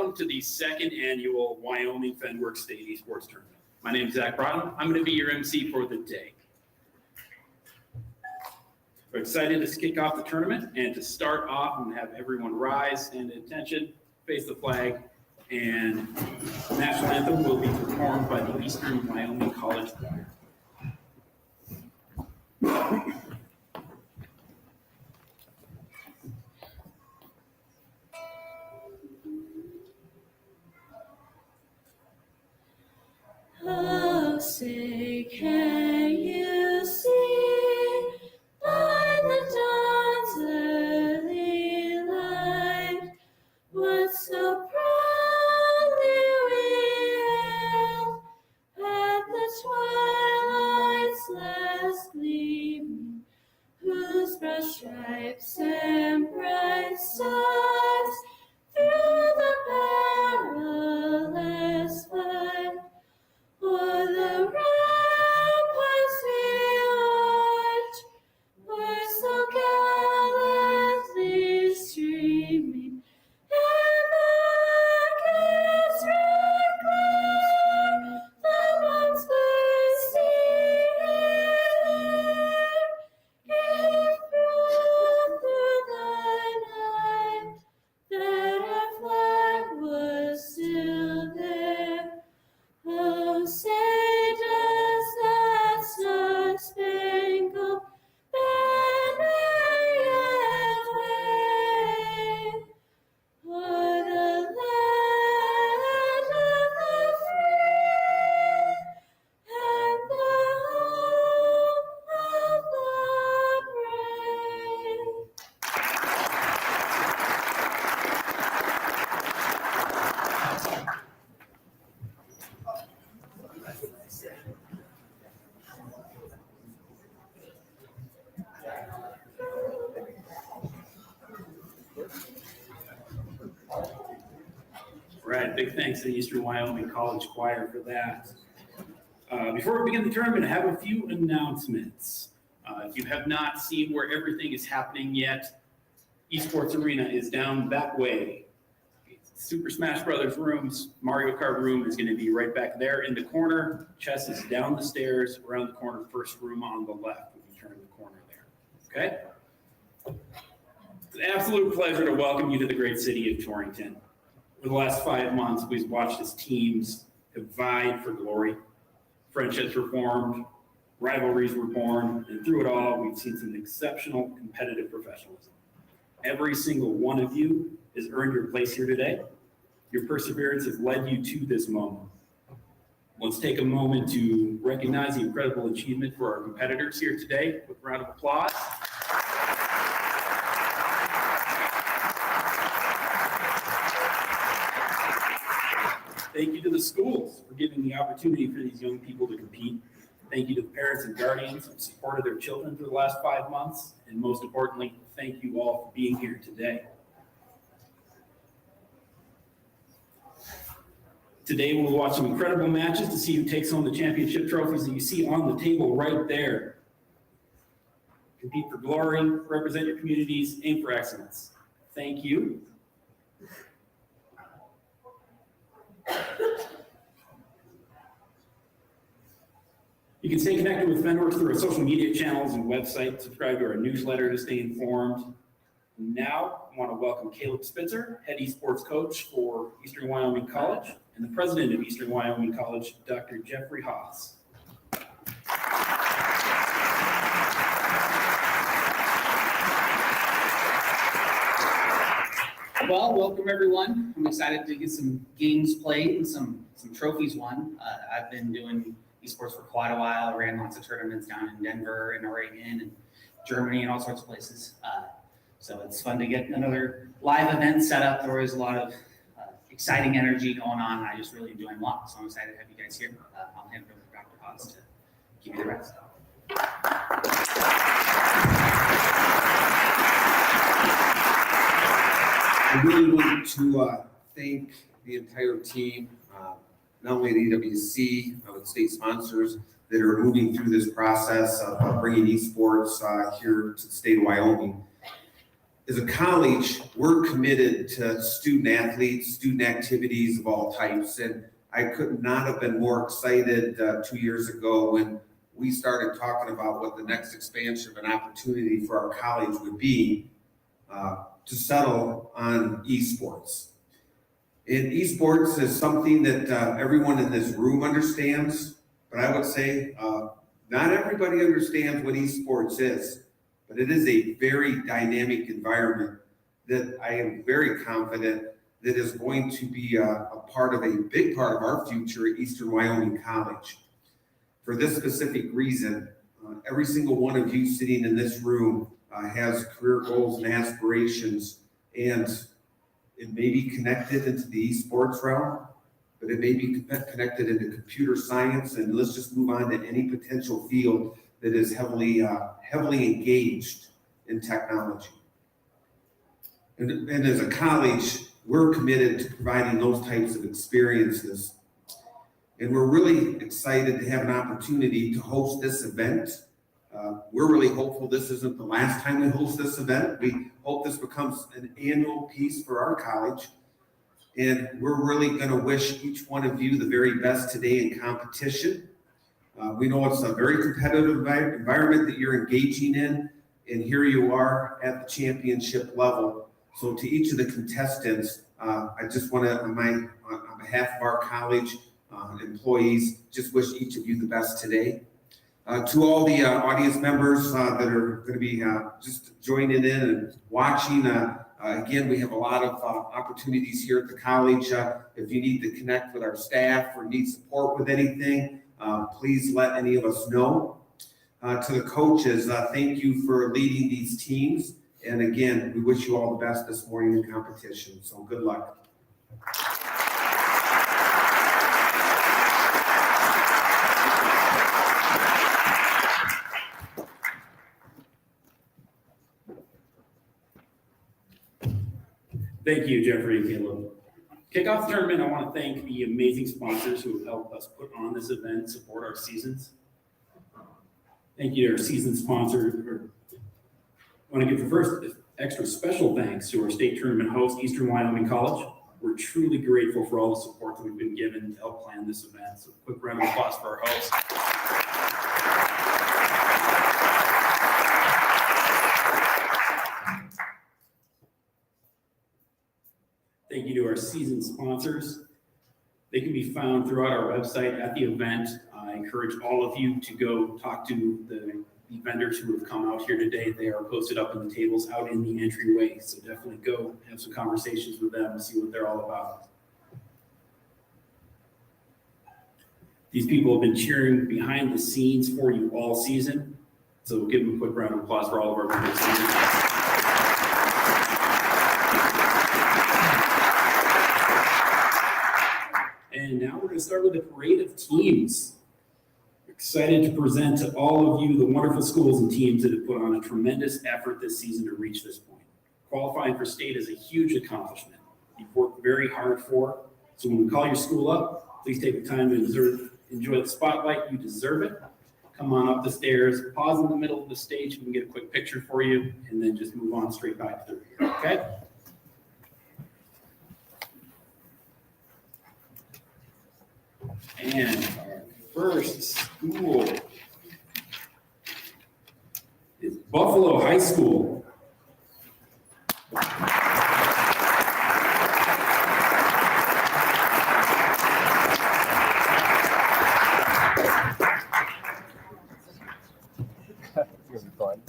welcome to the second annual Wyoming Fenworks State Esports Tournament. My name is Zach Brodman. I'm going to be your MC for the day. We're excited to kick off the tournament, and to start off and have everyone rise, stand at attention, face the flag, and the national anthem will be performed by the Eastern Wyoming College Choir. Oh, say, can you see by the dawn's early light what so proudly we hailed at the twilight's last gleaming, whose broad stripes and bright stars through the perilous fight o'er the ramparts we watch were so gallantly streaming, and back its red glare the once bursting air gave proof through the night that our flag was still there. Oh, say does that star-spangled banner yet wave o'er the land of the free and the home of the brave? Right, big thanks to the Eastern Wyoming College Choir for that. Before we begin the tournament, I have a few announcements. If you have not seen where everything is happening yet, Esports Arena is down that way. Super Smash Brothers rooms, Mario Kart room is going to be right back there in the corner. Chess is down the stairs, around the corner, first room on the left when you turn the corner there. Okay? It's an absolute pleasure to welcome you to the great city of Torrington. For the last 5 months, we've watched as teams have vied for glory. Friendships were formed, rivalries were born, and through it all, we've seen some exceptional competitive professionalism. Every single one of you has earned your place here today. Your perseverance has led you to this moment. Let's take a moment to recognize the incredible achievement for our competitors here today with a round of applause. Thank you to the schools for giving the opportunity for these young people to compete. Thank you to the parents and guardians who supported their children for the last 5 months. And most importantly, thank you all for being here today. Today we'll watch some incredible matches to see who takes home the championship trophies that you see on the table right there. Compete for glory, represent your communities, aim for excellence. Thank you. You can stay connected with Fenworks through our social media channels and website. Subscribe to our newsletter to stay informed. Now, I want to welcome Caleb Spitzer, head esports coach for Eastern Wyoming College, and the president of Eastern Wyoming College, Dr. Jeffrey Haas. Well, welcome everyone. I'm excited to get some games played and some trophies won. I've been doing esports for quite a while. I ran lots of tournaments down in Denver and Oregon and Germany and all sorts of places. So it's fun to get another live event set up. There was a lot of exciting energy going on, and I just really enjoy them a lot. So I'm excited to have you guys here. I'll hand it over to Dr. Haas to give you the rest. I really want to thank the entire team, not only the EWC, but state sponsors that are moving through this process of bringing esports here to the state of Wyoming. as a college, we're committed to student athletes, student activities of all types. And I could not have been more excited 2 years ago when we started talking about what the next expansion of an opportunity for our college would be to settle on esports. And esports is something that everyone in this room understands, but I would say not everybody understands what esports is, but it is a very dynamic environment that I am very confident that is going to be a big part of our future at Eastern Wyoming College. For this specific reason, every single one of you sitting in this room has career goals and aspirations, and it may be connected into the esports realm, but it may be connected into computer science, and let's just move on to any potential field that is heavily engaged in technology. And as a college, we're committed to providing those types of experiences. And we're really excited to have an opportunity to host this event. We're really hopeful this isn't the last time we host this event. We hope this becomes an annual piece for our college. And we're really going to wish each one of you the very best today in competition. We know it's a very competitive environment that you're engaging in, and here you are at the championship level. So to each of the contestants, I just want to, on behalf of our college employees, just wish each of you the best today. To all the audience members that are going to be just joining in and watching, again, we have a lot of opportunities here at the college. If you need to connect with our staff or need support with anything, please let any of us know. To the coaches, thank you for leading these teams. And again, we wish you all the best this morning in competition. So good luck. Thank you, Jeffrey and Caleb. Kick off the tournament, I want to thank the amazing sponsors who have helped us put on this event and support our seasons. Thank you to our season sponsor. I want to give the first extra special thanks to our state tournament host, Eastern Wyoming College. We're truly grateful for all the support that we've been given to help plan this event. So quick round of applause for our host. Thank you to our season sponsors. They can be found throughout our website at the event. I encourage all of you to go talk to the vendors who have come out here today. They are posted up in the tables out in the entryway. So definitely go have some conversations with them and see what they're all about. These people have been cheering behind the scenes for you all season. So give them a quick round of applause for all of our vendors. And now we're going to start with the parade of teams. Excited to present to all of you the wonderful schools and teams that have put on a tremendous effort this season to reach this point. Qualifying for state is a huge accomplishment you've worked very hard for. So when we call your school up, please take the time to enjoy the spotlight. You deserve it. Come on up the stairs, pause in the middle of the stage. We can get a quick picture for you, and then just move on straight back through here, okay? And our first school is Buffalo High School. It's gonna be fun.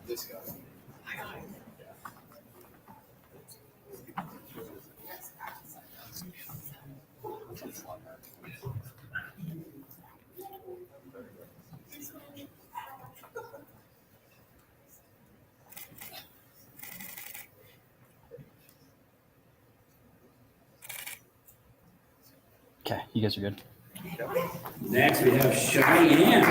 This guy. Okay, you guys are good. Next, we have Cheyenne.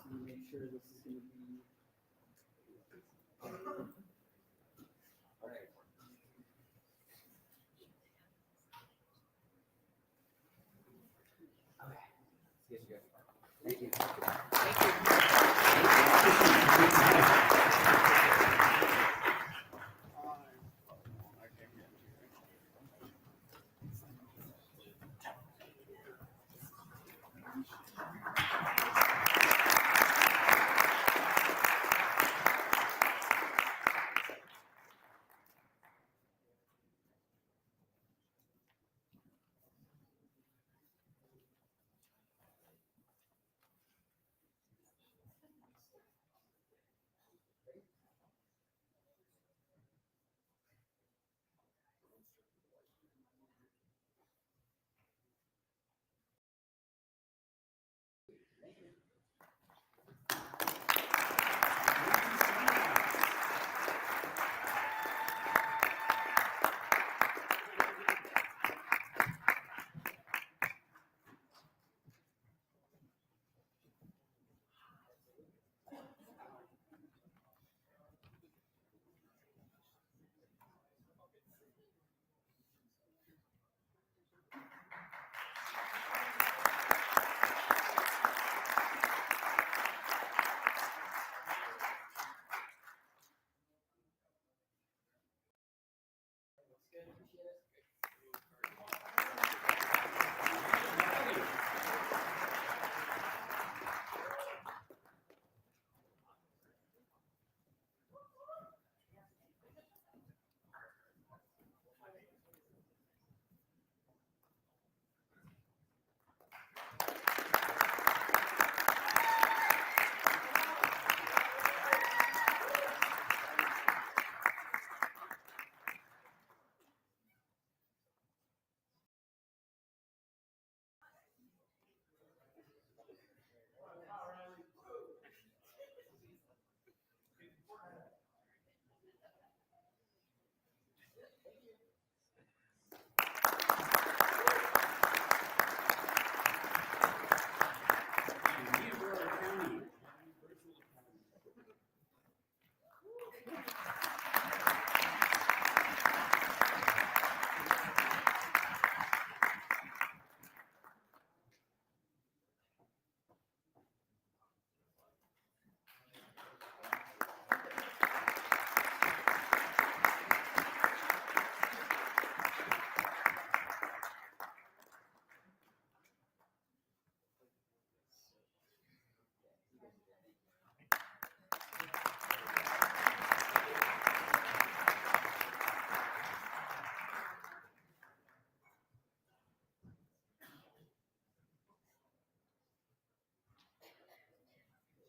to make sure this is going to be. All right. Yes, you guys. Thank you.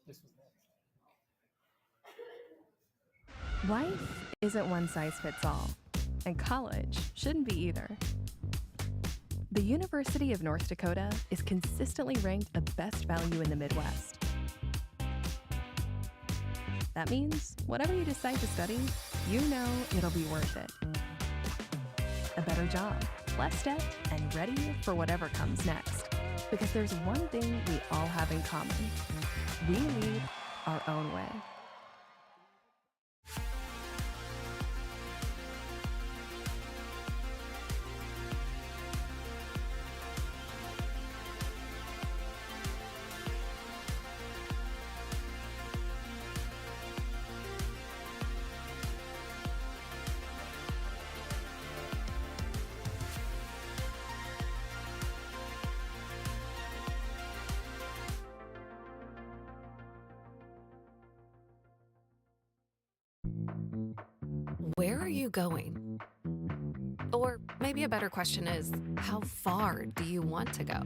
This was next. Life isn't one size fits all, and college shouldn't be either. The University of North Dakota is consistently ranked a best value in the Midwest. That means whatever you decide to study, you know it'll be worth it. A better job, less debt, and ready for whatever comes next. Because there's one thing we all have in common. We lead our own way. Where are you going? Or maybe a better question is, how far do you want to go?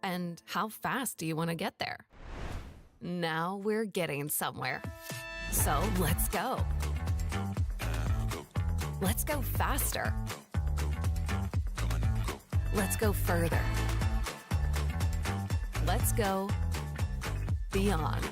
And how fast do you want to get there? Now we're getting somewhere. So let's go. Let's go faster. Let's go further. Let's go beyond.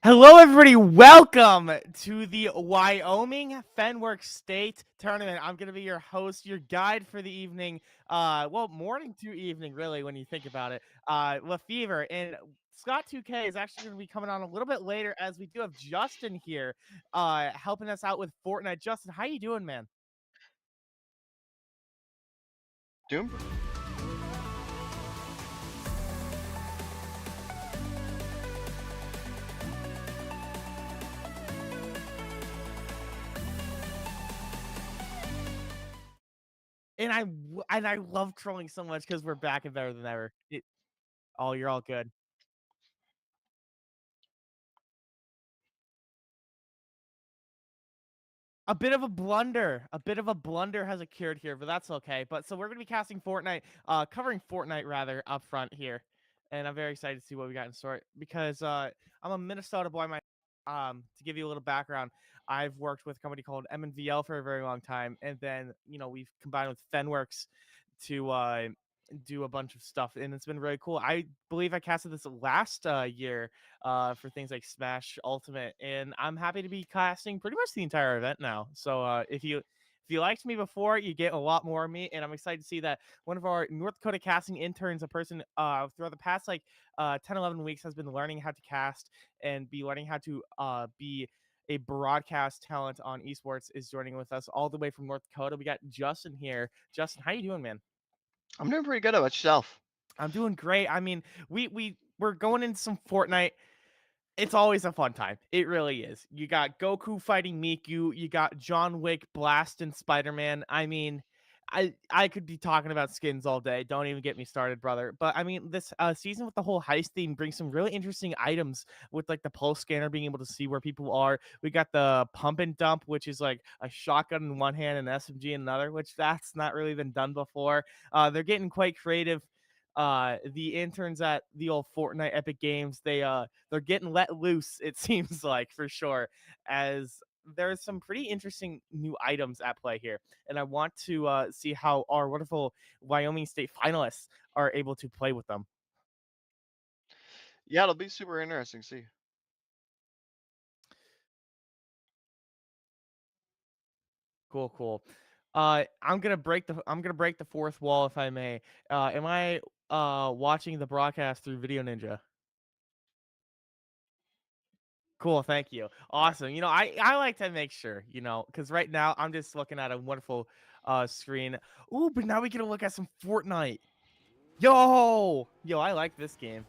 Hello, everybody. Welcome to the Wyoming Fenworks State Tournament. I'm going to be your host, your guide for the evening. Well, morning to evening, really, when you think about it. LaFever and Scott 2K is actually going to be coming on a little bit later, as we do have Justin here, helping us out with Fortnite. Justin, how you doing, man? Doom. And I love trolling so much because we're back and better than ever. You're all good. A bit of a blunder has occurred here, but that's okay. But so we're gonna be casting Fortnite, covering Fortnite rather up front here, and I'm very excited to see what we got in store because I'm a Minnesota boy. To give you a little background, I've worked with a company called M&VL for a very long time, and then we've combined with Fenworks to do a bunch of stuff, and it's been really cool. I believe I casted this last year for things like Smash Ultimate, and I'm happy to be casting pretty much the entire event now. So if you liked me before, you get a lot more of me, and I'm excited to see that one of our North Dakota casting interns, a person throughout the past 10, 11 weeks, has been learning how to cast and be learning how to be a broadcast talent on esports, is joining with us all the way from North Dakota. We got Justin here. Justin, how you doing, man? I'm doing pretty good. About yourself? I'm doing great. I mean, we're going into some Fortnite. It's always a fun time. It really is. You got Goku fighting Miku. You got John Wick blasting Spider-Man. I mean, I could be talking about skins all day. Don't even get me started, brother. But I mean, this season with the whole heist theme brings some really interesting items with like the pulse scanner, being able to see where people are. We got the pump and dump, which is like a shotgun in one hand and SMG in another, which that's not really been done before. They're getting quite creative. The interns at the old Fortnite Epic Games, they're getting let loose, it seems like, for sure, as there's some pretty interesting new items at play here, and I want to see how our wonderful Wyoming State finalists are able to play with them. Yeah, it'll be super interesting to see. Cool. I'm gonna break the fourth wall, if I may. Am I watching the broadcast through Video Ninja? Cool, thank you. Awesome. I like to make sure, because right now I'm just looking at a wonderful screen. Ooh, but now we get to look at some Fortnite. Yo, I like this game.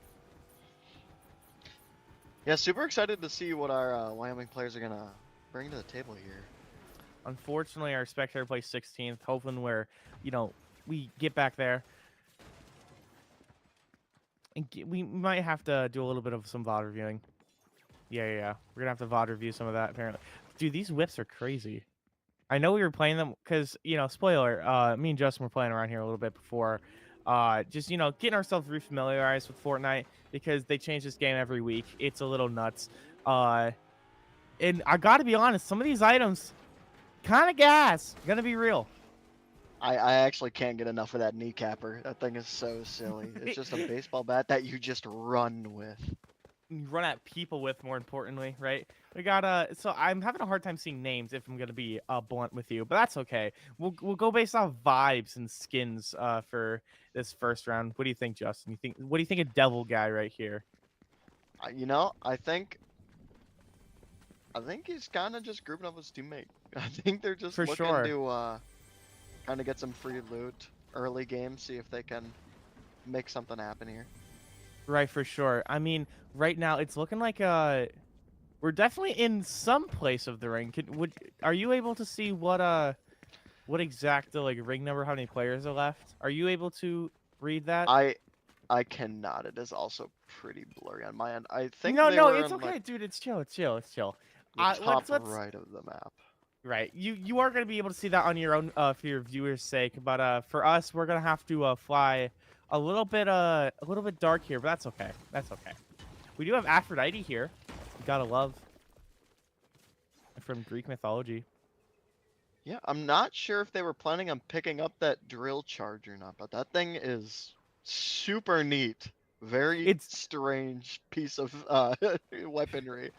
Yeah, super excited to see what our Wyoming players are gonna bring to the table here. Unfortunately, our spectator plays 16th, hoping we get back there. And we might have to do a little bit of some VOD reviewing. Yeah. We're gonna have to VOD review some of that, apparently. Dude, these whips are crazy. I know we were playing them because, spoiler, me and Justin were playing around here a little bit before. Just, getting ourselves refamiliarized with Fortnite because they change this game every week. It's a little nuts. And I gotta be honest, some of these items, kind of gas. Gonna be real. I actually can't get enough of that kneecapper. That thing is so silly. It's just a baseball bat that you just run with. Run at people with, more importantly, right? We got so I'm having a hard time seeing names, if I'm gonna be blunt with you, but that's okay. We'll go based off vibes and skins for this first round. What do you think, Justin? What do you think of Devil Guy right here? I think he's kind of just grouping up with his teammate. I think they're just For looking sure. to kind of get some free loot early game, see if they can make something happen here. Right, for sure. I mean, right now it's looking like we're definitely in some place of the ring. Are you able to see what exact ring number, how many players are left? Are you able to read that? I cannot. It is also pretty blurry on my end. I think No, they no, were it's in, okay, dude. It's chill. the top right of the map. Right, you are gonna be able to see that on your own for your viewers' sake. But for us, we're gonna have to fly a little bit dark here, but that's okay. That's okay. We do have Aphrodite here. You gotta love, from Greek mythology. Yeah, I'm not sure if they were planning on picking up that drill charge or not, but that thing is super neat Very It's strange piece of weaponry.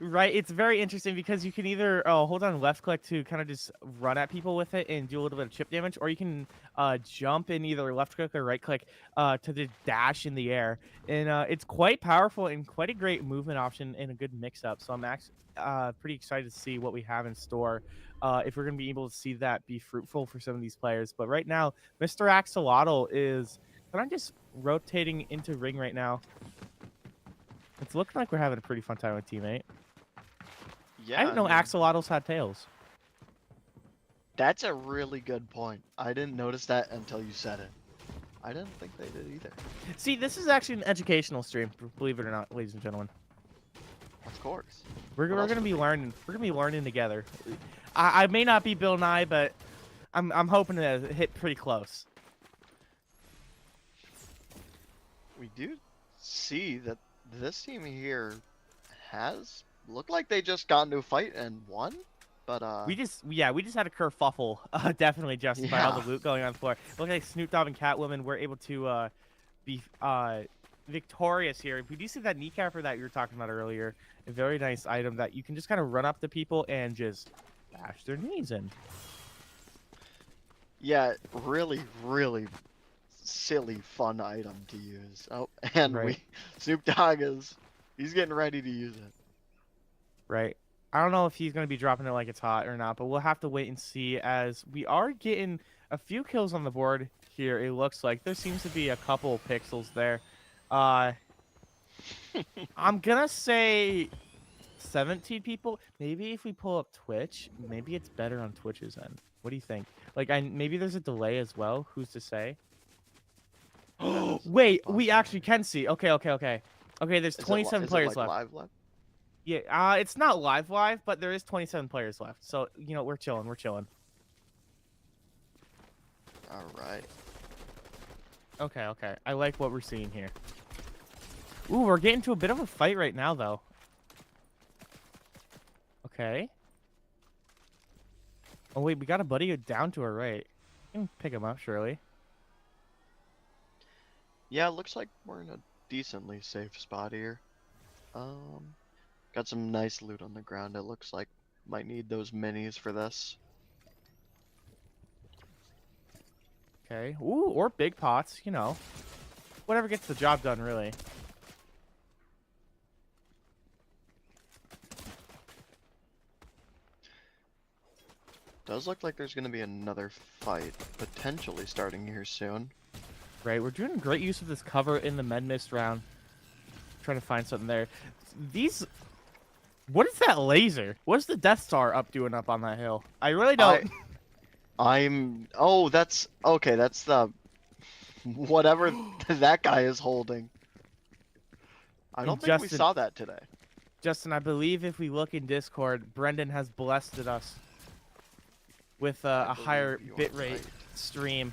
right. It's very interesting because you can either hold on left click to kind of just run at people with it and do a little bit of chip damage, or you can jump in either left click or right click to just dash in the air. And it's quite powerful and quite a great movement option and a good mix up. So I'm actually pretty excited to see what we have in store. If we're going to be able to see that be fruitful for some of these players. But right now, Mr. Axolotl is kind of just rotating into ring right now. It's looking like we're having a pretty fun time with teammate. Yeah, I didn't know mean, axolotls had tails. that's a really good point. I didn't notice that until you said it. I didn't think they did either. See, this is actually an educational stream, believe it or not, ladies and gentlemen. Of course. We're What else gonna would be it be? learning. We're gonna be learning together. I may not be Bill Nye, but I'm hoping to hit pretty close. We do see that this team here has looked like they just got into a fight and won, but We just had a kerfuffle, definitely Justin, by all Yeah. the loot going on the floor. Look like Snoop Dogg and Catwoman were able to be victorious here. We do see that kneecapper that you were talking about earlier. A very nice item that you can just kind of run up to people and just bash their knees in. yeah, really, really silly fun item to use. Oh, and Right. Snoop Dogg he's getting ready to use it. Right. I don't know if he's going to be dropping it like it's hot or not, but we'll have to wait and see as we are getting a few kills on the board here. It looks like there seems to be a couple pixels there. I'm going to say 17 people. Maybe if we pull up Twitch, maybe it's better on Twitch's end. What do you think? Like, maybe there's a delay as well. Who's to say? Oh, wait, we actually can see. Okay. Okay, there's Is it 27 players left. Live left? Yeah, it's not live, but there is 27 players left. So, we're chilling. All right. Okay. I like what we're seeing here. Ooh, we're getting to a bit of a fight right now, though. Okay. Oh, wait, we got a buddy down to our right. You can pick him up, surely. Yeah, it looks like we're in a decently safe spot here. Got some nice loot on the ground. It looks like might need those minis for this. Okay. Ooh, or big pots, Whatever gets the job done, really. Does look like there's going to be another fight potentially starting here soon. Right, we're doing great use of this cover in the med mist round. Trying to find something there. What is that laser? What's the Death Star doing up on that hill? I really don't. Oh, that's okay. That's the whatever that guy is holding. I don't think we Justin- saw that today. Justin, I believe if we look in Discord, Brendan has blessed us with a believe higher you are bitrate right. stream.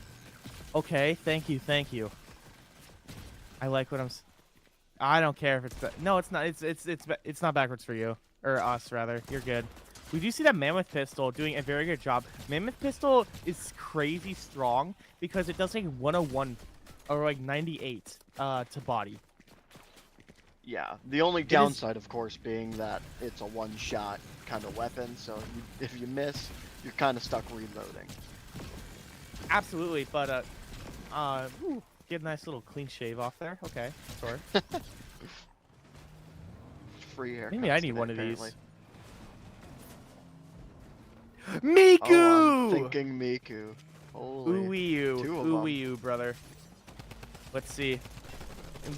Okay, thank you. I like what I don't care if it's no, it's not. It's not backwards for you or us rather. You're good. We do see that Mammoth Pistol doing a very good job. Mammoth Pistol is crazy strong because it does like 101 or like 98 to body. Yeah, the only downside, of course, being that it's a one-shot kind of weapon. So if you miss, you're kind of stuck reloading. Absolutely, but get a nice little clean shave off there. Okay, sure. Free haircut. Maybe I need one of apparently. these. Miku! Oh, I'm thinking Miku. Holy. Ooh-wee-oo. two of 'em. Ooh-wee-oo, brother. Let's see.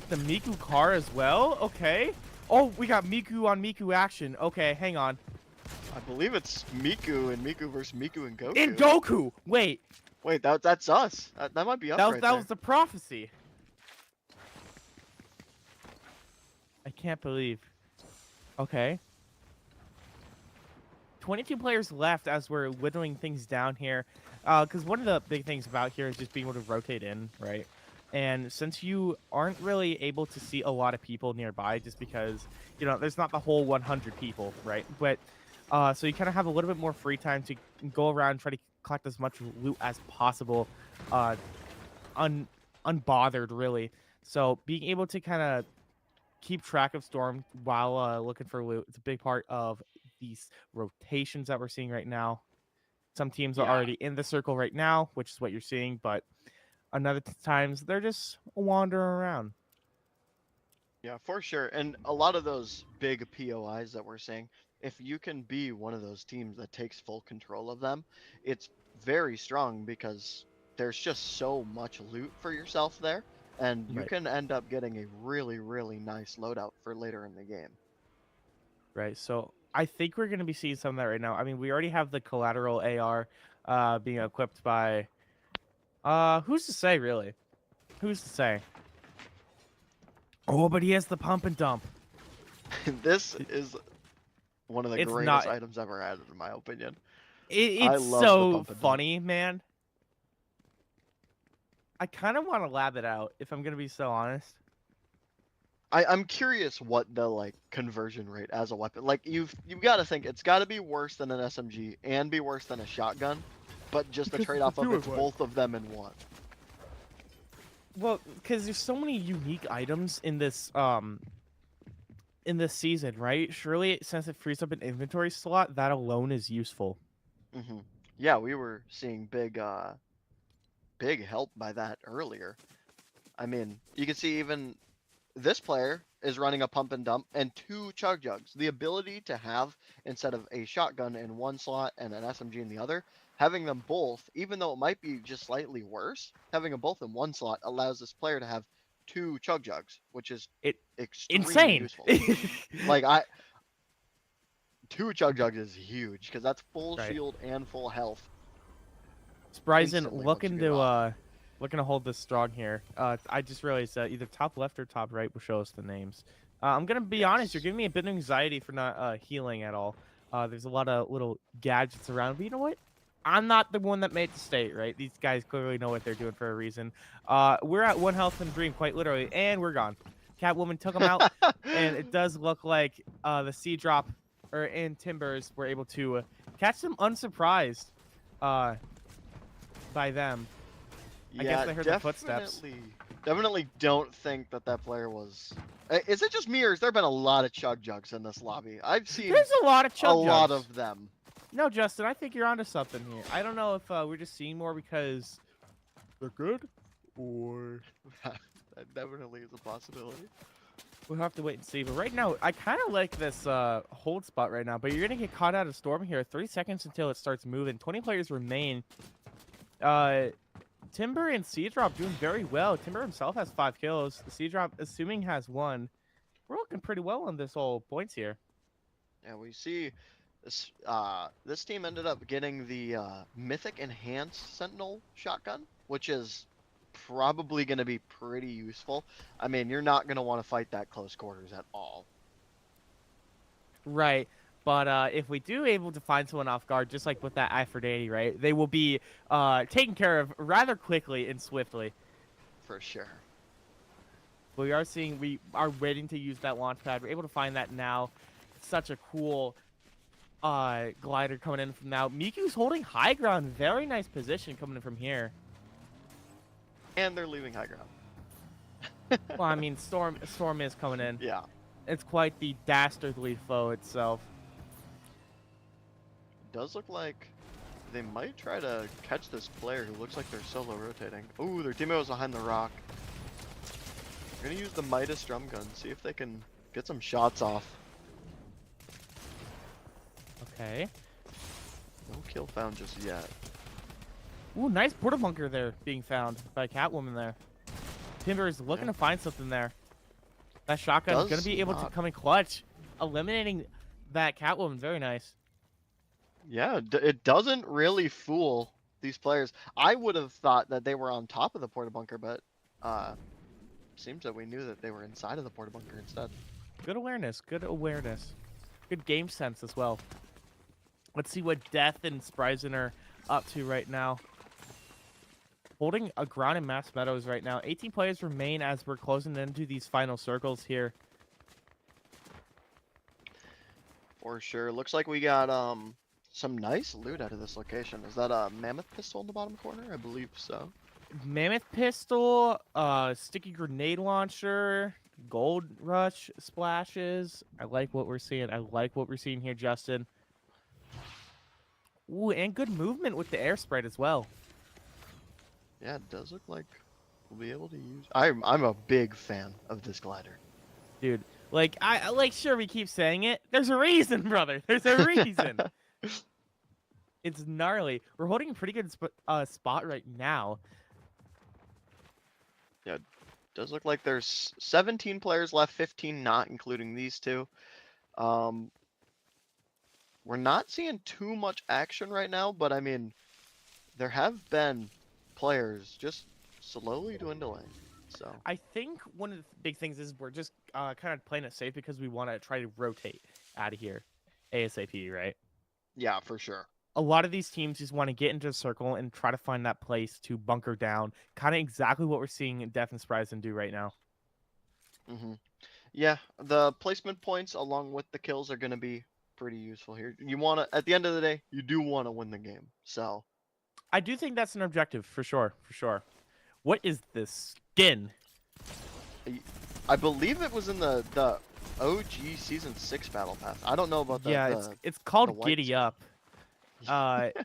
The Miku car as well? Okay. Oh, we got Miku on Miku action. Okay, hang on. I believe it's Miku and Miku versus Miku and Goku. In Goku! Wait, Wait, that's us. That might be us right that there. was the prophecy. I can't believe. Okay. 22 players left as we're whittling things down here. Because one of the big things about here is just being able to rotate in, right? And since you aren't really able to see a lot of people nearby, just because, there's not the whole 100 people, right? But, so you kind of have a little bit more free time to go around and try to collect as much loot as possible, unbothered, really. So being able to kind of keep track of Storm while looking for loot, it's a big part of these rotations that we're seeing right now. Some teams are Yeah. already in the circle right now, which is what you're seeing, but another times they're just wandering around. Yeah, for sure. And a lot of those big POIs that we're seeing, if you can be one of those teams that takes full control of them, it's very strong because there's just so much loot for yourself there, and you Right. can end up getting a really, really nice loadout for later in the game. Right. So I think we're going to be seeing some of that right now. I mean, we already have the collateral AR being equipped by who's to say really? Who's to say? Oh, but he has the pump and dump. This is one of the It's greatest not items ever added, in my opinion. I it's love the so pump and dump. funny, man. I kind of want to lab it out if I'm going to be so honest. I'm curious what the like conversion rate as a weapon. Like you've got to think it's got to be worse than an SMG and be worse than a shotgun, but just the Because it's trade-off a of it's two-in-one. both of them in one. Well, because there's so many unique items in this season, right? Surely, since it frees up an inventory slot, that alone is useful. Hmm. Yeah, we were seeing big help by that earlier. I mean, you can see even this player is running a pump and dump and 2 chug jugs. The ability to have, instead of a shotgun in one slot and an SMG in the other, having them both, even though it might be just slightly worse, having them both in one slot allows this player to have 2 chug jugs, which is extremely Insane. useful. Like 2 chug jugs is huge because that's full Right. shield and full health. Spryzen Instantly once you looking get off. to hold this strong here. I just realized that either top left or top right will show us the names. I'm gonna be honest, you're Yes. giving me a bit of anxiety for not healing at all. There's a lot of little gadgets around, but you know what? I'm not the one that made the state, right? These guys clearly know what they're doing for a reason. We're at 1 health and Dream, quite literally, and we're gone. Catwoman took him out, and it does look like the sea drop and Timbers were able to catch them unsurprised by them. I guess they heard the footsteps. Definitely don't think that player was. Is it just me, or has there been a lot of chug jugs in this lobby? I've seen There's a lot of a chug lot jugs. of them. No, Justin, I think you're onto something here. I don't know if we're just seeing more because they're good, or That definitely is a possibility. we'll have to wait and see. But right now, I kind of like this hold spot right now. But you're gonna get caught out of Storm here. 3 seconds until it starts moving. 20 players remain. Timber and Sea Drop doing very well. Timber himself has 5 kills. The Sea Drop, assuming, has 1. We're looking pretty well on this whole points here. Yeah, we see this. This team ended up getting the Mythic Enhanced Sentinel shotgun, which is probably going to be pretty useful. I mean, you're not going to want to fight that close quarters at all. Right. But if we do able to find someone off guard, just like with that Aphrodite, right, they will be taken care of rather quickly and swiftly. For sure. We are waiting to use that launch pad. We're able to find that now. It's such a cool glider coming in from now. Miku's holding high ground. Very nice position coming in from here. And they're leaving high ground. Well, I mean, Storm is coming in. Yeah. It's quite the dastardly foe itself. Does look like they might try to catch this player who looks like they're solo rotating. Ooh, their teammate was behind the rock. They're gonna use the Midas drum gun, see if they can get some shots off. Okay. No kill found just yet. Ooh, nice porta bunker there being found by Catwoman there. Timber is looking Yeah. to find something there. That shotgun is going to be able to come in clutch, eliminating that Catwoman. Very nice. Yeah, it doesn't really fool these players. I would have thought that they were on top of the porta bunker, but seems that we knew that they were inside of the porta bunker instead. Good awareness. Good awareness. Good game sense as well. Let's see what Death and Spryzen are up to right now. Holding a ground in Mass Meadows right now. 18 players remain as we're closing into these final circles here. For sure. Looks like we got some nice loot out of this location. Is that a mammoth pistol in the bottom corner? I believe so. Mammoth pistol, sticky grenade launcher, gold rush splashes. I like what we're seeing. I like what we're seeing here, Justin. Ooh, and good movement with the air sprite as well. Yeah, it does look like we'll be able to use. I'm a big fan of this glider. Dude, like I like sure we keep saying it. There's a reason, brother. There's a reason. It's gnarly. We're holding a pretty good spot right now. Does look like there's 17 players left, 15 not, including these two. We're not seeing too much action right now, but I mean, there have been players just slowly dwindling. So I think one of the big things is we're just kind of playing it safe because we want to try to rotate out of here ASAP, right? yeah, for sure. A lot of these teams just want to get into a circle and try to find that place to bunker down. Kind of exactly what we're seeing Death and Surprise do right now. Yeah, the placement points along with the kills are going to be pretty useful here. You want to, at the end of the day, you do want to win the game. So I do think that's an objective for sure. For sure. What is this skin? I believe it was in the OG Season 6 Battle Pass. I don't know about that. Yeah, it's called white Giddy skin. Up.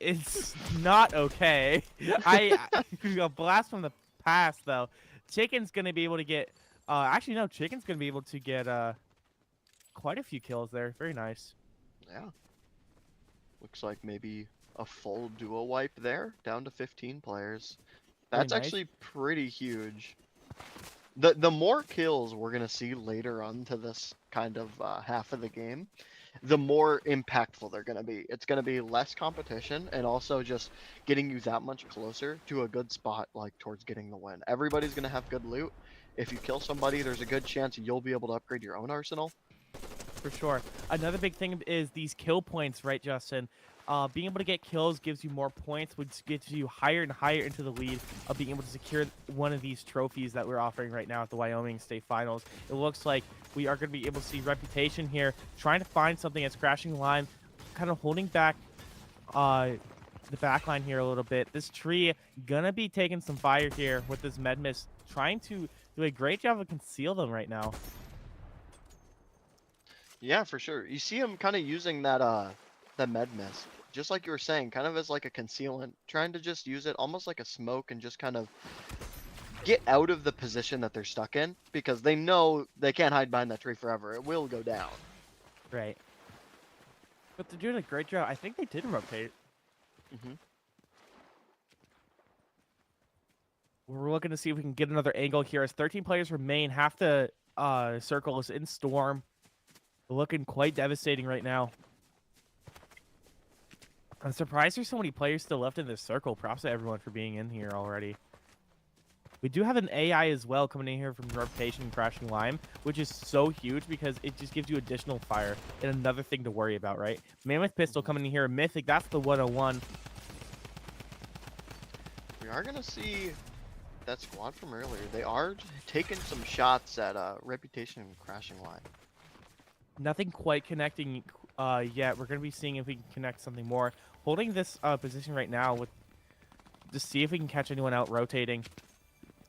It's not okay. I a blast from the past though. Chicken's gonna be able to get. Actually, no. Chicken's gonna be able to get quite a few kills there. Very nice. Yeah. Looks like maybe a full duo wipe there, down to 15 players. Very That's nice. actually pretty huge. The more kills we're gonna see later on to this kind of half of the game, the more impactful they're gonna be. It's gonna be less competition and also just getting you that much closer to a good spot, like towards getting the win. Everybody's gonna have good loot. If you kill somebody, there's a good chance you'll be able to upgrade your own arsenal. For sure. Another big thing is these kill points, right, Justin? Being able to get kills gives you more points, which gets you higher and higher into the lead of being able to secure one of these trophies that we're offering right now at the Wyoming State Finals. It looks like we are going to be able to see Reputation here, trying to find something that's crashing the line, kind of holding back the back line here a little bit. This tree going to be taking some fire here with this med mist, trying to do a great job of conceal them right now. Yeah, for sure. You see him kind of using that the med mist, just like you were saying, kind of as like a concealant, trying to just use it almost like a smoke and just kind of get out of the position that they're stuck in, because they know they can't hide behind that tree forever. It will go down. Right. But they're doing a great job. I think they did rotate. We're looking to see if we can get another angle here as 13 players remain. Half the circle is in Storm. Looking quite devastating right now. I'm surprised there's so many players still left in this circle. Props to everyone for being in here already. We do have an AI as well coming in here from Reputation and Crashing Lime, which is so huge because it just gives you additional fire and another thing to worry about, right? Mammoth Pistol coming in here, Mythic, that's the 101. We are gonna see that squad from earlier. They are taking some shots at Reputation and Crashing Line. Nothing quite connecting yet. We're going to be seeing if we can connect something more. Holding this position right now with to see if we can catch anyone out rotating.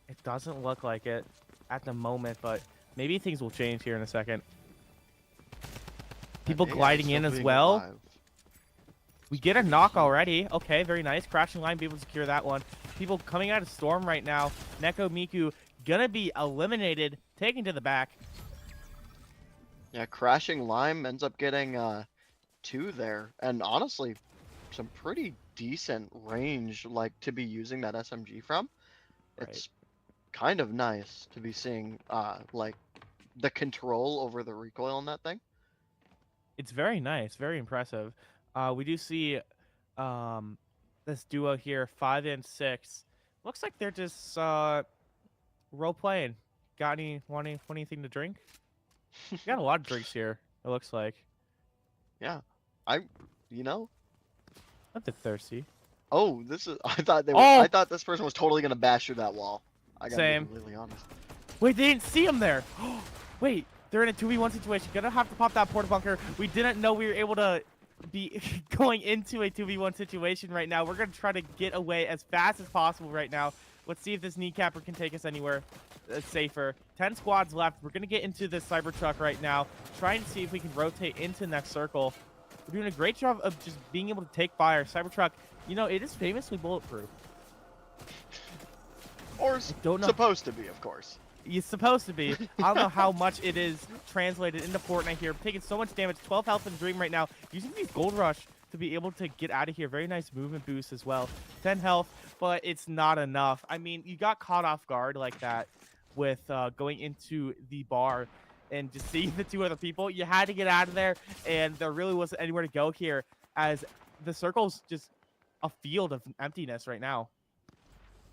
It doesn't look like it at the moment, but maybe things will change here in a second. People And AI gliding still in as being well. alive. We get a knock already. Okay, very nice. Crashing Line be able to secure that one. People coming out of Storm right now. Neko Miku gonna be eliminated, taken to the back. Yeah, Crashing Lime ends up getting 2 there, and honestly, some pretty decent range, like, to be using that SMG from. Right. It's kind of nice to be seeing like the control over the recoil on that thing. It's very nice, very impressive. We do see this duo here, 5 and 6. Looks like they're just role playing. Got want anything to drink? We got a lot of drinks here. It looks like. Yeah, you know. I'm a bit thirsty. Oh, this is. I thought they. Were, Oh! I thought this person was totally gonna bash through that wall. I gotta Same. be completely honest. Wait, they didn't see him there. Wait, they're in a 2v1 situation. Gonna have to pop that porta bunker. We didn't know we were able to be going into a 2v1 situation right now. We're gonna try to get away as fast as possible right now. Let's see if this kneecapper can take us anywhere safer. 10 squads left. We're going to get into this Cybertruck right now, trying to see if we can rotate into next circle. We're doing a great job of just being able to take fire. Cybertruck, you know, it is famously bulletproof. Or don't know. supposed to be, of course. It's supposed to be. I don't know how much it is translated into Fortnite here. Taking so much damage. 12 health in Dream right now. Using these Gold Rush to be able to get out of here. Very nice movement boost as well. 10 health, but it's not enough. I mean, you got caught off guard like that with going into the bar and just seeing the two other people. You had to get out of there, and there really wasn't anywhere to go here as the circle's just a field of emptiness right now.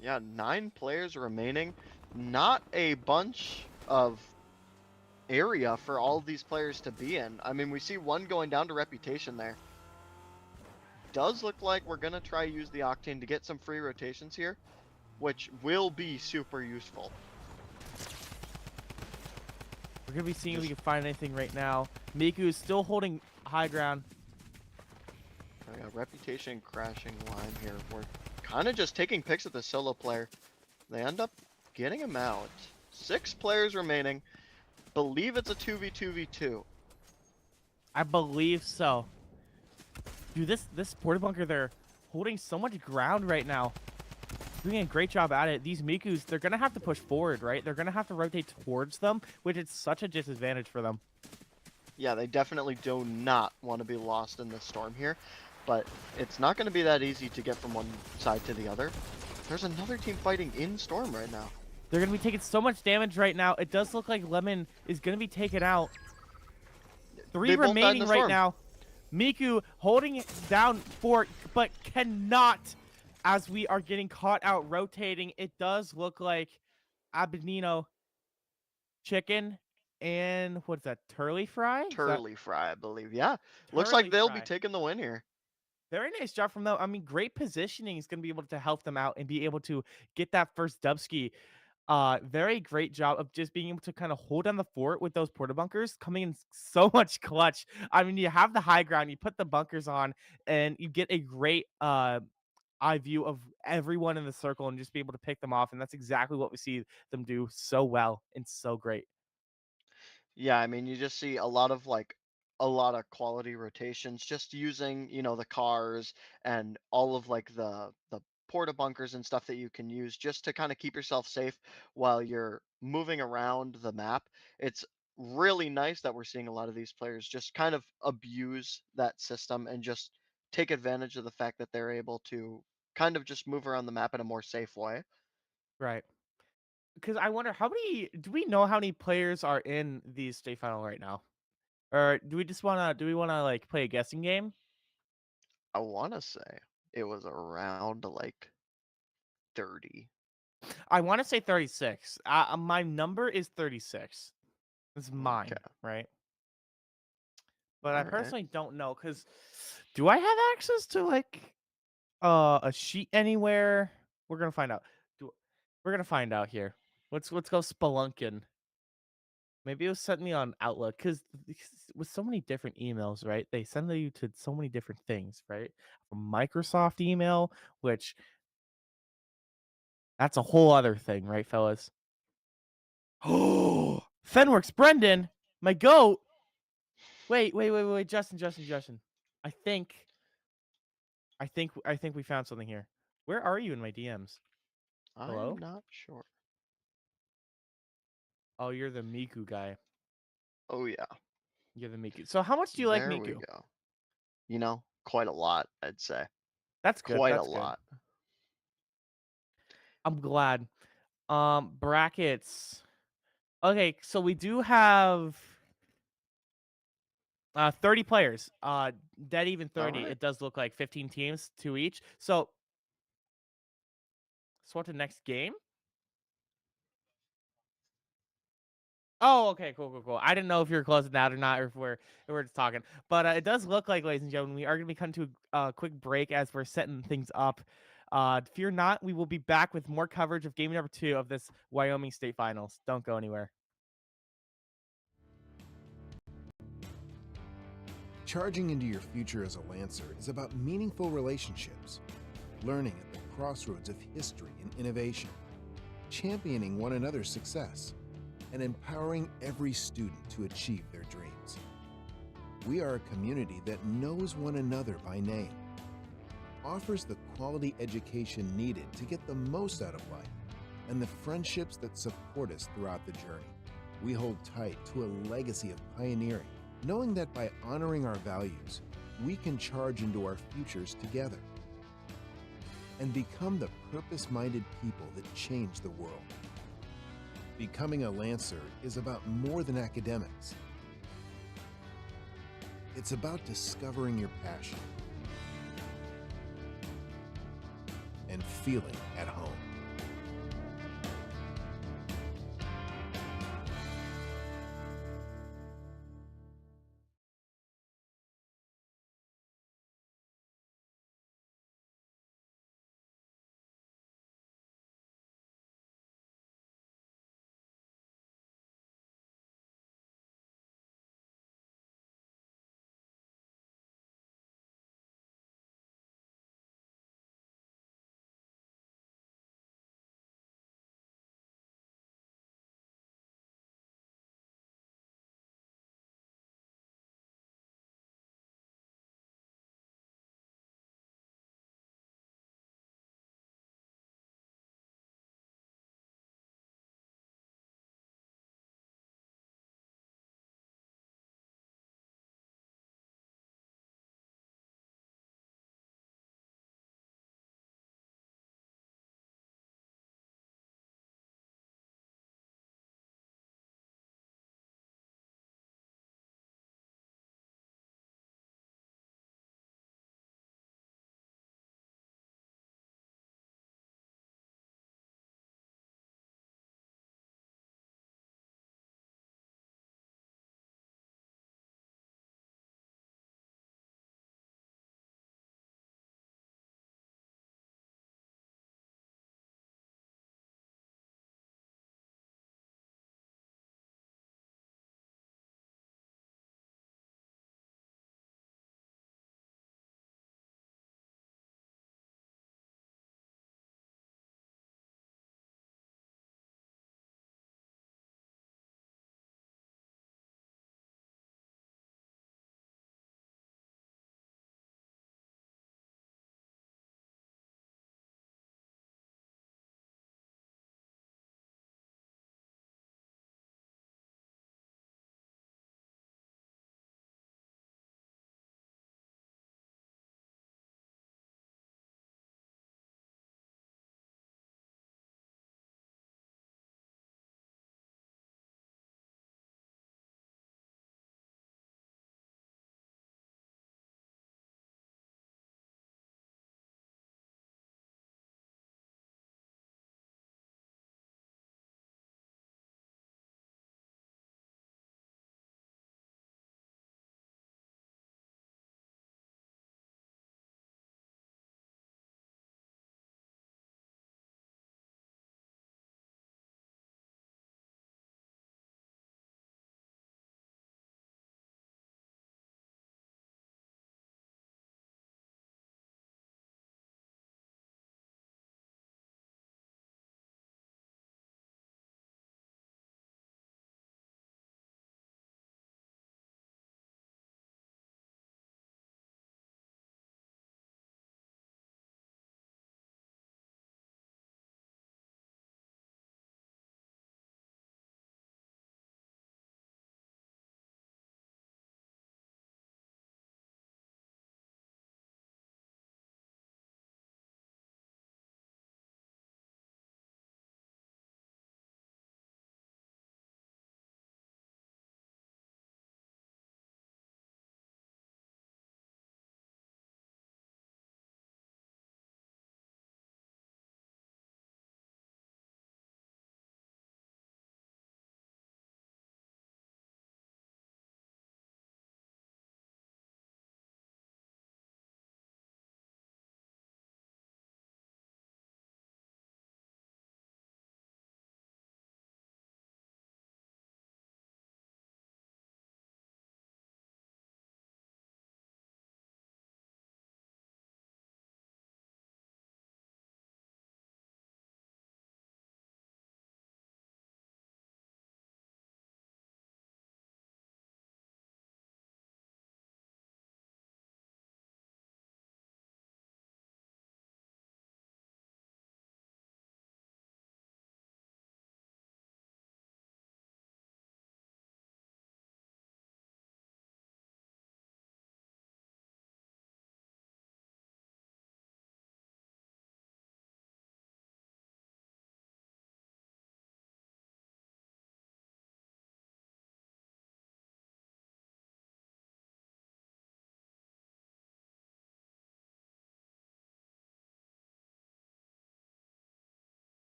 Yeah, 9 players remaining. Not a bunch of area for all of these players to be in. I mean, we see one going down to reputation there. Does look like we're going to try use the Octane to get some free rotations here, which will be super useful. We're going to be seeing if we can find anything right now. Miku is still holding high ground. Reputation crashing line here. We're kind of just taking picks at the solo player. They end up getting him out. 6 players remaining. Believe it's a 2v2v2. I believe so. Dude, this porta bunker, they're holding so much ground right now. Doing a great job at it. These Mikus, they're going to have to push forward, right? They're going to have to rotate towards them, which is such a disadvantage for them. Yeah, they definitely do not want to be lost in this storm here. But it's not going to be that easy to get from one side to the other. There's another team fighting in storm right now. They're going to be taking so much damage right now. It does look like Lemon is going to be taken out. 3 remaining right now. Miku holding it down for, but cannot, as we are getting caught out rotating. It does look like Abinino Chicken and what's that, Turley Fry? Turley Fry, I believe. Yeah, looks like they'll be taking the win here. Very nice job from them. I mean, great positioning is going to be able to help them out and be able to get that first dubski. Very great job of just being able to kind of hold down the fort with those porta bunkers, coming in so much clutch. I mean, you have the high ground, you put the bunkers on, and you get a great eye view of everyone in the circle and just be able to pick them off. And that's exactly what we see them do so well and so great. Yeah, I mean, you just see a lot of quality rotations, just using, you know, the cars and all of the porta bunkers and stuff that you can use just to kind of keep yourself safe while you're moving around the map. It's really nice that we're seeing a lot of these players just kind of abuse that system and just take advantage of the fact that they're able to kind of just move around the map in a more safe way. Right. Because I wonder do we know how many players are in the state final right now? Or do we want to like play a guessing game? I want to say it was around 30. I want to say 36. My number is 36. It's mine, right? But I personally don't know, because do I have access to like a sheet anywhere? We're gonna find out. We're gonna find out here. Let's go spelunking. Maybe it was sent me on Outlook, because with so many different emails, right? They send you to so many different things, right? From Microsoft email, which that's a whole other thing, right, fellas? Oh, Fenworks, Brendan, my goat. Wait, Justin. I think we found something here. Where are you in my DMs? Hello? I'm not sure. Oh, you're the Miku guy. Oh yeah. You're the Miku. So how much do you like Miku? There we go. You know, quite a lot, I'd say. That's good. Quite That's a good. lot. I'm glad. Brackets. Okay, so we do have 30 players. Dead even 30. Right. It does look like 15 teams, 2 each. So what the next game? Oh, okay, cool. I didn't know if you were closing that or not, or if we're just talking. But it does look like, ladies and gentlemen, we are going to be coming to a quick break as we're setting things up. Fear not, we will be back with more coverage of game number 2 of this Wyoming State Finals. Don't go anywhere. Charging into your future as a Lancer is about meaningful relationships. learning at the crossroads of history and innovation, championing one another's success, and empowering every student to achieve their dreams. We are a community that knows one another by name, offers the quality education needed to get the most out of life, and the friendships that support us throughout the journey. We hold tight to a legacy of pioneering, knowing that by honoring our values, we can charge into our futures together and become the purpose-minded people that change the world. Becoming a Lancer is about more than academics. It's about discovering your passion and feeling at home.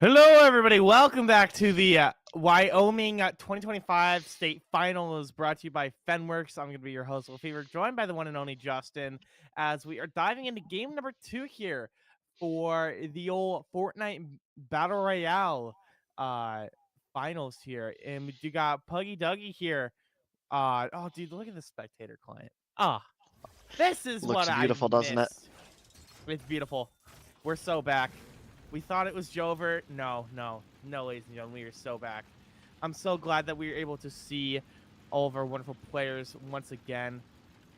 Hello, everybody. Welcome back to the Wyoming 2025 State Finals, brought to you by Fenworks. I'm going to be your host, Fever, joined by the one and only Justin, as we are diving into game number 2 here for the old Fortnite Battle Royale finals here. And you got Puggy Dougie here. Oh, dude, look at the spectator client. This is Looks what beautiful, I doesn't it? missed. It's beautiful. We're so back. We thought it was Jover. No, ladies and gentlemen, we are so back. I'm so glad that we were able to see all of our wonderful players once again.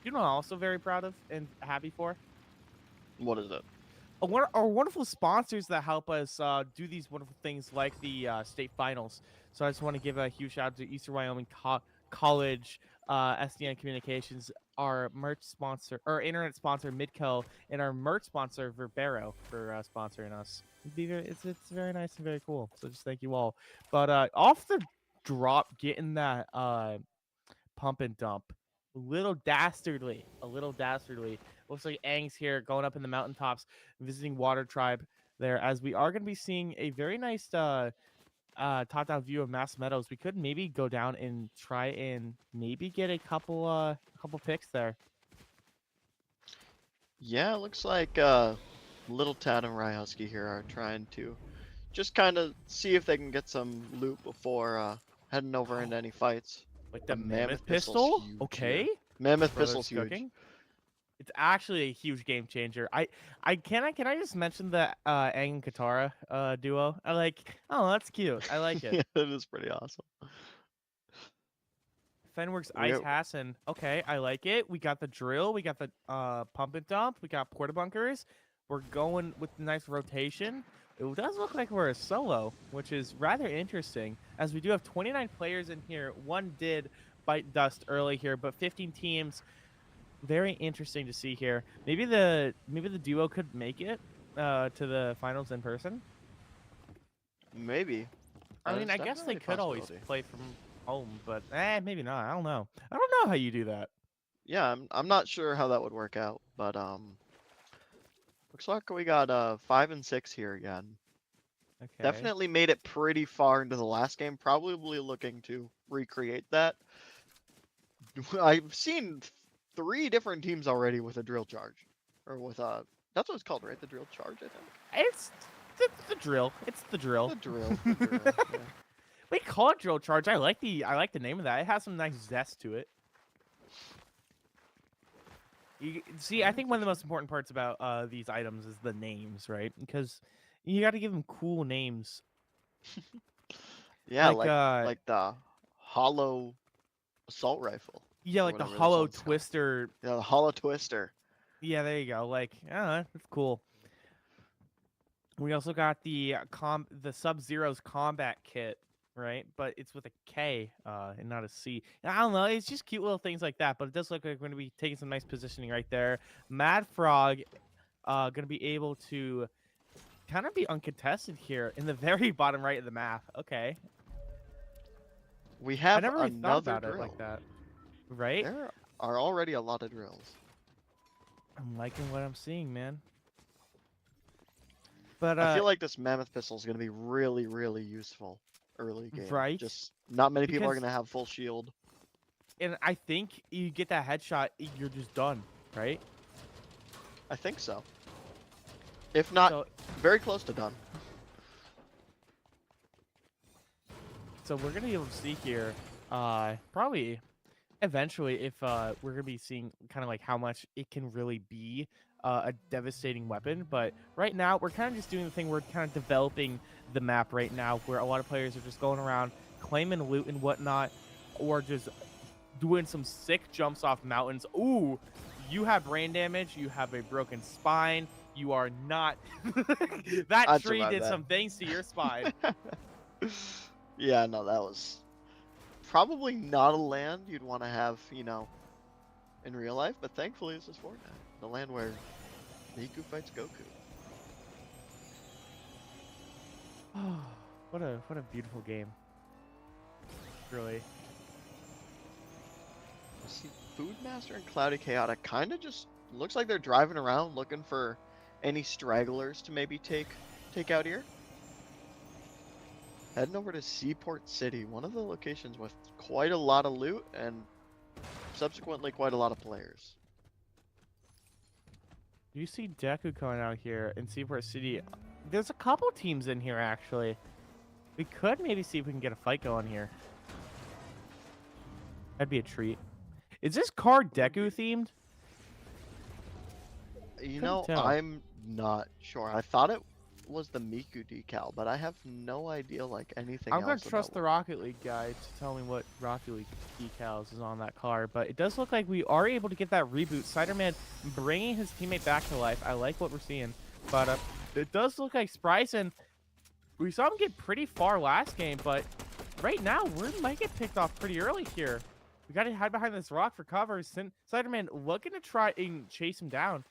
You know what I'm also very proud of and happy for? What is it? Our wonderful sponsors that help us do these wonderful things like the state finals. So I just want to give a huge shout out to Eastern Wyoming College, SDN Communications, our merch sponsor, or internet sponsor Midco, and our merch sponsor Verbero for sponsoring us. It's very nice and very cool. So just thank you all. But off the drop, getting that pump and dump, a little dastardly. Looks like Aang's here, going up in the mountaintops, visiting Water Tribe there, as we are going to be seeing a very nice top-down view of Mass Meadows. We could maybe go down and try and maybe get a couple picks there. Yeah, it looks like Little Tad and Ryhusky here are trying to just kind of see if they can get some loot before heading over into any fights. Like the The Mammoth pistol's Pistol? huge Okay. here. Mammoth Brothers pistol's huge. cooking. It's actually a huge game changer. Can I just mention the Aang and Katara duo? That's cute. I like it. Yeah, it is pretty awesome. Fenworks We Ice got- Hassan. Okay, I like it. We got the drill. We got the pump and dump. We got porta bunkers. We're going with nice rotation. It does look like we're a solo, which is rather interesting, as we do have 29 players in here. One did bite dust early here, but 15 teams. Very interesting to see here. Maybe the duo could make it to the finals in person. Maybe. I mean, I That's guess they definitely a could always possibility. play from home, but maybe not. I don't know. I don't know how you do that. Yeah, I'm not sure how that would work out, but looks like we got 5 and 6 here again. Okay. Definitely made it pretty far into the last game. Probably looking to recreate that. I've seen 3 different teams already with a drill charge, or with that's what it's called, right? The drill charge, I think. It's the drill. It's the drill. The drill. The drill, yeah. We call it drill charge. I like the name of that. It has some nice zest to it. You see, I think one of the most important parts about these items is the names, right? Because you got to give them cool names. Yeah, Like, like the hollow assault rifle. Yeah, or like the whatever this hollow one's called. twister. Yeah, the hollow twister. Yeah, there you go. That's cool. We also got the Sub-Zero's combat kit, right? But it's with a K and not a C. I don't know. It's just cute little things like that. But it does look like we're going to be taking some nice positioning right there. Mad Frog going to be able to kind of be uncontested here in the very bottom right of the map. Okay. We I have never really thought another about drill. it like that. Right? There are already a lot of drills. I'm liking what I'm seeing, man. But I feel like this mammoth pistol is going to be really, really useful early game. Right? Just not many people are Because- going to have full shield. and I think you get that headshot, you're just done, right? I think so. If not, So, very close to done. so we're gonna be able to see here, probably eventually, if we're gonna be seeing kind of like how much it can really be a devastating weapon. But right now, we're kind of just doing the thing. We're kind of developing the map right now, where a lot of players are just going around claiming loot and whatnot, or just doing some sick jumps off mountains. Ooh, you have brain damage. You have a broken spine. You are not. That I'd tree survive did that. some things to your spine. Yeah, no, that was probably not a land you'd want to have, you know, in real life. But thankfully, this is Fortnite, the land where Miku fights Goku. What a beautiful game. Really. I see Foodmaster and Cloudy Chaotic kind of just looks like they're driving around looking for any stragglers to maybe take out here. Heading over to Seaport City, one of the locations with quite a lot of loot and subsequently quite a lot of players. You see Deku coming out here in Seaport City. There's a couple teams in here, actually. We could maybe see if we can get a fight going here. That'd be a treat. Is this car Deku themed? You Couldn't know, tell. I'm not sure. I thought it was the Miku decal, but I have no idea like anything I'm else gonna trust about the Rocket League guy to tell me what Rocket League decals is on that car, but it does look like we are able to get that reboot. Ciderman bringing his teammate back to life. I like what we're seeing, but it does look like Spryson. We saw him get pretty far last game, but right now we might get picked off pretty early here. We got to hide behind this rock for cover. Ciderman looking to try and chase him down.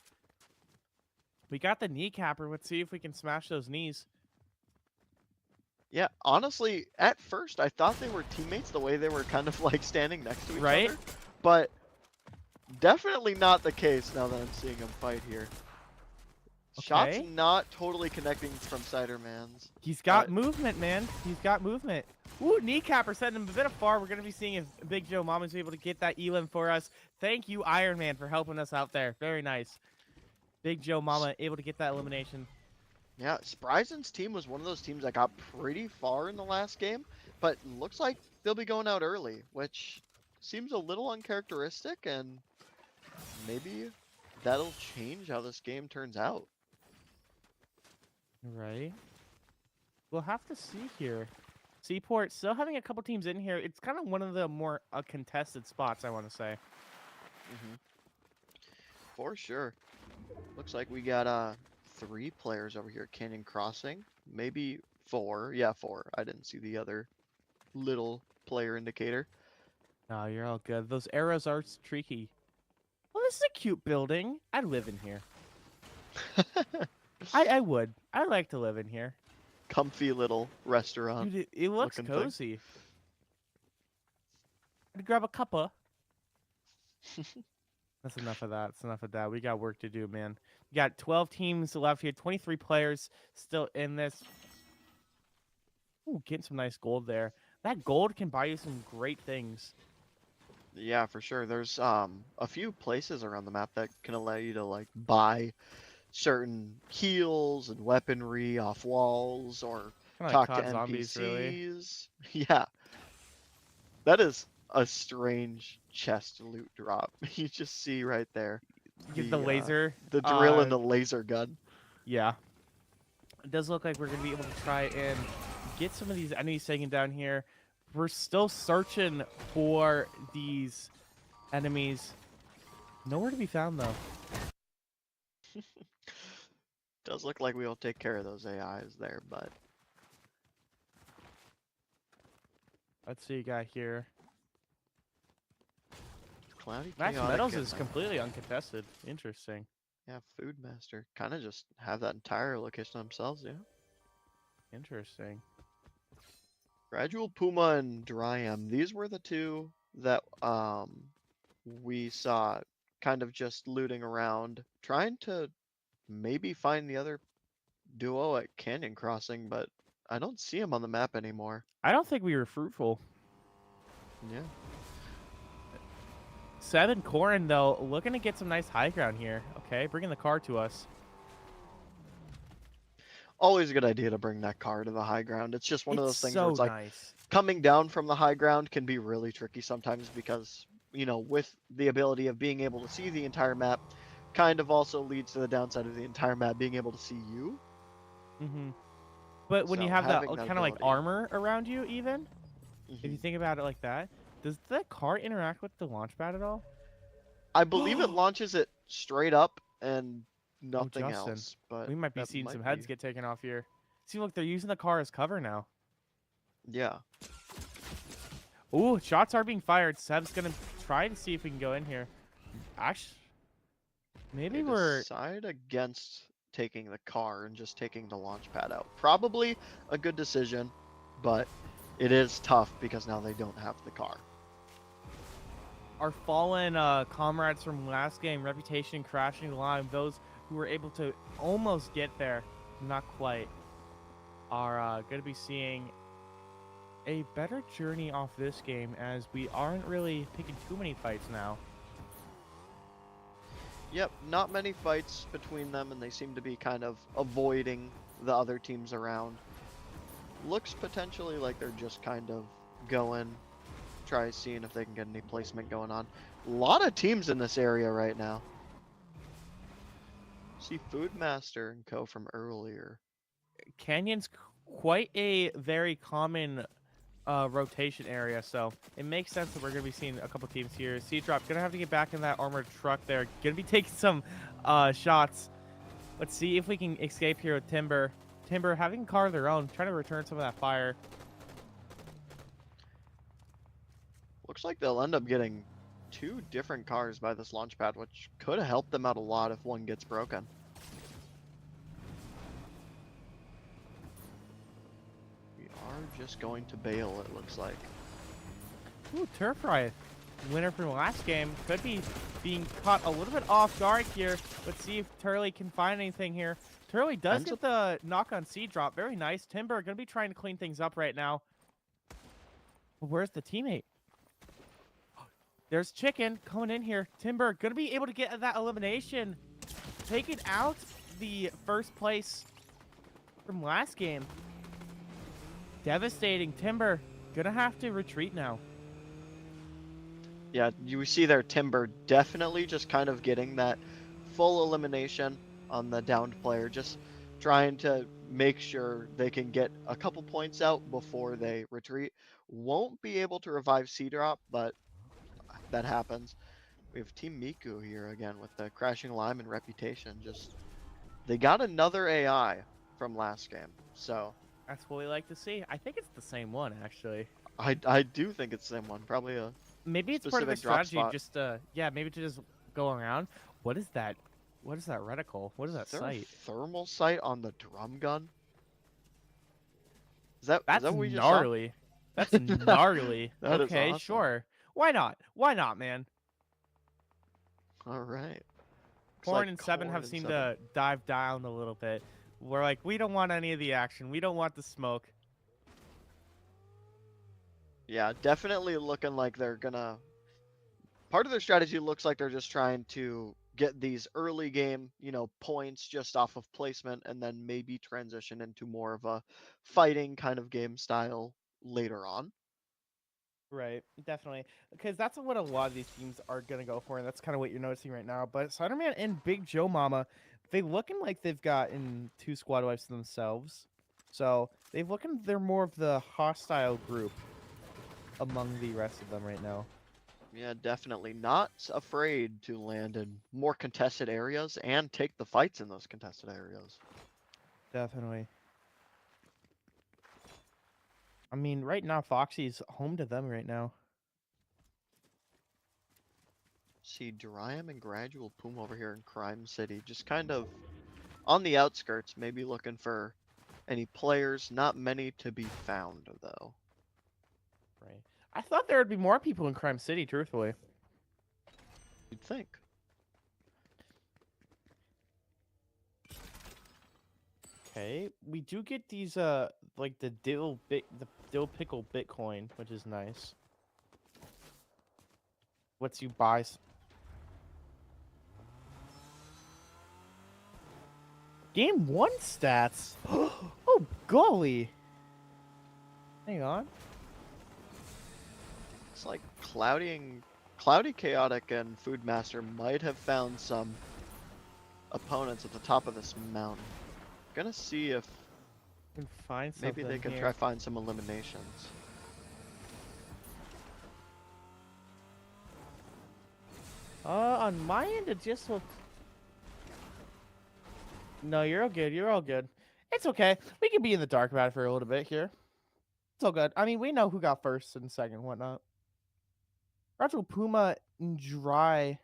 We got the kneecapper. Let's see if we can smash those knees. Yeah, honestly, at first I thought they were teammates the way they were kind of like standing next to each other. But definitely not the case now that I'm seeing them fight here. Shots Okay. not totally connecting from Ciderman's. He's got movement, man. He's got movement. Ooh, kneecapper sending him a bit of far. We're going to be seeing if Big Joe Mama's able to get that elim for us. Thank you, Iron Man, for helping us out there. Very nice. Big Joe Mama able to get that elimination. Yeah, Spryson's team was one of those teams that got pretty far in the last game, but looks like they'll be going out early, which seems a little uncharacteristic, and maybe that'll change how this game turns out. Right. We'll have to see here. Seaport still having a couple teams in here. It's kind of one of the more contested spots, I want to say. For sure. Looks like we got 3 players over here. Canyon Crossing, maybe 4. Yeah, 4. I didn't see the other little player indicator. Oh, you're all good. Those arrows are tricky. Well, this is a cute building. I'd live in here. I would. I'd like to live in here. Comfy little restaurant. Dude, it looks looking thing. cozy. I'd grab a cuppa. That's enough of that. That's enough of that. We got work to do, man. We got 12 teams left here. 23 players still in this. Ooh, getting some nice gold there. That gold can buy you some great things. Yeah, for sure. There's a few places around the map that can allow you to like buy certain heals and weaponry off walls or Kinda talk like to COD Zombies, really. NPCs. Yeah. That is a strange chest loot drop. You just see right there. Get the laser. The drill and the laser gun. Yeah. It does look like we're going to be able to try and get some of these enemies taken down here. We're still searching for these enemies. Nowhere to be found, though. Does look like we'll take care of those AIs there, but Let's see, you got here. Cloudy Max Chaotic Metals and, is completely uncontested. Interesting. yeah, Food Master. Kind of just have that entire location themselves, yeah. Interesting. Gradual Puma and Dryam. These were the 2 that we saw kind of just looting around, trying to maybe find the other duo at Canyon Crossing, but I don't see them on the map anymore. I don't think we were fruitful. Yeah. 7 Corin, though, looking to get some nice high ground here. Okay, bringing the car to us. Always a good idea to bring that car to the high ground. It's just one of those things where it's like nice. coming down from the high ground can be really tricky sometimes because, you know, with the ability of being able to see the entire map, kind of also leads to the downside of the entire map being able to see you. But when you So have that having that kind of like ability. armor around you, even, if you think about it like that, does the car interact with the launch pad at all? I believe it launches it straight up and nothing Justin, else. But we might be that seeing some might heads be- get taken off here. See, look, they're using the car as cover now. Yeah. Ooh, shots are being fired. Seb's gonna try to see if we can go in here. Actually, maybe They we're decide against taking the car and just taking the launch pad out. Probably a good decision, but it is tough because now they don't have the car. our fallen comrades from last game, Reputation, Crashing Line, those who were able to almost get there, not quite, are going to be seeing a better journey off this game as we aren't really picking too many fights now. Yep, not many fights between them, and they seem to be kind of avoiding the other teams around. Looks potentially like they're just kind of going, try seeing if they can get any placement going on. A lot of teams in this area right now. See Foodmaster and co from earlier. Canyon's quite a very common rotation area, so it makes sense that we're going to be seeing a couple teams here. Drop going to have to get back in that armored truck there. Going to be taking some shots. Let's see if we can escape here with Timber. Timber having a car of their own, trying to return some of that fire. Looks like they'll end up getting 2 different cars by this launch pad, which could have helped them out a lot if one gets broken. We are just going to bail, it looks like. Ooh, Turf Riot. Winner from last game. Could be being caught a little bit off guard here. Let's see if Turley can find anything here. Turley does get the knock on C drop. Very nice. Timber going to be trying to clean things up right now. Where's the teammate? There's Chicken coming in here. Timber going to be able to get that elimination. Taking out the first place from last game. Devastating. Timber going to have to retreat now. Yeah, you see there Timber definitely just kind of getting that full elimination on the downed player, just trying to make sure they can get a couple points out before they retreat. Won't be able to revive C-Drop, but that happens. We have Team Miku here again with the Crashing Lime and Reputation. Just they got another AI from last game, so that's what we like to see. I think it's the same one, actually. I do think it's the same one. Probably a maybe it's part of the specific drop strategy. spot. Just yeah, maybe to just go around. What is that? What is that reticle? What is that Is there sight? a thermal sight on the drum gun? That's That's what we just saw? gnarly. That's gnarly. That is Okay, awesome. sure. Why not? Why not, man? All right. Corn and Seven have seemed to dive down a little bit. We're like, we don't want any of the action. We don't want the smoke. Yeah, definitely looking like they're gonna. Part of their strategy looks like they're just trying to get these early game, points just off of placement, and then maybe transition into more of a fighting kind of game style later on. Right, definitely. Because that's what a lot of these teams are going to go for, and that's kind of what you're noticing right now. But Spider-Man and Big Joe Mama, they looking like they've gotten 2 squad wipes themselves. So they're more of the hostile group among the rest of them right now. Yeah, definitely not afraid to land in more contested areas and take the fights in those contested areas. Definitely. I mean, right now, Foxy's home to them right now. See Dryam and Gradual Poom over here in Crime City, just kind of on the outskirts, maybe looking for any players. Not many to be found, though. Right. I thought there would be more people in Crime City, truthfully. You'd think. Okay, we do get these like the dill pickle Bitcoin, which is nice. Lets you buy. Game 1 stats. Oh golly! Hang on. It's like Cloudy Chaotic and Foodmaster might have found some opponents at the top of this mountain. Gonna see if Can find something maybe they can here. try find some eliminations. On my end, it just looked. No, you're all good. You're all good. It's okay. We can be in the dark about it for a little bit here. It's all good. I mean, we know who got first and second and whatnot. Retro Puma and Dry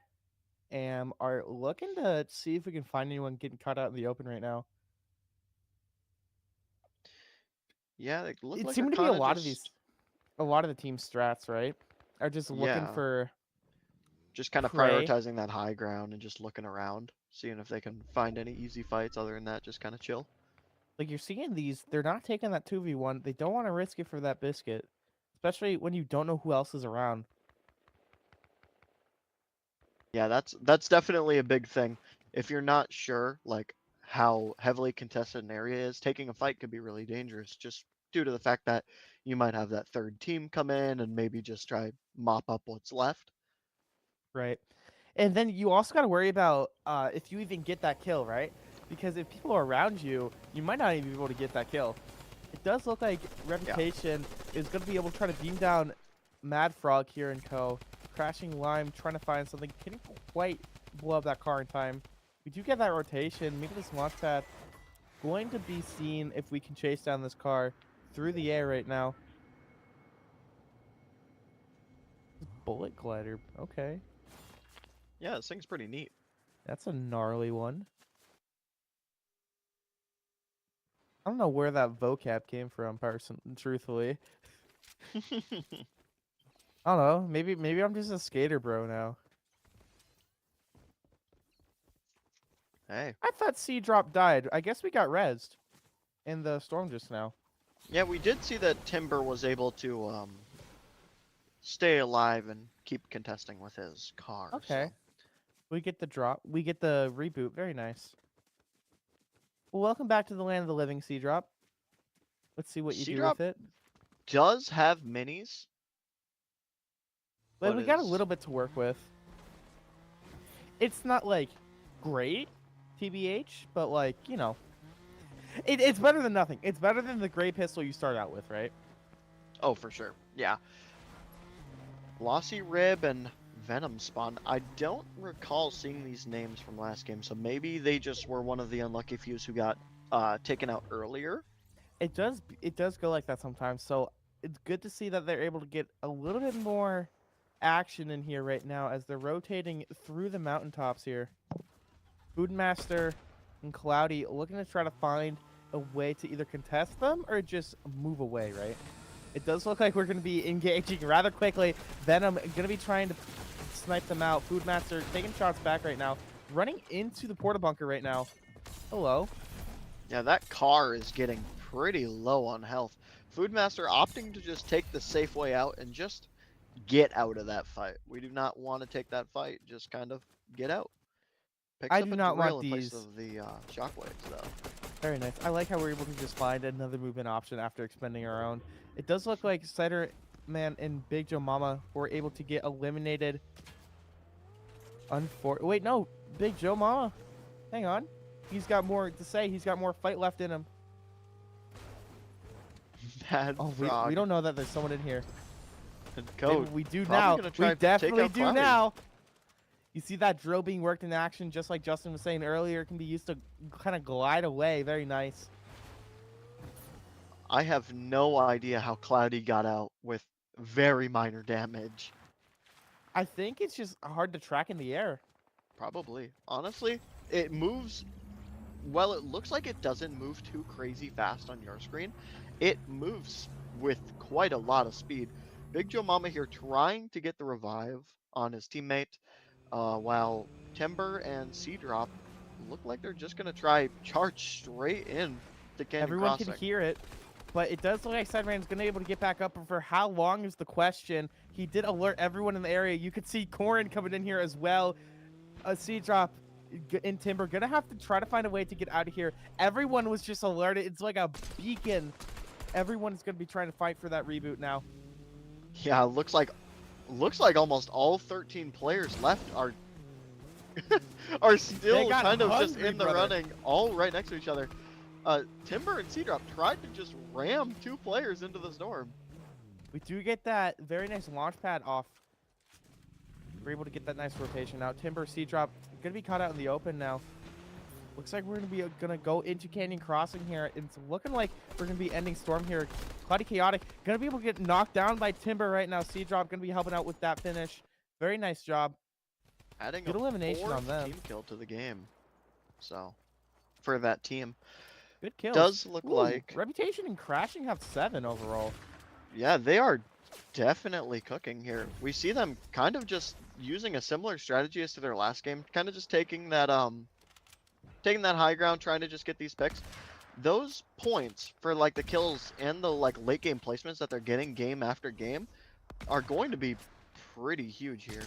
are looking to see if we can find anyone getting caught out in the open right now. Yeah, they look It like seemed they're to be a kinda lot of just- a lot of the team strats, right? Are just looking Yeah. for. Just kind of prey. prioritizing that high ground and just looking around, seeing if they can find any easy fights. Other than that, just kind of chill. Like you're seeing these, they're not taking that 2v1. They don't want to risk it for that biscuit, especially when you don't know who else is around. Yeah, that's definitely a big thing. If you're not sure, like how heavily contested an area is, taking a fight could be really dangerous just due to the fact that you might have that third team come in and maybe just try mop up what's left. Right. And then you also got to worry about if you even get that kill, right? Because if people are around you, you might not even be able to get that kill. It does look like Reputation is going to be able to try to beam down Mad Frog here and co. Crashing Lime, trying to find something. Couldn't quite blow up that car in time. We do get that rotation. Maybe this launch pad going to be seen if we can chase down this car through the air right now. Bullet glider. Okay. Yeah, this thing's pretty neat. That's a gnarly one. I don't know where that vocab came from, truthfully. I don't know. Maybe I'm just a skater bro now. Hey. I thought C Drop died. I guess we got rezzed in the storm just now. Yeah, we did see that Timber was able to stay alive and keep contesting with his car. Okay. So. We get the drop. We get the reboot. Very nice. Well, welcome back to the land of the living, C Drop. Let's see what you do with it. Does have minis. But we got a little bit to work with. It's not like great, TBH, but like, you know, it's better than nothing. It's better than the gray pistol you start out with, right? Oh, for sure. Yeah. Glossy Rib and Venom Spawn. I don't recall seeing these names from last game, so maybe they just were one of the unlucky fews who got taken out earlier. It does go like that sometimes, so it's good to see that they're able to get a little bit more action in here right now as they're rotating through the mountaintops here. Foodmaster and Cloudy looking to try to find a way to either contest them or just move away, right? It does look like we're going to be engaging rather quickly. Venom going to be trying to snipe them out. Foodmaster taking shots back right now. Running into the porta bunker right now. Hello. Yeah, that car is getting pretty low on health. Foodmaster opting to just take the safe way out and just get out of that fight. We do not want to take that fight. Just kind of get out. Picks I up do a not drill want in place these. of the shockwaves, though. Very nice. I like how we're able to just find another movement option after expending our own. It does look like Cider Man and Big Joe Mama were able to get eliminated. Wait, no. Big Joe Mama. Hang on. He's got more to say. He's got more fight left in him. Mad Frog. We don't know that there's someone in here. Code. We do Probably now. gonna try We to take definitely out do Cloudy. now. You see that drill being worked in action, just like Justin was saying earlier. It can be used to kind of glide away. Very nice. I have no idea how Cloudy got out with very minor damage. I think it's just hard to track in the air. Probably. Honestly, it moves. Well, it looks like it doesn't move too crazy fast on your screen. It moves with quite a lot of speed. Big Joe Mama here trying to get the revive on his teammate, while Timber and C-Drop look like they're just going to try charge straight in to Canyon Everyone Crossing. can hear it, but it does look like Sideman's going to be able to get back up. And for how long is the question? He did alert everyone in the area. You could see Corin coming in here as well. C-Drop and Timber going to have to try to find a way to get out of here. Everyone was just alerted. It's like a beacon. Everyone's going to be trying to fight for that reboot now. Yeah, looks like almost all 13 players left are are still kind of just in the running, all right next to each other. Timber and C-Drop tried to just ram 2 players into the storm. We do get that very nice launch pad off. We're able to get that nice rotation out. Timber, C-Drop, gonna be caught out in the open now. Looks like we're gonna go into Canyon Crossing here. It's looking like we're gonna be ending storm here. Cloudy Chaotic gonna be able to get knocked down by Timber right now. C-Drop gonna be helping out with that finish. Very nice job. Adding good a elimination on 4th them. team kill to the game. So, for that team. Good kills. Does look Ooh, like Reputation and Crashing have 7 overall. Yeah, they are definitely cooking here. We see them kind of just using a similar strategy as to their last game, kind of just taking that high ground, trying to just get these picks. those points for like the kills and the like late game placements that they're getting game after game are going to be pretty huge here.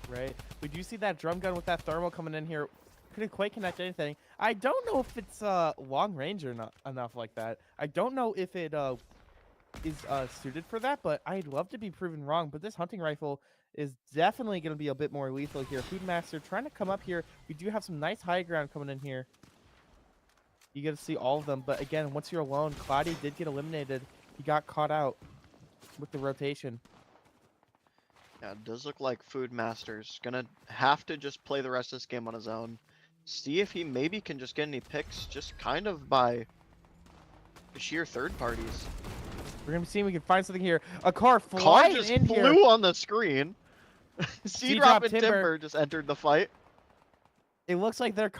Right. We do see that drum gun with that thermal coming in here. Couldn't quite connect anything. I don't know if it's long range or not enough like that. I don't know if it is suited for that, but I'd love to be proven wrong. But this hunting rifle is definitely going to be a bit more lethal here. Foodmaster trying to come up here. We do have some nice high ground coming in here. You get to see all of them, but again, once you're alone, Cloudy did get eliminated. He got caught out with the rotation. Yeah, it does look like Foodmaster's gonna have to just play the rest of this game on his own. See if he maybe can just get any picks just kind of by sheer third parties. We're going to see if we can find something here. A car Car flying just in flew here. on the screen. C-Drop and Timber just entered the fight. It looks like their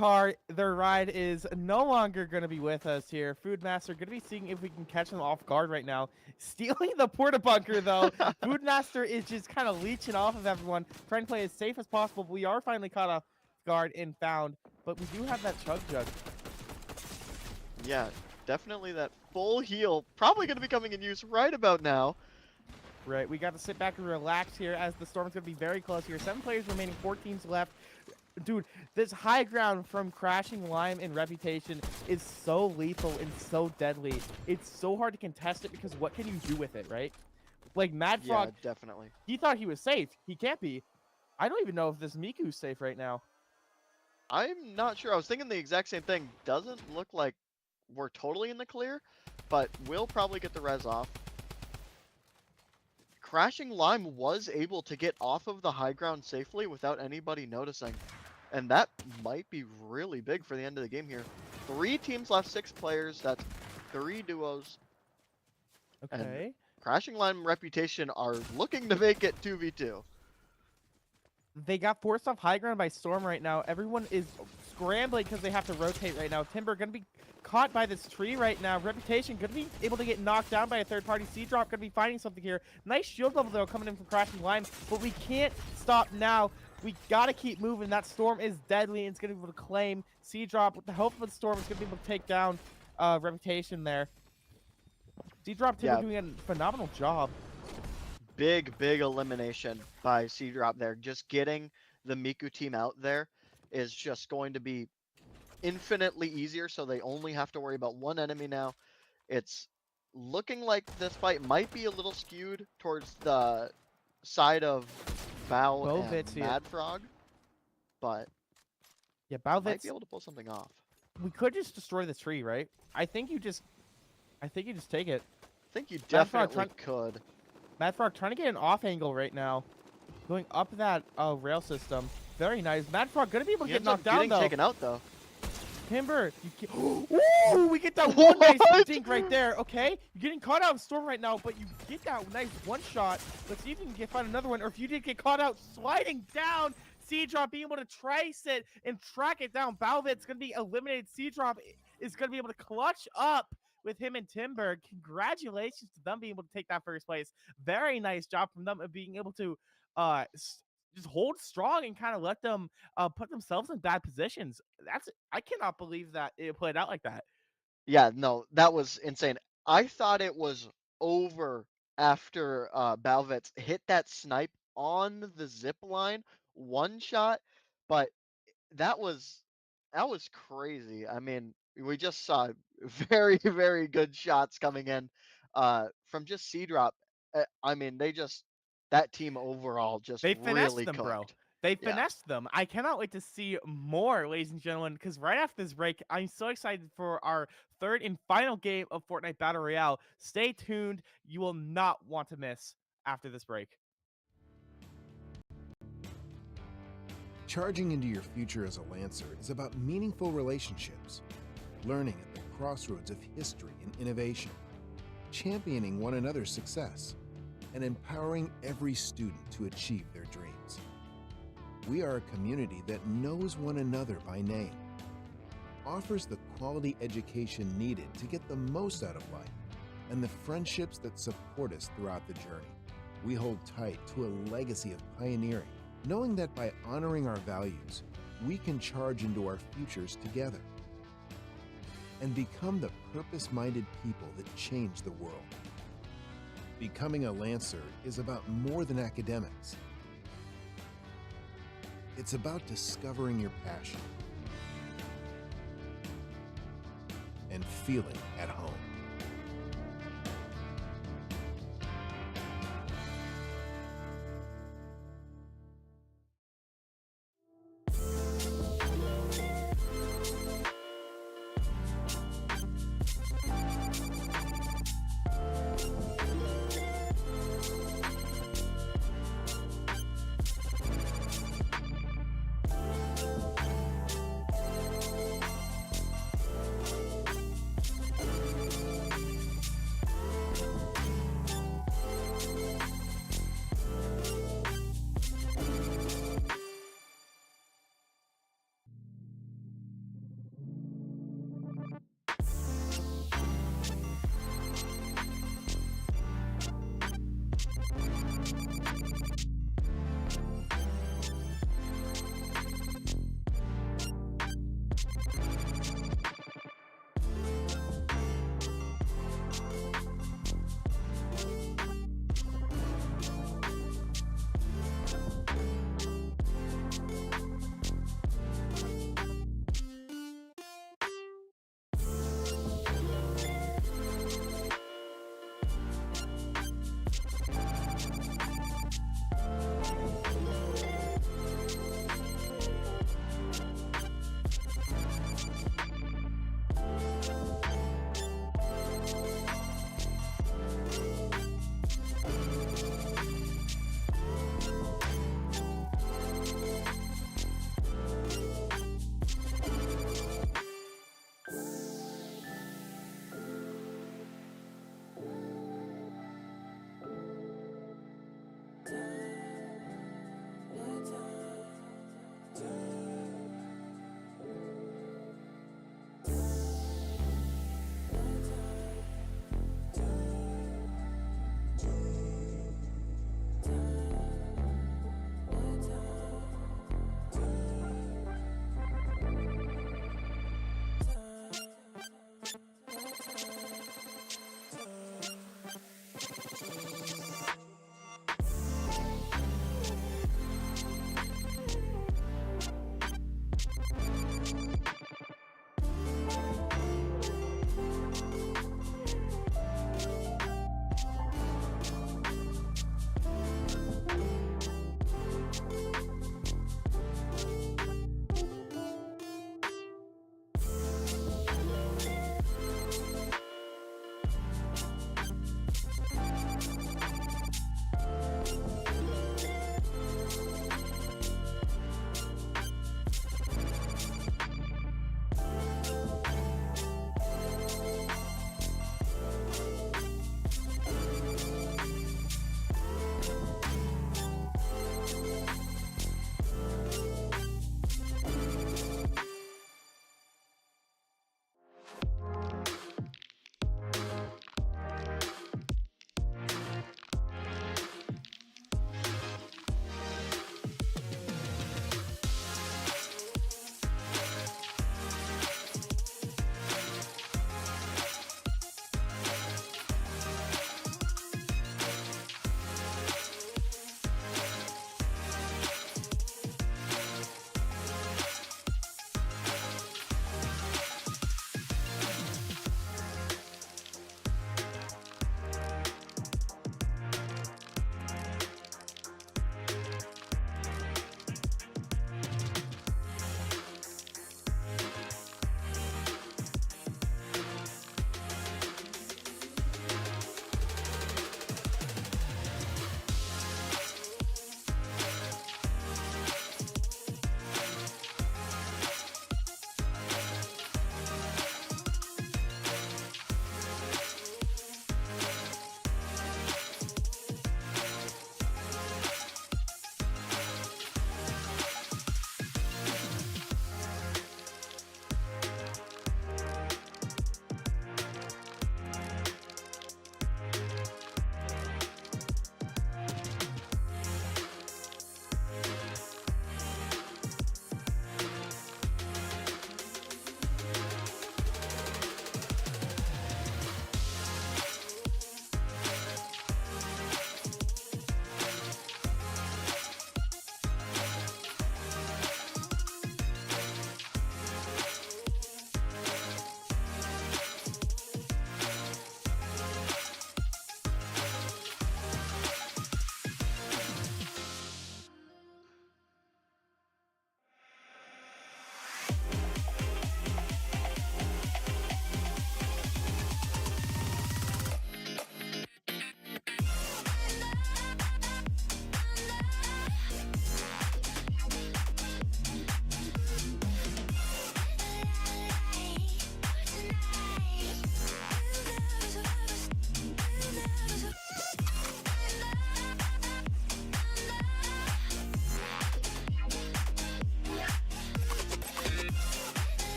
ride is no longer going to be with us here. Foodmaster going to be seeing if we can catch them off guard right now. Stealing the porta bunker, though. Foodmaster is just kind of leeching off of everyone, trying to play as safe as possible. We are finally caught off guard and found, but we do have that chug jug. Yeah, definitely that full heal. Probably going to be coming in use right about now. Right, we got to sit back and relax here as the storm's going to be very close here. 7 players remaining, 4 teams left. Dude, this high ground from Crashing Lime and Reputation is so lethal and so deadly. It's so hard to contest it because what can you do with it, right? Like Mad Frog, Yeah, definitely. he thought he was safe. He can't be. I don't even know if this Miku's safe right now. I'm not sure. I was thinking the exact same thing. Doesn't look like we're totally in the clear, but we'll probably get the res off. Crashing Lime was able to get off of the high ground safely without anybody noticing. And that might be really big for the end of the game here. 3 teams left, 6 players. That's 3 duos. Okay. And Crashing Lime and Reputation are looking to make it 2v2. They got forced off high ground by Storm right now. Everyone is scrambling because they have to rotate right now. Timber going to be caught by this tree right now. Reputation going to be able to get knocked down by a third party. C-Drop going to be finding something here. Nice shield level though coming in from Crashing Lime, but we can't stop now. We got to keep moving. That Storm is deadly and it's going to be able to claim C-Drop. With the help of the Storm, it's going to be able to take down Reputation there. C-Drop Timber doing a phenomenal job. Big elimination by C-Drop there. Just getting the Miku team out there is just going to be infinitely easier, so they only have to worry about 1 enemy now. It's looking like this fight might be a little skewed towards the side of Bao and Mad Frog, but yeah, Bao might be able to pull something off. We could just destroy the tree, right? I think you just take it. I think you definitely could. Mad Frog trying to get an off angle right now. Going up that rail system. Very nice. Mad Frog gonna be able to get knocked down though. Taken out though. Timber, ooh, we get that one nice dink right there. Okay, you're getting caught out in Storm right now, but you get that nice one shot. Let's see if you can find another one, or if you did get caught out sliding down. C-Drop being able to trace it and track it down. Balvet's gonna be eliminated. C-Drop is gonna be able to clutch up with him and Timber. Congratulations to them being able to take that first place. Very nice job from them of being able to just hold strong and kind of let them put themselves in bad positions. I cannot believe that it played out like that. Yeah, no, that was insane. I thought it was over after Balvets hit that snipe on the zip line, one shot, but that was crazy. I mean, we just saw very good shots coming in from just C-Drop. I mean, that team overall just they finessed really them, cooked. bro. They finessed them. I cannot wait to see more, ladies and gentlemen, because right after this break, I'm so excited for our 3rd and final game of Fortnite Battle Royale. Stay tuned. You will not want to miss after this break. Charging into your future as a Lancer is about meaningful relationships, learning at the crossroads of history and innovation, championing one another's success, and empowering every student to achieve their dreams. We are a community that knows one another by name, offers the quality education needed to get the most out of life, and the friendships that support us throughout the journey. We hold tight to a legacy of pioneering, knowing that by honoring our values, we can charge into our futures together. and become the purpose-minded people that change the world. Becoming a Lancer is about more than academics. It's about discovering your passion and feeling at home.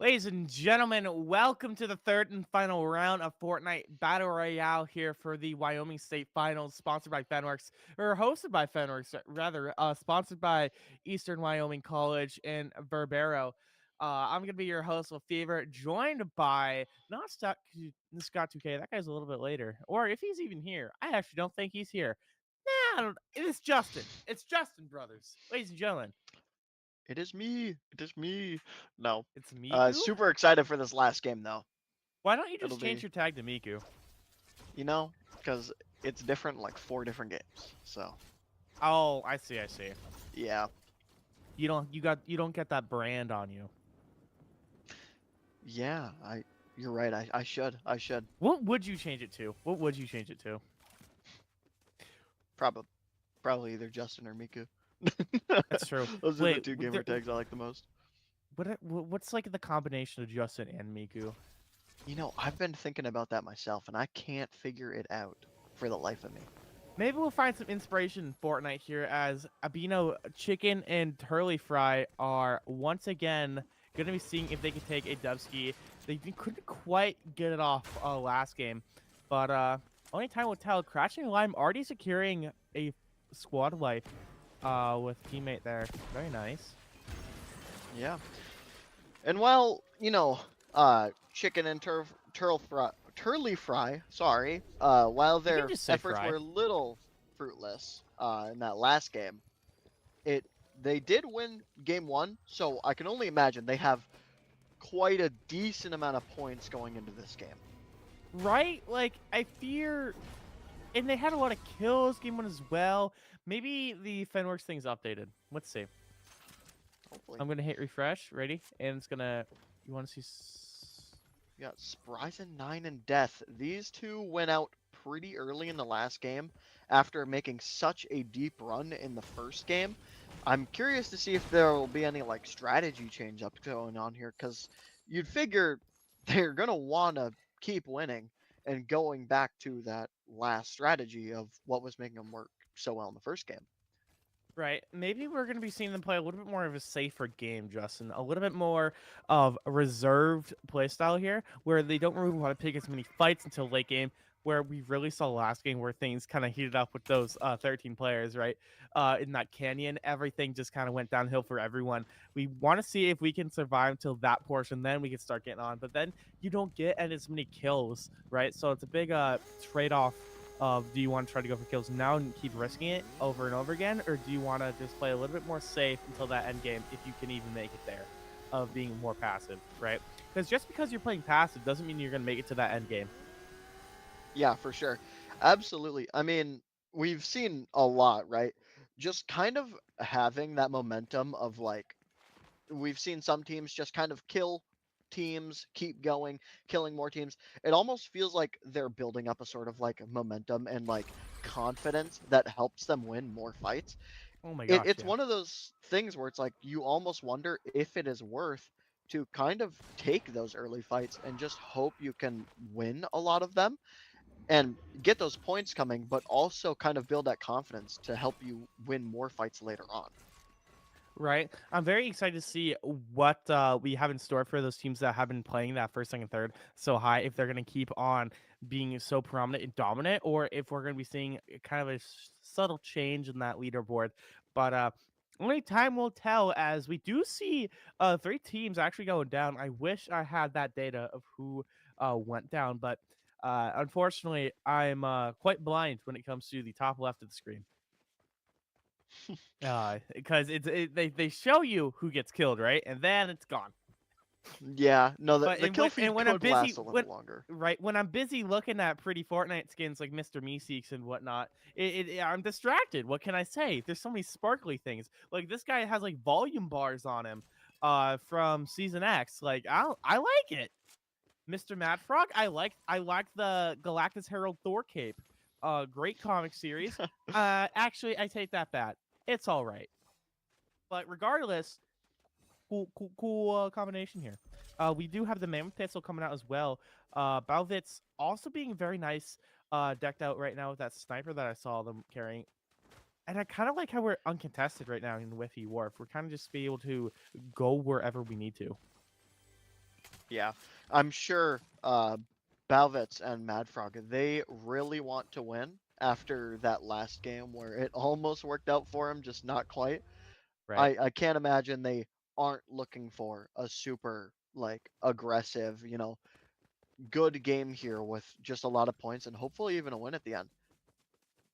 Ladies and gentlemen, welcome to the third and final round of Fortnite Battle Royale here for the Wyoming State Finals, sponsored by Fenworks, or hosted by Fenworks, rather, sponsored by Eastern Wyoming College in Verbero. I'm going to be your host, with Fever, joined by not Scott 2K. That guy's a little bit later. Or if he's even here, I actually don't think he's here. Nah, it's Justin. It's Justin, brothers. Ladies and gentlemen. It is me. It is me. No. It's Miku? Super excited for this last game though. Why don't you just It'll change be- your tag to Miku? You know, because it's different, like 4 different games. So Oh, I see. yeah, You don't get that brand on you. yeah. You're right. I should. What would you change it to? Probably either Justin or Miku. That's true. Those are the Wait, 2 gamer tags I like the most. What's like the combination of Justin and Miku? You know, I've been thinking about that myself, and I can't figure it out for the life of me. Maybe we'll find some inspiration in Fortnite here, as Abino Chicken and Turley Fry are once again going to be seeing if they can take a dubski. They couldn't quite get it off last game, but only time will tell. Crashing Lime already securing a squad life with teammate there. Very nice. Yeah. And while, you know, Chicken and Turley Fry, sorry, while their just say efforts Fry. were a little fruitless in that last game, they did win game 1, so I can only imagine they have quite a decent amount of points going into this game. Right? Like, I fear... And they had a lot of kills game 1 as well. Maybe the Fenworks thing's updated. Let's see. Hopefully. I'm going to hit refresh. Ready? And it's going to... You want to see... We got Spryzen 9 and Death. These 2 went out pretty early in the last game after making such a deep run in the first game. I'm curious to see if there will be any like strategy change up going on here, because you'd figure they're going to want to keep winning and going back to that last strategy of what was making them work so well in the first game. Right. Maybe we're going to be seeing them play a little bit more of a safer game, Justin. A little bit more of a reserved playstyle here, where they don't really want to pick as many fights until late game, where we really saw last game where things kind of heated up with those 13 players, right? In that canyon, everything just kind of went downhill for everyone. We want to see if we can survive until that portion, then we can start getting on. But then you don't get as many kills, right? So it's a big trade-off of, do you want to try to go for kills now and keep risking it over and over again, or do you want to just play a little bit more safe until that end game, if you can even make it there, of being more passive, right? Because just because you're playing passive doesn't mean you're going to make it to that end game. Yeah, for sure. Absolutely. I mean, we've seen a lot, right? Just kind of having that momentum of like, we've seen some teams just kind of kill teams, keep going, killing more teams. It almost feels like they're building up a sort of like momentum and like confidence that helps them win more fights. Oh my gosh, It's yeah. one of those things where it's like you almost wonder if it is worth to kind of take those early fights and just hope you can win a lot of them and get those points coming, but also kind of build that confidence to help you win more fights later on. Right. I'm very excited to see what we have in store for those teams that have been playing that first, second, third so high, if they're going to keep on being so prominent and dominant, or if we're going to be seeing kind of a subtle change in that leaderboard. But only time will tell, as we do see 3 teams actually going down. I wish I had that data of who went down, but unfortunately, I'm quite blind when it comes to the top left of the screen. Because they show you who gets killed, right? And then it's gone. Yeah, no, the And kill when- feed and when could I'm busy- last a little when- longer. Right, when I'm busy looking at pretty Fortnite skins like Mr. Meeseeks and whatnot, I'm distracted. What can I say? There's so many sparkly things. Like, this guy has like volume bars on him from Season X. Like, I like it. Mr. Mad Frog, I like the Galactus Herald Thor cape. Great comic series. Actually, I take that back. It's all right. But regardless, cool combination here. We do have the Mammoth Pistol coming out as well. Balvitz also being very nice, decked out right now with that sniper that I saw them carrying. And I kind of like how we're uncontested right now in Whiffy Wharf. We're kind of just be able to go wherever we need to. Yeah, I'm sure Balvets and Madfrog, they really want to win after that last game where it almost worked out for him, just not quite. Right. I can't imagine they aren't looking for a super like aggressive, good game here with just a lot of points and hopefully even a win at the end.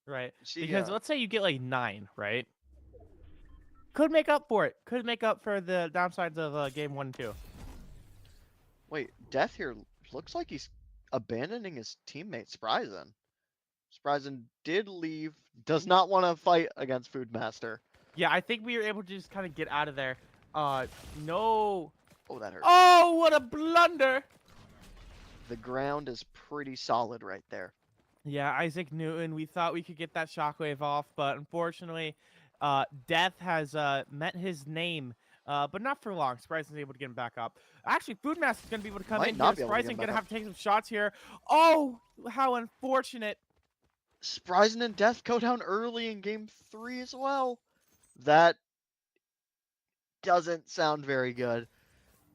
Right. See, Because let's say you get like 9, right? Could make up for it. Could make up for the downsides of game 1 and 2. wait, Death here looks like he's abandoning his teammate Spryzen. Spryzen did leave, does not want to fight against Foodmaster. Yeah, I think we were able to just kind of get out of there. No. Oh, that hurt. Oh, what a blunder! The ground is pretty solid right there. Yeah, Isaac Newton. We thought we could get that shockwave off, but unfortunately, Death has met his name. But not for long. Spryzen's able to get him back up. Actually, Foodmaster's going to be able to come Might in not here. be able to get Spryzen him going to back have to take some shots here. Oh, how unfortunate. Spryzen and Death go down early in game 3 as well. That doesn't sound very good.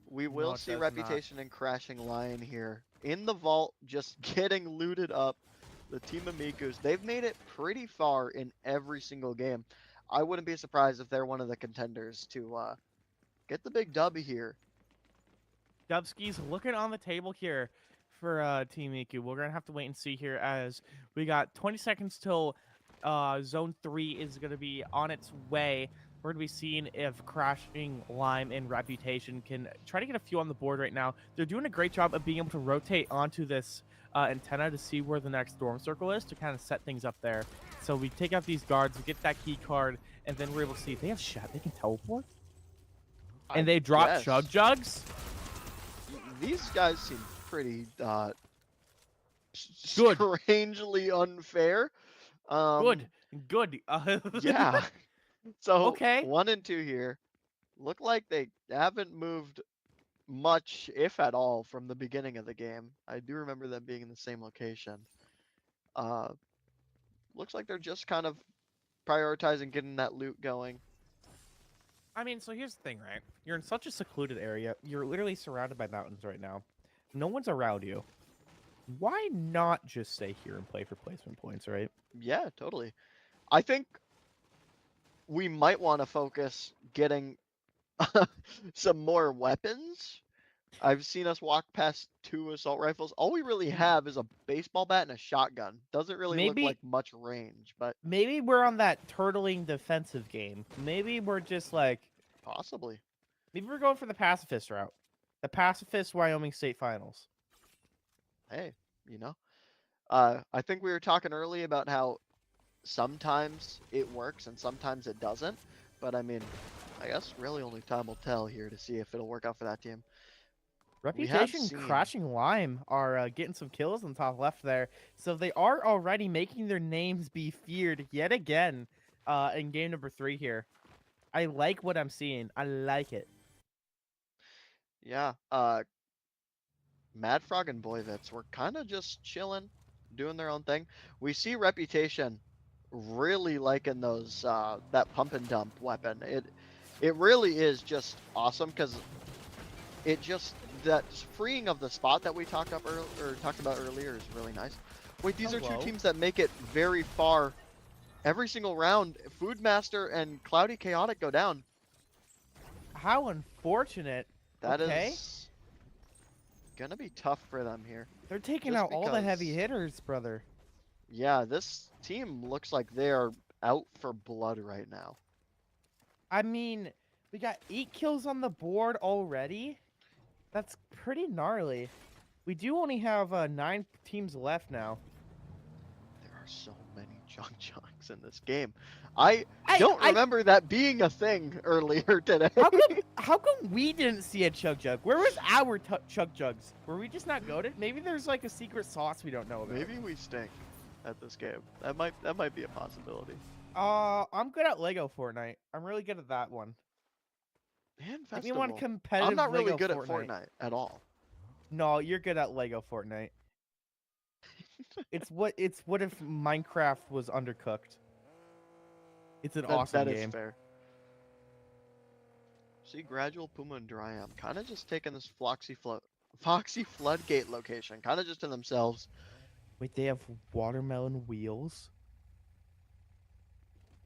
We will it see does Reputation and Crashing Lion here in the vault, just getting looted up. The team of Mikus, they've made it pretty far in every single game. I wouldn't be surprised if they're one of the contenders to get the big dub here. Dubski's looking on the table here for Team Miku. We're going to have to wait and see here as we got 20 seconds till Zone 3 is going to be on its way. We're going to be seeing if Crashing Lime and Reputation can try to get a few on the board right now. They're doing a great job of being able to rotate onto this antenna to see where the next storm circle is to kind of set things up there. So we take out these guards, we get that key card, and then we're able to see if they have shot. They can teleport? And they drop guess. Chug Jugs? These guys seem pretty Good. strangely unfair. Good. Yeah. So Okay. 1 and 2 here. Look like they haven't moved much, if at all, from the beginning of the game. I do remember them being in the same location. Looks like they're just kind of prioritizing getting that loot going. I mean, so here's the thing, right? You're in such a secluded area. You're literally surrounded by mountains right now. No one's around you. Why not just stay here and play for placement points, right? Yeah, totally. I think we might want to focus getting some more weapons. I've seen us walk past 2 assault rifles. All we really have is a baseball bat and a shotgun. Doesn't really look like much range, but maybe we're on that turtling defensive game. Maybe we're just like possibly. Maybe we're going for the pacifist route. The pacifist Wyoming State Finals. Hey, I think we were talking early about how sometimes it works and sometimes it doesn't. But I mean, I guess really only time will tell here to see if it'll work out for that team. Reputation Crashing Lime are getting some kills on top left there. So they are already making their names be feared yet again in game number 3 here. I like what I'm seeing. I like it. Yeah. Madfrog and Boyvitz were kind of just chilling, doing their own thing. We see Reputation really liking those that pump and dump weapon. It really is just awesome because it just that freeing of the spot that we talked about earlier is really nice. Wait, these are 2 teams that make it very far every single round. Foodmaster and Cloudy Chaotic go down. How unfortunate. That is gonna be tough for them here. They're taking Just out all the heavy hitters, brother. Yeah, this team looks like they are out for blood right now. I mean, we got 8 kills on the board already. That's pretty gnarly. We do only have 9 teams left now. There are so many Chug Jugs in this game. I don't remember that being a thing earlier today. How come we didn't see a Chug Jug? Where was our Chug Jugs? Were we just not goated? Maybe there's like a secret sauce we don't know about. Maybe we stink at this game. That might be a possibility. I'm good at Lego Fortnite. I'm really good at that one. Man, Give me one competitive I'm not really Lego good Fortnite. at Fortnite at all. No, you're good at Lego Fortnite. It's what if Minecraft was undercooked. It's an awesome game. That is fair. See, Gradual, Puma, and Dryam kind of just taking this Foxy Floodgate location, kind of just to themselves. Wait, they have watermelon wheels?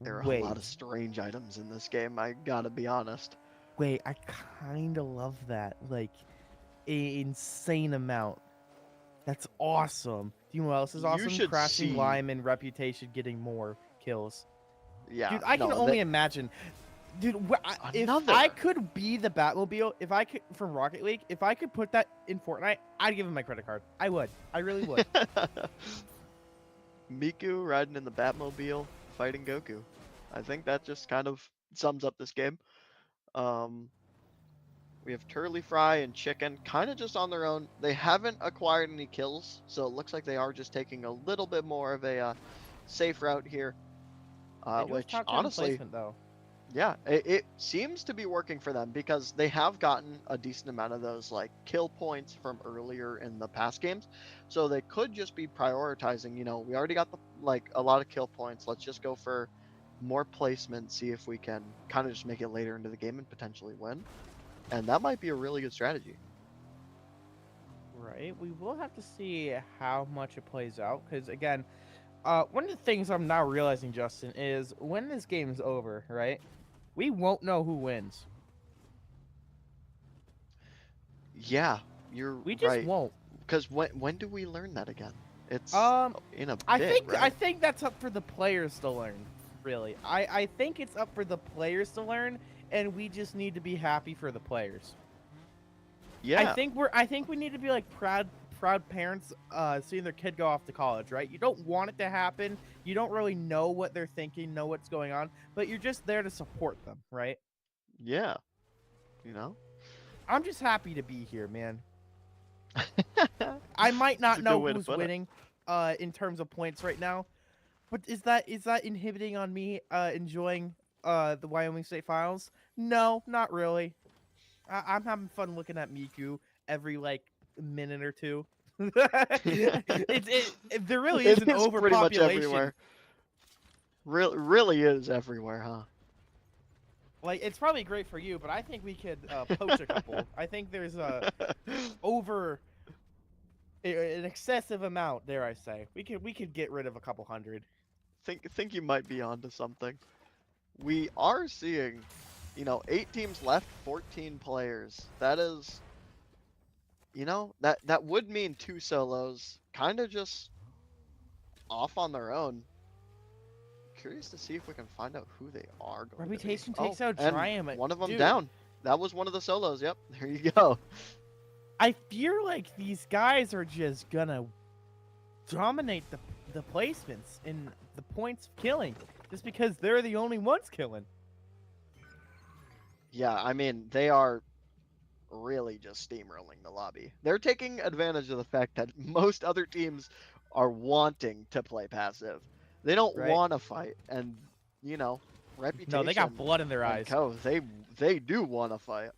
There are a Wait, lot of strange items in this game, I gotta be honest. wait, I kind of love that. Like, insane amount. That's awesome. Do you know what else is You awesome? should Crashing see- Lime and Reputation getting more kills. Yeah, Dude, I can no, only imagine. Dude, if Another. I could be the Batmobile, if I could, from Rocket League, if I could put that in Fortnite, I'd give him my credit card. I would. I really would. Miku riding in the Batmobile fighting Goku. I think that just kind of sums up this game. We have Turley Fry and Chicken kind of just on their own. They haven't acquired any kills, so it looks like they are just taking a little bit more of a safe route here. They do have Which top 10 honestly, placement, though. yeah, it seems to be working for them because they have gotten a decent amount of those like kill points from earlier in the past games. So they could just be prioritizing, we already got a lot of kill points. Let's just go for more placement, see if we can kind of just make it later into the game and potentially win. And that might be a really good strategy. Right. We will have to see how much it plays out. Because, again, one of the things I'm now realizing, Justin, is when this game's over, right, we won't know who wins. Yeah, you're We just right. won't. Because when do we learn that again? It's in a bit, I right? think that's up for the players to learn, really. I think it's up for the players to learn, and we just need to be happy for the players. Yeah. I think we need to be like proud parents seeing their kid go off to college, right? You don't want it to happen. You don't really know what they're thinking, know what's going on, but you're just there to support them, right? Yeah. I'm just happy to be here, man. I might That's not a know good way to who's put it. winning in terms of points right now, but is that inhibiting on me enjoying the Wyoming State Finals? No, not really. I'm having fun looking at Miku every like minute or two. There really is It an is pretty much overpopulation. everywhere. Really is everywhere, huh? Like, it's probably great for you, but I think we could poach a couple. I think there's an excessive amount, dare I say. We could get rid of a couple hundred. Think you might be onto something. We are seeing, 8 teams left, 14 players. That is, that would mean 2 solos, kind of just off on their own. Curious to see if we can find out who they are going Reputation to be. takes out and Triumph. one of them Dude, down. That was one of the solos. Yep, there you go. I feel like these guys are just gonna dominate the placements and the points of killing, just because they're the only ones killing. Yeah, I mean, they are really just steamrolling the lobby. They're taking advantage of the fact that most other teams are wanting to play passive. They don't Right. want to fight, and Reputation. No, they got blood in their and eyes. Co, they do want to fight.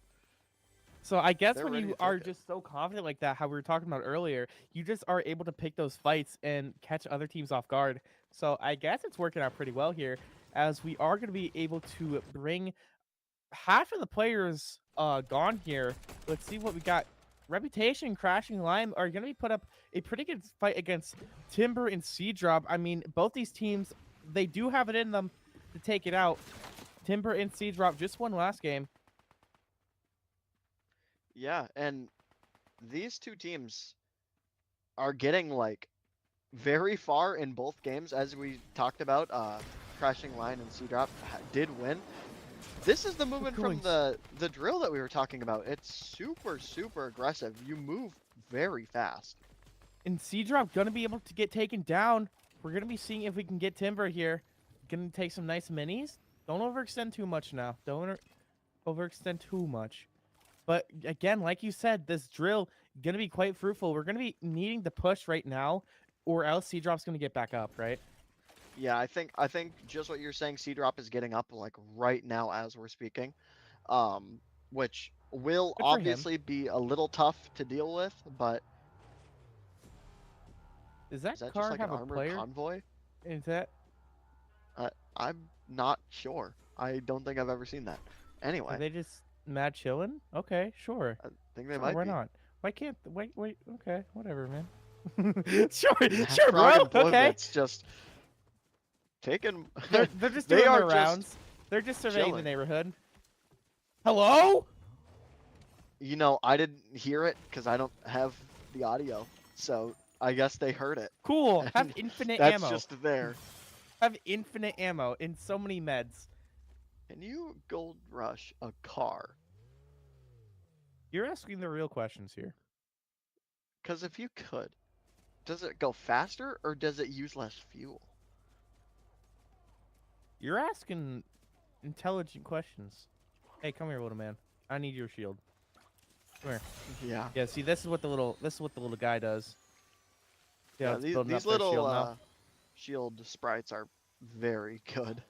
So I guess They're when ready you to are take it. just so confident like that, how we were talking about earlier, you just are able to pick those fights and catch other teams off guard. So I guess it's working out pretty well here, as we are going to be able to bring half of the players gone here. Let's see what we got. Reputation, Crashing Lime are going to be put up a pretty good fight against Timber and Seedrop. I mean, both these teams, they do have it in them to take it out. Timber and Seedrop just won last game. Yeah, and these two teams are getting very far in both games, as we talked about. Crashing Line and Seedrop did win. This is the movement from the drill that we were talking about. It's super aggressive. You move very fast. And Seedrop gonna be able to get taken down. We're gonna be seeing if we can get Timber here. Gonna take some nice minis. Don't overextend too much now. Don't overextend too much. But again, like you said, this drill gonna be quite fruitful. We're gonna be needing to push right now, or else Seedrop's gonna get back up, right? Yeah, I think just what you're saying, Seedrop is getting up right now as we're speaking, which will Good for him. obviously be a little tough to deal with. But Does that is that car just have an a armored player? convoy? Is that? I'm not sure. I don't think I've ever seen that. Anyway, Are they just mad chilling? Okay, sure. I think they Sure, might why be. not? Why can't? Wait. Okay, whatever, man. sure, That sure, frog bro. and Okay. Blivets just taking. They're just They doing are their just rounds. They're just surveying the chilling. neighborhood. Hello? You know, I didn't hear it because I don't have the audio, so I guess they heard it. Cool. Have And infinite That's ammo. just there. Have infinite ammo in so many meds. Can you gold rush a car? You're asking the real questions here. Because if you could, does it go faster or does it use less fuel? You're asking intelligent questions. Hey, come here, little man. I need your shield. Come here. Yeah. Yeah, see, this is what the little guy does. Yeah, it's building these up their shield little now. shield sprites are very good.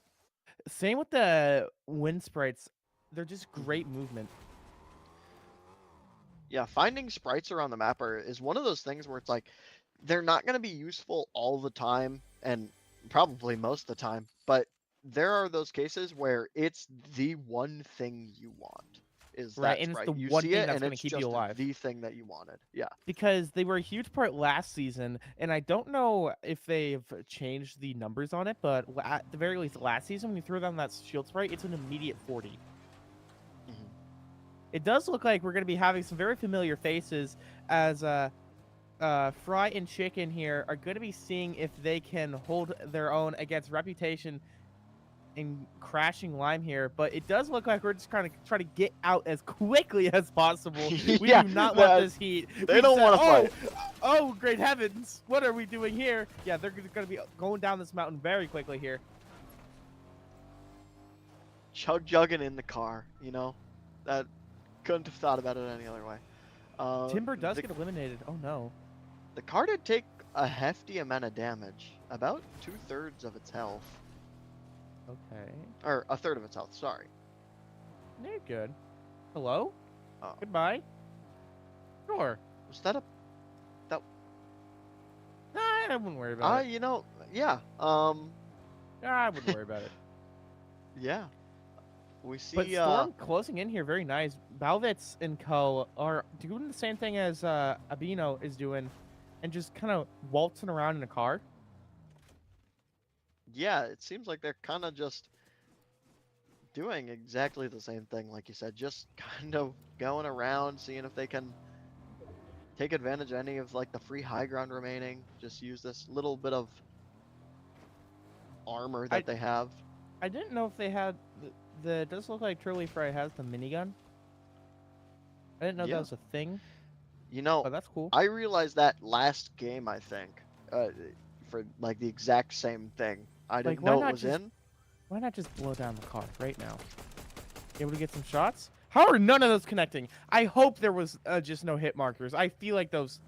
Same with the wind sprites. They're just great movement. Yeah, finding sprites around the map is one of those things where it's like they're not going to be useful all the time and probably most of the time, but there are those cases where it's the one thing you want. Is Right, that and it's sprite. the You one see thing it that's and gonna it's keep you just alive. the thing that you wanted. Yeah. Because they were a huge part last season, and I don't know if they've changed the numbers on it, but at the very least, last season, when you throw down that shield sprite, it's an immediate 40. Mhm. It does look like we're going to be having some very familiar faces as Fry and Chicken here are going to be seeing if they can hold their own against Reputation and Crashing Lime here, but it does look like we're just trying to get out as quickly as possible. We Yeah, do not want that- this heat. they We don't said, wanna fight. Oh, great heavens! What are we doing here? Yeah, they're going to be going down this mountain very quickly here. Chug jugging in the car, you know? That couldn't have thought about it any other way. Timber does the, get eliminated. Oh no. the car did take a hefty amount of damage, about 2/3 of its health. Okay. Or a third of its health, sorry. You're good. Hello? Oh. Goodbye. Sure. Was that a Nah, I wouldn't worry about it. you know, yeah. Nah, I wouldn't worry about it. Yeah. We see But Storm closing in here, very nice. Balvitz and co are doing the same thing as Abino is doing, and just kind of waltzing around in a car. yeah, it seems like they're kind of just doing exactly the same thing, like you said, just kind of going around, seeing if they can take advantage of any of like the free high ground remaining. Just use this little bit of armor that they have. I didn't know if they had it does look like Turley Fry has the minigun. I didn't know Yeah. that was a thing. You know, Oh, that's cool. I realized that last game, I think, for like the exact same thing. I Like, didn't why know not it was just- in. Why not just blow down the car right now? Able to get some shots? How are none of those connecting? I hope there was just no hit markers. I feel like those,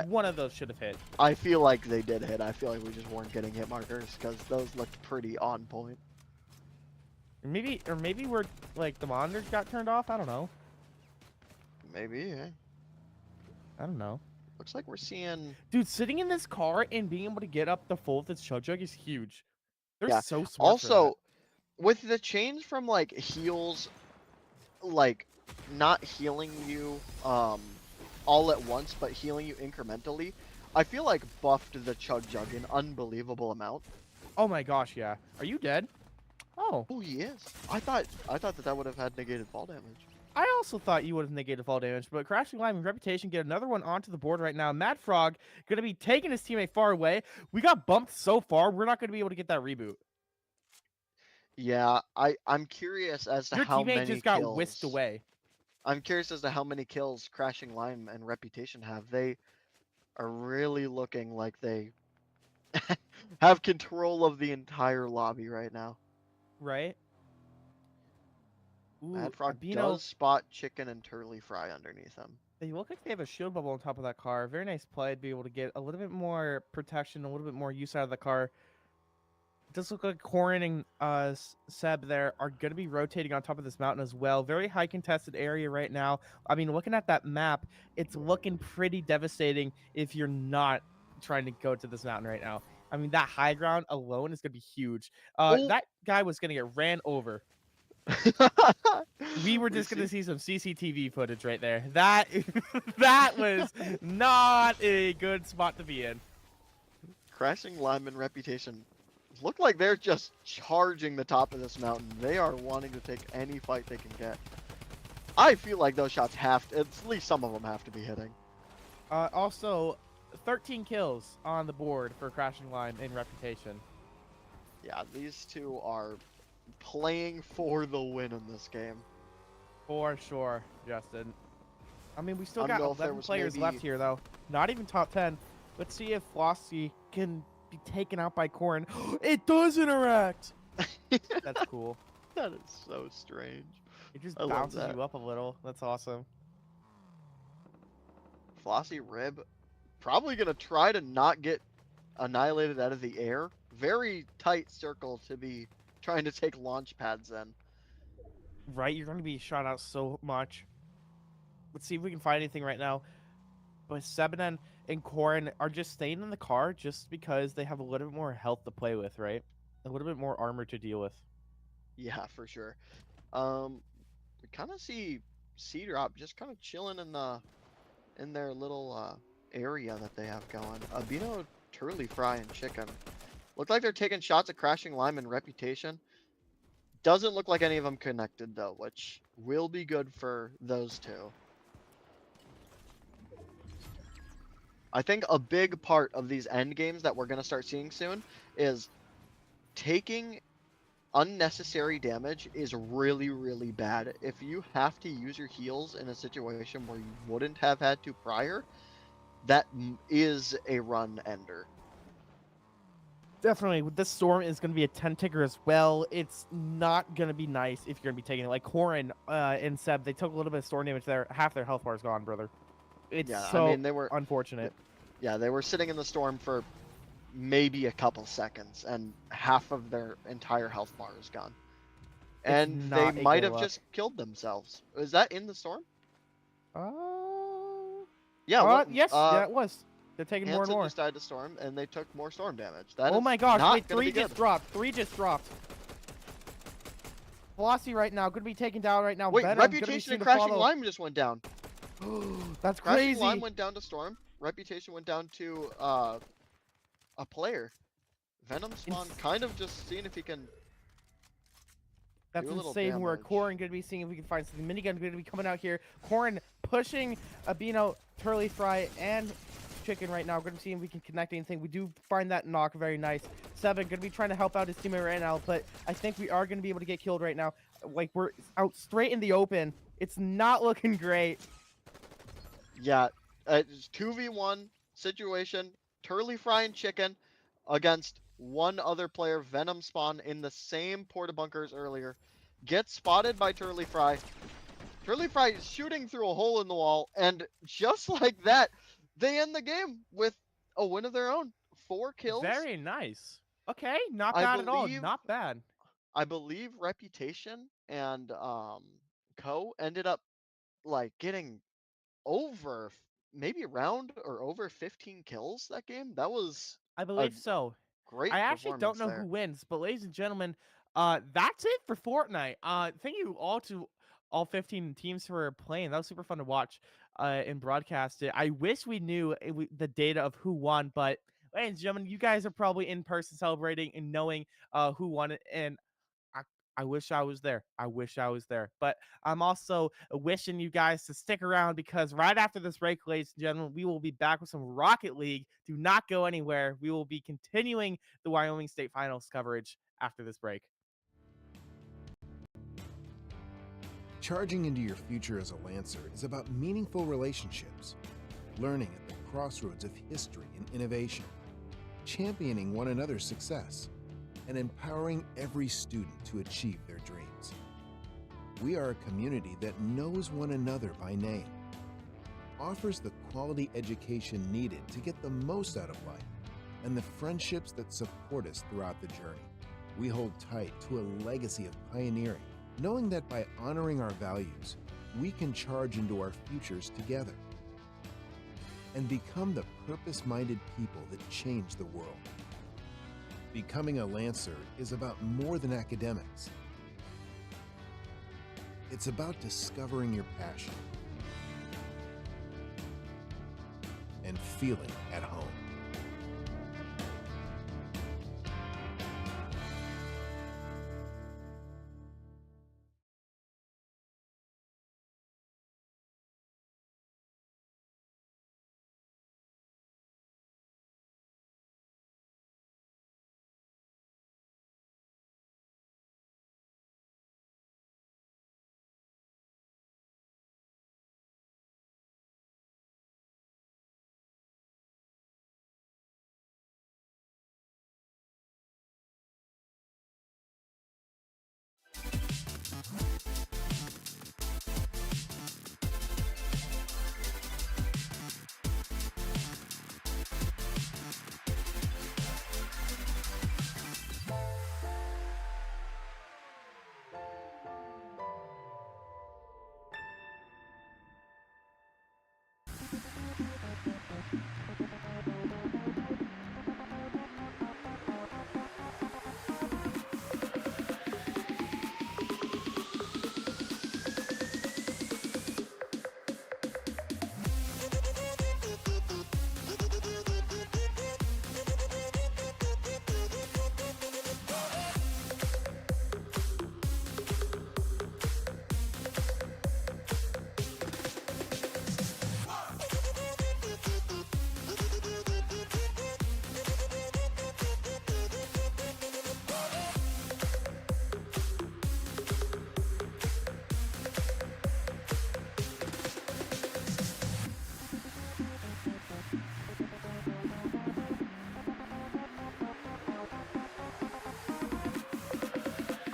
one of those should have hit. I feel like they did hit. I feel like we just weren't getting hit markers because those looked pretty on point. Or maybe we're like the monitors got turned off. I don't know. Maybe. Eh? I don't know. Looks like we're seeing. Dude, sitting in this car and being able to get up the full of this chug jug is huge. They're Yeah. so smart. for Also, with the change from like heals, like not healing you all at once, but healing you incrementally, I feel like buffed the chug jug an unbelievable amount. that. Oh my gosh, yeah. Are you dead? Oh, Oh, he is. I thought that would have had negated fall damage. I also thought you would have negated fall damage, but Crashing Lime and Reputation get another one onto the board right now. Mad Frog going to be taking his teammate far away. We got bumped so far, we're not going to be able to get that reboot. Yeah, I'm curious as to Your how teammate many just got kills. whisked away. I'm curious as to how many kills Crashing Lime and Reputation have. They are really looking like they have control of the entire lobby right now. Right? Ooh, Mad Frog Abino, does spot Chicken and Turley Fry underneath him. they look like they have a shield bubble on top of that car. Very nice play to be able to get a little bit more protection, a little bit more use out of the car. It does look like Corin and Seb there are going to be rotating on top of this mountain as well. Very high contested area right now. I mean, looking at that map, it's looking pretty devastating if you're not trying to go to this mountain right now. I mean, that high ground alone is going to be huge. Oh. That guy was going to get ran over. We were just gonna see some CCTV footage right there. That that was not a good spot to be in. Crashing Lineman Reputation look like they're just charging the top of this mountain. They are wanting to take any fight they can get. I feel like those shots have to, at least some of them have to be hitting. Also, 13 kills on the board for Crashing Lime in Reputation. Yeah, these two are playing for the win in this game. For sure, Justin. I mean, we still I don't got know if there 11 was players maybe- left here, though. Not even top 10. Let's see if Flossie can be taken out by Corrin. It does interact! That's cool. That is so strange. It just I love bounces that. you up a little. That's awesome. Flossie Rib probably gonna try to not get annihilated out of the air. Very tight circle to be trying to take launch pads in. Right? You're going to be shot out so much. Let's see if we can find anything right now. But Sebanen and Corrin are just staying in the car just because they have a little bit more health to play with, right? A little bit more armor to deal with. Yeah, for sure. We kind of see C-Drop just kind of chilling in their little area that they have going. Albino, Turley Fry, and Chicken. Look like they're taking shots at Crashing Lime and Reputation. Doesn't look like any of them connected though, which will be good for those two. I think a big part of these end games that we're going to start seeing soon is taking unnecessary damage is really, really bad. If you have to use your heals in a situation where you wouldn't have had to prior, that is a run ender. Definitely. This storm is going to be a 10 ticker as well. It's not going to be nice if you're going to be taking it. Like Corrin and Seb, they took a little bit of storm damage there. Half their health bar is gone, brother. It's Yeah, so I mean, they were unfortunate. Yeah, they were sitting in the storm for maybe a couple seconds, and half of their entire health bar is gone. And they not a might good have look. just killed themselves. Is that in the storm? Uh, Yeah. yes, yeah, it was. They're taking more and Hansen more. just died to storm, and they took more storm damage. That Oh is my gosh, not wait, gonna be 3 just good. dropped. 3 just dropped. Velocity right now, going to be taken down right now. Wait, Venom gonna be Reputation seen and to Crashing follow. Lime just went down. That's Crashing crazy. Lime went down to storm. Reputation went down to a player. Venom Spawn kind of just seeing if he can. That's do a little insane. Where damage. Corrin going to be seeing if we can find something. Minigun going to be coming out here. Corrin pushing Albino, Turley Fry, and Chicken right now. Going to see if we can connect anything. We do find that knock very nice. Seven going to be trying to help out his teammate right now, but I think we are going to be able to get killed right now. Like, we're out straight in the open. It's not looking great. Yeah, it's 2v1 situation. Turley Fry and Chicken against one other player, Venom Spawn, in the same porta bunkers earlier. Gets spotted by Turley Fry. Turley Fry is shooting through a hole in the wall, and just like that, they end the game with a win of their own. 4 kills. Very nice. Okay, not I bad at all. believe- Not bad. I believe Reputation and Co ended up like getting over maybe around or over 15 kills that game. That was I believe so. great. I actually don't performance know there. who wins, but ladies and gentlemen, that's it for Fortnite. Thank you all to all 15 teams for playing. That was super fun to watch and broadcast it. I wish we knew the data of who won, but ladies and gentlemen, you guys are probably in person celebrating and knowing who won it, and I wish I was there. I wish I was there. But I'm also wishing you guys to stick around because right after this break, ladies and gentlemen, we will be back with some Rocket League. Do not go anywhere. We will be continuing the Wyoming State Finals coverage after this break. Charging into your future as a Lancer is about meaningful relationships, learning at the crossroads of history and innovation, championing one another's success, and empowering every student to achieve their dreams. We are a community that knows one another by name, offers the quality education needed to get the most out of life, and the friendships that support us throughout the journey. We hold tight to a legacy of pioneering, knowing that by honoring our values, we can charge into our futures together and become the purpose-minded people that change the world. Becoming a Lancer is about more than academics. It's about discovering your passion and feeling at home.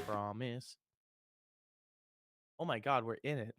Promise. Oh my God, we're in it.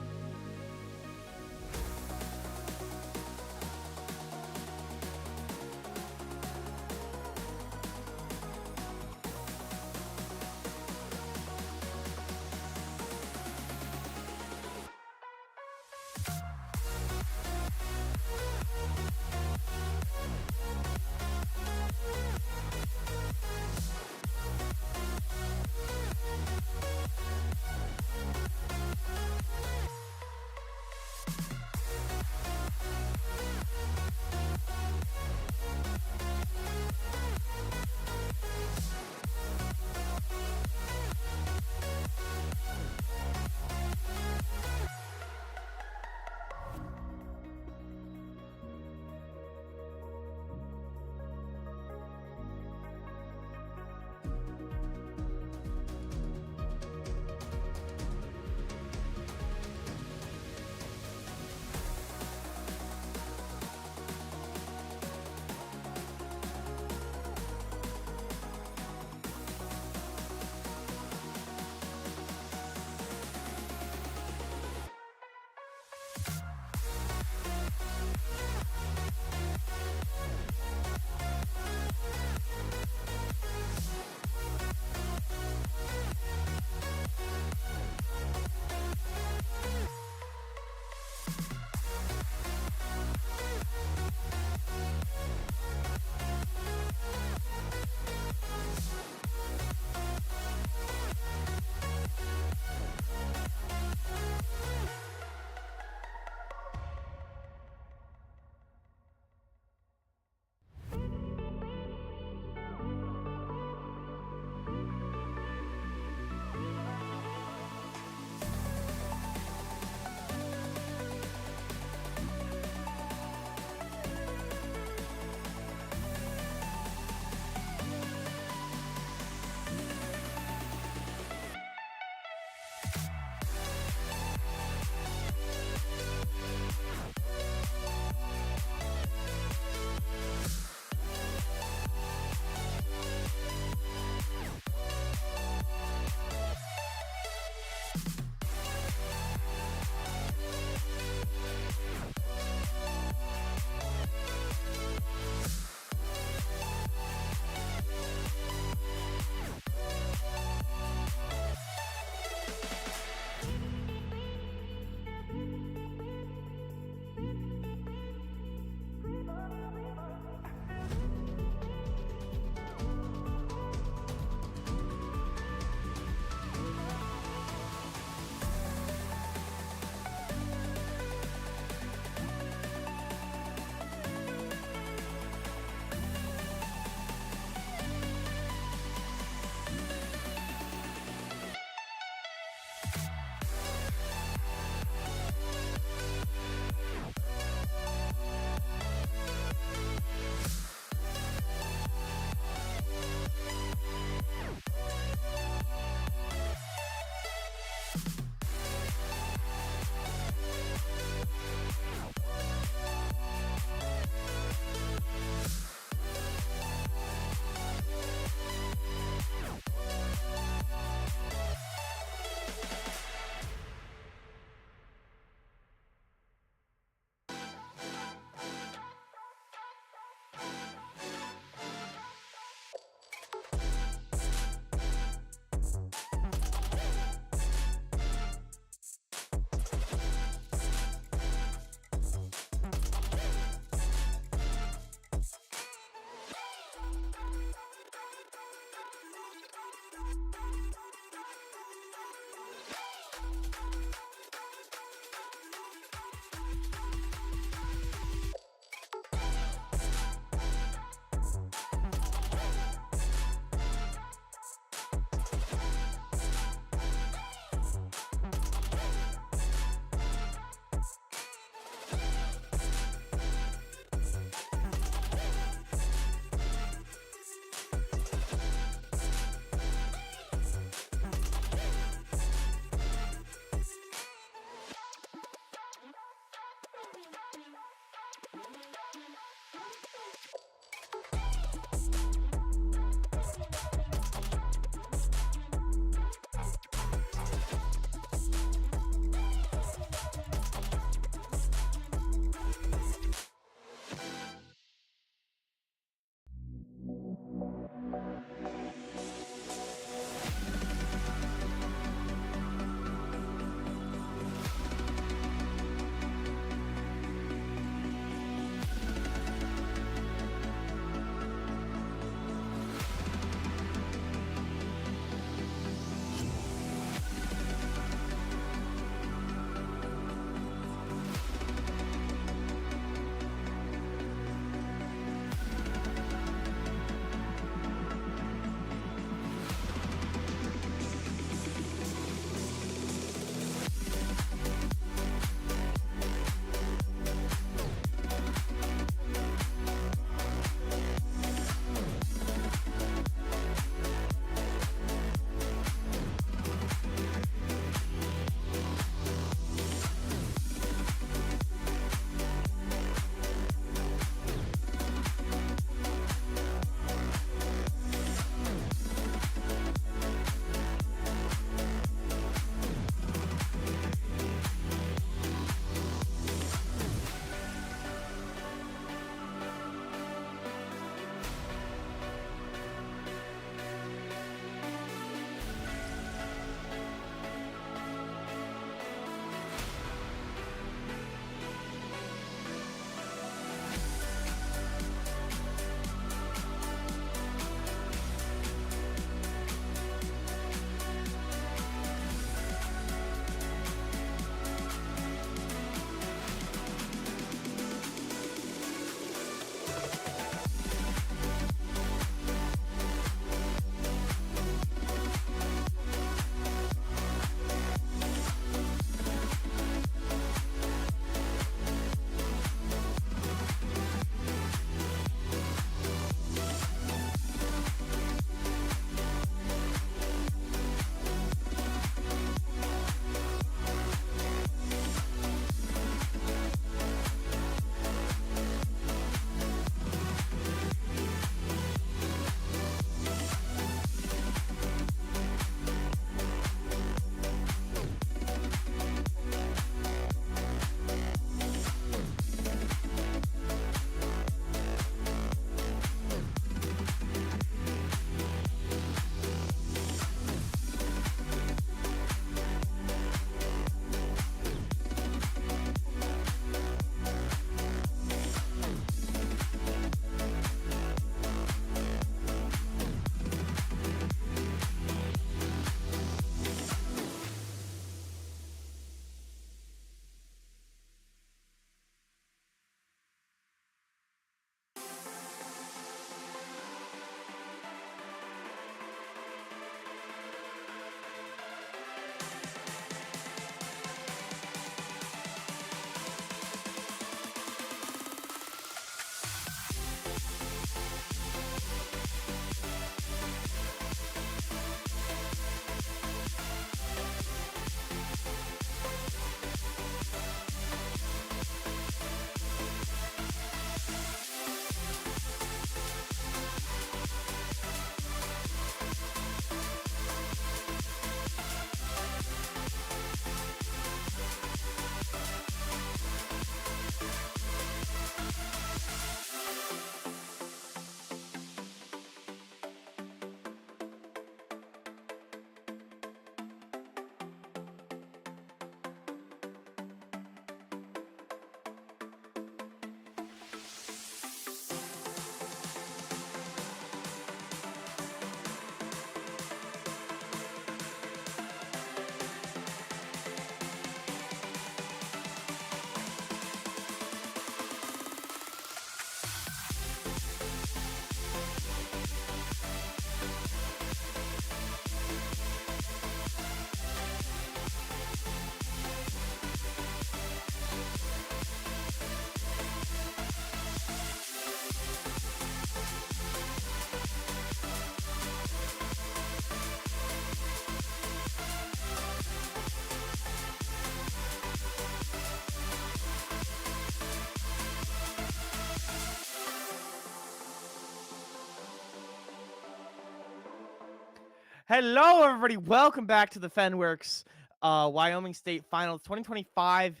Hello, everybody. Welcome back to the Fenworks Wyoming State Finals 2025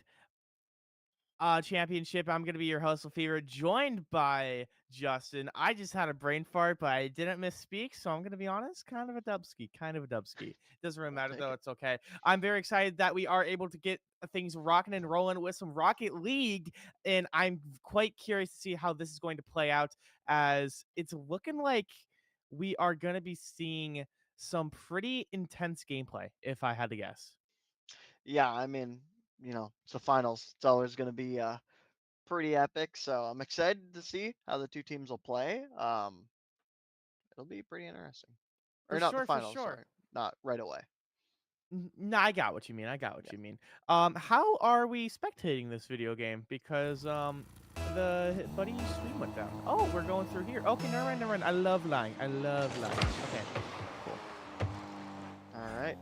championship. I'm going to be your host, Fever, joined by Justin. I just had a brain fart, but I didn't misspeak, so I'm going to be honest, kind of a dubski. Doesn't really matter, take though. it. It's okay. I'm very excited that we are able to get things rocking and rolling with some Rocket League, and I'm quite curious to see how this is going to play out, as it's looking like we are going to be seeing some pretty intense gameplay, if I had to guess. Yeah, I mean, it's the finals. It's always going to be pretty epic. So I'm excited to see how the two teams will play. It'll be pretty interesting. Or For not the sure, for finals, sure. sorry, not right away. No, I got what you mean. Yeah. You mean. How are we spectating this video game? Because the buddy stream went down. Oh, we're going through here. Okay, never mind. I love lying. Okay, cool. All right.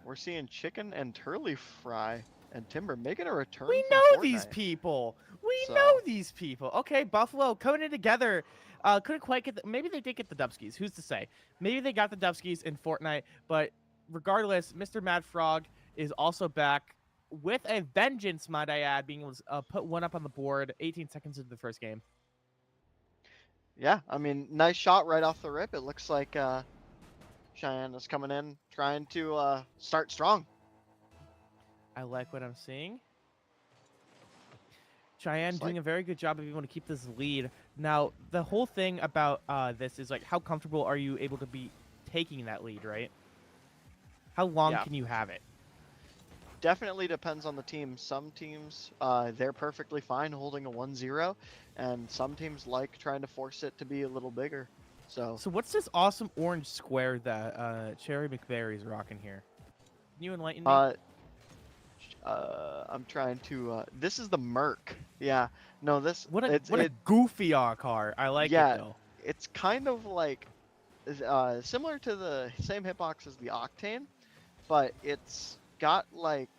We're seeing Chicken and Turley Fry and Timber making a return. We from know these Fortnite. people. So- know these people. Okay, Buffalo coming in together. Couldn't quite get. Maybe they did get the Dubskis. Who's to say? Maybe they got the Dubskis in Fortnite. But regardless, Mr. Mad Frog is also back with a vengeance, might I add, being able to put one up on the board 18 seconds into the first game. Yeah, I mean, nice shot right off the rip. It looks like Cheyenne is coming in, trying to start strong. I like what I'm seeing. Cheyenne Looks doing like- a very good job of being able to keep this lead. Now, the whole thing about this is like, how comfortable are you able to be taking that lead, right? How long Yeah. can you have it? Definitely depends on the team. Some teams, they're perfectly fine holding a 1-0, and some teams like trying to force it to be a little bigger. So So what's this awesome orange square that Cherry McBerry's rocking here? Can you enlighten me? I'm trying to. This is the Merc. Yeah. No, this. What a it's, what a it, goofy car. I like Yeah. it though. It's kind of like similar to the same hitbox as the Octane, but it's got like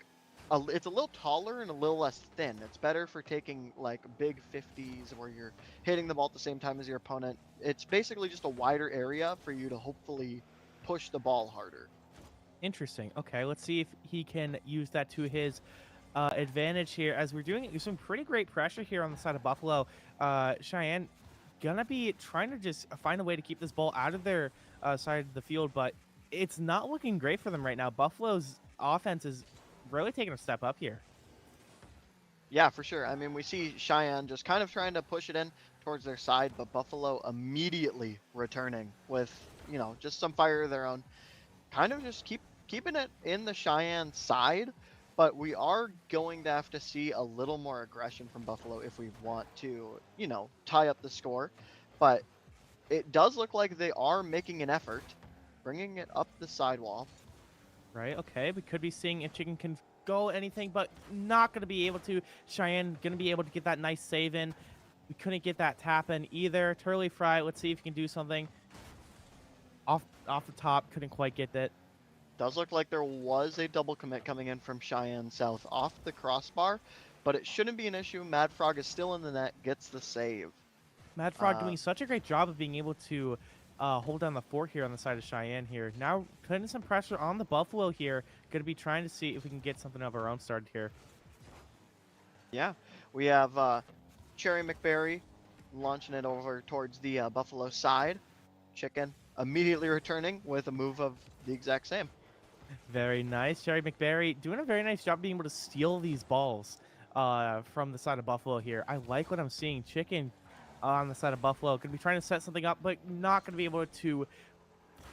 it's a little taller and a little less thin. It's better for taking like big 50s where you're hitting the ball at the same time as your opponent. It's basically just a wider area for you to hopefully push the ball harder. Interesting. Okay, let's see if he can use that to his advantage here, as we're doing some pretty great pressure here on the side of Buffalo. Cheyenne gonna be trying to just find a way to keep this ball out of their side of the field, but it's not looking great for them right now. Buffalo's offense is really taking a step up here. Yeah, for sure. I mean, we see Cheyenne just kind of trying to push it in towards their side, but Buffalo immediately returning with, just some fire of their own. Kind of just keeping it in the Cheyenne side, but we are going to have to see a little more aggression from Buffalo if we want to, tie up the score. But it does look like they are making an effort, bringing it up the sidewall. Right, okay, we could be seeing if Chicken can go anything, but not going to be able to. Cheyenne going to be able to get that nice save in. We couldn't get that tap in either. Turley Fry, let's see if he can do something. Off the top, couldn't quite get that. Does look like there was a double commit coming in from Cheyenne South off the crossbar, but it shouldn't be an issue. Mad Frog is still in the net, gets the save. Mad Frog doing such a great job of being able to hold down the fort here on the side of Cheyenne here. Now putting some pressure on the Buffalo here. Going to be trying to see if we can get something of our own started here. Yeah, we have Cherry McBerry launching it over towards the Buffalo side. Chicken immediately returning with a move of the exact same. Very nice. Cherry McBerry doing a very nice job being able to steal these balls from the side of Buffalo here. I like what I'm seeing. Chicken on the side of Buffalo going to be trying to set something up, but not going to be able to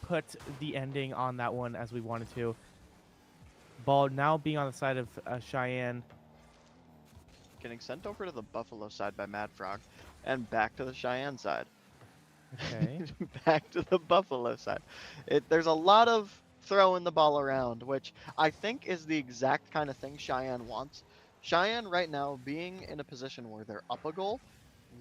put the ending on that one as we wanted to. Ball now being on the side of Cheyenne. Getting sent over to the Buffalo side by Mad Frog and back to the Cheyenne side. Okay. Back to the Buffalo side. There's a lot of throwing the ball around, which I think is the exact kind of thing Cheyenne wants. Cheyenne right now, being in a position where they're up a goal,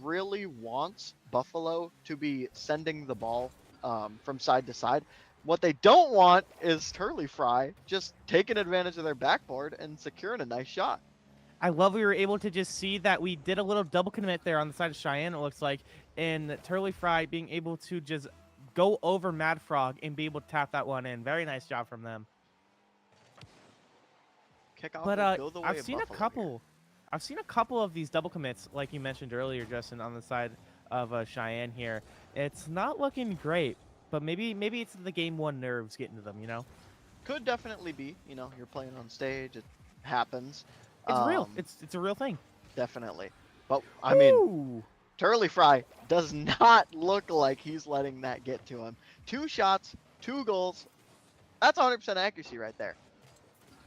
really wants Buffalo to be sending the ball from side to side. What they don't want is Turley Fry just taking advantage of their backboard and securing a nice shot. I love we were able to just see that we did a little double commit there on the side of Cheyenne, it looks like, and Turley Fry being able to just go over Mad Frog and be able to tap that one in. Very nice job from them. Kickoff But will go the way I've of seen a Buffalo couple. here. I've seen a couple of these double commits, like you mentioned earlier, Justin, on the side of Cheyenne here. It's not looking great, but maybe it's the game one nerves getting to them. You know, Could definitely be. You're playing on stage. It happens. it's real. Um, It's a real thing. definitely. But I mean, Ooh, Turley Fry does not look like he's letting that get to him. 2 shots, 2 goals. That's 100% accuracy right there.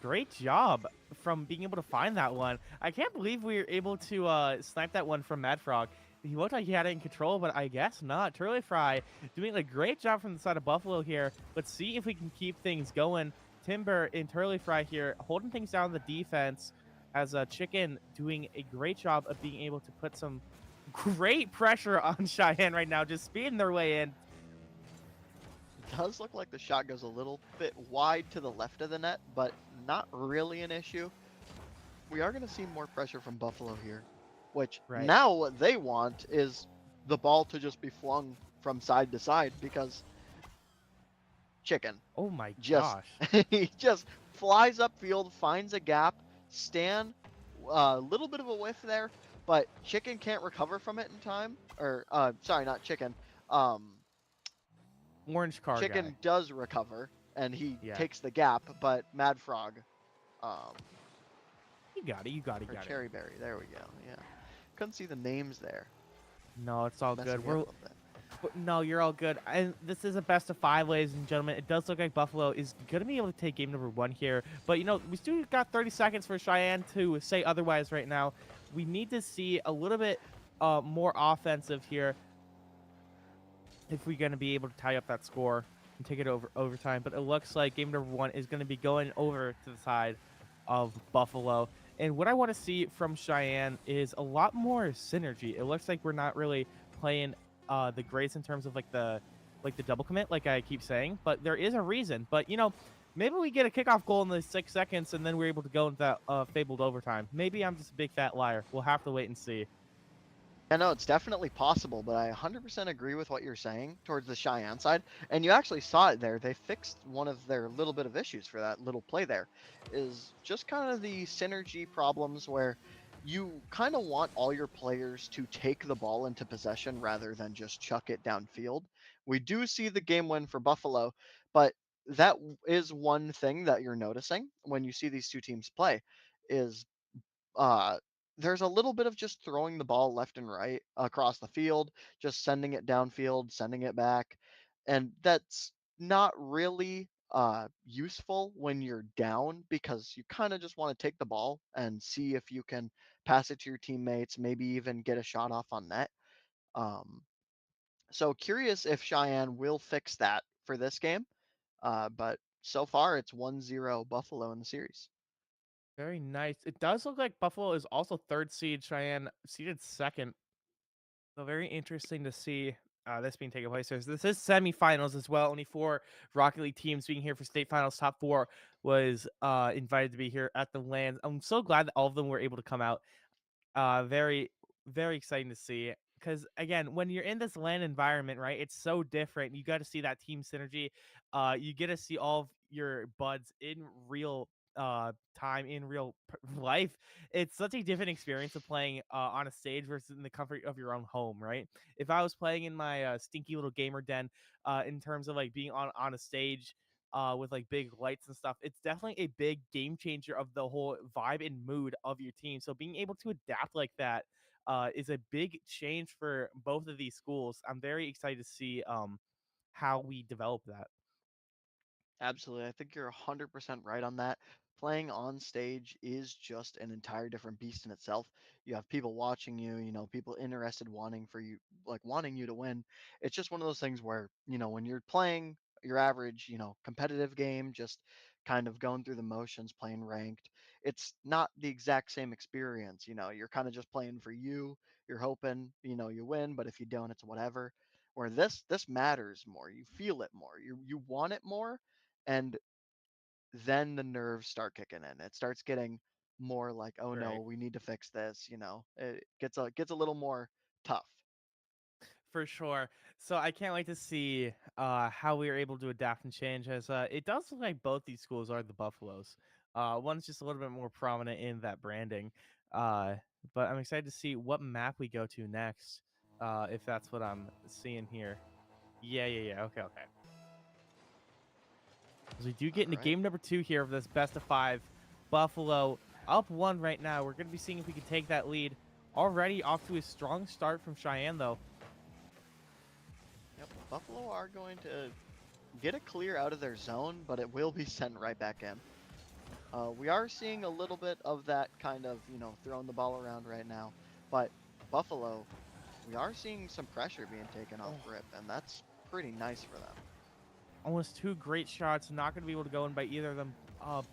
great job from being able to find that one. I can't believe we were able to snipe that one from Mad Frog. He looked like he had it in control, but I guess not. Turley Fry doing a great job from the side of Buffalo here. Let's see if we can keep things going. Timber and Turley Fry here holding things down the defense as Chicken doing a great job of being able to put some great pressure on Cheyenne right now, just speeding their way in. It does look like the shot goes a little bit wide to the left of the net, but not really an issue. We are going to see more pressure from Buffalo here, which Right. now what they want is the ball to just be flung from side to side because Chicken Oh my just gosh. he just flies upfield, finds a gap. Stan, a little bit of a whiff there, but Chicken can't recover from it in time. Or sorry, not Chicken. Orange car Chicken guy. does recover and he Yeah. takes the gap, but Mad Frog, um, You got it. You got it. or Got it. Cherry Berry, there we go. Yeah, couldn't see the names there. No, it's all Messing good. me up a little bit. No, you're all good. And this is a best of 5, ladies and gentlemen. It does look like Buffalo is going to be able to take game number 1 here. But, we still got 30 seconds for Cheyenne to say otherwise right now. We need to see a little bit more offensive here if we're going to be able to tie up that score and take it over overtime. But it looks like game number 1 is going to be going over to the side of Buffalo. And what I want to see from Cheyenne is a lot more synergy. It looks like we're not really playing the greats in terms of the double commit, like I keep saying, but there is a reason. But maybe we get a kickoff goal in the 6 seconds and then we're able to go into that fabled overtime. Maybe I'm just a big fat liar. We'll have to wait and see. Yeah, no, it's definitely possible, but I 100% agree with what you're saying towards the Cheyenne side. And you actually saw it there. They fixed one of their little bit of issues for that little play there, is just kind of the synergy problems where you kind of want all your players to take the ball into possession rather than just chuck it downfield. We do see the game win for Buffalo, but that is one thing that you're noticing when you see these two teams play is uh there's a little bit of just throwing the ball left and right across the field, just sending it downfield, sending it back. And that's not really useful when you're down because you kind of just want to take the ball and see if you can pass it to your teammates, maybe even get a shot off on net. Um, so curious if Cheyenne will fix that for this game. But so far it's 1-0 Buffalo in the series. Very nice. It does look like Buffalo is also 3rd seed, Cheyenne seeded 2nd. So very interesting to see this being taken place. This is semifinals as well. Only 4 Rocket League teams being here for state finals. Top 4 was invited to be here at the LAN. I'm so glad that all of them were able to come out. Very, very exciting to see. Because again, when you're in this LAN environment, right, it's so different. You got to see that team synergy. You get to see all of your buds in real time, in real life. It's such a different experience of playing on a stage versus in the comfort of your own home, right? If I was playing in my stinky little gamer den, in terms of being on a stage with big lights and stuff, it's definitely a big game changer of the whole vibe and mood of your team. So being able to adapt like that is a big change for both of these schools. I'm very excited to see how we develop that. Absolutely. I think you're 100% right on that. Playing on stage is just an entire different beast in itself. You have people watching you, people interested wanting for you, like wanting you to win. It's just one of those things where, when you're playing your average, competitive game, just kind of going through the motions, playing ranked, it's not the exact same experience. You're kind of just playing for you. You're hoping, you win, but if you don't, it's whatever. Where this matters more. You feel it more. You want it more, and then the nerves start kicking in. It starts getting more like, oh no, Right. we need to fix this. It gets a little more tough. For sure. So I can't wait to see how we are able to adapt and change, as it does look like both these schools are the Buffaloes. One's just a little bit more prominent in that branding. Uh, but I'm excited to see what map we go to next, if that's what I'm seeing here. Yeah. Okay. As we do get into Alright. game number 2 here of this best of 5. Buffalo up 1 right now. We're going to be seeing if we can take that lead. Already off to a strong start from Cheyenne, though. Yep, Buffalo are going to get it clear out of their zone, but it will be sent right back in. We are seeing a little bit of that kind of, throwing the ball around right now. But Buffalo, we are seeing some pressure being taken off rip, and that's pretty nice for them. Almost 2 great shots. Not going to be able to go in by either of them.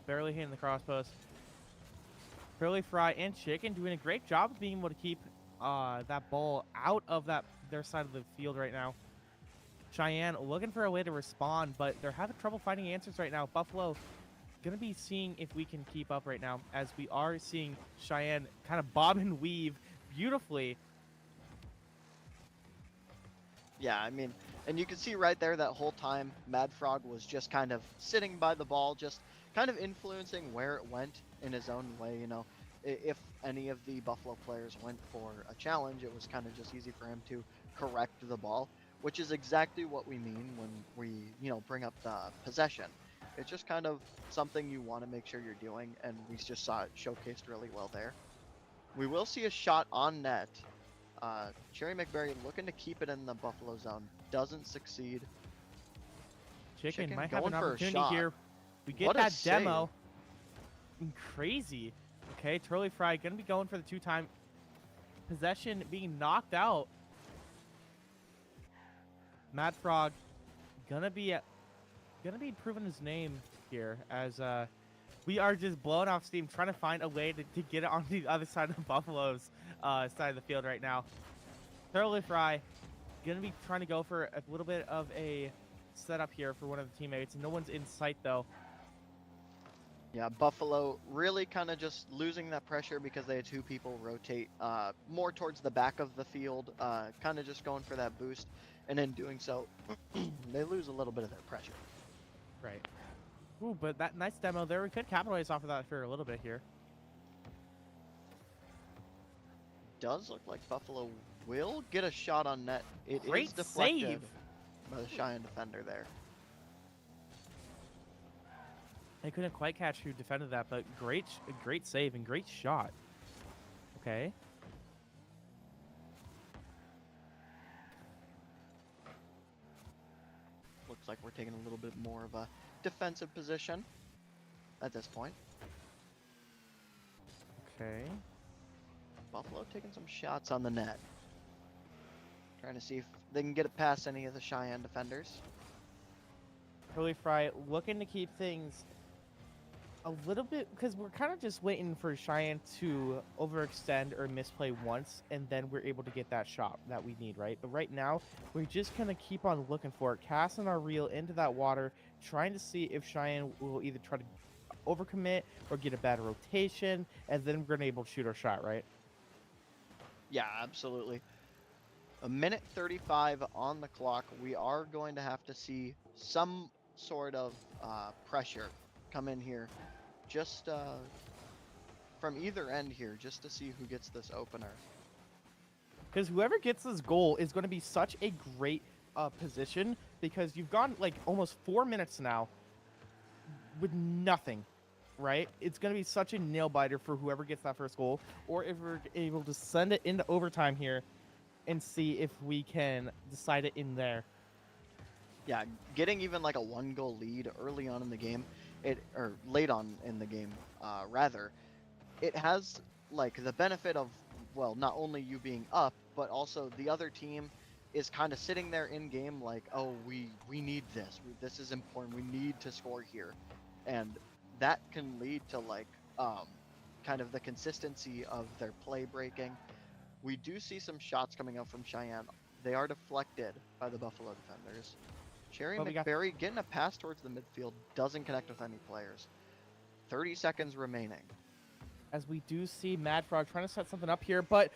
Barely hitting the crosspost. Curly Fry and Chicken doing a great job of being able to keep that ball out of their side of the field right now. Cheyenne looking for a way to respond, but they're having trouble finding answers right now. Buffalo going to be seeing if we can keep up right now, as we are seeing Cheyenne kind of bob and weave beautifully. Yeah, I mean, and you can see right there that whole time Mad Frog was just kind of sitting by the ball, just kind of influencing where it went in his own way. If any of the Buffalo players went for a challenge, it was kind of just easy for him to correct the ball, which is exactly what we mean when we, bring up the possession. It's just kind of something you want to make sure you're doing, and we just saw it showcased really well there. We will see a shot on net. Cherry McBerry looking to keep it in the Buffalo zone. Doesn't succeed. Chicken might have going an for a opportunity shot. here. We get What a that save. demo. Crazy. Okay, Turley Fry going to be going for the 2-time possession, being knocked out. Mad Frog gonna be proving his name here, as we are just blowing off steam, trying to find a way to get it on the other side of the Buffalo's side of the field right now. Turley Fry gonna be trying to go for a little bit of a setup here for one of the teammates. No one's in sight though. Yeah, Buffalo really kind of just losing that pressure because they had 2 people rotate more towards the back of the field, kind of just going for that boost, and in doing so, they lose a little bit of their pressure. Right. Ooh, but that nice demo there. We could capitalize off of that for a little bit here. Does look like Buffalo will get a shot on net. It is Great deflected save. by the Cheyenne defender there. I couldn't quite catch who defended that, but great save and great shot. Okay. Looks like we're taking a little bit more of a defensive position at this point. Okay. Buffalo taking some shots on the net. Trying to see if they can get it past any of the Cheyenne defenders. Curly Fry looking to keep things a little bit, because we're kind of just waiting for Cheyenne to overextend or misplay once, and then we're able to get that shot that we need, right? But right now, we're just going to keep on looking for it, casting our reel into that water, trying to see if Cheyenne will either try to overcommit or get a bad rotation, and then we're going to be able to shoot our shot, right? Yeah, absolutely. 1:35 on the clock. We are going to have to see some sort of pressure come in here, just from either end here, just to see who gets this opener. Because whoever gets this goal is going to be such a great position, because you've gone like almost 4 minutes now with nothing, right? It's going to be such a nail biter for whoever gets that first goal, or if we're able to send it into overtime here and see if we can decide it in there. Yeah, getting even like a 1-goal lead early on in the game, or late on in the game, rather, it has like the benefit of, well, not only you being up, but also the other team is kind of sitting there in game like, oh, we need this. This is important. We need to score here, and that can lead to like kind of the consistency of their play breaking. We do see some shots coming out from Cheyenne. They are deflected by the Buffalo defenders. Cherry Well, we got- McBerry getting a pass towards the midfield, doesn't connect with any players. 30 seconds remaining. As we do see Mad Frog trying to set something up here, but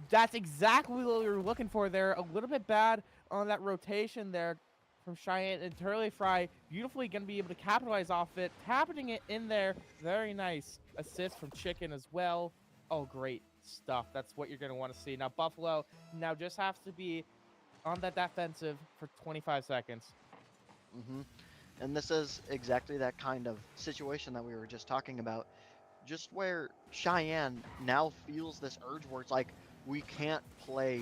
That's exactly what we were looking for there. A little bit bad on that rotation there from Cheyenne, and Turley Fry beautifully going to be able to capitalize off it, tapping it in there. Very nice assist from Chicken as well. Oh, great stuff. That's what you're going to want to see. Now, Buffalo now just has to be on that defensive for 25 seconds. Hmm. And this is exactly that kind of situation that we were just talking about. Just where Cheyenne now feels this urge where it's like, we can't play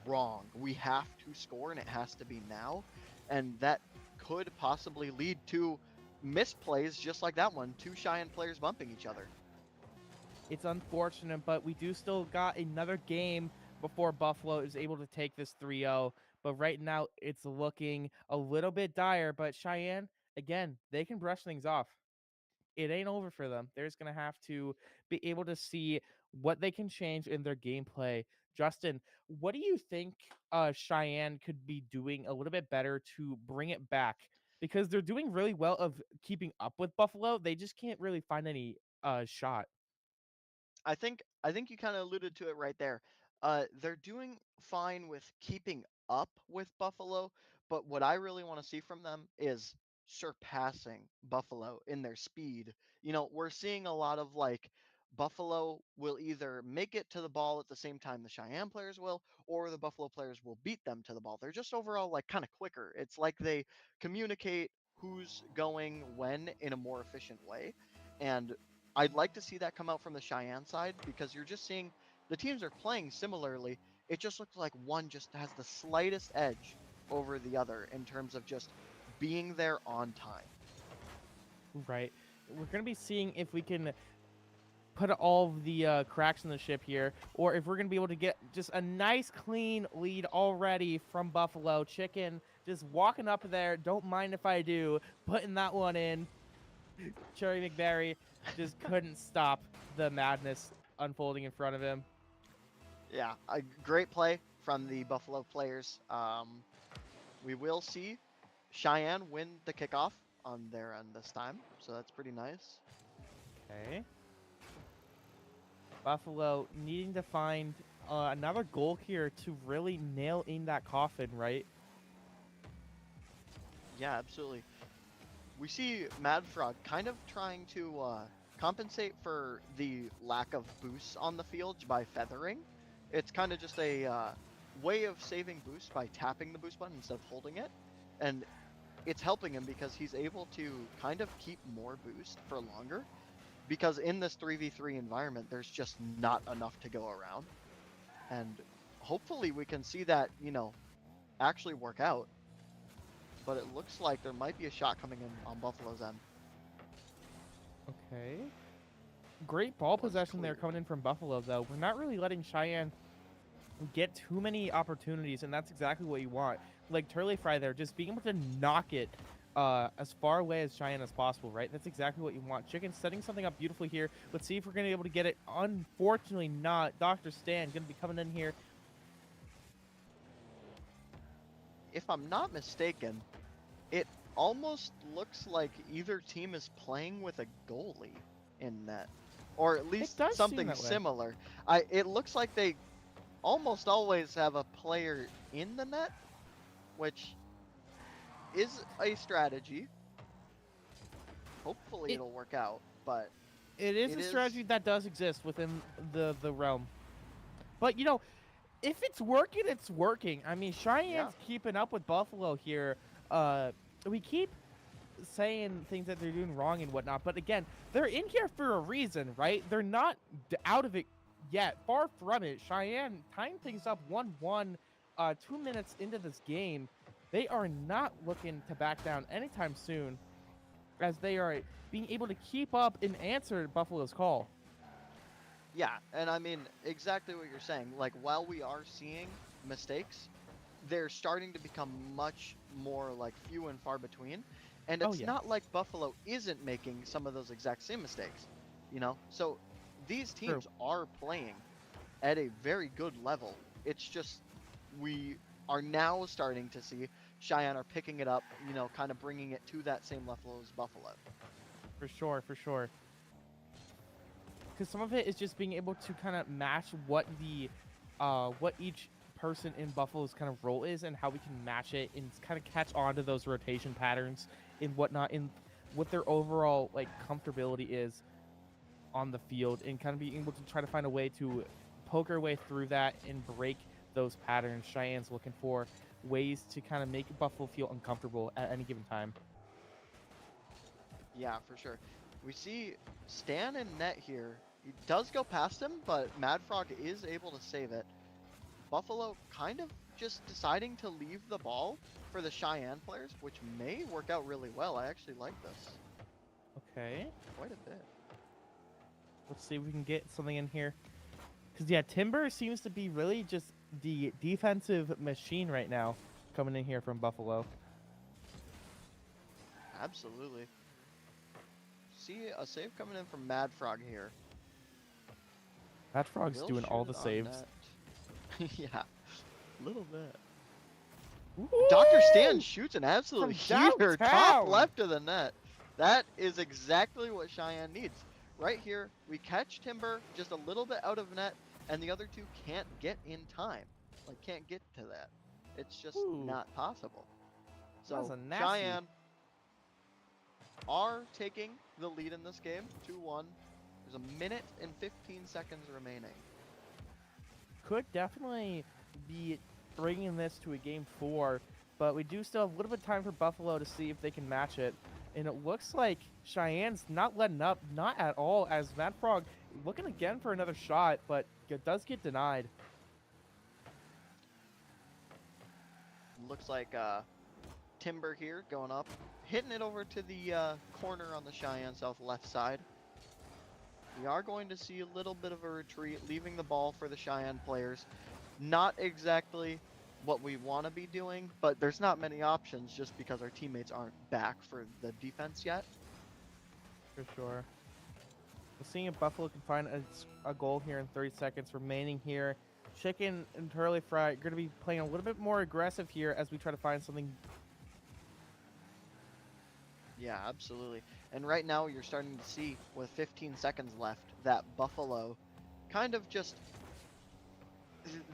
wrong. We have to score and it has to be now. And that could possibly lead to misplays just like that one, two Cheyenne players bumping each other. It's unfortunate, but we do still got another game before Buffalo is able to take this 3-0. But right now, it's looking a little bit dire. But Cheyenne, again, they can brush things off. It ain't over for them. They're just going to have to be able to see what they can change in their gameplay. Justin, what do you think Cheyenne could be doing a little bit better to bring it back? Because they're doing really well of keeping up with Buffalo. They just can't really find any shot. I think you kind of alluded to it right there. They're doing fine with keeping up with Buffalo, but what I really want to see from them is surpassing Buffalo in their speed. We're seeing a lot of like Buffalo will either make it to the ball at the same time the Cheyenne players will, or the Buffalo players will beat them to the ball. They're just overall like kind of quicker. It's like they communicate who's going when in a more efficient way. And I'd like to see that come out from the Cheyenne side because you're just seeing the teams are playing similarly. It just looks like one just has the slightest edge over the other in terms of just being there on time. Right. We're going to be seeing if we can put all of the cracks in the ship here, or if we're going to be able to get just a nice clean lead already from Buffalo. Chicken just walking up there. Don't mind if I do. Putting that one in. Cherry McBarry just couldn't stop the madness unfolding in front of him. Yeah, a great play from the Buffalo players. We will see Cheyenne win the kickoff on their end this time, so that's pretty nice. Okay. Buffalo needing to find another goal here to really nail in that coffin, right? Yeah, absolutely. We see Mad Frog kind of trying to compensate for the lack of boosts on the field by feathering. It's kind of just a way of saving boost by tapping the boost button instead of holding it. And it's helping him because he's able to kind of keep more boost for longer. Because in this 3v3 environment, there's just not enough to go around. And hopefully we can see that, actually work out. But it looks like there might be a shot coming in on Buffalo's end. Okay. Great ball One's possession there clear. coming in from Buffalo, though. We're not really letting Cheyenne get too many opportunities, and that's exactly what you want. Like Turley Fry there, just being able to knock it as far away as Cheyenne as possible, right? That's exactly what you want. Chicken setting something up beautifully here. Let's see if we're going to be able to get it. Unfortunately not. Dr. Stan going to be coming in here. If I'm not mistaken, it almost looks like either team is playing with a goalie in net. Or at least does seem something that way. similar. It looks like they almost always have a player in the net, which is a strategy. Hopefully it'll work out, but It is a strategy that does exist within the realm. But, if it's working, it's working. I mean, Cheyenne's keeping up with Buffalo here. We keep saying things that they're doing wrong and whatnot, but again, they're in here for a reason, right? They're not out of it yet. Far from it. Cheyenne tying things up 1-1 2 minutes into this game. They are not looking to back down anytime soon, as they are being able to keep up and answer Buffalo's call. yeah, and I mean exactly what you're saying. Like while we are seeing mistakes, they're starting to become much more like few and far between. And it's not like Buffalo isn't making some of those exact same mistakes, So these teams are playing at a very good level. It's just we are now starting to see Cheyenne are picking it up, kind of bringing it to that same level as Buffalo. For sure. Because some of it is just being able to kind of match what the what each person in Buffalo's kind of role is and how we can match it and kind of catch on to those rotation patterns and whatnot, in what their overall like comfortability is on the field, and kind of being able to try to find a way to poke our way through that and break those patterns. Cheyenne's looking for ways to kind of make Buffalo feel uncomfortable at any given time. Yeah, for sure. We see Stan in net here. He does go past him, but Mad Frog is able to save it. Buffalo kind of just deciding to leave the ball for the Cheyenne players, which may work out really well. I actually like this Okay, quite a bit. let's see if we can get something in here. Because, yeah, Timber seems to be really just the defensive machine right now coming in here from Buffalo. Absolutely. See a save coming in from Mad Frog here. That Frog's Will doing all shoot the it on saves. net. Yeah, a little bit. Dr. Stan shoots an absolute From heater top downtown. left of the net. That is exactly what Cheyenne needs. Right here, we catch Timber just a little bit out of net, and the other two can't get in time. Like, can't get to that. It's just Ooh. not possible. That was So, a nasty- Cheyenne are taking the lead in this game, 2-1. There's a minute and 15 seconds remaining. Could definitely be bringing this to a game 4, but we do still have a little bit of time for Buffalo to see if they can match it. And it looks like Cheyenne's not letting up, not at all, as Mad Frog looking again for another shot, but it does get denied. Looks like Timber here going up, hitting it over to the corner on the Cheyenne South left side. We are going to see a little bit of a retreat, leaving the ball for the Cheyenne players. Not exactly what we want to be doing, but there's not many options just because our teammates aren't back for the defense yet. For sure. We're seeing if Buffalo can find a goal here in 30 seconds remaining here. Chicken and Curly Fry are going to be playing a little bit more aggressive here as we try to find something. Yeah, absolutely. And right now you're starting to see, with 15 seconds left, that Buffalo kind of just...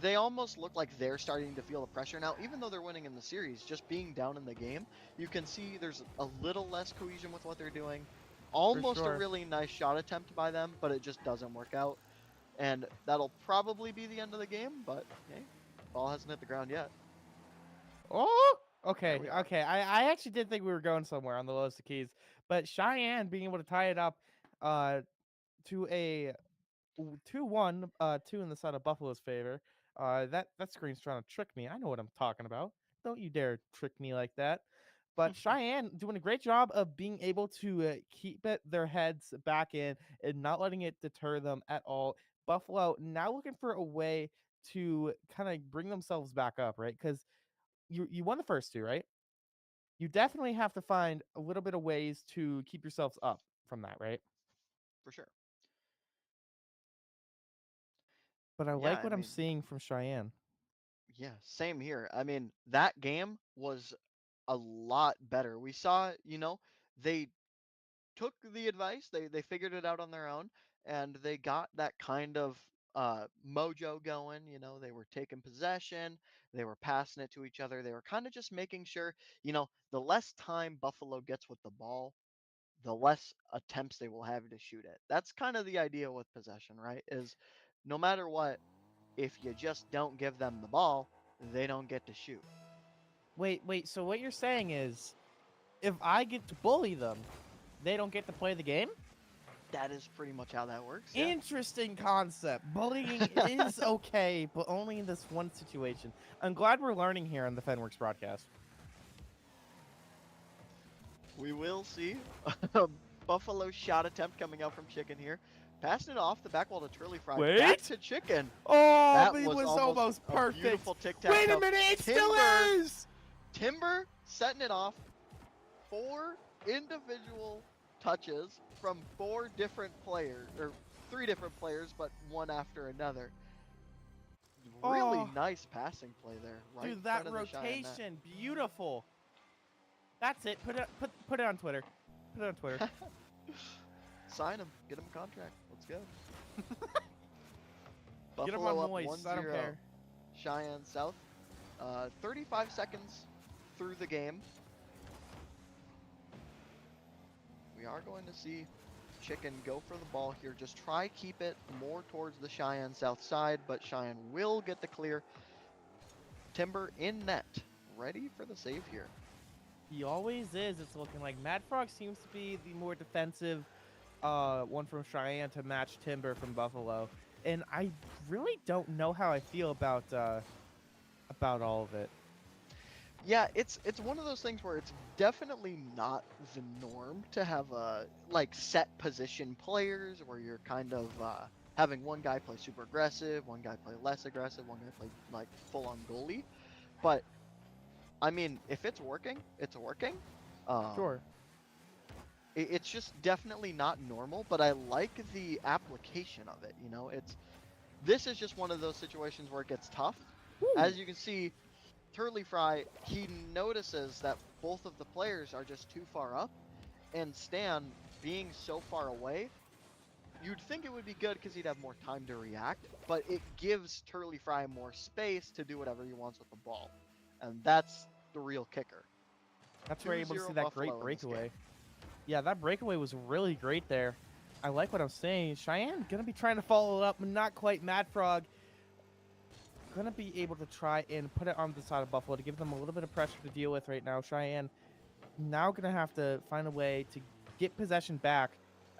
They almost look like they're starting to feel the pressure now, even though they're winning in the series. Just being down in the game, you can see there's a little less cohesion with what they're doing. Almost sure. a really nice shot attempt by them, but it just doesn't work out. And that'll probably be the end of the game, but hey, ball hasn't hit the ground yet. Oh! Okay, There we are. okay. I actually did think we were going somewhere on the lowest of keys. But Cheyenne being able to tie it up to a 2-1, 2 in the side of Buffalo's favor. That screen's trying to trick me. I know what I'm talking about. Don't you dare trick me like that. But Cheyenne doing a great job of being able to keep their heads back in and not letting it deter them at all. Buffalo now looking for a way to kind of bring themselves back up, right? Because you won the first 2, right? You definitely have to find a little bit of ways to keep yourselves up from that, right? For sure. But I Yeah, like I what I'm mean- seeing from Cheyenne. Yeah, same here. I mean, that game was a lot better. We saw, they took the advice, they figured it out on their own, and they got that kind of mojo going. They were taking possession, they were passing it to each other, they were kind of just making sure, the less time Buffalo gets with the ball, the less attempts they will have to shoot it. That's kind of the idea with possession, right? Is no matter what, if you just don't give them the ball, they don't get to shoot. Wait. So what you're saying is, if I get to bully them, they don't get to play the game? That is pretty much how that works. Yeah. Interesting concept. Bullying is okay, but only in this one situation. I'm glad we're learning here on the Fenworks broadcast. We will see a Buffalo shot attempt coming out from Chicken here. Passing it off the back wall to Turley Fry. Back Wait. to Chicken. Oh, That but it was was almost almost a perfect. beautiful tic-tac-toe. Wait a minute, it still Timber. is! Timber setting it off. 4 individual touches from 4 different players, or 3 different players, but one after another. Really Oh. nice passing play there. Right in Dude, that front of the Cheyenne net. rotation, beautiful. That's it. Put it on Twitter. Put it on Twitter. Sign him. Get him a contract. Let's go. Get him Buffalo on up moist. I don't 1-0. care. Cheyenne South. 35 seconds through the game. We are going to see Chicken go for the ball here. Just try keep it more towards the Cheyenne South side, but Cheyenne will get the clear. Timber in net, ready for the save here. He always is. It's looking like Mad Frog seems to be the more defensive one from Cheyenne to match Timber from Buffalo, and I really don't know how I feel about all of it. Yeah, it's one of those things where it's definitely not the norm to have like set position players where you're kind of having one guy play super aggressive, one guy play less aggressive, one guy play like full on goalie. But I mean, if it's working, it's working. Sure. It's just definitely not normal, but I like the application of it. You know, this is just one of those situations where it gets tough. As you can see, Turley Fry, he notices that both of the players are just too far up, and Stan, being so far away, you'd think it would be good because he'd have more time to react, but it gives Turley Fry more space to do whatever he wants with the ball. And that's the real kicker. That's where you're able to 2-0 see that great Buffalo in this breakaway. game. Yeah, that breakaway was really great there. I like what I'm saying. Cheyenne gonna be trying to follow it up, but not quite. Mad Frog gonna be able to try and put it on the side of Buffalo to give them a little bit of pressure to deal with right now. Cheyenne now gonna have to find a way to get possession back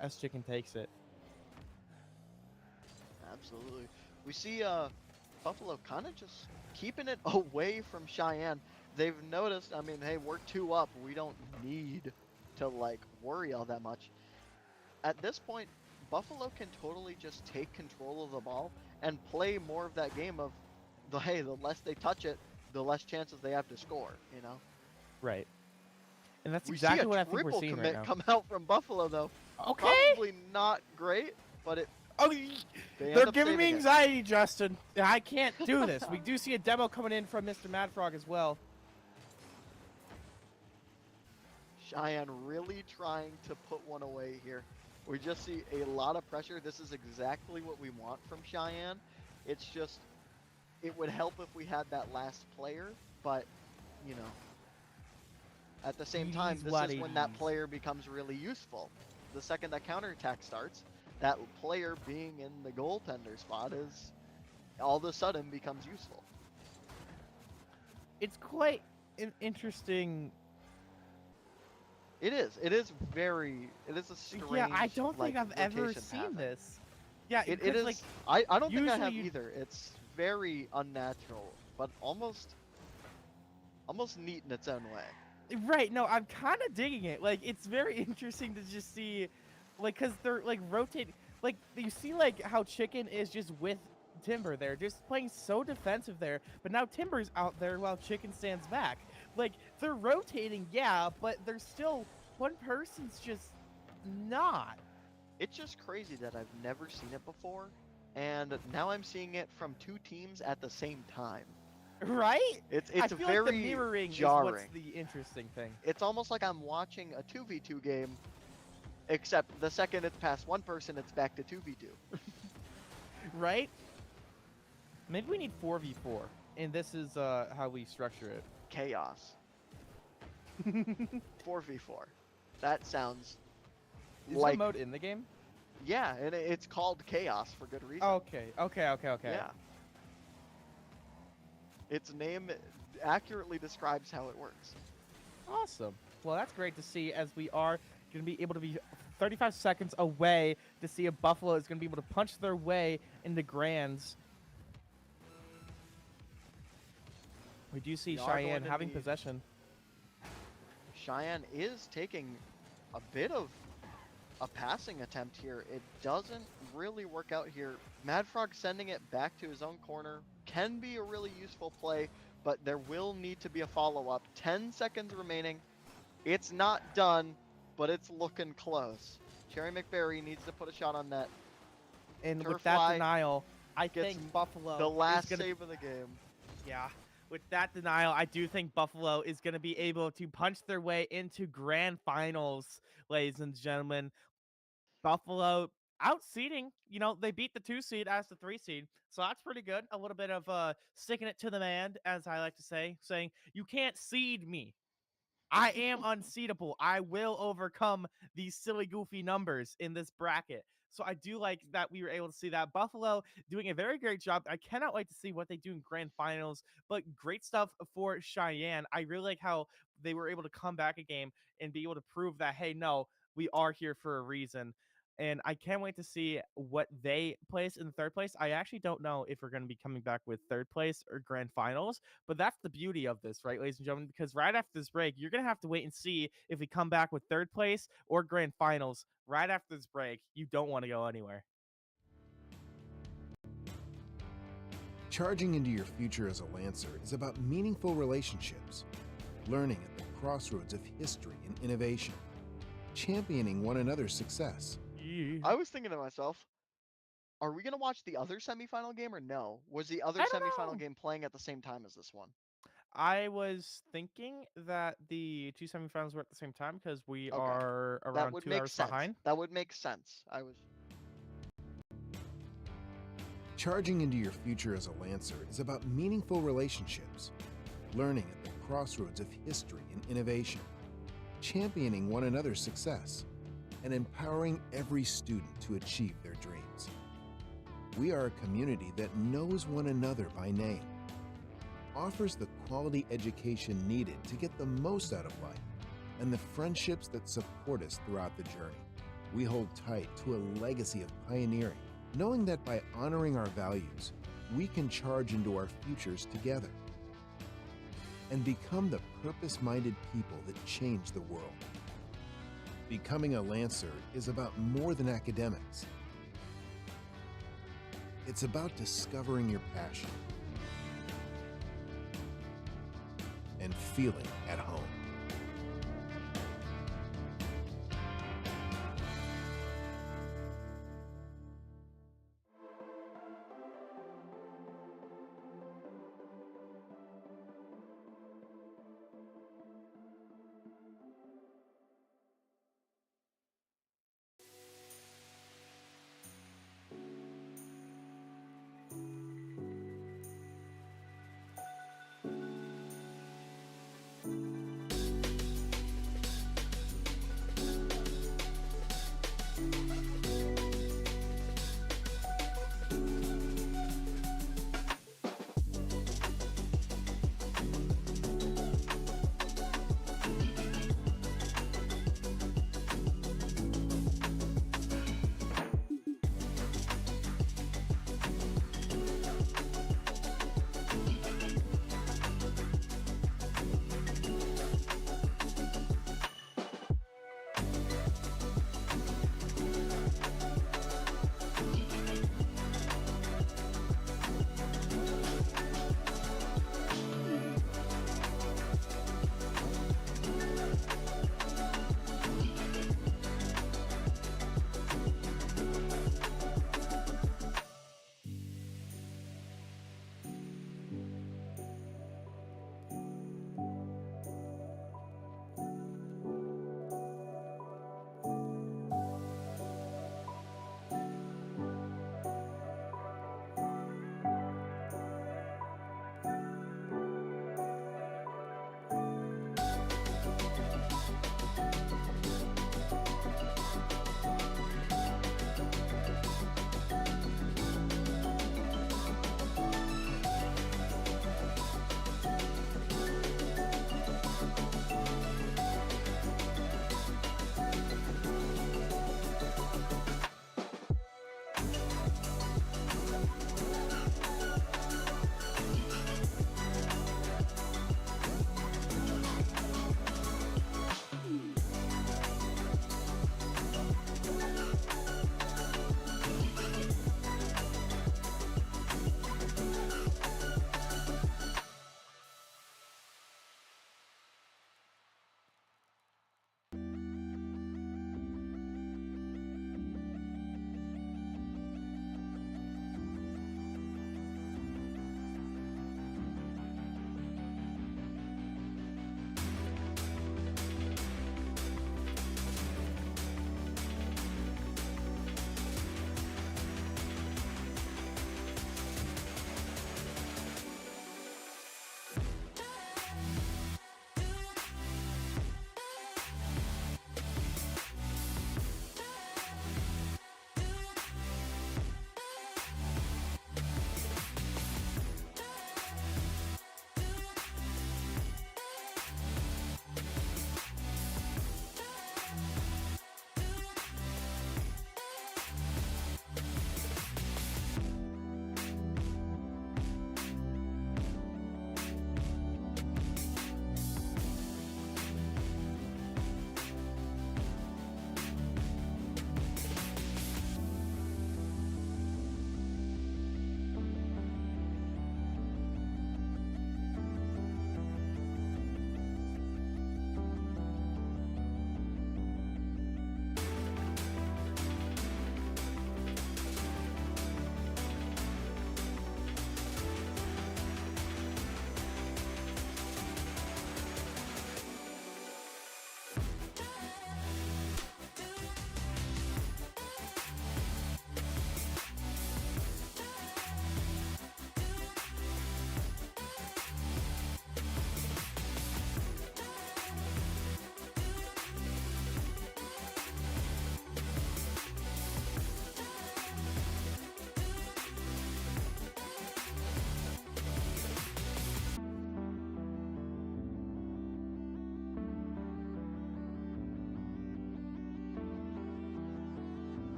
as Chicken takes it. Absolutely. We see Buffalo kind of just keeping it away from Cheyenne. They've noticed, I mean, hey, we're 2 up. We don't need to like worry all that much. At this point, Buffalo can totally just take control of the ball and play more of that game of the less they touch it, the less chances they have to score, you know? Right. And that's We exactly see a what I think we're triple seeing commit right now. come out from Buffalo though. Okay. Probably not great, but it Oh, they end they're up giving me saving it. anxiety, Justin. I can't do this. We do see a demo coming in from Mr. Mad Frog as well. Cheyenne really trying to put one away here. We just see a lot of pressure. This is exactly what we want from Cheyenne. It's just, it would help if we had that last player, but, you know, at the same time, It this is is what when it that is. player becomes really useful. The second that counterattack starts, that player being in the goaltender spot is all of a sudden becomes useful. It's quite an interesting. It is. It is very. It is a strange. Yeah, I don't like, think I've ever rotation to seen have it. this. Yeah, It because, is. like, I don't think I have usually you- either. It's very unnatural, but almost neat in its own way. right. No, I'm kind of digging it. Like, it's very interesting to just see, like, because they're like rotating. Like, you see, like how Chicken is just with Timber there, just playing so defensive there. But now Timber's out there while Chicken stands back. Like, they're rotating, yeah, but there's still one person's just not. It's just crazy that I've never seen it before, and now I'm seeing it from 2 teams at the same time. Right? It's I feel very like the mirroring jarring. is what's the interesting thing. It's almost like I'm watching a 2v2 game, except the second it's past one person, it's back to 2v2. Right? Maybe we need 4v4, and this is how we structure it. Chaos. 4v4. That sounds Is like the mode in the game? yeah, and it's called chaos for good reason. Okay. Yeah. Its name accurately describes how it works. Awesome. Well, that's great to see, as we are going to be able to be 35 seconds away to see if Buffalo is going to be able to punch their way into Grands. We do see We are Cheyenne going to having need- possession. Cheyenne is taking a bit of a passing attempt here. It doesn't really work out here. Mad Frog sending it back to his own corner can be a really useful play, but there will need to be a follow-up. 10 seconds remaining. It's not done, but it's looking close. Cherry McBerry needs to put a shot on net. And Turf with that fly denial, I gets think Buffalo The last is gonna, save of the game. yeah. With that denial, I do think Buffalo is going to be able to punch their way into grand finals, ladies and gentlemen. Buffalo, outseeding. They beat the 2 seed as the 3 seed, so that's pretty good. A little bit of sticking it to the man, as I like to say, saying you can't seed me. I am unseedable. I will overcome these silly, goofy numbers in this bracket. So I do like that we were able to see that. Buffalo doing a very great job. I cannot wait to see what they do in grand finals, but great stuff for Cheyenne. I really like how they were able to come back a game and be able to prove that, hey, no, we are here for a reason. And I can't wait to see what they place in the third place. I actually don't know if we're going to be coming back with third place or grand finals, but that's the beauty of this, right, ladies and gentlemen? Because right after this break, you're going to have to wait and see if we come back with third place or grand finals right after this break. You don't want to go anywhere. Charging into your future as a Lancer is about meaningful relationships, learning at the crossroads of history and innovation, championing one another's success. I was thinking to myself, are we gonna watch the other semifinal game or no? Was the other I don't semifinal know. game playing at the same time as this one? I was thinking that the 2 semifinals were at the same time because we Okay. are That around would 2 make hours sense. behind. That would make sense. I was. Charging into your future as a Lancer is about meaningful relationships, learning at the crossroads of history and innovation, championing one another's success, and empowering every student to achieve their dreams. We are a community that knows one another by name, offers the quality education needed to get the most out of life, and the friendships that support us throughout the journey. We hold tight to a legacy of pioneering, knowing that by honoring our values, we can charge into our futures together and become the purpose-minded people that change the world. Becoming a Lancer is about more than academics. It's about discovering your passion and feeling at home.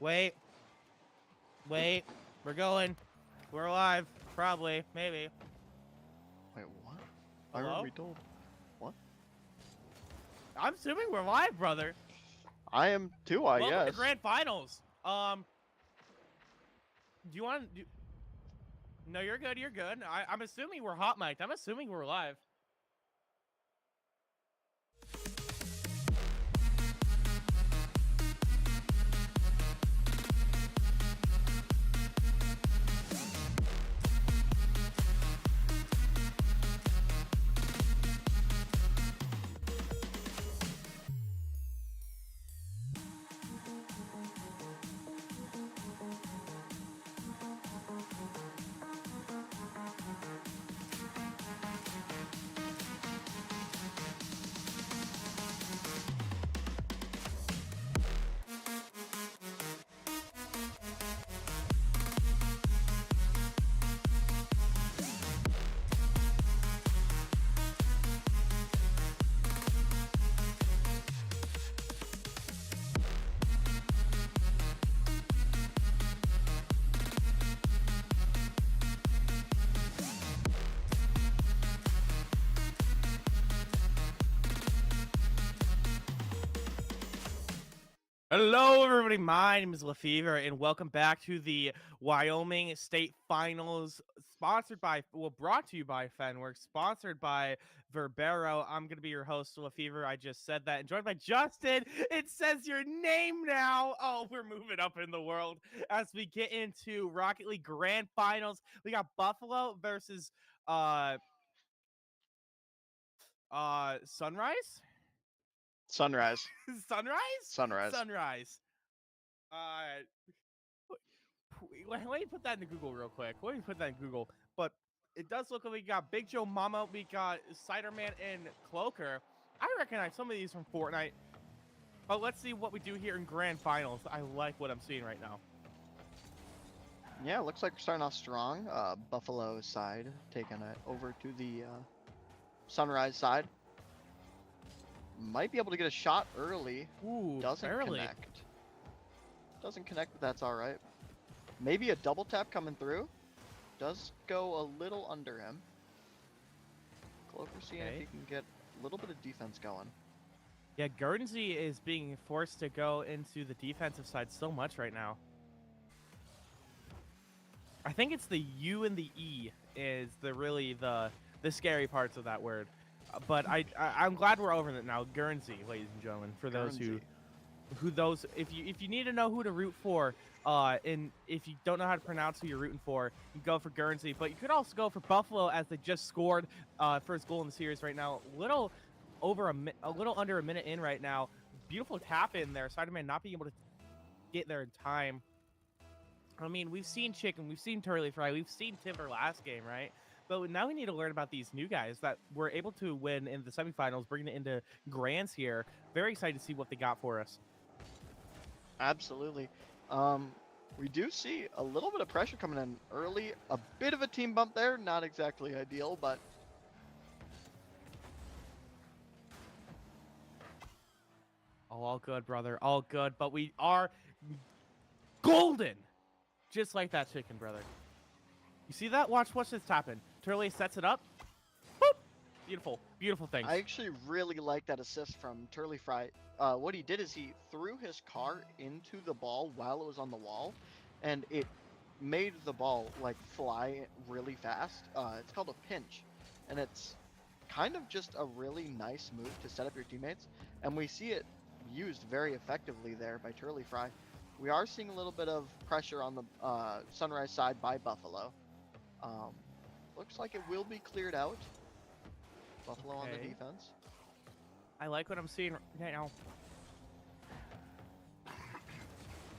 Wait. Wait. We're going. We're alive. Probably. Maybe. Wait, what? Why Hello? were we told? What? I'm assuming we're live, brother. I am too, I Welcome to guess. Grand Finals. Do you want to... No, you're good. You're good. I'm assuming we're hot mic'd. I'm assuming we're live. Hello, everybody. My name is Lefevre, and welcome back to the Wyoming State Finals, brought to you by Fenworks, sponsored by Verbero. I'm going to be your host, Lefevre. I just said that. And joined by Justin. It says your name now. Oh, we're moving up in the world as we get into Rocket League Grand Finals. We got Buffalo versus Sunrise? Sunrise. Sunrise? Sunrise. Sunrise. Let me put that into Google real quick. Let me put that in Google. But it does look like we got Big Joe Mama, we got Ciderman, and Cloaker. I recognize some of these from Fortnite. But let's see what we do here in Grand Finals. I like what I'm seeing right now. Yeah, looks like we're starting off strong. Buffalo side taking it over to the Sunrise side. Might be able to get a shot early. Ooh, Doesn't barely. connect. Doesn't connect, but that's all right. Maybe a double tap coming through. Does go a little under him. Cloaker seeing if he can get a little bit of defense going. Yeah, Guernsey is being forced to go into the defensive side so much right now. I think it's the U and the E is the scary parts of that word. But I'm glad we're over that now. Guernsey, ladies and gentlemen, for those if you need to know who to root for, and if you don't know how to pronounce who you're rooting for, you go for Guernsey. But you could also go for Buffalo, as they just scored first goal in the series right now. A little under a minute in right now. Beautiful tap in there. Spider-Man not being able to get there in time. I mean, we've seen Chicken, we've seen Turley Fry, we've seen Timber last game, right? But now we need to learn about these new guys that were able to win in the semifinals, bringing it into Grands here. Very excited to see what they got for us. Absolutely. We do see a little bit of pressure coming in early. A bit of a team bump there. Not exactly ideal, but... All good, brother. All good. But we are golden. Just like that chicken, brother. You see that? Watch this happen. Turley sets it up. Boop! Beautiful. Beautiful thing. I actually really like that assist from Turley Fry. What he did is he threw his car into the ball while it was on the wall, and it made the ball like fly really fast. It's called a pinch, and it's kind of just a really nice move to set up your teammates, and we see it used very effectively there by Turley Fry. We are seeing a little bit of pressure on the Sunrise side by Buffalo. Looks like it will be cleared out. Buffalo on the defense. I like what I'm seeing right now.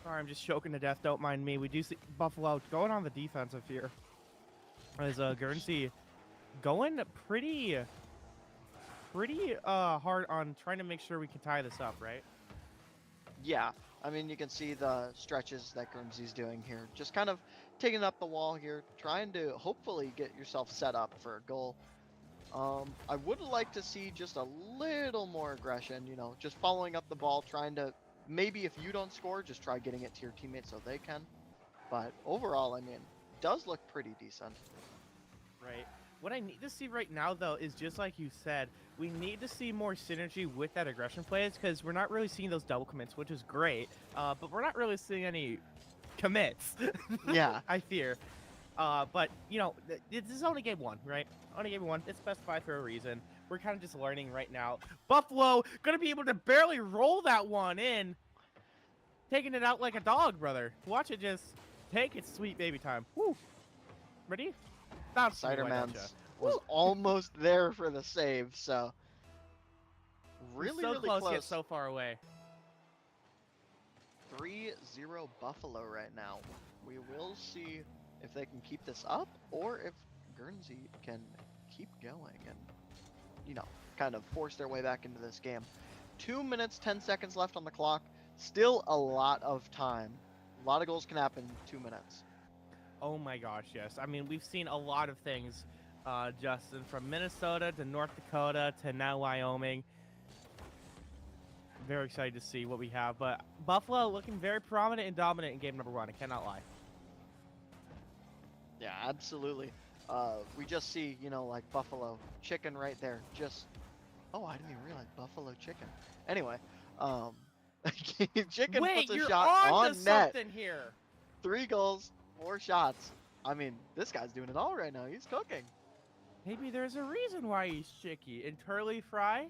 Sorry, I'm just choking to death. Don't mind me. We do see Buffalo going on the defensive here. As Guernsey going pretty hard on trying to make sure we can tie this up, right? Yeah, I mean, you can see the stretches that Guernsey's doing here. Just kind of taking up the wall here, trying to hopefully get yourself set up for a goal. I would like to see just a little more aggression, you know, just following up the ball, trying to Maybe if you don't score, just try getting it to your teammates so they can. But overall, I mean, does look pretty decent. Right. What I need to see right now, though, is just like you said, we need to see more synergy with that aggression plays because we're not really seeing those double commits, which is great, but we're not really seeing any commits. Yeah. I fear. But, you know, this is only game 1, right? Only game 1. It's specified for a reason. We're kind of just learning right now. Buffalo going to be able to barely roll that one in. Taking it out like a dog, brother. Watch it just take its sweet baby time. Woo. Ready? That's Ciderman's was almost there for the save, so really, so really close, close. yet so far away. 3-0 Buffalo right now. We will see if they can keep this up or if Guernsey can keep going and, you know, kind of force their way back into this game. 2 minutes, 10 seconds left on the clock. Still a lot of time. A lot of goals can happen in 2 minutes. Oh my gosh, yes. I mean, we've seen a lot of things, Justin, from Minnesota to North Dakota to now Wyoming. Very excited to see what we have, but Buffalo looking very prominent and dominant in game number 1. I cannot lie. Yeah, absolutely. We just see, you know, like Buffalo chicken right there. Just, oh, I didn't even realize Buffalo chicken. Anyway, chicken Wait, puts a you're shot on on to net. something here. 3 goals, 4 shots. I mean, this guy's doing it all right now. He's cooking. Maybe there's a reason why he's chicky. And Turley Fry,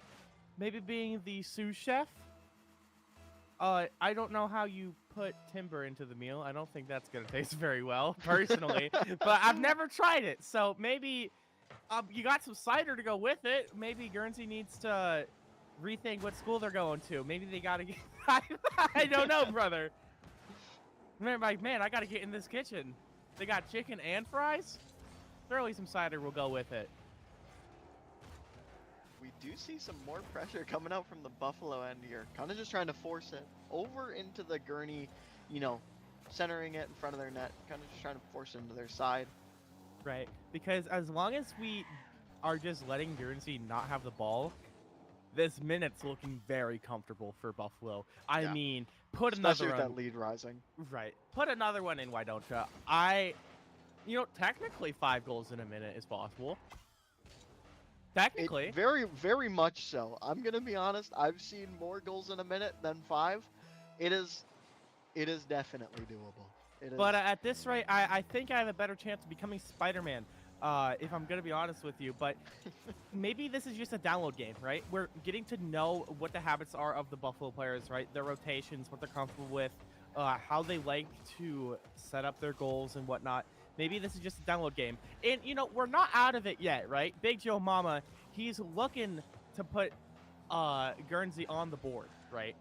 maybe being the sous chef. I don't know how you put timber into the meal. I don't think that's gonna taste very well, personally. But I've never tried it, so maybe you got some cider to go with it. Maybe Guernsey needs to rethink what school they're going to. Maybe they gotta get. I don't know, brother. Man, I gotta get in this kitchen. They got chicken and fries. Throw some cider. We'll go with it. We do see some more pressure coming out from the Buffalo end here. Kind of just trying to force it over into the Gurney, you know, centering it in front of their net. Kind of just trying to force it into their side. Right, because as long as we are just letting Guernsey not have the ball, this minute's looking very comfortable for Buffalo. I Yeah. mean, put Especially another with one. that lead rising. Right, put another one in. Why don't you? You know, technically 5 goals in a minute is possible. Technically. Very, very much so. I'm gonna be honest. I've seen more goals in a minute than 5. It is definitely doable. It is. But at this rate, I think I have a better chance of becoming Spider-Man, if I'm going to be honest with you. But maybe this is just a download game, right? We're getting to know what the habits are of the Buffalo players, right? Their rotations, what they're comfortable with, how they like to set up their goals and whatnot. Maybe this is just a download game. And, you know, we're not out of it yet, right? Big Joe Mama, he's looking to put Guernsey on the board, right?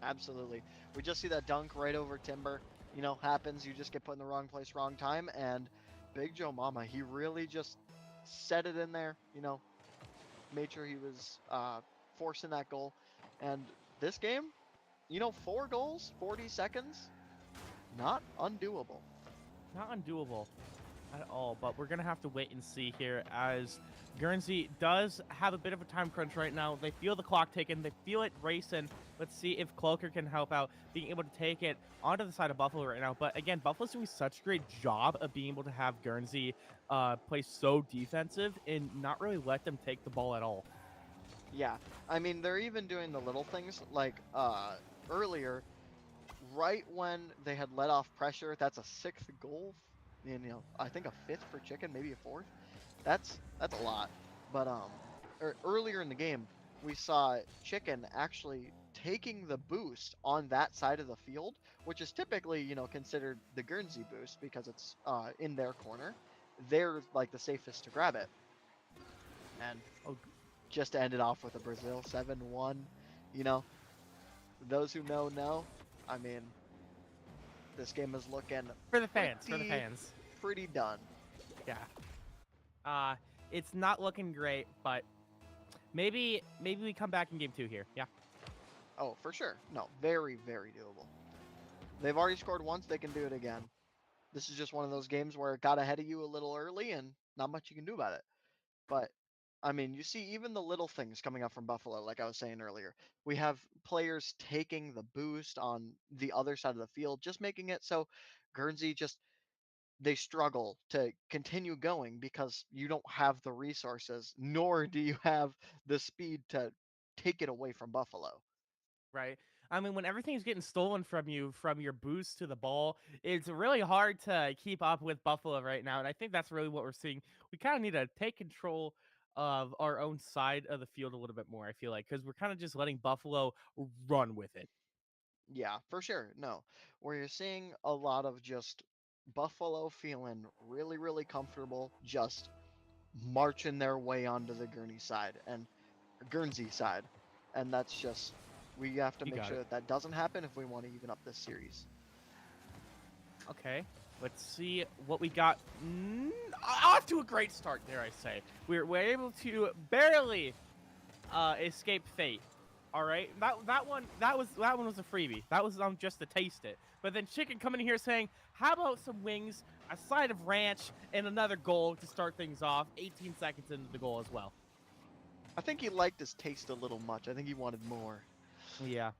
Absolutely. We just see that dunk right over Timber. You know, happens. You just get put in the wrong place, wrong time. And Big Joe Mama, he really just set it in there, you know, made sure he was forcing that goal. And this game, you know, 4 goals, 40 seconds, not undoable. Not undoable at all, but we're going to have to wait and see here as Guernsey does have a bit of a time crunch right now. They feel the clock ticking. They feel it racing. Let's see if Cloaker can help out being able to take it onto the side of Buffalo right now. But again, Buffalo's doing such a great job of being able to have Guernsey play so defensive and not really let them take the ball at all. Yeah, I mean, they're even doing the little things like earlier, right when they had let off pressure. That's a 6th goal. You know, I think a 5th for Chicken, maybe a 4th. That's a lot. But earlier in the game, we saw Chicken actually taking the boost on that side of the field, which is typically, you know, considered the Guernsey boost because it's in their corner. They're like the safest to grab it. And just to end it off with a Brazil 7-1, you know, those who know. I mean, this game is looking For the fans. pretty done. Yeah. It's not looking great, but maybe we come back in game 2 here. Yeah. Oh, for sure. No, very, very doable. They've already scored once. They can do it again. This is just one of those games where it got ahead of you a little early and not much you can do about it. But I mean, you see even the little things coming up from Buffalo, like I was saying earlier. We have players taking the boost on the other side of the field, just making it so Guernsey just they struggle to continue going because you don't have the resources, nor do you have the speed to take it away from Buffalo. Right. I mean, when everything's getting stolen from you, from your boost to the ball, it's really hard to keep up with Buffalo right now. And I think that's really what we're seeing. We kind of need to take control of our own side of the field a little bit more, I feel like, because we're kind of just letting Buffalo run with it. Yeah, for sure. No, where you're seeing a lot of just Buffalo feeling really, really comfortable, just marching their way onto the Guernsey side, and that's just we have to You make got sure it. that that doesn't happen if we want to even up this series. Okay, let's see what we got. Off to a great start, dare I say. We're able to barely escape fate. All right, that one was a freebie. That was just to taste it. But then Chicken coming in here saying, "How about some wings, a side of ranch, and another goal to start things off." 18 seconds into the goal as well. I think he liked his taste a little much. I think he wanted more. Yeah.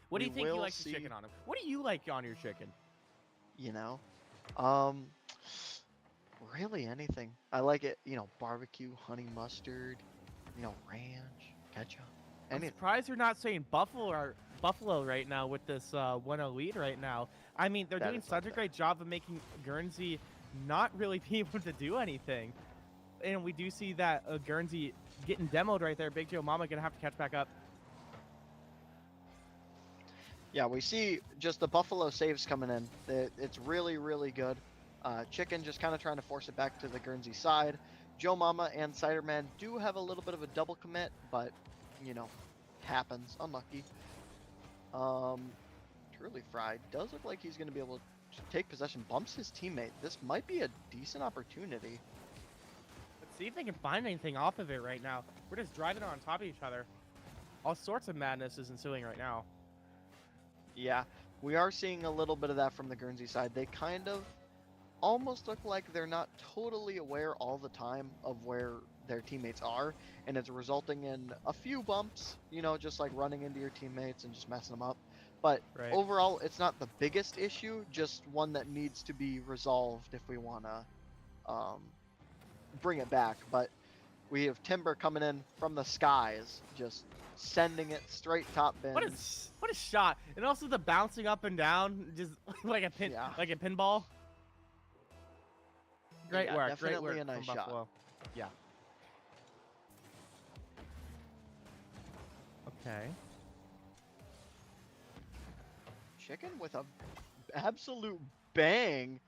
What do you We think he will likes the see. chicken on him? What do you like on your chicken? You know, um, really anything. I like it. Barbecue, honey mustard, ranch, ketchup, I'm anything. surprised you're not saying Buffalo right now with this 1-0 lead right now. I mean, they're That doing is such a unfair. great job of making Guernsey not really be able to do anything. And we do see that Guernsey getting demoed right there. Big Joe Mama gonna have to catch back up. Yeah, we see just the Buffalo saves coming in. It's really, really good. Chicken just kind of trying to force it back to the Guernsey side. Joe Mama and Ciderman do have a little bit of a double commit, but, happens. Unlucky. Truly Fried does look like he's going to be able to take possession. Bumps his teammate. This might be a decent opportunity. Let's see if they can find anything off of it right now. We're just driving on top of each other. All sorts of madness is ensuing right now. Yeah, we are seeing a little bit of that from the Guernsey side. They kind of almost look like they're not totally aware all the time of where their teammates are, and it's resulting in a few bumps, just like running into your teammates and just messing them up. But Right. overall, it's not the biggest issue, just one that needs to be resolved if we want to bring it back. But we have Timber coming in from the skies, just sending it straight top bins. What a shot! And also the bouncing up and down, just like a Yeah. like a pinball. Great Yeah, work, great definitely work a nice from shot. Buffalo. Yeah. Okay. Chicken with a absolute bang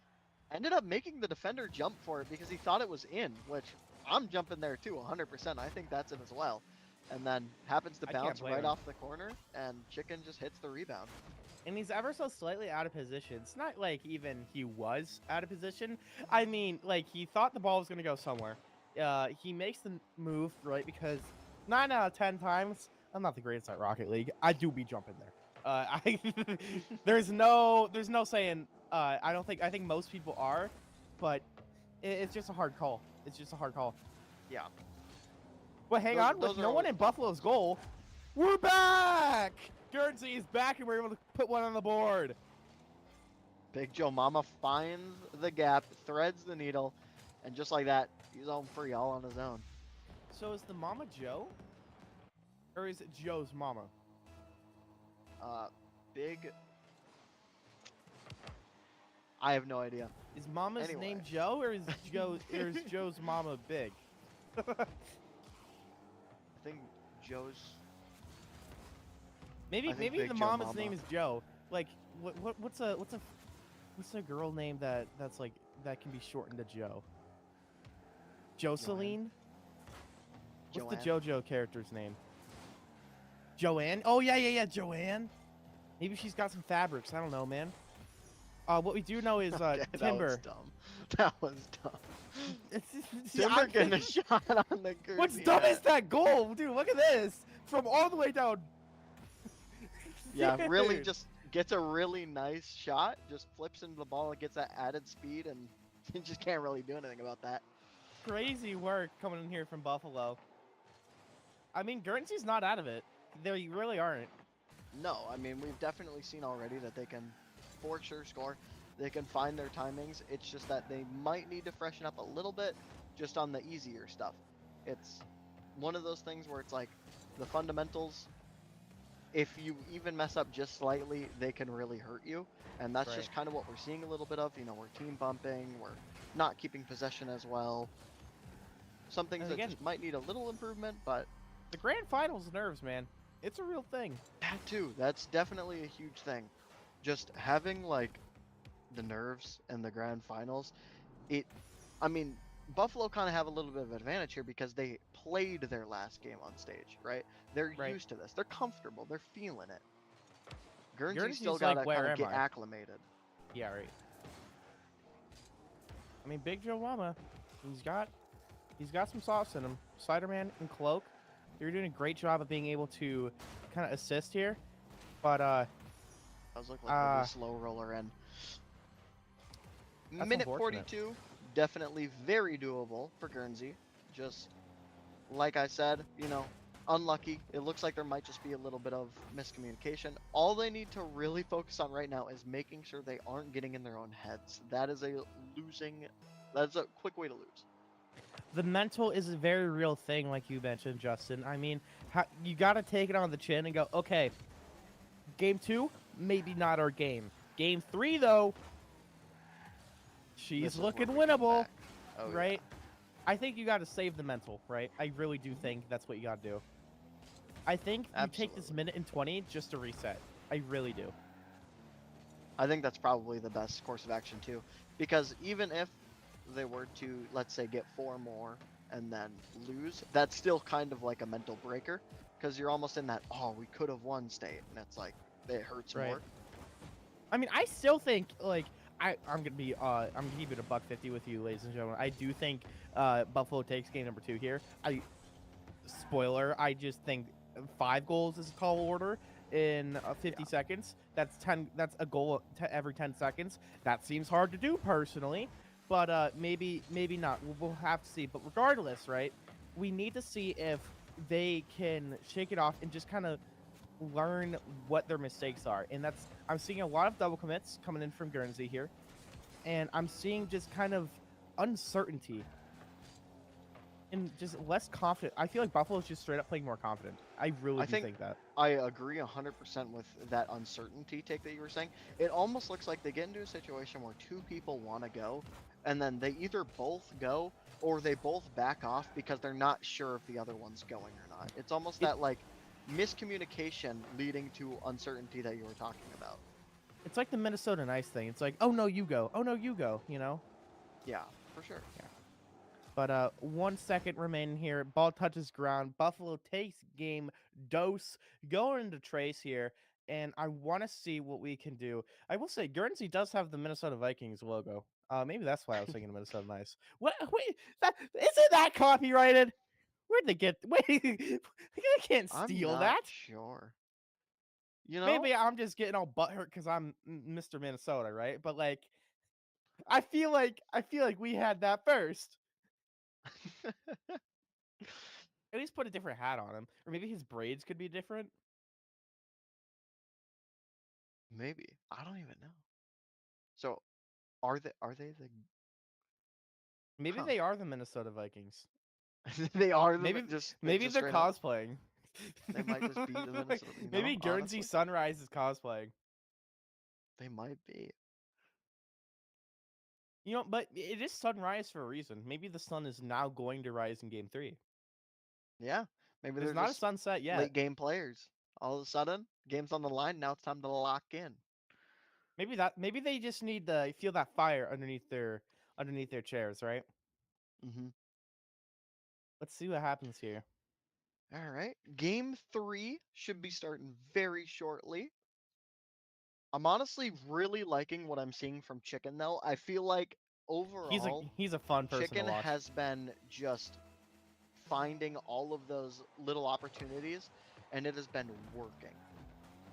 ended up making the defender jump for it because he thought it was in, which I'm jumping there too, 100%. I think that's it as well. And then happens to I can't bounce blame right him. off the corner, and Chicken just hits the rebound. And he's ever so slightly out of position. It's not like even he was out of position. I mean, like, he thought the ball was going to go somewhere. He makes the move, right, because 9 out of 10 times, I'm not the greatest at Rocket League. I do be jumping there. There's no saying, I think most people are, but it's just a hard call. It's just a hard call. Yeah. But hang on, with those are no one always in the tough Buffalo's goal, we're back! Guernsey is back, and we're able to put one on the board. Big Joe Mama finds the gap, threads the needle, and just like that, he's home free all on his own. So is the mama Joe? Or is it Joe's mama? Big. I have no idea. Is mama's Anyway. name Joe, or is Joe's mama big? I think Joe's. Maybe I think the Big Joe mama's Mama. name is Joe. Like what's a girl name that's like that can be shortened to Joe? Jocelyn? What's the Joanne. JoJo character's name? Joanne? Oh yeah, Joanne. Maybe she's got some fabrics. I don't know, man. What we do know is Okay, Timber. That was dumb. Timber I'm getting a thinking- shot on the Guernsey. What's dumb is net. that goal, dude? Look at this, from all the way down. Yeah, really Dude. just gets a really nice shot, just flips into the ball and gets that added speed, and you just can't really do anything about that. crazy work coming in here from Buffalo. I mean, Guernsey's not out of it. They really aren't. No, I mean, we've definitely seen already that they can for sure score. They can find their timings. It's just that they might need to freshen up a little bit just on the easier stuff. It's one of those things where it's like the fundamentals, if you even mess up just slightly, they can really hurt you. And that's just kind of what we're seeing a little bit of. You know, we're team bumping, we're not keeping possession as well. Some things that just might need a little improvement, but the grand finals nerves, man. It's a real thing. that too, that's definitely a huge thing. Just having like the nerves in the grand finals, I mean, Buffalo kind of have a little bit of advantage here because they played their last game on stage, right? They're used to this. They're comfortable. They're feeling it. Guernsey's still got to kind of get acclimated. Yeah, right. I mean, Big Joe Mama, he's got some sauce in him. Spider-Man and Cloak, you're doing a great job of being able to kind of assist here, but I was looking like a slow roller in. Minute 42, definitely very doable for Guernsey. Just like I said, you know, unlucky. It looks like there might just be a little bit of miscommunication. All they need to really focus on right now is making sure they aren't getting in their own heads. That's a quick way to lose. the mental is a very real thing, like you mentioned, Justin. I mean, you got to take it on the chin and go, okay, game 2, maybe not our game. Game 3, though, she's looking winnable, right? Yeah. I think you got to save the mental, right? I really do think that's what you got to do. I think you take this minute and 20 just to reset. I really do. I think that's probably the best course of action, too. Because even if they were to, let's say, get 4 more and then lose, that's still kind of like a mental breaker. Because you're almost in that, oh, we could have won state. And it's like, it hurts more. I mean, I still think, like, I'm gonna keep it a $150 with you, ladies and gentlemen. I do think Buffalo takes game number 2 here. Spoiler, I just think 5 goals is a tall order in 50 seconds. That's a goal every 10 seconds. That seems hard to do personally, but maybe not. We'll have to see. But regardless, right? We need to see if they can shake it off and just kind of learn what their mistakes are. And I'm seeing a lot of double commits coming in from Guernsey here, and I'm seeing just kind of uncertainty and just less confident. I feel like Buffalo's just straight up playing more confident. I really think that. I agree 100% with that uncertainty take that you were saying. It almost looks like they get into a situation where 2 people want to go, and then they either both go or they both back off because they're not sure if the other one's going or not. It's almost that like miscommunication leading to uncertainty that you were talking about. It's like the Minnesota Nice thing. It's like, oh no, you go. Oh no, you go. You know? Yeah, for sure. Yeah. But 1 second remaining here. Ball touches ground. Buffalo takes game dose. Going into Trace here, and I want to see what we can do. I will say, Guernsey does have the Minnesota Vikings logo. Maybe that's why I was thinking of Minnesota Nice. What? Wait, isn't that copyrighted? Where'd they get? Wait, I can't steal that. Sure. You know, maybe I'm just getting all butthurt because I'm Mr. Minnesota, right? But like, I feel like we had that first. At least put a different hat on him, or maybe his braids could be different. Maybe, I don't even know. So, are they the? Maybe they are the Minnesota Vikings. They are the maybe they're cosplaying. They might just be the Minnesota. Maybe Guernsey Sunrise is cosplaying. They might be. You know, but it is sunrise for a reason. Maybe the sun is now going to rise in game 3. Yeah, maybe there's they're not just a sunset yet. late game players. All of a sudden, game's on the line. Now it's time to lock in. Maybe they just need to feel that fire underneath their chairs, right? Mm-hmm. Let's see what happens here. All right, game 3 should be starting very shortly. I'm honestly really liking what I'm seeing from Chicken, though. I feel like overall, he's a fun person Chicken to watch. has been just finding all of those little opportunities, and it has been working.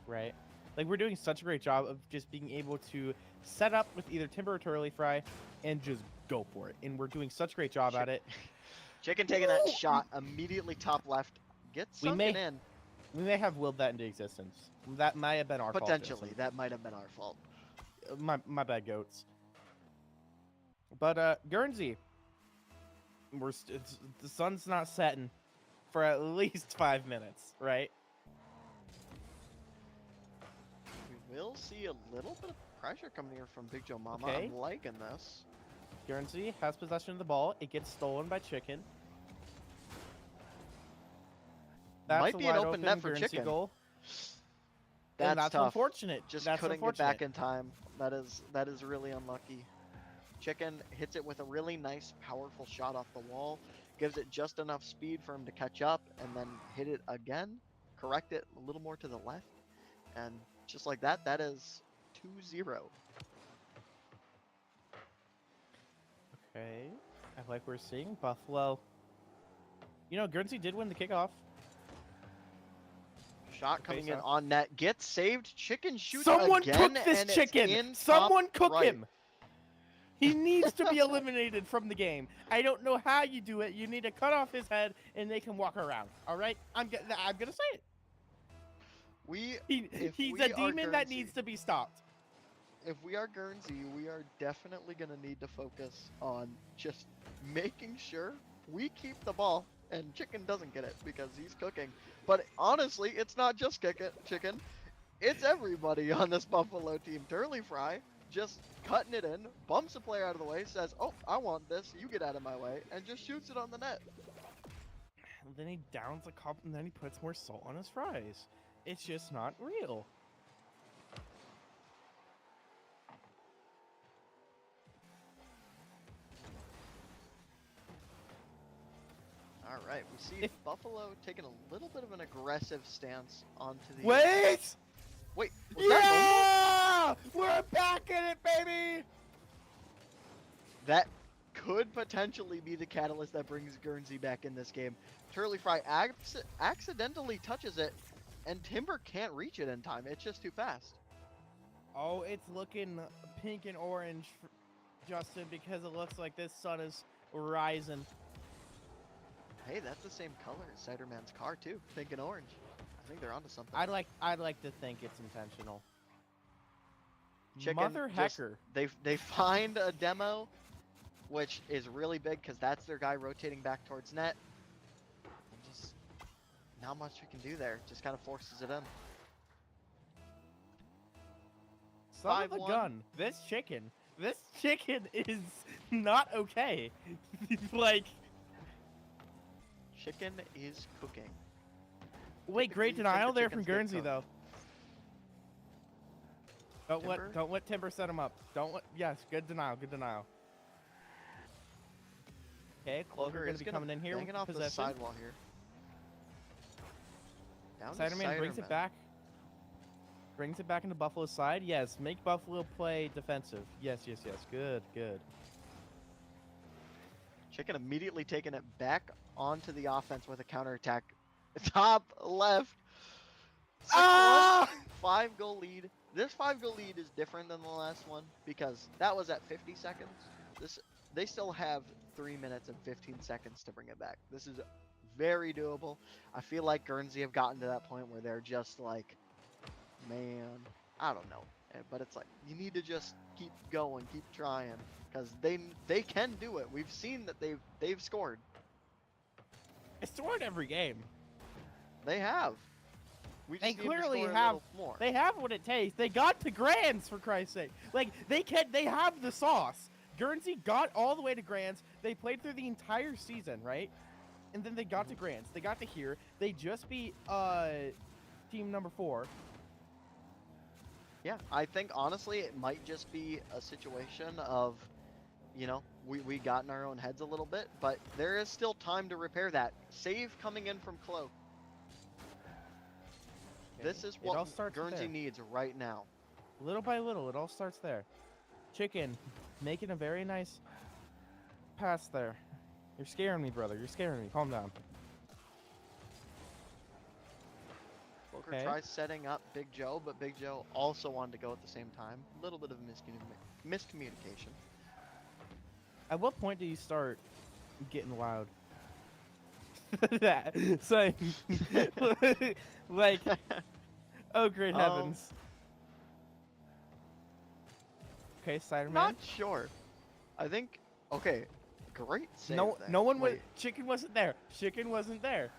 Right. Like, we're doing such a great job of just being able to set up with either Timber or Turley Fry and just go for it. And we're doing such a great job at it. Chicken taking that shot immediately top left. Gets We sunken may- in. We may have willed that into existence. That might have been our fault. Potentially, Justin. that might have been our fault. My bad, goats. But Guernsey, the sun's not setting for at least 5 minutes, right? We will see a little bit of pressure coming here from Big Joe Mama. Okay. I'm liking this. Guernsey has possession of the ball. It gets stolen by Chicken. That's Might a be an wide open net for Guernsey Chicken. goal. That's And that's tough. unfortunate. Just That's couldn't unfortunate. get back in time. That is really unlucky. Chicken hits it with a really nice, powerful shot off the wall. Gives it just enough speed for him to catch up, and then hit it again. Correct it a little more to the left, and just like that, that is 2-0. Okay. I like what we're seeing. Buffalo. You know, Guernsey did win the kickoff. Shot coming in so- on net, gets saved. Chicken shoots Someone again, cook this and it's chicken! in Someone top cook right. him! He needs to be eliminated from the game. I don't know how you do it. You need to cut off his head and they can walk around. All right? I'm gonna say it. If He's we a are demon that Guernsey- needs to be stopped. If we are Guernsey, we are definitely going to need to focus on just making sure we keep the ball and Chicken doesn't get it because he's cooking. But honestly, it's not just Chicken. It's everybody on this Buffalo team. Turley Fry just cutting it in, bumps a player out of the way, says, "Oh, I want this, you get out of my way," and just shoots it on the net. And then he downs a cup and then he puts more salt on his fries. It's just not real. All right, we see Buffalo taking a little bit of an aggressive stance onto the... Wait! Wait, was that Yeah! We're back in it, baby! That could potentially be the catalyst that brings Guernsey back in this game. Turley Fry accidentally touches it, and Timber can't reach it in time. It's just too fast. Oh, it's looking pink and orange, Justin, because it looks like this sun is rising. Hey, that's the same color as Ciderman's car too, pink and orange. I think they're onto something. I'd like to think it's intentional. Chicken Mother just- hecker. They find a demo, which is really big because that's their guy rotating back towards net. And just not much we can do there. Just kind of forces it in. Son of a 5-1. gun. This chicken is not okay. Like, Chicken is cooking. wait, great Typically, denial there Timber from chickens get Guernsey though. Timber? Don't let Timber set him up. Yes, good denial, good denial. Okay, Clover gonna be coming in here with banging off the possession. sidewall here. Down to Ciderman brings it Ciderman. back. Brings it back into Buffalo's side. Yes, make Buffalo play defensive. Yes. Good. Chicken immediately taking it back onto the offense with a counterattack. Top left. 6-1, Ah! 5-goal lead. This 5-goal lead is different than the last one because that was at 50 seconds. They still have 3 minutes and 15 seconds to bring it back. This is very doable. I feel like Guernsey have gotten to that point where they're just like, man, I don't know. But it's like, you need to just keep going, keep trying, because they can do it. We've seen that they've scored. It's scored every game. They have. We They just need to clearly score a have. little more. They have what it takes. They got to Grands, for Christ's sake. Like, they have the sauce. Guernsey got all the way to Grands. They played through the entire season, right? And then they got to Grands. They got to here. They just beat team number 4. Yeah, I think honestly it might just be a situation of, you know, we got in our own heads a little bit, but there is still time to repair that. Save coming in from Clo. This is It all what starts Guernsey there. needs right now. Little by little, it all starts there. Chicken, making a very nice pass there. You're scaring me, brother. You're scaring me. Calm down. Booker Okay. tries setting up Big Joe, but Big Joe also wanted to go at the same time. A little bit of miscommunication. At what point do you start getting loud? That so like oh great heavens. Okay, Cider Man. Not sure. I think. Okay. Great save. No, there. no one was. Wait. Chicken wasn't there. Chicken wasn't there.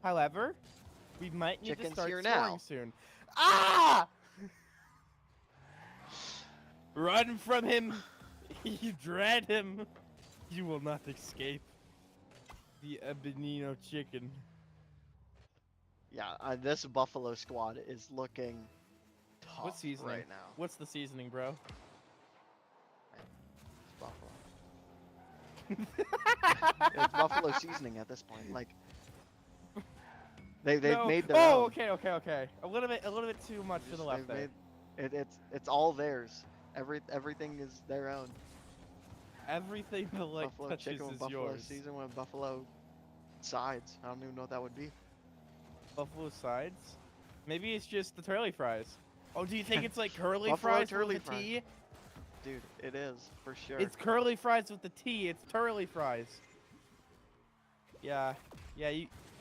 However, we might need Chicken's to start here scoring now. soon. Ah! Run from him! You dread him. You will not escape. The Ebenino chicken. Yeah, this Buffalo squad is looking tough What seasoning? right now. What's the seasoning, bro? It's Buffalo. It's Buffalo seasoning at this point. Like they've No. made their Oh, own. okay. A little bit too much to the left They've there. made- it's all theirs. Everything is their own. Everything the light Buffalo touches chicken with is Buffalo yours. season with Buffalo sides. I don't even know what that would be. Buffalo sides? Maybe it's just the curly fries. Oh, do you think it's like curly Buffalo fries curly with the fries. T? Dude, it is for sure. It's curly fries with the T. It's curly fries. Yeah,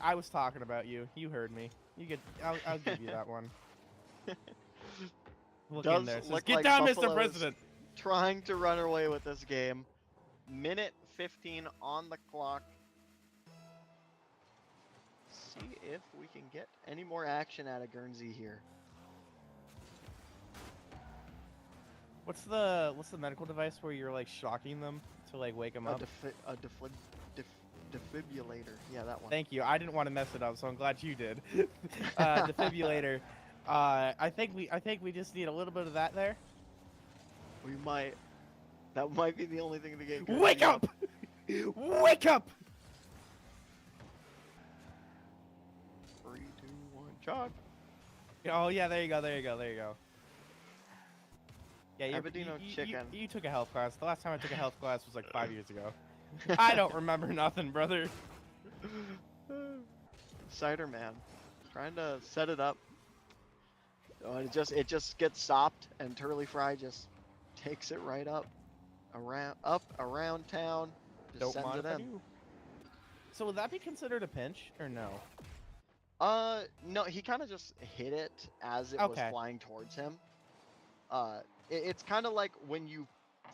I was talking about you. You heard me. You get. I'll give you that one. Look in Does there. Says, look get like down, Mr. Buffalo's President. trying to run away with this game. Minute 15 on the clock. See if we can get any more action out of Guernsey here. What's the medical device where you're like shocking them to like wake them up? Defibrillator. Yeah, that one. Thank you. I didn't want to mess it up, so I'm glad you did. Defibrillator. I think we just need a little bit of that there. We might. That might be the only thing to get Guernsey Wake up! Wake up! 3, 2, 1, charge. Oh yeah, there you go. Yeah, Aberdeen chicken. You took a health class. The last time I took a health class was like 5 years ago. I don't remember nothing, brother. Cider Man, trying to set it up. Oh, and it just gets stopped, and Turley Fry just takes it right up around town. Just Don't sends mind it if I in. do. So would that be considered a pinch or no? No, he kind of just hit it as it was Okay. flying towards him. It's kind of like when you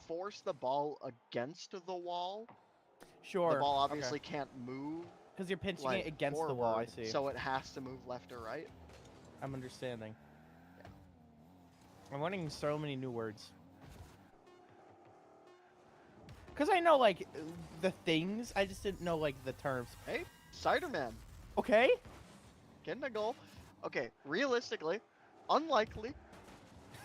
force the ball against the wall. Sure. The ball obviously can't move. Because you're pinching Like it against the wall. I forward, see. So it has to move left or right. I'm understanding. I'm learning so many new words. Because I know, like, the things, I just didn't know, like, the terms. Hey, Cider Man, Okay? getting a goal. Okay, realistically, unlikely,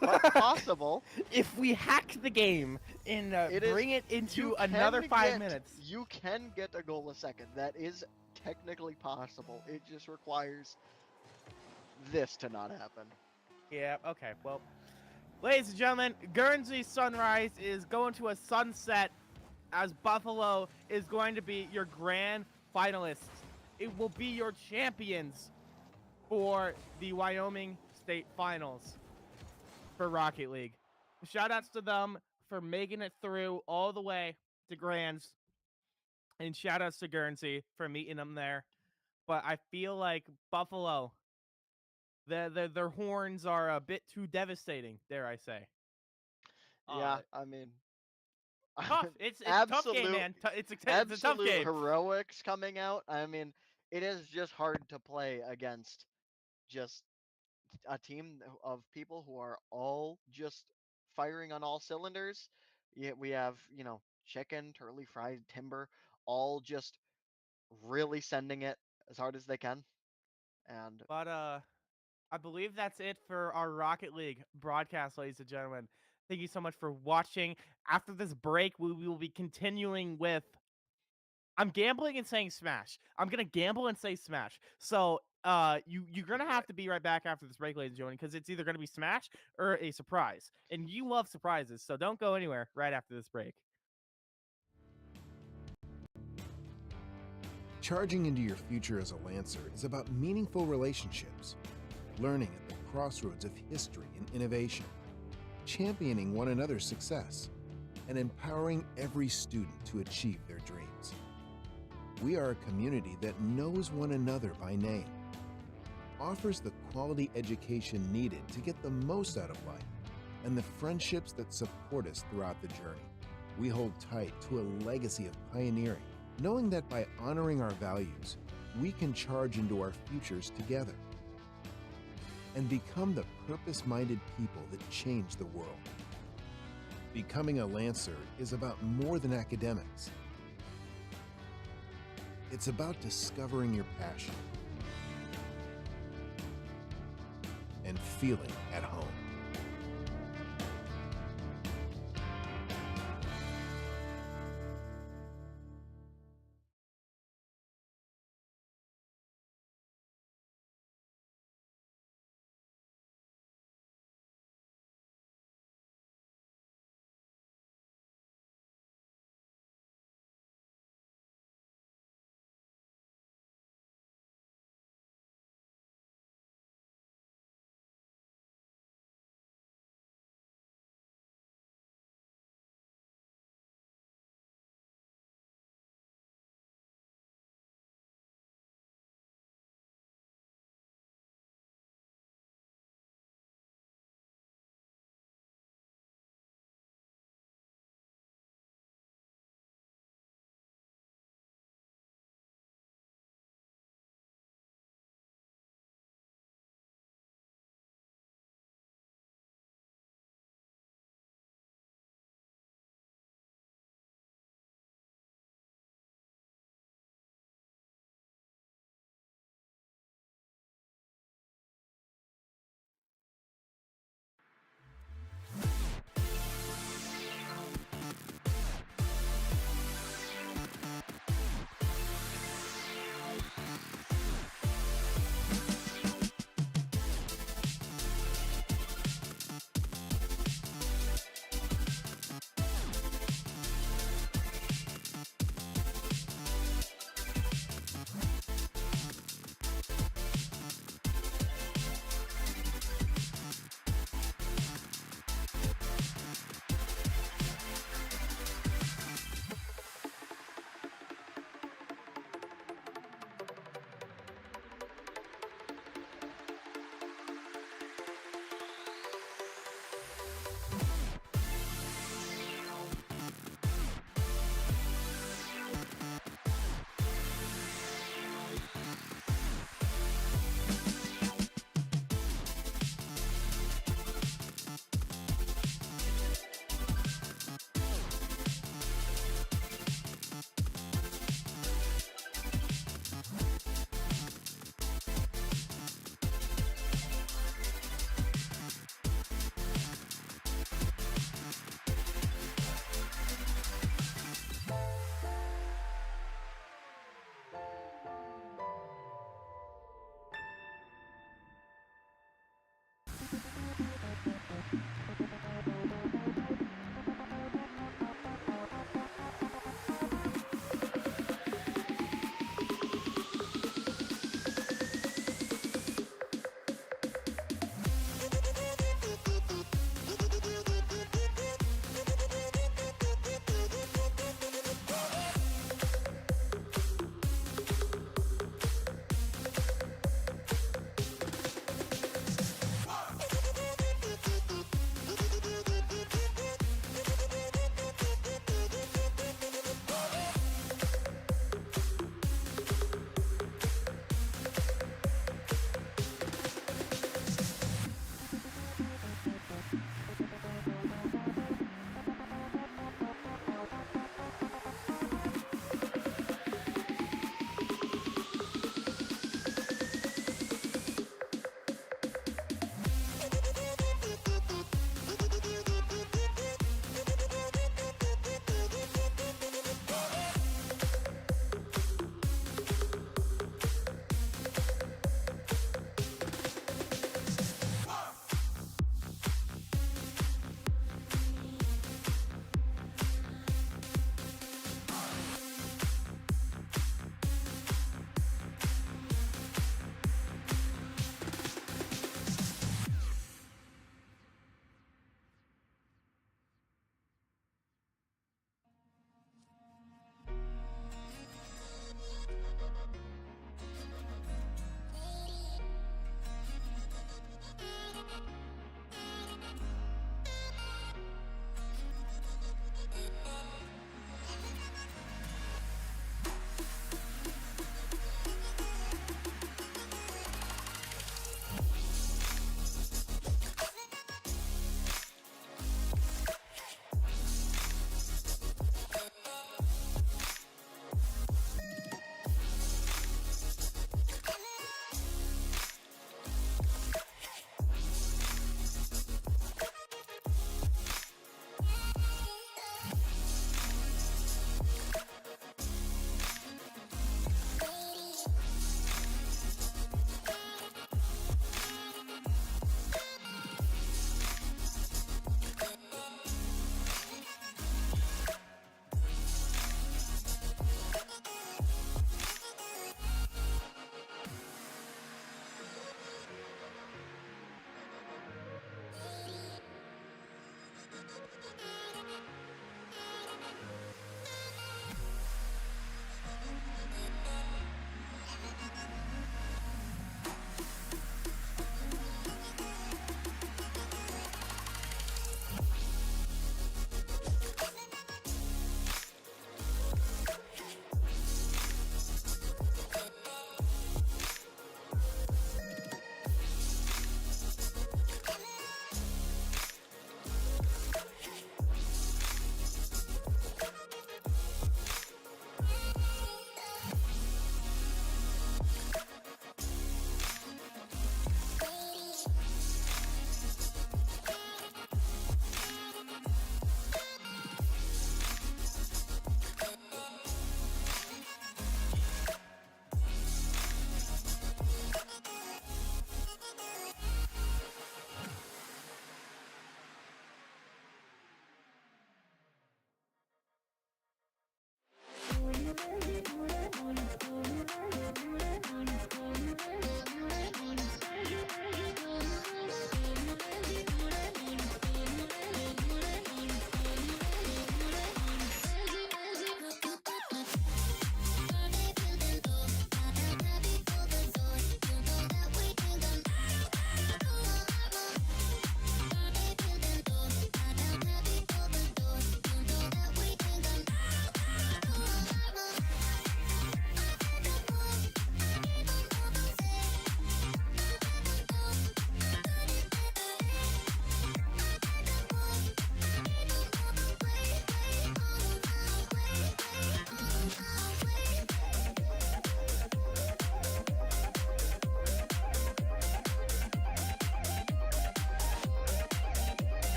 but possible. If we hack the game and It is- bring it into You another can 5 get- minutes. You can get a goal a second. That is technically possible. It just requires this to not happen. Yeah, okay, well. Ladies and gentlemen, Guernsey Sunrise is going to a sunset as Buffalo is going to be your grand finalists. It will be your champions for the Wyoming State Finals for Rocket League. Shoutouts to them for making it through all the way to Grands. And shoutouts to Guernsey for meeting them there. But I feel like Buffalo, their horns are a bit too devastating, dare I say. Yeah, I mean, Tough. It's a tough game, absolute- man. It's a tough absolute game. heroics coming out. I mean, it is just hard to play against just a team of people who are all just firing on all cylinders. Yet we have, Chicken, Turley, Fried, Timber, all just really sending it as hard as they can. And But I believe that's it for our Rocket League broadcast, ladies and gentlemen. Thank you so much for watching. After this break, we will be continuing with. I'm gambling and saying Smash. I'm gonna gamble and say Smash. So you're gonna have to be right back after this break, ladies and gentlemen, because it's either gonna be Smash or a surprise. And you love surprises, so don't go anywhere right after this break. Charging into your future as a Lancer is about meaningful relationships, learning at the crossroads of history and innovation, championing one another's success, and empowering every student to achieve their dreams. We are a community that knows one another by name, offers the quality education needed to get the most out of life, and the friendships that support us throughout the journey. We hold tight to a legacy of pioneering, knowing that by honoring our values, we can charge into our futures together and become the purpose-minded people that change the world. Becoming a Lancer is about more than academics. It's about discovering your passion and feeling at home.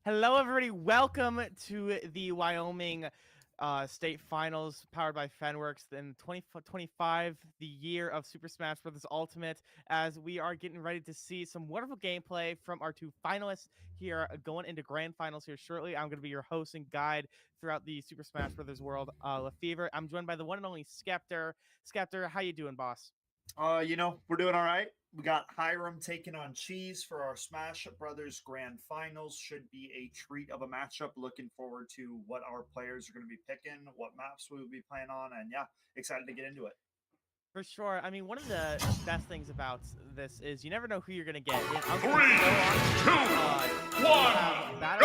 Hello, everybody. Welcome to the Wyoming State Finals powered by Fenworks in 2025, the year of Super Smash Bros. Ultimate, as we are getting ready to see some wonderful gameplay from our 2 finalists here going into grand finals here shortly. I'm going to be your host and guide throughout the Super Smash Bros. World, Lefevre. I'm joined by the one and only Skeptor. Skeptor, how you doing, boss? We're doing all right. We got Hiram taking on Cheese for our Smash Brothers Grand Finals. Should be a treat of a matchup. Looking forward to what our players are going to be picking, what maps we will be playing on, and yeah, excited to get into it. For sure. I mean, one of the best things about this is you never know who you're going to get. And I'm 3, gonna be 2, so honest, 1,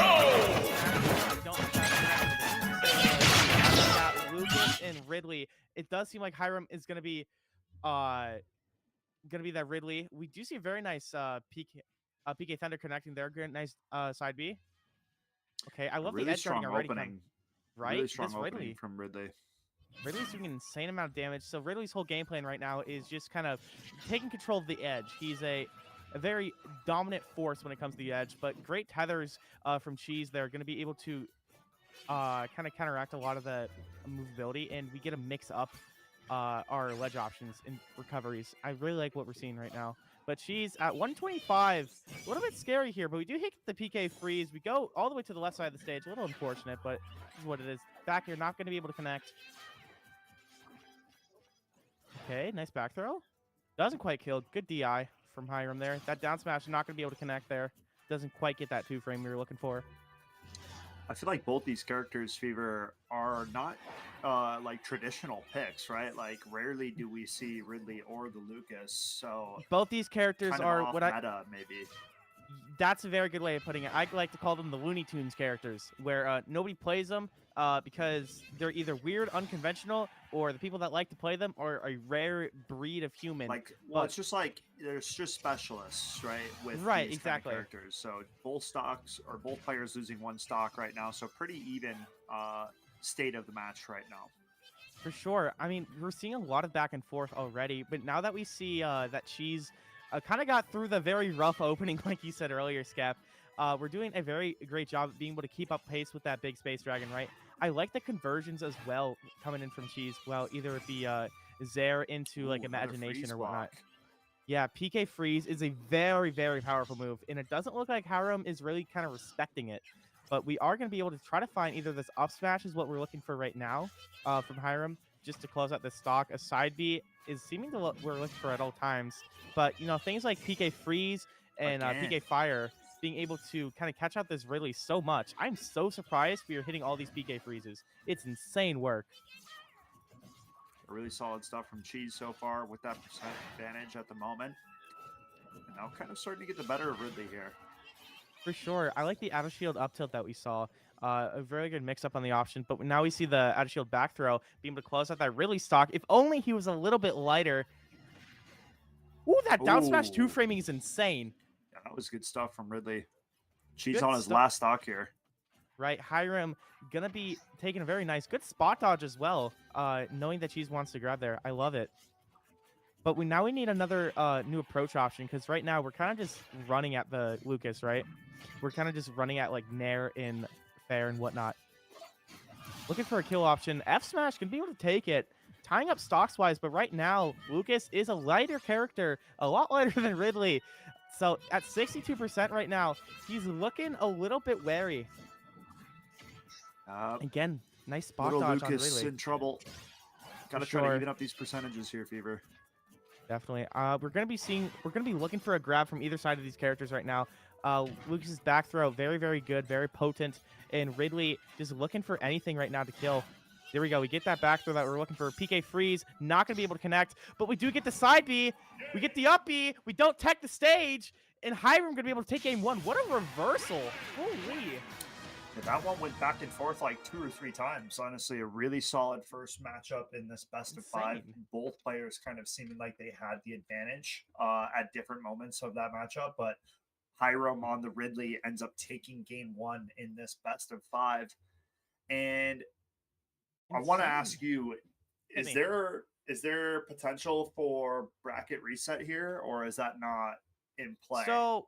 go! Lucas and Ridley. It does seem like Hiram is going to be that Ridley. We do see a very nice PK Thunder connecting there. Good, nice side B. Okay, I love really the edge strong guarding already. opening. Right, Really strong this opening Ridley. from Ridley. Ridley's doing an insane amount of damage. So Ridley's whole game plan right now is just kind of taking control of the edge. He's a very dominant force when it comes to the edge, but great tethers from Cheese. They're going to be able to kind of counteract a lot of the movability, and we get to mix up our ledge options and recoveries. I really like what we're seeing right now. But Cheese at 125, a little bit scary here, but we do hit the PK freeze. We go all the way to the left side of the stage. A little unfortunate, but this is what it is. Back here, not going to be able to connect. Okay, nice back throw. Doesn't quite kill. Good DI from Hiram there. That down smash not going to be able to connect there. Doesn't quite get that 2-frame we were looking for. I feel like both these characters, Fever, are not like traditional picks, right? Like rarely do we see Ridley or the Lucas. So Both these characters kind of are off what meta, maybe. That's a very good way of putting it. I like to call them the Looney Tunes characters, where nobody plays them because they're either weird, unconventional, or the people that like to play them are a rare breed of human. Like, well, it's just like there's just specialists, right? With Right, these exactly. kind of characters. So both stocks or both players losing 1 stock right now. So pretty even state of the match right now. For sure. I mean, we're seeing a lot of back and forth already, but now that we see that Cheese kind of got through the very rough opening, like you said earlier, Scap, we're doing a very great job of being able to keep up pace with that big Space Dragon, right? I like the conversions as well coming in from Cheese. Well, either it be Zaire into like Imagination or whatnot. Yeah, PK Freeze is a very, very powerful move, and it doesn't look like Hiram is really kind of respecting it. But we are going to be able to try to find either this up smash is what we're looking for right now from Hiram, just to close out the stock. A side B is seeming to we're looking for at all times. But, you know, things like PK Freeze and PK Fire being able to kind of catch out this Ridley so much. I'm so surprised we are hitting all these PK Freezes. It's insane work. Really solid stuff from Cheese so far with that percent advantage at the moment. And now kind of starting to get the better of Ridley here. For sure. I like the out of shield up tilt that we saw. A very good mix up on the option. But now we see the out of shield back throw being able to close out that Ridley stock. If only he was a little bit lighter. Ooh, that down smash 2-framing is insane. Yeah, that was good stuff from Ridley. Cheese Good on his stuff. last stock here. Right, Hiram gonna be taking a very nice, good spot dodge as well, knowing that Cheese wants to grab there. I love it. But we need another new approach option, because right now we're kind of just running at the Lucas, right? We're kind of just running at like Nair and Fair and whatnot. Looking for a kill option. F Smash can be able to take it, tying up stocks wise, but right now Lucas is a lighter character, a lot lighter than Ridley. So at 62% right now, he's looking a little bit wary. Again, nice spot Little dodge Lucas on Ridley. in trouble. Gotta For try to sure. even up these percentages here, Fever. Definitely. We're gonna be looking for a grab from either side of these characters right now. Lucas's back throw, very, very good, very potent, and Ridley just looking for anything right now to kill. There we go. We get that back throw that we're looking for. PK Freeze, not gonna be able to connect, but we do get the side B. We get the up B. We don't tech the stage, and Hiram gonna be able to take game 1. What a reversal! Holy. Yeah, that one went back and forth like 2 or 3 times. Honestly, a really solid first matchup in this best of 5. Insane. Both players kind of seeming like they had the advantage at different moments of that matchup, but Hiram on the Ridley ends up taking game 1 in this best of 5. And I want to ask you, is there potential for bracket reset here, or is that not in play? So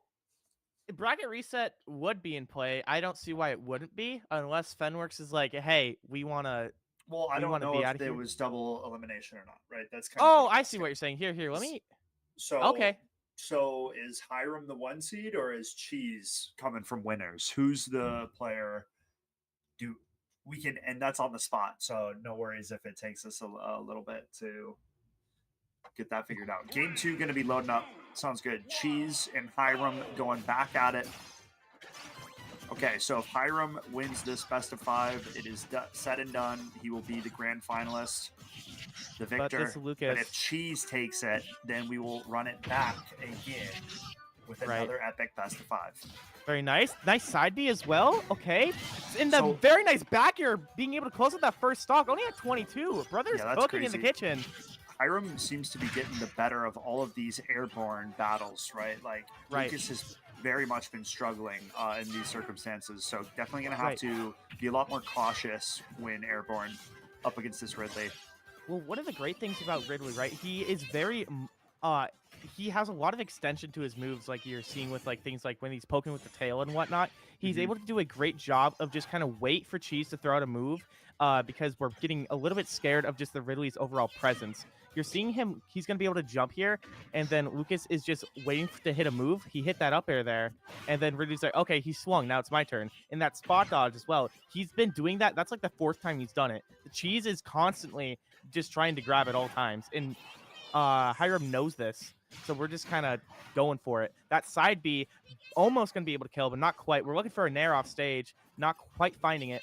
bracket reset would be in play. I don't see why it wouldn't be unless Fenworks is like, hey, we want to. Well, I We don't wanna know be if outta there here? was double elimination or not, right? That's kind of Oh, what I'm I see what asking. you're saying. Here. Let me. So Okay. So is Hiram the 1 seed or is Cheese coming from winners? Who's the player? We can, and that's on the spot. So no worries if it takes us a little bit to get that figured out. Game 2 going to be loading up. Sounds good. Cheese and Hiram going back at it. Okay, so if Hiram wins this best of 5, it is said and done. He will be the grand finalist, the But victor. this Lucas. But if Cheese takes it, then we will run it back again with Right. another epic best of 5. Very nice. Nice side B as well. Okay. And the So- very nice back air being able to close out that first stock. Only at 22. Brother's Yeah, that's cooking in the crazy. kitchen. Hiram seems to be getting the better of all of these airborne battles, right? Like Right. Lucas has very much been struggling in these circumstances, so definitely going to have Right. to be a lot more cautious when airborne up against this Ridley. Well, one of the great things about Ridley, right? He is very, he has a lot of extension to his moves, like you're seeing with like things like when he's poking with the tail and whatnot. He's Mhm. able to do a great job of just kind of wait for Cheese to throw out a move, because we're getting a little bit scared of just the Ridley's overall presence. You're seeing him; he's going to be able to jump here, and then Lucas is just waiting to hit a move. He hit that up air there, and then Ridley's like, "Okay, he swung. Now it's my turn." And that spot dodge as well. He's been doing that. That's like the 4th time he's done it. The Cheese is constantly just trying to grab at all times, and Hiram knows this. So we're just kind of going for it. That side B almost going to be able to kill, but not quite. We're looking for a nair off stage, not quite finding it.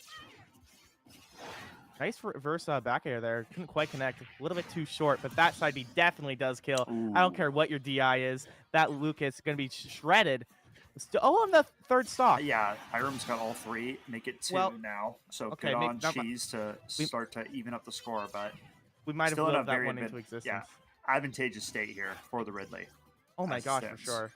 Nice reverse back air there. Couldn't quite connect. A little bit too short, but that side B definitely does kill. I don't care what your DI is. That Lucas is going to be shredded. Oh, on the 3rd stock. Yeah, Hiram's got all 3. Make it 2 Well, now. So okay, good maybe on not mu- Cheese to start to even up the score, but We might have still in a willed that very one bit- into existence. yeah. advantageous state here for the Ridley. Oh my as it gosh, for stands. sure.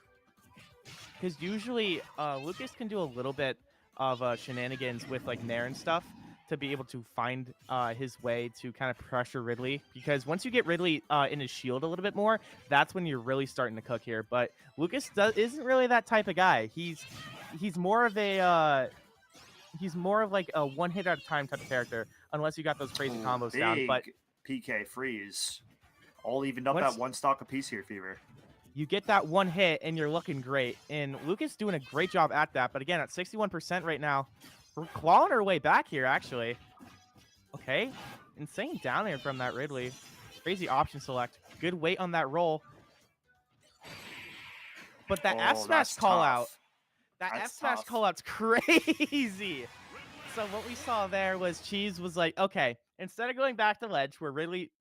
Because usually Lucas can do a little bit of shenanigans with like Nair and stuff to be able to find his way to kind of pressure Ridley. Because once you get Ridley in his shield a little bit more, that's when you're really starting to cook here. But Lucas isn't really that type of guy. He's more of a he's more of like a one hit at a time type of character, unless you got those crazy combos down. But PK freeze, all evened up Once- at 1 stock apiece here, Fever. you get that one hit and you're looking great. And Lucas doing a great job at that. But again, at 61% right now, we're clawing our way back here, actually. Okay. Insane down there from that Ridley. Crazy option select. Good weight on that roll. But that F Oh, smash that's call out. tough. That F That's smash tough. call out's crazy. So what we saw there was Cheese was like, okay, instead of going back to ledge where Ridley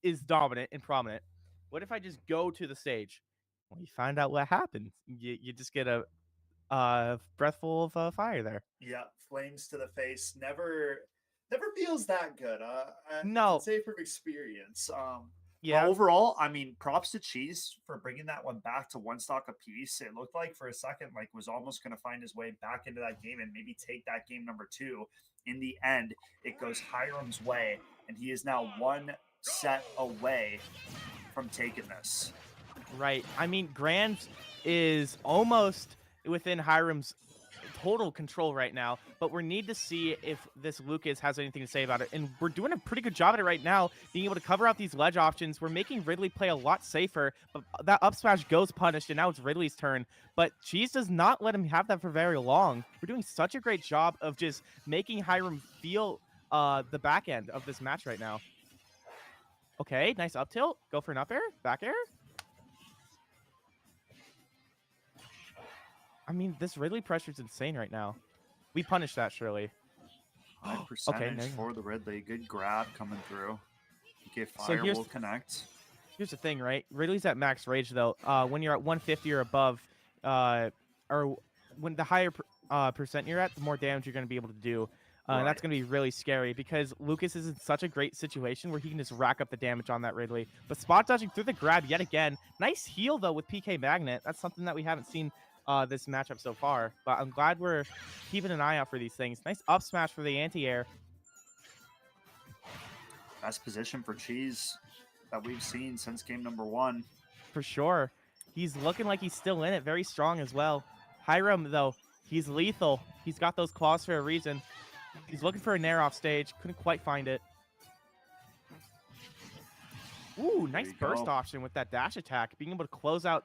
is dominant and prominent, what if I just go to the stage? Well, you find out what happens. You just get a breathful of fire there. Yeah, flames to the face. Never feels that good. No. I'd say from experience. Yeah. But overall, I mean, props to Cheese for bringing that one back to 1 stock apiece. It looked like for a second, like was almost going to find his way back into that game and maybe take that game number 2. In the end, it goes Hiram's way, and he is now 1 set away from taking this. Right. I mean, Grand is almost within Hiram's total control right now, but we need to see if this Lucas has anything to say about it. And we're doing a pretty good job at it right now, being able to cover out these ledge options. We're making Ridley play a lot safer, but that up smash goes punished, and now it's Ridley's turn. But Cheese does not let him have that for very long. We're doing such a great job of just making Hiram feel the back end of this match right now. Okay, nice up tilt. Go for an up air, back air. I mean, this Ridley pressure is insane right now. We punished that, surely. High Okay, percentage there you for the Ridley. Good grab coming through. Okay, So fire here's- will connect. Here's the thing, right? Ridley's at max rage, though. When you're at 150 or above, or when the higher percent you're at, the more damage you're going to be able to do. And that's Right. going to be really scary because Lucas is in such a great situation where he can just rack up the damage on that Ridley. But spot dodging through the grab yet again. Nice heal, though, with PK Magnet. That's something that we haven't seen this matchup so far. But I'm glad we're keeping an eye out for these things. Nice up smash for the anti-air. Best position for Cheese that we've seen since game number 1. For sure. He's looking like he's still in it. Very strong as well. Hiram, though, he's lethal. He's got those claws for a reason. He's looking for a nair off stage. Couldn't quite find it. Ooh, nice you burst go. option with that dash attack. Being able to close out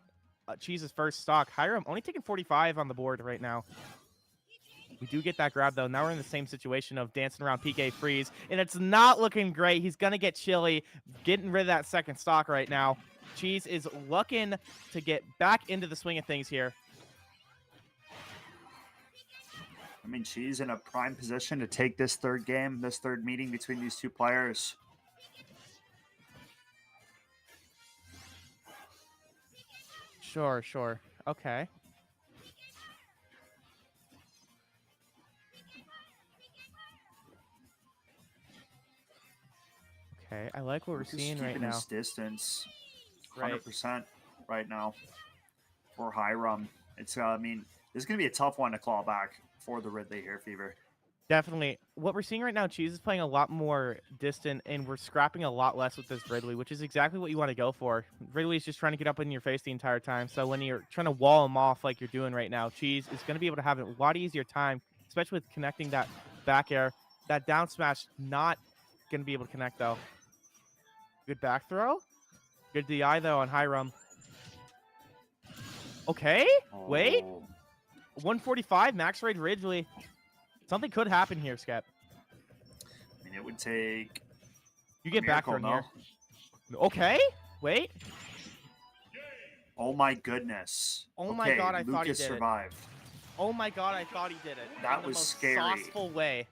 Cheese's first stock. Hiram only taking 45 on the board right now. We do get that grab, though. Now we're in the same situation of dancing around PK freeze, and it's not looking great. He's going to get chilly, getting rid of that second stock right now. Cheese is looking to get back into the swing of things here. I mean, she's in a prime position to take this third game, this third meeting between these two players. Sure, sure. Okay. Okay, I like what we're Lucas seeing right keeping now. his distance, Right. 100% right now for Hiram. It's, I mean, this is going to be a tough one to claw back for the Ridley here, Fever. Definitely. What we're seeing right now, Cheese is playing a lot more distant, and we're scrapping a lot less with this Ridley, which is exactly what you want to go for. Ridley is just trying to get up in your face the entire time, so when you're trying to wall him off like you're doing right now, Cheese is going to be able to have a lot easier time, especially with connecting that back air. That down smash, not going to be able to connect, though. Good back throw. Good DI, though, on Hiram. Okay, wait. Oh, 145, max raid Ridley. Something could happen here, Skep. I mean, it would take. You get back miracle, from no? here. Okay, wait. Oh my goodness. Oh my Okay, God, I thought he Lucas did it. survived. Oh my God, I thought he did it. That in the was most scary. sauceful way.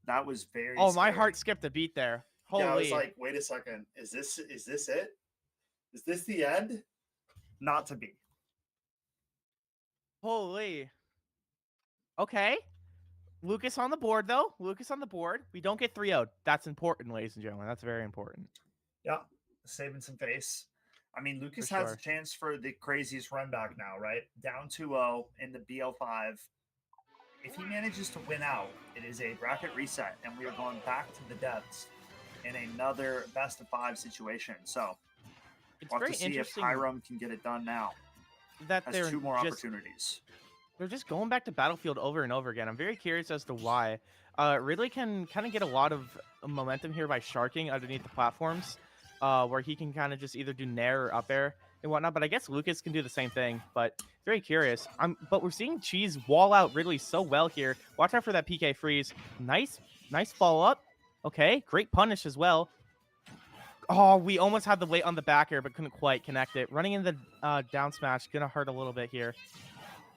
That was very. Oh, my scary. heart skipped a beat there. Holy. Yeah, I was like, wait a second. Is this it? Is this the end? Not to be. Holy. Okay. Lucas on the board, though. Lucas on the board. We don't get 3-0'd. That's important, ladies and gentlemen. That's very important. Yeah, saving some face. I mean, Lucas For has sure. a chance for the craziest run back now, right? Down 2-0 in the BO5. If he manages to win out, it is a bracket reset, and we are going back to the depths in another best of 5 situation. So It's we'll have very to see if interesting Hiram can get it done now. that Has they're 2 more just opportunities. they're just going back to Battlefield over and over again. I'm very curious as to why. Ridley can kind of get a lot of momentum here by sharking underneath the platforms, where he can kind of just either do nair or up air and whatnot. But I guess Lucas can do the same thing. But very curious. But we're seeing Cheese wall out Ridley so well here. Watch out for that PK freeze. Nice follow up. Okay, great punish as well. Oh, we almost had the weight on the back air, but couldn't quite connect it. Running in the down smash, gonna hurt a little bit here.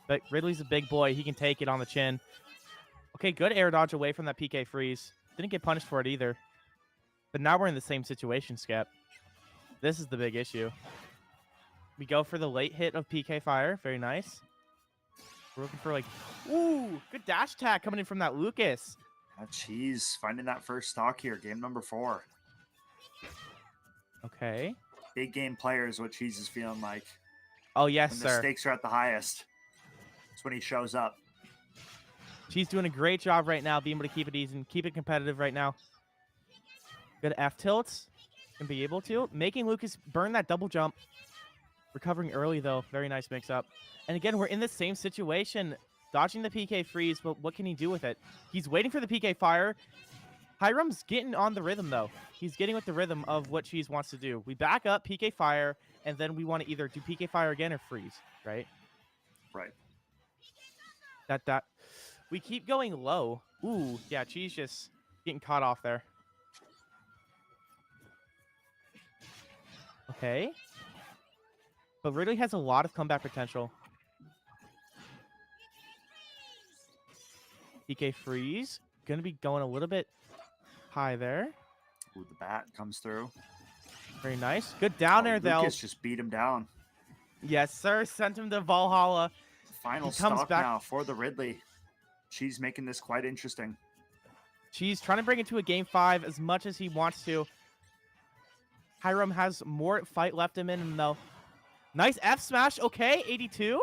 But Ridley's a big boy. He can take it on the chin. Okay, good air dodge away from that PK freeze. Didn't get punished for it either. But now we're in the same situation, Skep. This is the big issue. We go for the late hit of PK fire. Very nice. We're looking for like, ooh, good dash attack coming in from that Lucas. Cheese finding that first stock here. Game number 4. Okay. Big game player is what Cheese is feeling like. Oh, yes, When the sir. stakes are at the highest. That's when he shows up. She's doing a great job right now, being able to keep it easy and keep it competitive right now. Good F tilts. Can be able to. Making Lucas burn that double jump. Recovering early, though. Very nice mix-up. And again, we're in the same situation. Dodging the PK freeze, but what can he do with it? He's waiting for the PK fire. Hiram's getting on the rhythm, though. He's getting with the rhythm of what Cheese wants to do. We back up, PK fire, and then we want to either do PK fire again or freeze, right? Right. That. We keep going low. Ooh, yeah, Cheese just getting caught off there. Okay. But Ridley has a lot of comeback potential. PK freeze. Gonna be going a little bit high there. Ooh, the bat comes through. Very nice. Good down air, though. Lucas just beat him down. Yes, sir. Sent him to Valhalla. Final He comes stock back- now for the Ridley. She's making this quite interesting. Cheese trying to bring it to a game 5 as much as he wants to. Hiram has more fight left in him, though. Nice F smash. Okay, 82.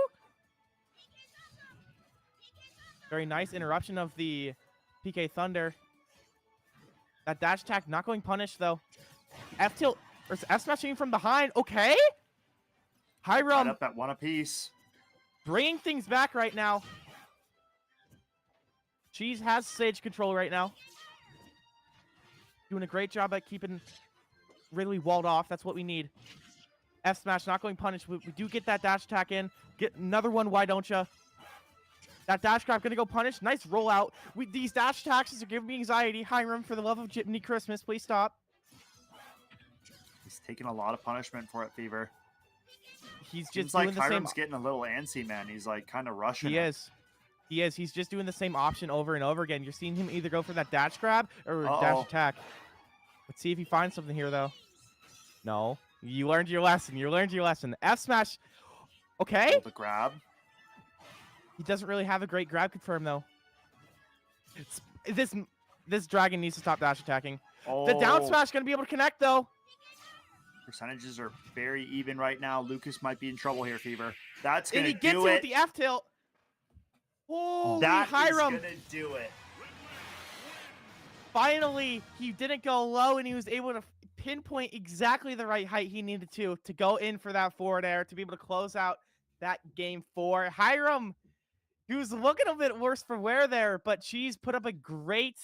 Very nice interruption of the PK Thunder. That dash attack not going punished, though. F tilt or F smashing from behind. Okay. Tied Hiram. up at 1 apiece. bringing things back right now. Cheese has stage control right now. Doing a great job at keeping Ridley walled off. That's what we need. F smash not going punish. We do get that dash attack in. Get another one. Why don't you? That dash grab gonna go punish. Nice rollout. These dash attacks are giving me anxiety. Hiram, for the love of Jiminy Christmas, please stop. He's taking a lot of punishment for it, Fever. He's just Seems doing like the same. Hiram's getting a little antsy, man. He's like kind of rushing. He is. He is. He's just doing the same option over and over again. You're seeing him either go for that dash grab or dash attack. Let's see if he finds something here, though. No. You learned your lesson. You learned your lesson. F smash. Okay. The grab. He doesn't really have a great grab confirm, though. This dragon needs to stop dash attacking. The down smash going to be able to connect, though. Percentages are very even right now. Lucas might be in trouble here, Fever. That's going And to he gets do it it. with the F tilt. Holy That is Hiram. going to do it. Finally, he didn't go low, and he was able to pinpoint exactly the right height he needed to go in for that forward air to be able to close out that game 4. Hiram, he was looking a bit worse for wear there, but Cheese put up a great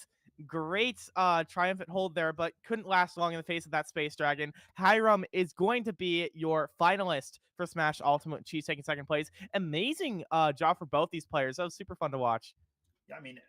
triumphant hold there, but couldn't last long in the face of that Space Dragon. Hiram is going to be your finalist for Smash Ultimate. Cheese taking second place. Amazing job for both these players. That was super fun to watch. Yeah, I mean,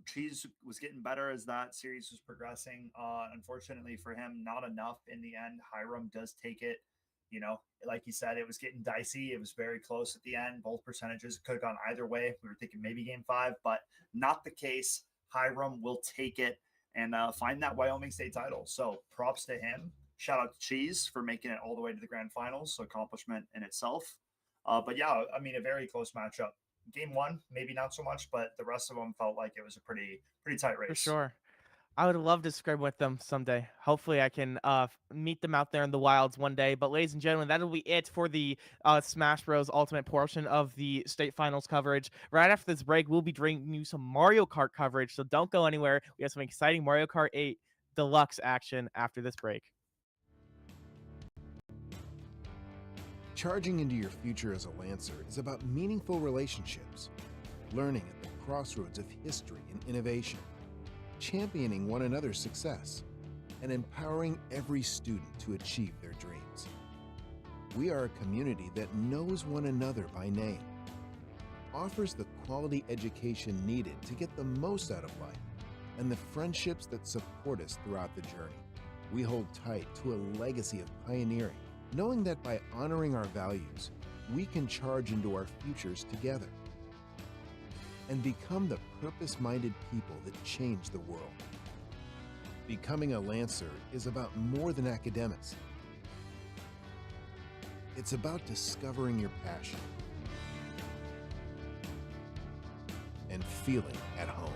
Cheese was getting better as that series was progressing. Unfortunately for him, not enough in the end. Hiram does take it. You know, like you said, it was getting dicey. It was very close at the end. Both percentages could have gone either way. We were thinking maybe game 5, but not the case. Hiram will take it and find that Wyoming State title. So props to him. Shout out to Cheese for making it all the way to the grand finals. So accomplishment in itself. But yeah, I mean, a very close matchup. Game 1, maybe not so much, but the rest of them felt like it was a pretty tight race. For sure. I would love to scrim with them someday. Hopefully I can meet them out there in the wilds one day. But ladies and gentlemen, that'll be it for the Smash Bros. Ultimate portion of the state finals coverage. Right after this break, we'll be bringing you some Mario Kart coverage, so don't go anywhere. We have some exciting Mario Kart 8 Deluxe action after this break. Charging into your future as a Lancer is about meaningful relationships, learning at the crossroads of history and innovation, championing one another's success, and empowering every student to achieve their dreams. We are a community that knows one another by name, offers the quality education needed to get the most out of life, and the friendships that support us throughout the journey. We hold tight to a legacy of pioneering, knowing that by honoring our values, we can charge into our futures together and become the purpose-minded people that change the world. Becoming a Lancer is about more than academics. It's about discovering your passion and feeling at home.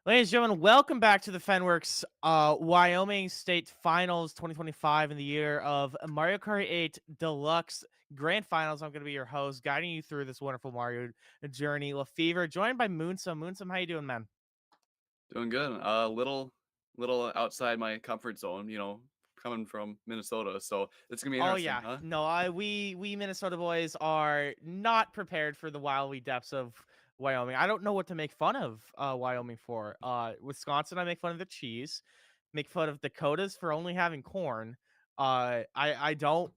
Ladies and gentlemen, welcome back to the Fenworks Wyoming State Finals 2025 in the year of Mario Kart 8 Deluxe Grand Finals. I'm going to be your host, guiding you through this wonderful Mario journey. LaFever, joined by Moonsum. Moonsum, how you doing, man? Doing good. Little outside my comfort zone, coming from Minnesota, so it's gonna be Oh interesting, yeah, huh? no, we Minnesota boys are not prepared for the wily depths of Wyoming. I don't know what to make fun of Wyoming for. Wisconsin, I make fun of the cheese. Make fun of Dakotas for only having corn. I don't.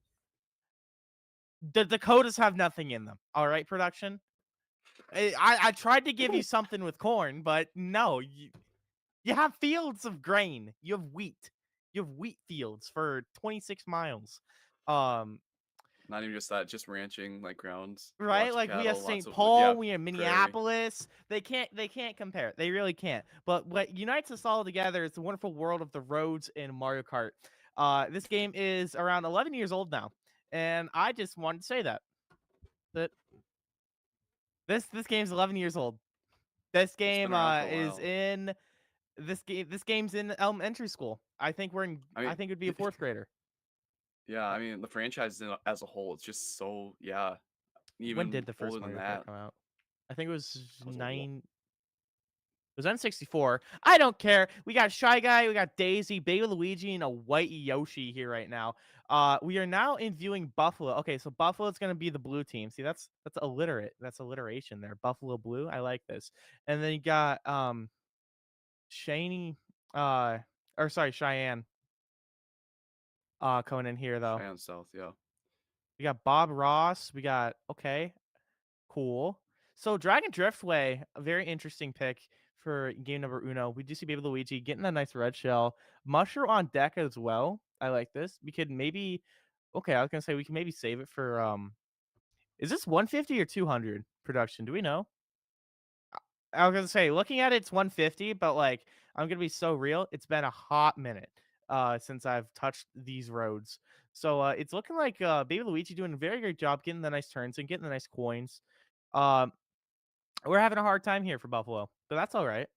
The Dakotas have nothing in them. All right, production. I tried to give you something with corn, but no, you have fields of grain. You have wheat. You have wheat fields for 26 miles. Um, Not even just that, just ranching like grounds, right? lots of Like we have cattle, lots St. of Paul, yeah, we have prairie. Minneapolis. They can't compare. They really can't. But what unites us all together is the wonderful world of the roads in Mario Kart. This game is around 11 years old now, and I just wanted to say that this game's 11 years old. This It's been game around for a is while. in this game's in elementary school. I think I I mean, think it'd be a fourth grader. yeah, I mean the franchise as a whole, it's just so yeah, When even did the older first than Mario Kart that. come out? I think it was That was a wh- nine. It was N64. I don't care. We got Shy Guy, we got Daisy, Baby Luigi, and a white Yoshi here right now. We are now in viewing Buffalo. Okay, so Buffalo's gonna be the blue team. See, that's illiterate. That's alliteration there. Buffalo Blue. I like this. And then you got Shaney, uh, or sorry, Cheyenne, coming in here though. Cheyenne South, yeah. We got Bob Ross. We got okay, cool. So Dragon Driftway, a very interesting pick for game number uno. We do see Baby Luigi getting a nice red shell. Mushroom on deck as well. I like this. We could maybe okay, I was gonna say we can maybe save it for is this 150 or 200 production? Do we know? I was gonna say, looking at it, it's 150, but like I'm gonna be so real. It's been a hot minute since I've touched these roads. So it's looking like Baby Luigi doing a very great job getting the nice turns and getting the nice coins. Um, we're having a hard time here for Buffalo, but that's all right.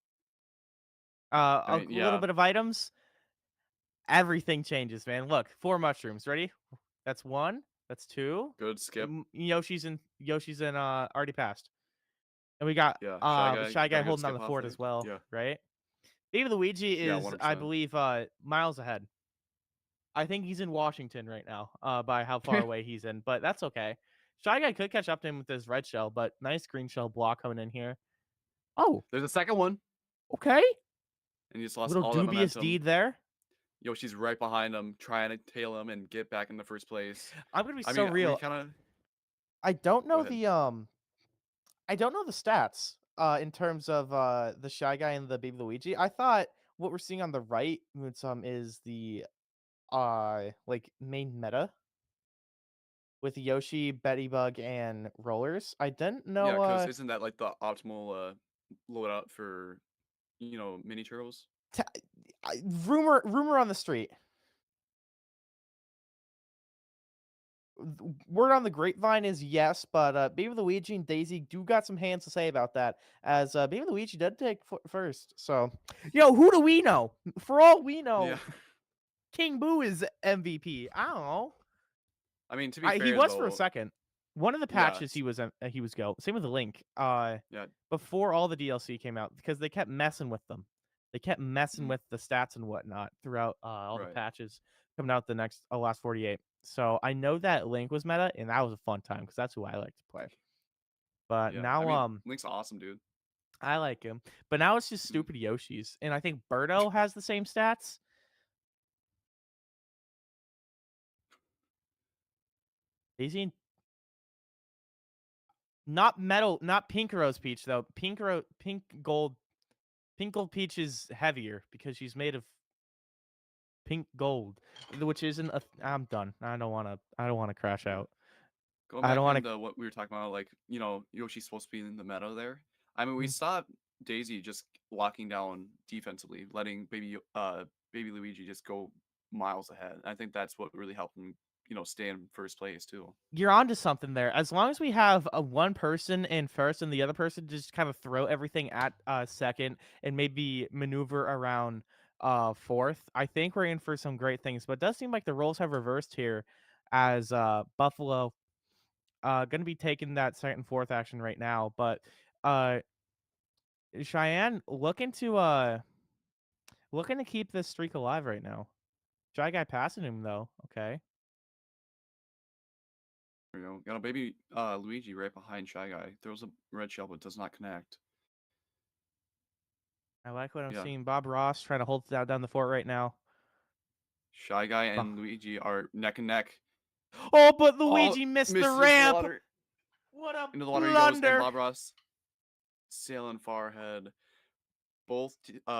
I A mean, little yeah, bit of items, everything changes, man. Look, 4 mushrooms. Ready? That's one. That's two. good skip. Yoshi's in already passed. And we got Yeah, Shy Guy Shy Guy got a good holding on skip the off fort there. as well, Yeah, right? Baby Luigi yeah, is, I 100%. believe, miles ahead. I think he's in Washington right now, by how far away he's in, but that's okay. Shy Guy could catch up to him with his red shell, but nice green shell block coming in here. Oh, There's a second one, okay. and he just lost Little all that dubious momentum. deed there. Yoshi's right behind him, trying to tail him and get back in the first place. I'm gonna be I so mean, we real. kind of I don't go know ahead. I don't know the stats in terms of the Shy Guy and the Baby Luigi. I thought what we're seeing on the right, Moodsum, is the like main meta with Yoshi, Betty Bug, and Rollers. I didn't Yeah, know because isn't that like the optimal loadout for mini turtles? t- rumor on the street. Word on the grapevine is yes, but Baby Luigi and Daisy do got some hands to say about that, as Baby Luigi did take first. So, who do we know? For all we know, Yeah, King Boo is MVP. I don't know. I mean to be He fair was for a though, second. One of the yeah, patches he was go. Same with the Link. yeah, Before all the DLC came out, because they kept messing with them. They kept messing mhm, with the stats and whatnot throughout all the right, patches coming out the last 48. So I know that Link was meta, and that was a fun time because that's who I like to play. But yeah. I now mean, Link's awesome, dude. I like him. But now it's just Mhm. stupid Yoshi's, and I think Birdo has the same stats. Daisy and not metal, not pink rose peach though. Pink gold peach is heavier because she's made of pink gold, which isn't a. I'm done. I don't want to. I don't want to crash Yeah. out. Going I don't back want into what we were talking about, like Yoshi's supposed to be in the meta there. I mean, we to. saw Daisy just locking down defensively, letting baby Luigi just go miles ahead. I think that's what really helped him, stay in first place too. You're onto something there. As long as we have a one person in first and the other person just kind of throw everything at second and maybe maneuver around fourth, I think we're in for some great things. But it does seem like the roles have reversed here, as Buffalo going to be taking that second and fourth action right now. But uh, Cheyenne looking to keep this streak alive right now. Shy Guy passing him though. Okay. Got a baby Luigi right behind Shy Guy. Throws a red shell but does not connect. I like what I'm Yeah. seeing. Bob Ross trying to hold down the fort right now. Shy Guy and Luigi are neck and neck. Oh, but Luigi missed the misses ramp. water. What a Into the water he goes, and blunder. Bob Ross sailing far ahead. Both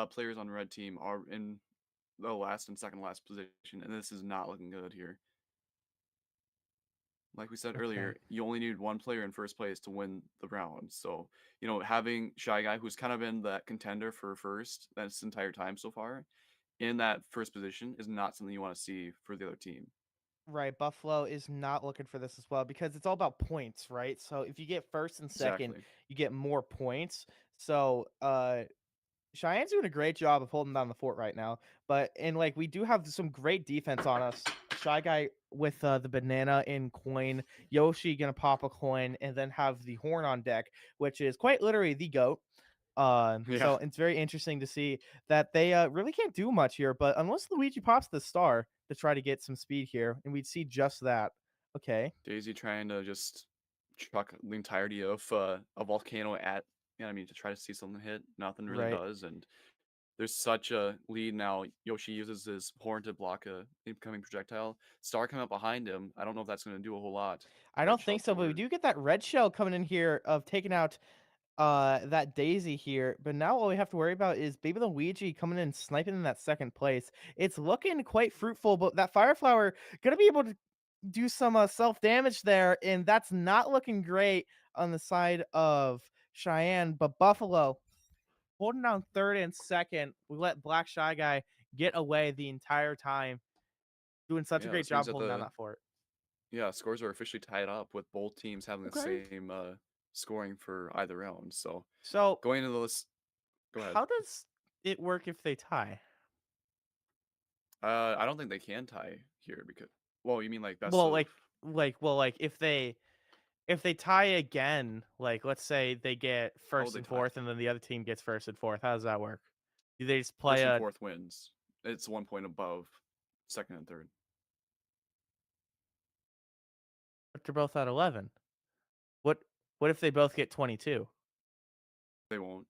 players on the red team are in the last and second last position, and this is not looking good here. Like we said earlier, you only need one player in first place to win the round. So, having Shy Guy, who's kind of been that contender for first this entire time so far, in that first position is not something you want to see for the other team. Right, Buffalo is not looking for this as well because it's all about points, right? So if you get first and second, Exactly. you get more points. So Cheyenne's doing a great job of holding down the fort right now. But we do have some great defense on us. Shy Guy with the banana in coin, Yoshi gonna pop a coin, and then have the horn on deck, which is quite literally the goat. Yeah. So it's very interesting to see that they really can't do much here. But unless Luigi pops the star to try to get some speed here, and we'd see just that. Okay. Daisy trying to just chuck the entirety of a volcano at, to try to see something hit. Nothing really Right. does, and there's such a lead now. Yoshi uses his horn to block a incoming projectile. Star coming up behind him. I don't know if that's going to do a whole lot. I don't think so, but we do get that red shell coming in here of taking out that Daisy here. But now all we have to worry about is Baby Luigi coming in and sniping in that second place. It's looking quite fruitful, but that Fire Flower gonna be able to do some self-damage there, and that's not looking great on the side of Cheyenne. But Buffalo holding down third and second. We let Black Shy Guy get away the entire time, doing such a Yeah, great this means job that holding down that fort. Yeah, scores are officially tied up with both teams having the same scoring for either round. So going into this, go ahead. How does it work if they tie? I don't think they can tie here because, well, you mean like best Well, of... if they tie again, like let's say they get first they and tie. fourth, and then the other team gets first and fourth. How does that work? Do they just play First and fourth wins. It's 1 point above second and third. But they're both at 11. What if they both get 22? They won't.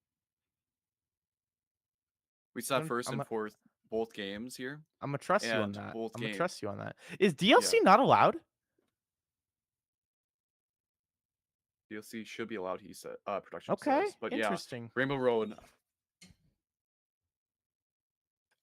We saw first and fourth both games here. I'm gonna trust you on that. Both I'm gonna games. trust you on that. Is DLC not allowed? DLC should be allowed, he said. Production Okay, says. But interesting. Yeah, Rainbow Road.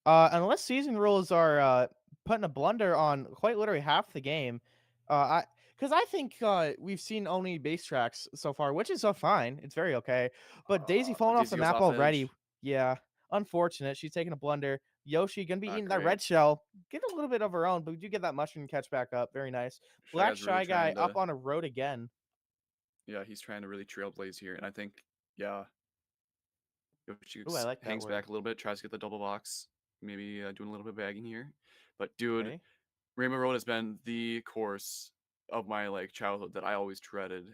Unless season rules are putting a blunder on quite literally half the game, because I think we've seen only base tracks so far, which is fine. It's very okay. But Daisy falling off the map already. Edge. Yeah, unfortunate. She's taking a blunder. Yoshi gonna be eating that Great. red shell. Get a little bit of her own, but we do get that mushroom catch back up. Very nice. Black Shy Guy up on a road again. Yeah, he's trying to really trailblaze here, and I think, yeah. Yoshi Ooh, I like that hangs word. back a little bit, tries to get the double box, maybe doing a little bit of bagging here. But dude, Rainbow Road has been the course of my childhood that I always dreaded.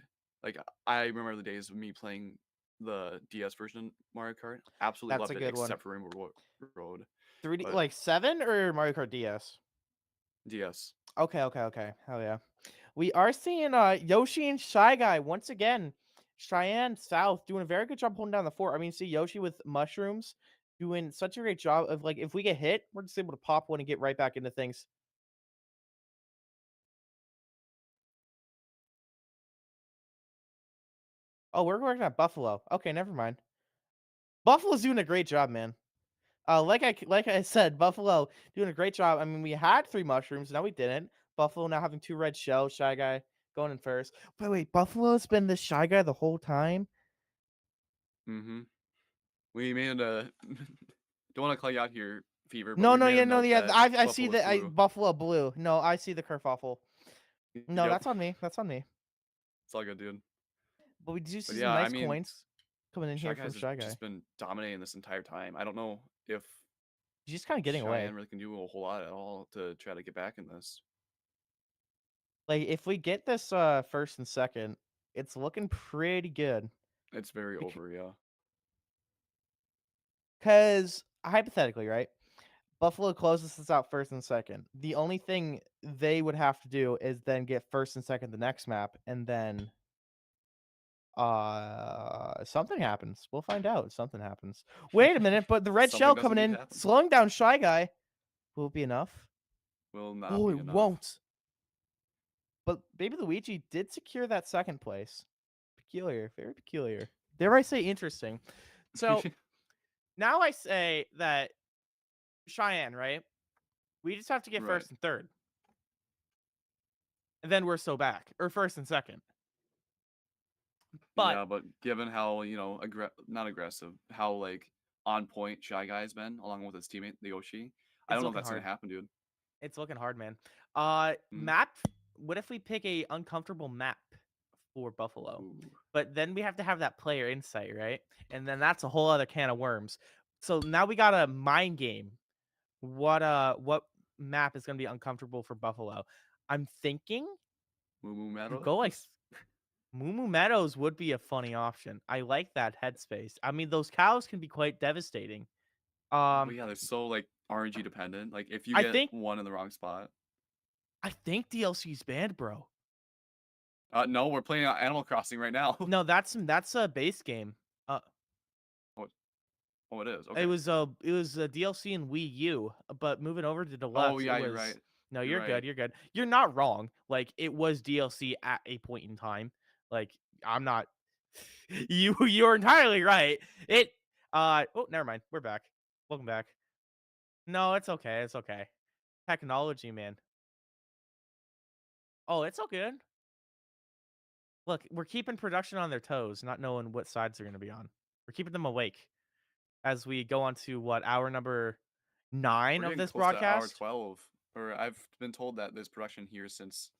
I remember the days of me playing the DS version of Mario Kart. Absolutely That's loved a it, good one. except for Rainbow Road. 3D, But- like 7 or Mario Kart DS? DS. Okay. Hell yeah. We are seeing Yoshi and Shy Guy once again. Cheyenne South doing a very good job holding down the fort. I mean, see Yoshi with mushrooms doing such a great job of if we get hit, we're just able to pop one and get right back into things. Oh, we're working at Buffalo. Okay, never mind. Buffalo's doing a great job, man. Like I said, Buffalo doing a great job. I mean, we had 3 mushrooms, now we didn't. Buffalo now having 2 red shells. Shy Guy going in first. But wait, Buffalo's been the Shy Guy the whole time? Mm-hmm. We made a... Don't want to call you out here, Fever. But No, we made a no, note yeah. that I see Buffalo's that blue. Buffalo blue. No, I see the kerfuffle. No, Yep. that's on me. That's on me. It's all good, dude. But we do see But some yeah, I nice mean, coins coming in Shy here Guys from has Shy Guy. just been dominating this entire time. I don't know if He's just kind of getting away. Cheyenne really can do a whole lot at all to try to get back in this. Like if we get this first and second, it's looking pretty good. It's very over, yeah. Because hypothetically, right? Buffalo closes this out first and second. The only thing they would have to do is then get first and second the next map, and then something happens. We'll find out. Something happens. Wait a minute, but the red Something shell doesn't coming need to in, happen. slowing down Shy Guy. Will it be enough? Will not Oh, be it enough. won't. But Baby Luigi did secure that second place. Peculiar, very peculiar. Dare I say interesting? So now I say that Cheyenne, right? We just have to get Right. first and third. And then we're so back. Or first and second. But yeah, but given how, you know, not aggressive, how like on point Shy Guy's been along with his teammate, the Yoshi, I don't know if looking that's hard. gonna happen, dude. It's looking hard, man. Mm. Map. What if we pick a uncomfortable map for Buffalo? Ooh. But then we have to have that player insight, right? And then that's a whole other can of worms. So now we got a mind game. What map is gonna be uncomfortable for Buffalo? I'm thinking Moo Moo Meadows. go like Moo Moo Meadows would be a funny option. I like that headspace. I mean, those cows can be quite devastating. But yeah, they're so like RNG dependent. Like if you I get think- one in the wrong spot. I think DLC's banned, bro. No, we're playing Animal Crossing right now. No, that's a base game. Oh, it is. Okay. It was a DLC in Wii U, but moving over to Deluxe. Oh yeah, it was, you're right. No, You're you're good. right. You're good. You're not wrong. Like it was DLC at a point in time. Like I'm not. You're entirely right. It. Oh, never mind. We're back. Welcome back. No, it's okay. It's okay. Technology, man. Oh, it's all good. Look, we're keeping production on their toes, not knowing what sides they're going to be on. We're keeping them awake as we go on to what, hour number 9 We're of getting this close to hour broadcast? 12. Or I've been told that there's production here since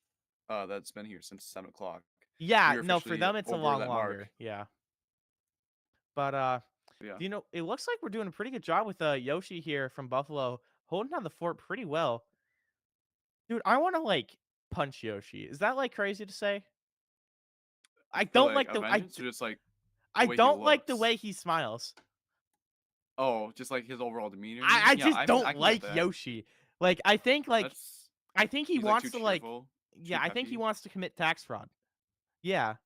that's been here since 7 o'clock. Yeah, We're no, for officially them it's a over long that longer. mark. Yeah. But Yeah. you know, it looks like we're doing a pretty good job with Yoshi here from Buffalo, holding down the fort pretty well. Dude, I want to like punch Yoshi. Is that like crazy to say? I For, don't like like the a vengeance, or just like I way he don't like the looks? way he smiles. Oh, just like his overall demeanor. you I mean? Yeah, just I don't can get like that. Yoshi. Like I think like That's I think he he's, like, wants too to like cheerful, yeah, too I think he peppy. wants to commit tax fraud. Yeah,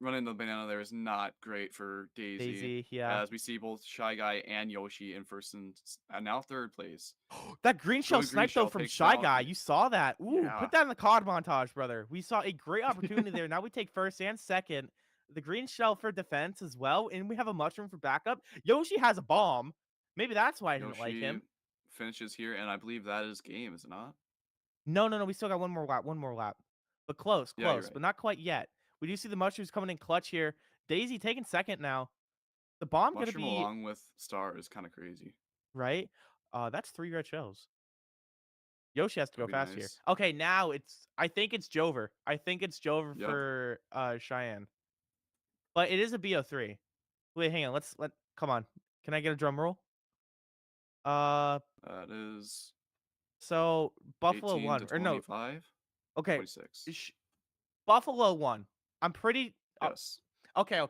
Running the banana there is not great for Daisy. Daisy, yeah. As we see both Shy Guy and Yoshi in first and now third place. That green shell Green snipe though shell from takes Shy down- Guy. You saw that. Ooh, Yeah. put that in the COD montage, brother. We saw a great opportunity there. Now we take first and second. The green shell for defense as well, and we have a mushroom for backup. Yoshi has a bomb. Maybe that's why I didn't like him. Yoshi finishes here, and I believe that is game, is it not? No, we still got one more lap. But close, Yeah, you're but right. not quite yet. We do see the mushrooms coming in clutch here. Daisy taking second now. The bomb gonna Mushroom be along with Star is kind of crazy. right. That's 3 red shells. Yoshi has to go That'd be fast here. nice. Okay, now I think it's Jover. Yep. For Cheyenne. But it is a BO3. Wait, hang on. Come on. Can I get a drum roll? That is So Buffalo 18 won. to Or no. 25. Okay. 26. Buffalo won. I'm pretty Yes. Okay.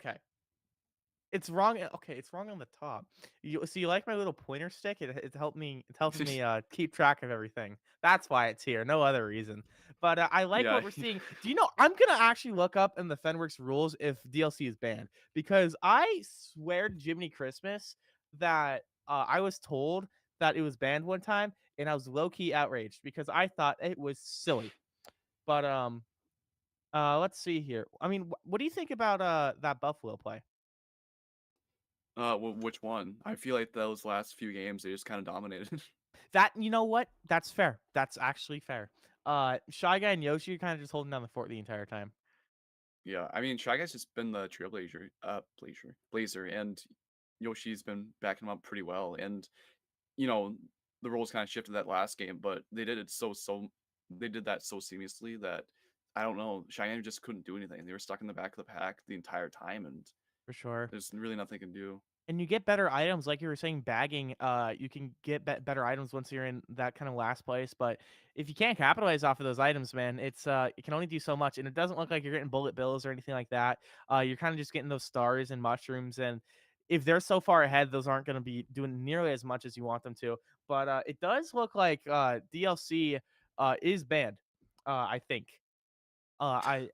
It's wrong. Okay, it's wrong on the top. You like my little pointer stick? It helped me. It helps me keep track of everything. That's why it's here. No other reason. But I like Yeah. what we're seeing. Do you know? I'm gonna actually look up in the Fenworks rules if DLC is banned because I swear to Jiminy Christmas that I was told that it was banned one time, and I was low key outraged because I thought it was silly. But let's see here. I mean, what do you think about that Buffalo play? Which one? I feel like those last few games they just kind of dominated. That you know what? That's fair. That's actually fair. Shy Guy and Yoshi are kind of just holding down the fort the entire time. Yeah, I mean, Shy Guy's just been the trailblazer, blazer, and Yoshi's been backing him up pretty well. And you know, the roles kind of shifted that last game, but they did it so they did that so seamlessly that I don't know, Cheyenne just couldn't do anything. They were stuck in the back of the pack the entire time, and For sure. there's really nothing they can do. And you get better items, like you were saying, bagging. You can get better items once you're in that kind of last place. But if you can't capitalize off of those items, man, it can only do so much. And it doesn't look like you're getting bullet bills or anything like that. You're kind of just getting those stars and mushrooms. And if they're so far ahead, those aren't going to be doing nearly as much as you want them to. But it does look like DLC is banned. I think. I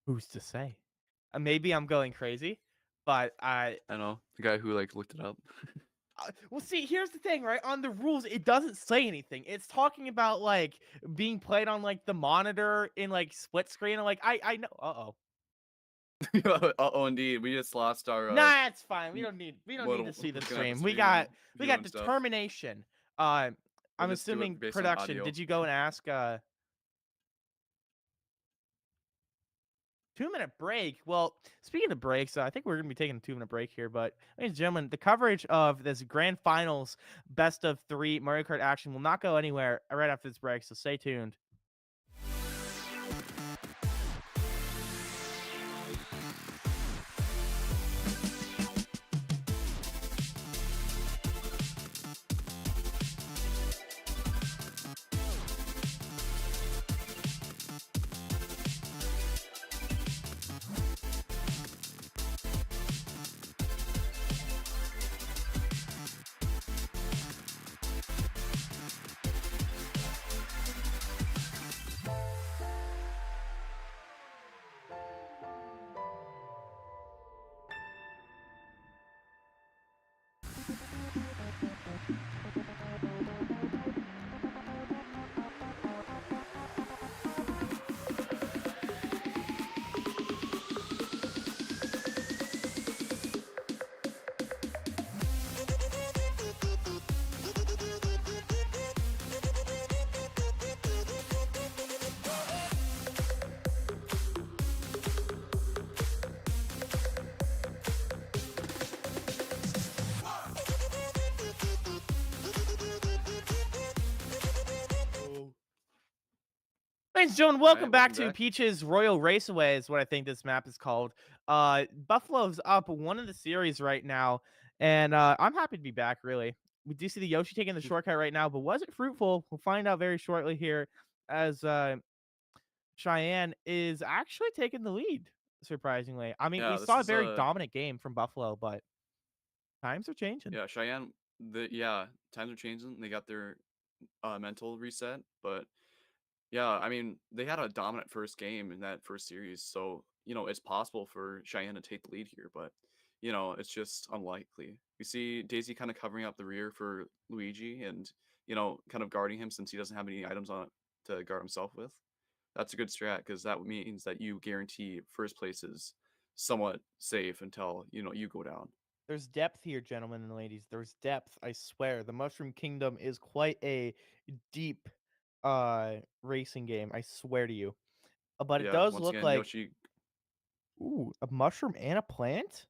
who's to say? Maybe I'm going crazy, but I don't know, the guy who like looked it up. well, see, here's the thing, right? On the rules, it doesn't say anything. It's talking about like being played on like the monitor in like split screen. And, like I know. Uh-oh, indeed. We just lost our Nah, it's fine. We don't need to see the looking at the stream. We stream got and viewing stuff. determination. We'll I'm just do it assuming based on production. audio. Did you go and ask 2-minute break? Well, speaking of breaks, I think we're going to be taking a 2-minute break here. But, ladies and gentlemen, the coverage of this grand finals best of 3 Mario Kart action will not go anywhere right after this break, so stay tuned. Ladies and gentlemen, welcome back to Peach's Royal Raceway is what I think this map is called. Buffalo's up one of the series right now, and I'm happy to be back, really. We do see the Yoshi taking the shortcut right now, but was it fruitful? We'll find out very shortly here as Cheyenne is actually taking the lead, surprisingly. I mean, Yeah, we this saw a is very dominant game from Buffalo, but times are changing. Yeah, Cheyenne, times are changing. They got their mental reset, but yeah, I mean, they had a dominant first game in that first series, so it's possible for Cheyenne to take the lead here, but it's just unlikely. We see Daisy kind of covering up the rear for Luigi and kind of guarding him since he doesn't have any items on to guard himself with. That's a good strat because that means that you guarantee first place is somewhat safe until you go down. There's depth here, gentlemen and ladies. There's depth, I swear. The Mushroom Kingdom is quite a deep racing game, I swear to you. But it Yeah, does once look again, like Yoshi. Ooh, a mushroom and a plant?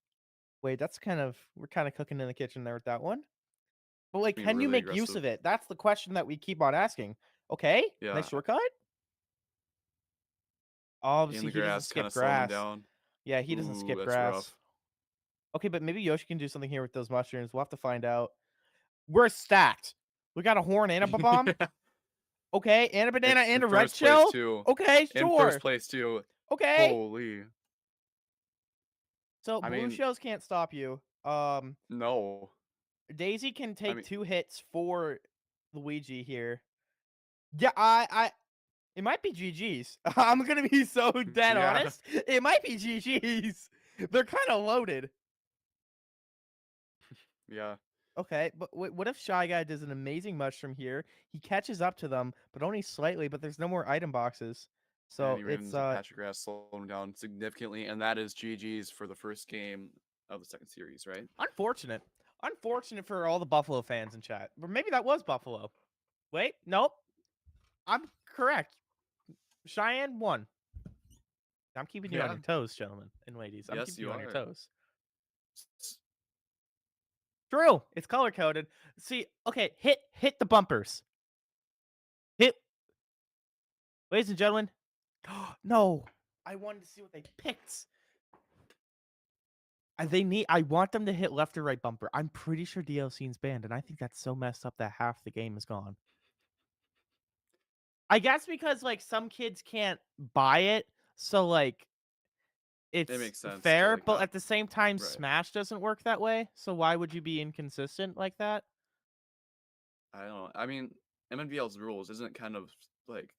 Wait, we're kind of cooking in the kitchen there with that one. But like, Being can you really make use aggressive. of it? That's the question that we keep on asking. Okay, Yeah. nice shortcut. In Obviously, the he doesn't grass, kind skip of slowing him grass. down. Yeah, he doesn't Ooh, skip that's grass. rough. Okay, but maybe Yoshi can do something here with those mushrooms. We'll have to find out. We're stacked. We got a horn and a bomb. Okay, and a banana and a red first place shell. too. Okay, In sure. first place too. Okay. Holy. So I blue mean- shells can't stop you. No. Daisy can take mean- 2 hits for Luigi here. Yeah, it might be GG's. I'm gonna be so dead Yeah. honest. It might be GG's. They're kind of loaded. Yeah. Okay, but what if Shy Guy does an amazing mushroom here? He catches up to them, but only slightly. But there's no more item boxes, so and he ran it's into the patch of grass, slowing him down significantly, and that is GG's for the first game of the second series, right? unfortunate. Unfortunate for all the Buffalo fans in chat. Or maybe that was Buffalo. Wait, nope. I'm correct. Cheyenne won. I'm keeping you on Yeah. your toes, gentlemen and ladies. I'm Yes, keeping you you on your are. toes. True. It's color coded. See, okay, hit the bumpers. Ladies and gentlemen, no, I wanted to see what they picked. I want them to hit left or right bumper. I'm pretty sure DLC is banned, and I think that's so messed up that half the game is gone. I guess because like some kids can't buy it, so like it's makes sense to, fair, like, but not- at the same time, right. Smash doesn't work that way. So why would you be inconsistent like that? I don't know. I mean, MNVL's rules isn't kind of like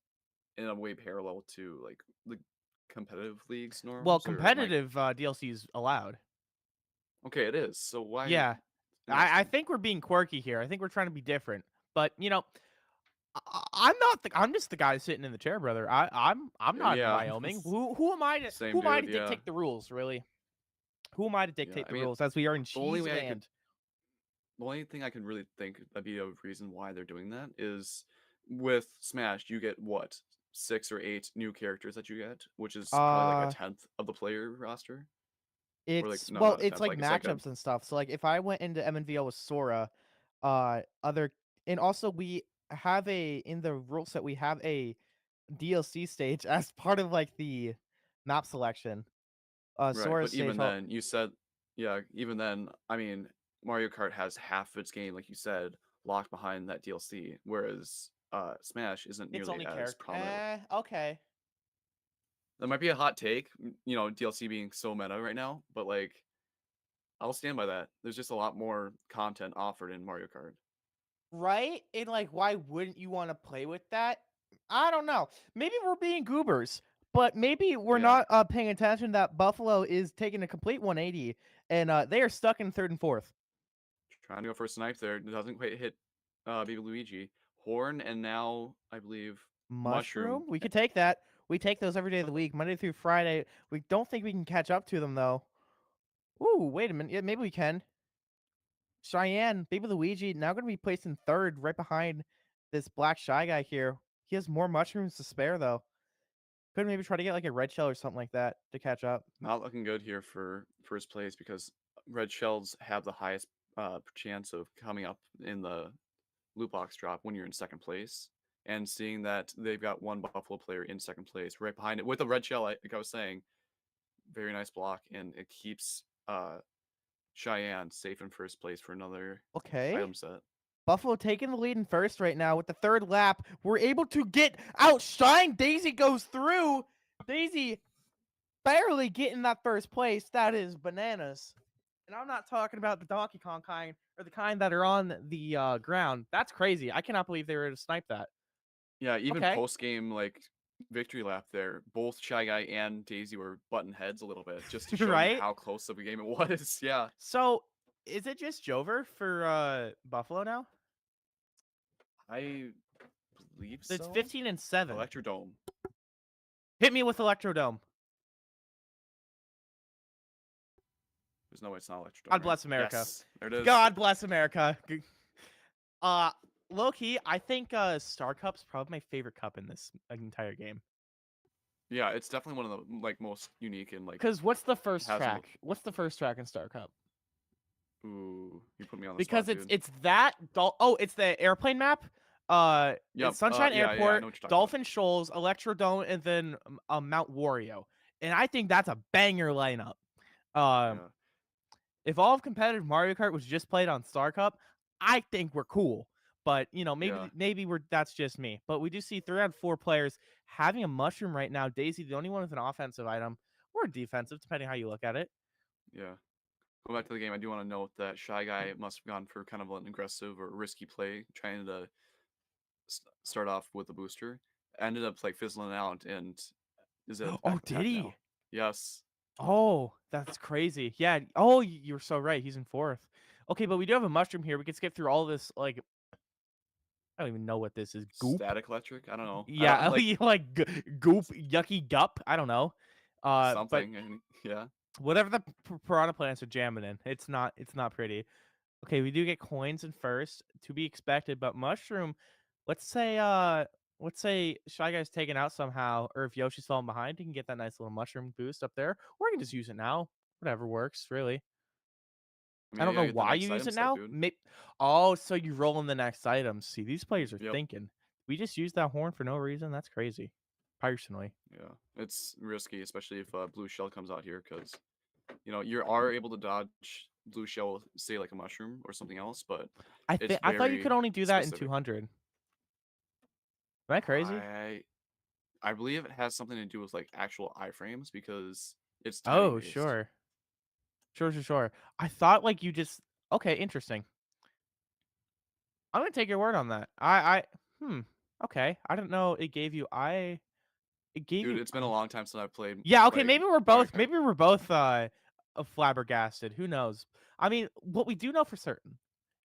in a way parallel to like the competitive leagues norms. Well, or am I- competitive DLC is allowed. Okay, it is. So why? Yeah, I Interesting. think we're being quirky here. I think we're trying to be different. But you know, I'm just the guy sitting in the chair, brother. I'm not Yeah. in Wyoming. Who am I to Same who am I to dude, yeah. dictate the rules? Really? Who am I to dictate I the mean, rules as we are in the only cheese way I could- land? The only thing I can really think that'd be a reason why they're doing that is with Smash, you get what 6 or 8 new characters that you get, which is probably like a 10th of the player roster. Or, like, It's no, well, not a it's 10th, like it's like a- matchups and stuff. So like if I went into MNVL with Sora, other and also we have in the rule set we have a DLC stage as part of like the map selection. Right, Sora's but even stage. then, you said, yeah, even then, I mean, Mario Kart has half of its game, like you said, locked behind that DLC, whereas Smash isn't It's nearly only as character. prominent. Okay. That might be a hot take, you know, DLC being so meta right now, but like, I'll stand by that. There's just a lot more content offered in Mario Kart. Right? And like, why wouldn't you want to play with that? I don't know. Maybe we're being goobers, but maybe we're Yeah. not paying attention that Buffalo is taking a complete 180 and they are stuck in third and fourth. Trying to go for a snipe there, doesn't quite hit Baby Luigi. Horn, and now I believe Mushroom? We could take that. We take those every day of the week, Monday through Friday. We don't think we can catch up to them though. Ooh, wait a minute. Yeah, maybe we can. Cheyenne, Baby Luigi, now going to be placed in third, right behind this black shy guy here. He has more mushrooms to spare though. Could maybe try to get like a red shell or something like that to catch up. Not looking good here for first place because red shells have the highest chance of coming up in the loot box drop when you're in second place. And seeing that they've got one Buffalo player in second place right behind it with a red shell, like I was saying, very nice block, and it keeps Cheyenne safe in first place for another item set. Buffalo taking the lead in first right now with the third lap. We're able to get outshined. Daisy goes through. Daisy barely getting that first place. That is bananas. And I'm not talking about the Donkey Kong kind or the kind that are on the ground. That's crazy. I cannot believe they were able to snipe that. Yeah, even post game like victory lap there, both Shy Guy and Daisy were button heads a little bit just to show Right? you how close of a game it was. Yeah. So is it just Jover for Buffalo now? I believe so. It's 15 and 7. Electrodome. Hit me with Electrodome. There's no way it's not Electrodome. God bless America. Yes, there it is. God bless America. Low key, I think Star Cup's probably my favorite cup in this entire game. Yeah, it's definitely one of the like most unique and like. Because what's the first has track? What's the first track in Star Cup? Ooh, you put me on the Because spot, it's that. It's the airplane map. Yep, It's Sunshine yeah, I know Airport, what you're talking Dolphin Shoals, Electrodome, and then Mount Wario. And I think that's a banger lineup. Yeah. If all of competitive Mario Kart was just played on Star Cup, I think we're cool. But you know, maybe that's just me. But we do see 3 out of 4 players having a mushroom right now. Daisy, the only one with an offensive item or defensive, depending how you look at it. Yeah. Going back to the game, I do want to note that Shy Guy must have gone for kind of an aggressive or risky play, trying to start off with a booster. Ended up like fizzling out, and is it? Oh, did he? Now. Yes. Oh, that's crazy. Yeah. Oh, you're so right. He's in fourth. Okay, but we do have a mushroom here. We can skip through all this. Like, I don't even know what this is. Goop. Static electric. I don't know. Yeah, like goop, yucky gup. I don't know. Something. But yeah. whatever the piranha plants are jamming in, it's not pretty. Okay, we do get coins in first, to be expected. But mushroom, let's say Shy Guy's taken out somehow, or if Yoshi's falling behind, he can get that nice little mushroom boost up there, or he can just use it now. Whatever works, really. I don't know why you use it now. Oh, so you roll in the next items. See, these players are thinking. We just used that horn for no reason. That's crazy. personally. Yeah, it's risky, especially if blue shell comes out here, because you are able to dodge blue shell, say like a mushroom or something else, but it's I thought you very could only do that in specific. 200. Am I crazy? I believe it has something to do with like actual iframes because it's timing Oh, based. sure. Sure. I thought like you just okay, interesting. I'm gonna take your word on that. Okay. I don't know. It gave you it gave Dude, you it's been a long time since I've played Yeah, okay, like maybe we're Mario both Kart. flabbergasted. Who knows? I mean, what we do know for certain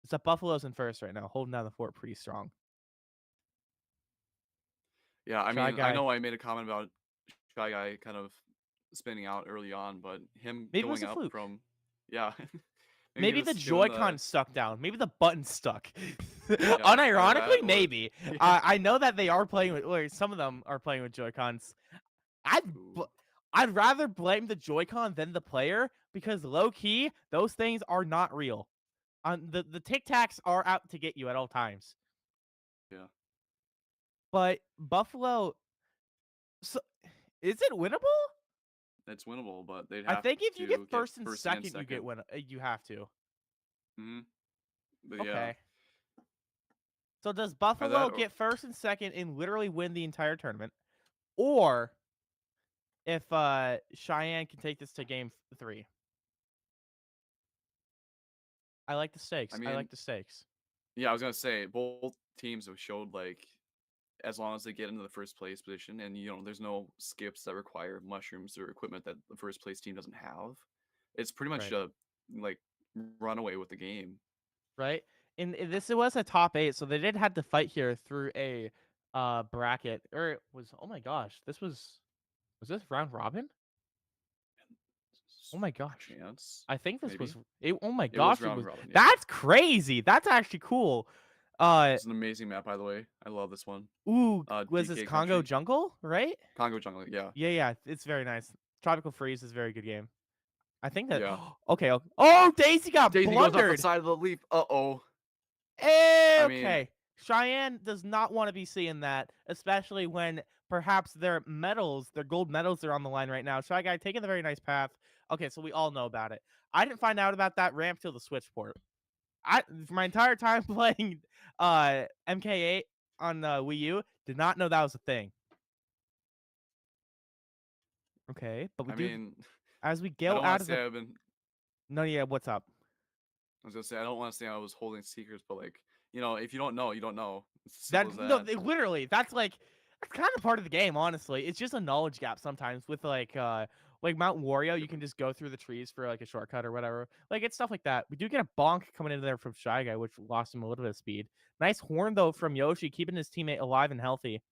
is that Buffalo's in first right now, holding down the fort pretty strong. Yeah, I Shy mean, I Guy. know I made a comment about Shy Guy kind of spinning out early on, but him Maybe it was going a up fluke. from yeah, maybe he Maybe the was doing Joy-Con stuck down. Maybe the button stuck. either Unironically, that or maybe. yeah. I know that they are playing with, or some of them are playing with Joy-Cons. Ooh. I'd rather blame the Joy-Con than the player because low key, those things are not real. The Tic Tacs are out to get you at all times. Yeah. But Buffalo, so is it winnable? It's winnable, but they'd I have think if you get to first and and second, you get you have to. Hmm. But yeah, Okay. So does Or Buffalo that or get first and second and literally win the entire tournament, or if Cheyenne can take this to game 3? I like the stakes. I I like mean, the stakes. yeah, I was gonna say both teams have showed like as long as they get into the first place position and there's no skips that require mushrooms or equipment that the first place team doesn't have, it's pretty much Right. a like runaway with the game. Right. And this it was a top 8, so they did have to fight here through a bracket. Or it was oh my gosh, was this round robin? Oh my gosh. Chance, I think this maybe was it. Oh my it was gosh, it round was. robin. Yeah, That's crazy. That's actually cool. it's an amazing map, by the way. I love this one. Was this DK Congo country, Jungle, right? Congo jungle. Yeah, Yeah, it's very nice. Tropical Freeze is a very good game. I think that yeah. okay. Oh, Daisy got Daisy goes off the blundered. side of the leaf. Uh-oh. I mean, Okay. Cheyenne does not want to be seeing that, especially when perhaps their gold medals are on the line right now. Shy Guy taking the very nice path. Okay, so we all know about it. I didn't find out about that ramp till the Switch port. For my entire time playing MK8 on Wii U, did not know that was a thing. Okay, but we I do mean, as we I go don't out want to of say the. I've been. No, yeah, what's up? I was gonna say I don't want to say I was holding secrets, but like if you don't know, you don't know. It's as simple as No, that. literally, that's kind of part of the game. Honestly, it's just a knowledge gap sometimes with like Mountain Wario. You can just go through the trees for like a shortcut or whatever. Like it's stuff like that. We do get a bonk coming into there from Shy Guy, which lost him a little bit of speed. Nice horn though from Yoshi, keeping his teammate alive and healthy.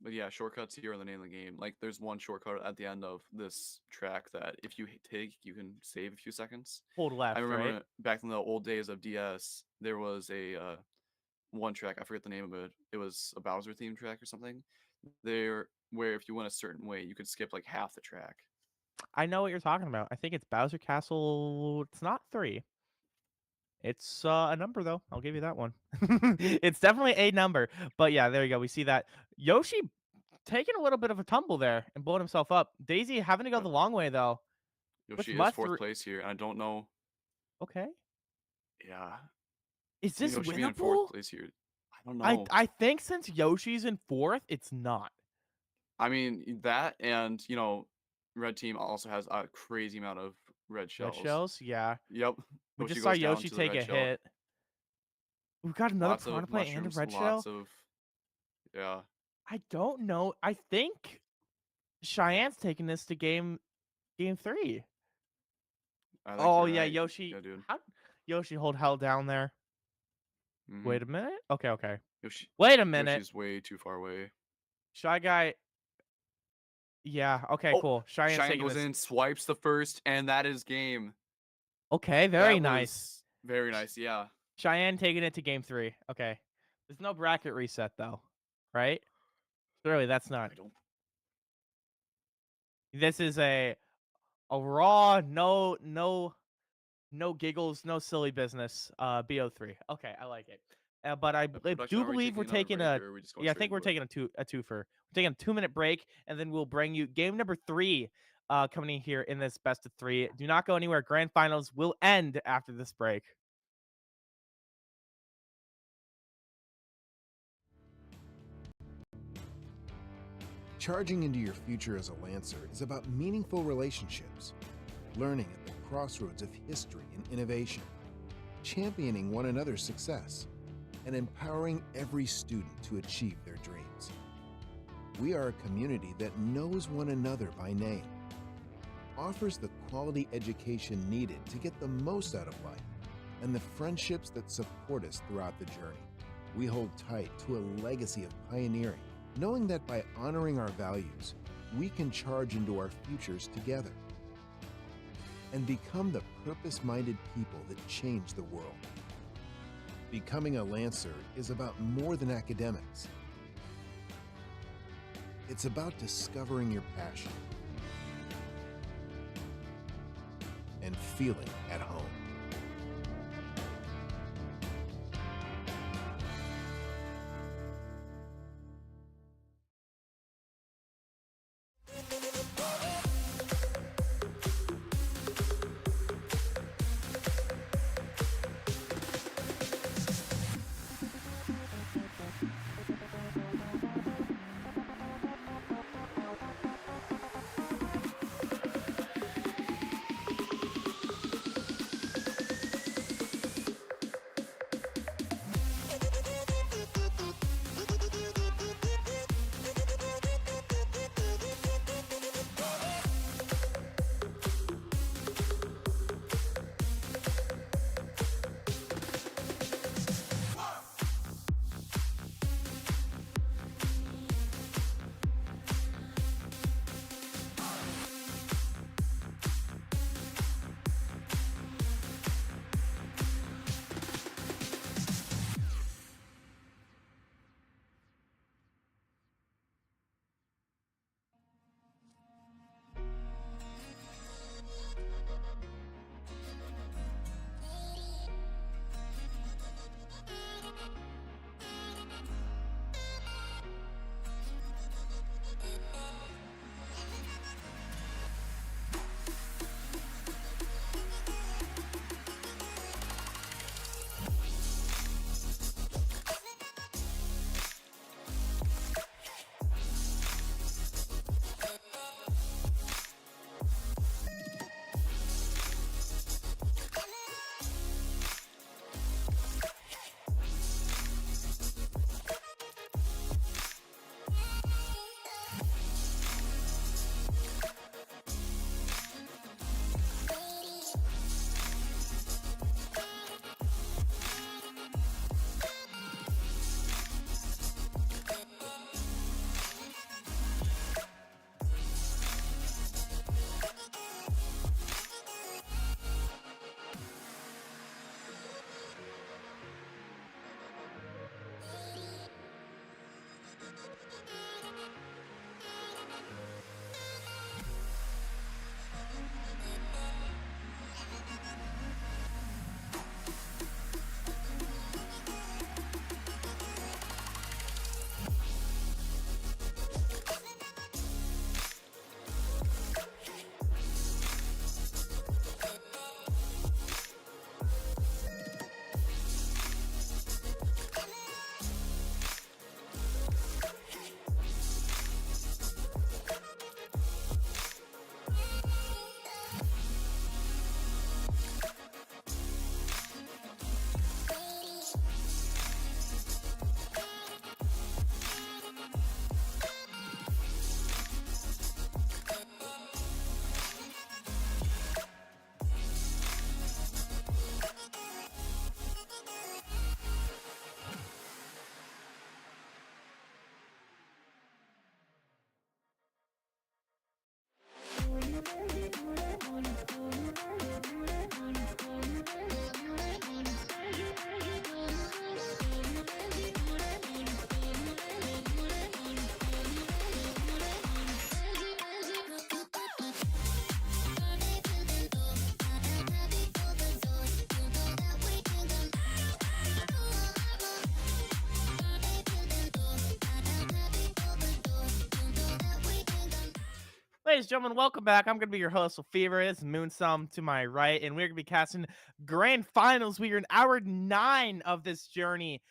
But yeah, shortcuts here are the name of the game. Like there's one shortcut at the end of this track that if you take, you can save a few seconds. Hold left, I remember right? back in the old days of DS, there was a one track, I forget the name of it. It was a Bowser themed track or something. There where if you went a certain way, you could skip like half the track. I know what you're talking about. I think it's Bowser Castle. It's not 3. It's a number though. I'll give you that one. It's definitely a number. But yeah, there you go. We see that Yoshi taking a little bit of a tumble there and blowing himself up. Daisy having to go But the long way though. Yoshi is fourth place here, and I don't know. Okay. Yeah, Is this Yoshi being in fourth winnable? place here. I don't know. I think since Yoshi's in 4th, it's not. I mean that, and red team also has a crazy amount of red shells. Red shells? Yeah. Yep. We Yoshi just saw goes down Yoshi to the take red a shell. hit. We've got another Lots piranha of plant and a mushrooms, red lots shell. of yeah. I don't know. I think Cheyenne's taking this to game 3. I think Oh you're yeah, right. Yoshi. Yeah, dude. How Yoshi hold hell down there? Mhm. Wait a minute. Okay. Yoshi, Wait a minute. Yoshi's way too far away. Shy Guy. Yeah. Okay. Oh, Cool. Cheyenne's Cheyenne taking goes this. in, swipes the first, and that is game. Okay. Very That nice. was very nice. Yeah. Cheyenne taking it to game 3. Okay. There's no bracket reset though, right? Surely that's not. I don't. This is a raw, no giggles, no silly business. BO3. Okay, I like it. But I production, do are we believe we're taking taking another a break, or are we just going yeah, I straight think we're into it? taking a twofer. We're taking a 2-minute break, and then we'll bring you game number 3 coming in here in this best of 3. Do not go anywhere. Grand finals will end after this break. Charging into your future as a Lancer is about meaningful relationships, learning at the crossroads of history and innovation, championing one another's success, and empowering every student to achieve their dreams. We are a community that knows one another by name, offers the quality education needed to get the most out of life, and the friendships that support us throughout the journey. We hold tight to a legacy of pioneering, knowing that by honoring our values, we can charge into our futures together and become the purpose-minded people that change the world. Becoming a Lancer is about more than academics. It's about discovering your passion and feeling at home. Ladies and gentlemen, welcome back. I'm going to be your host, Fever. It's Moonsum to my right, and we're going to be casting Grand Finals. We are in hour 9 of this journey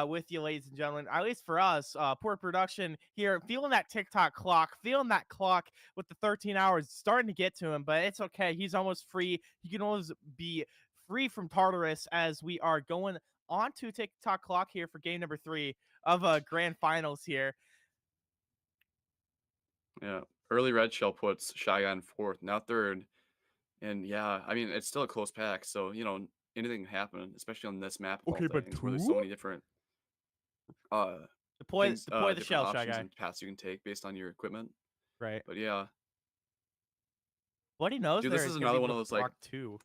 with you, ladies and gentlemen. At least for us, poor production here. Feeling that TikTok clock, feeling that clock with the 13 hours starting to get to him, but it's okay. He's almost free. He can always be free from Tartarus as we are going on to TikTok clock here for game number 3 of Grand Finals here. Yeah. Early red shell puts Shy Guy in 4th, now 3rd. And yeah, I mean, it's still a close pack. So, anything can happen, especially on this map of all things, where there's so many different Deploy the different shell, Shy options Guy. and paths you can take based on your equipment. Right. But yeah. What he knows Dude, there this is is gonna another be one of those, like, Mark 2.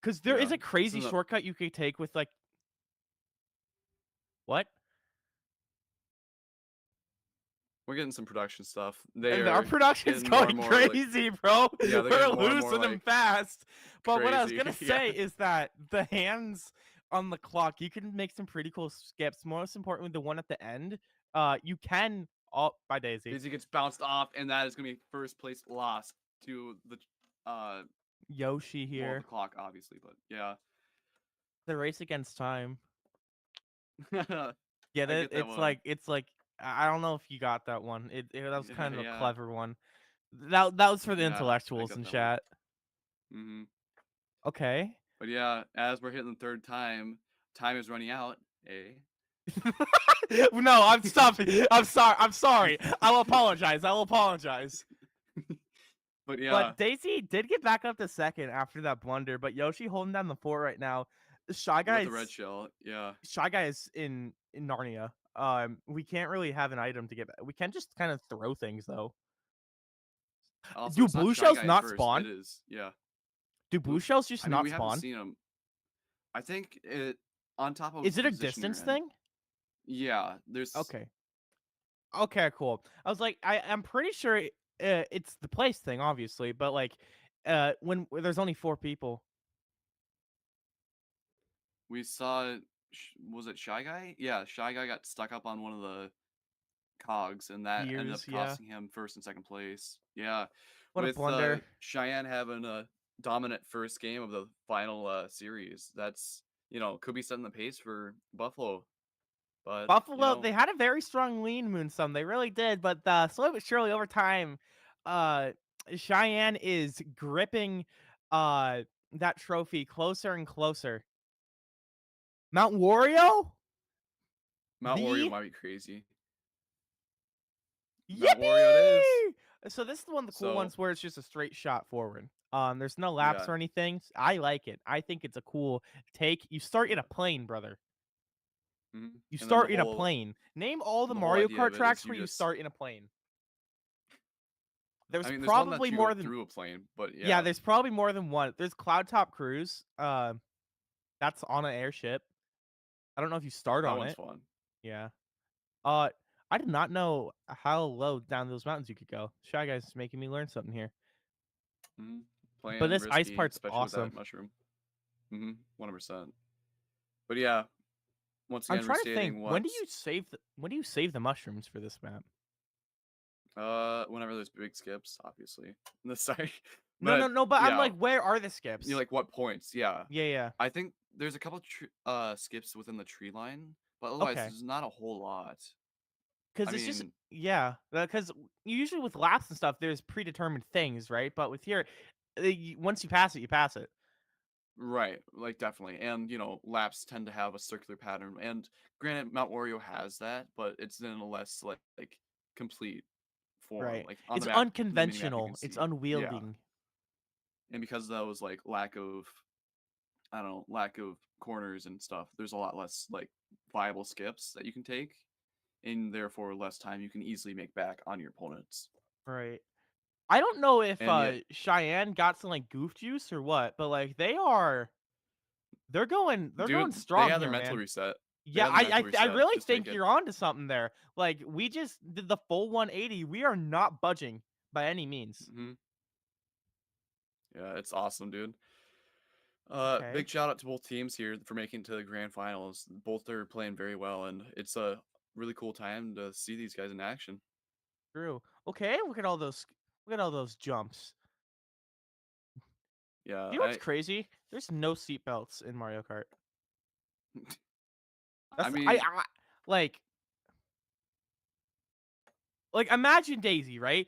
Because there is Yeah, a crazy this is a- shortcut you could take with, like... What? We're getting some production stuff. And our production's getting more going and more, like- crazy, bro. Yeah, they're We're getting more and losing more, them like, fast. But what I was crazy. gonna Yeah. say is that the hands on the clock, you can make some pretty cool skips. Most importantly, the one at the end, you can... Oh, bye, Daisy. Daisy gets bounced off, and that is going to be first place loss to the Yoshi well, here. the clock, obviously, but yeah. The race against time. I Yeah, get that one. it's like I don't know if you got that one. That was kind of a Yeah. clever one. That was for the Yeah, I intellectuals got in that one. chat. Mm-hmm. Okay. But yeah, as we're hitting the 3rd time, time is running out. No, I'm stopping. I'm sorry. I will apologize. But yeah, But Daisy did get back up to 2nd after that blunder. But Yoshi holding down the fort right now. Shy Guy with the red shell, yeah. Shy Guy is in Narnia. We can't really have an item to get back. We can just kind of throw things though. Also, Do it's not blue Shy shells Guy not first, spawn? It is, yeah. Do blue shells just I mean, not we spawn? haven't seen them. I think it on top of. Is it a position you're distance in. thing? Yeah, there's. Okay. Okay, cool. I was like, I'm pretty sure it's the place thing, obviously, but like, when there's only 4 people. We saw. Was it Shy Guy? Yeah, Shy Guy got stuck up on one of the cogs, and that ended up Gears, yeah. costing him 1st and 2nd place. Yeah. What a With blunder. Cheyenne having a dominant first game of the final series, that's could be setting the pace for Buffalo. But Buffalo, they had a very strong lean, Moonsum. They really did, but slowly but surely over time, Cheyenne is gripping that trophy closer and closer. Mount Wario? Mount Wario The- might be crazy. Mount Wario it is. So this is one of the cool So- ones where it's just a straight shot forward. There's no laps Yeah. or anything. I like it. I think it's a cool take. You start in a plane, brother. Mhm. You And then start the in a whole- plane. Name all the the whole Mario idea Kart of it is tracks you where you just- start in a plane. There's I mean, there's one that probably you more go than through a plane, but yeah. yeah. There's probably more than one. There's Cloud Top Cruise. That's on an airship. I don't know if you start that on one's it. fun. Yeah. I did not know how low down those mountains you could go. Shy Guy's making me learn something here. Mhm. Playing But this ice risky, part's especially with awesome. that mushroom. 100%. But yeah, once again, I'm trying to restating think. what. When do you save the mushrooms for this map? Whenever there's big skips, obviously. Sorry. No. But I'm yeah, like, where are the skips? You like what points? Yeah. Yeah. I think there's a couple skips within the tree line, but otherwise Okay. there's not a whole lot. Because I it's just mean- yeah. Because usually with laps and stuff, there's predetermined things, right? But with here, once you pass it, you pass it. Right, like definitely. And laps tend to have a circular pattern. And granted, Mount Wario has that, but it's in a less like complete form. Right. Like on It's the map, the minimap you unconventional. can It's see. Yeah. unwielding. And because of those like lack of corners and stuff, there's a lot less like viable skips that you can take, and therefore less time you can easily make back on your opponents. Right. I don't know if And yet- Cheyenne got some like goof juice or what, but like they're going Dude, strong they had their here, mental man. reset. They Yeah, had their mental I reset, really just make think it- you're onto something there. Like we just did the full 180. We are not budging by any means. Mhm. Yeah, it's awesome, dude. Okay. Big shout out to both teams here for making it to the grand finals. Both are playing very well, and it's a really cool time to see these guys in action. True. Okay, look at all those Look at all those jumps. Yeah, You know what's crazy? There's no seatbelts in Mario Kart. I That's, mean, like imagine Daisy, right?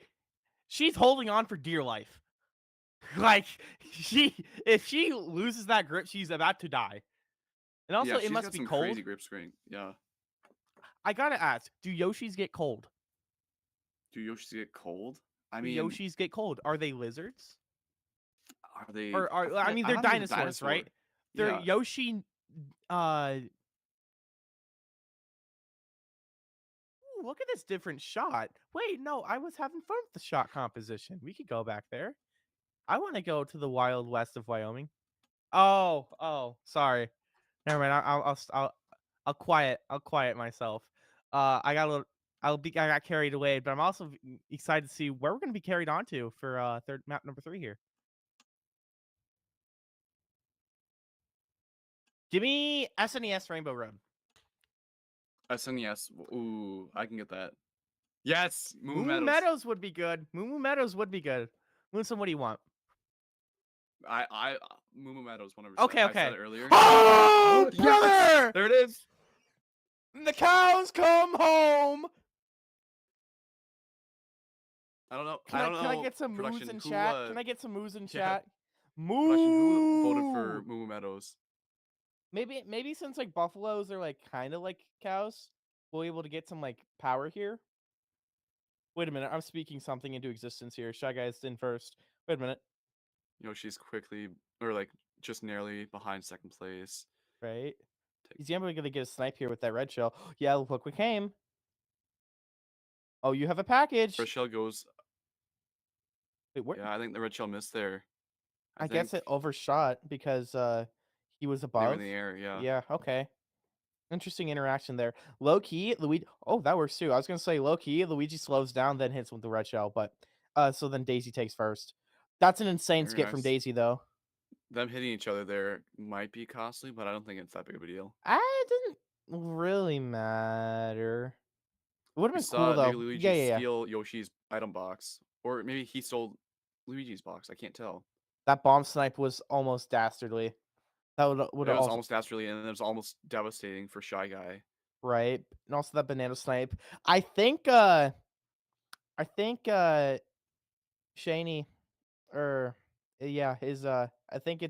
She's holding on for dear life. Like if she loses that grip, she's about to die. And also, yeah, it she's must got be some cold. crazy grip screen. Yeah. I gotta ask: do Yoshis get cold? Do Yoshis get cold? I Do mean, Yoshis get cold? Are they lizards? are they? Or are I mean, they're thought it was a dinosaurs, dinosaur. right? They're Yeah. Yoshi. Ooh, look at this different shot. Wait, no, I was having fun with the shot composition. We could go back there. I want to go to the Wild West of Wyoming. Oh, sorry. Never mind. I'll quiet myself. I got a little. I got carried away, but I'm also excited to see where we're going to be carried on to for third map number 3 here. Give me SNES Rainbow Road. SNES. Ooh, I can get that. Yes, Moo Meadows. Meadows would be good. Moo Meadows would be good. Moonson, what do you want? Moo Meadows 100%. Okay. I said it earlier. Oh, Yes! brother! There it is. The cows come home. I don't know. Can I get some moos production, in who, chat? Can I get some moos in yeah. chat? Production, who voted Moo. for Moo Meadows? Maybe since like buffaloes are like kind of like cows, we'll be able to get some like power here. Wait a minute, I'm speaking something into existence here. Shy Guy's in first. Wait a minute. Yoshi's quickly, or like just narrowly behind second place. Right. Is Yambo gonna get a snipe here with that red shell? Yeah, look what came. Oh, you have a package. Red shell goes. Wait, where? Yeah, I think the red shell missed there. I guess it overshot because he was above. They were in the air, yeah. Yeah, okay. Interesting interaction there. Low key, Luigi. Oh, that works too. I was gonna say low key, Luigi slows down, then hits with the red shell, but so then Daisy takes first. That's an insane Very skip from nice. Daisy though. Them hitting each other there might be costly, but I don't think it's that big of a deal. It didn't really matter. It would have We been saw cool though. maybe Luigi Yeah. steal Yoshi's item box, or maybe he stole Luigi's box. I can't tell. That bomb snipe was almost dastardly. That would It was also almost dastardly, and it was almost devastating for Shy Guy. right. And also that banana snipe. I think Shaney or yeah, his I think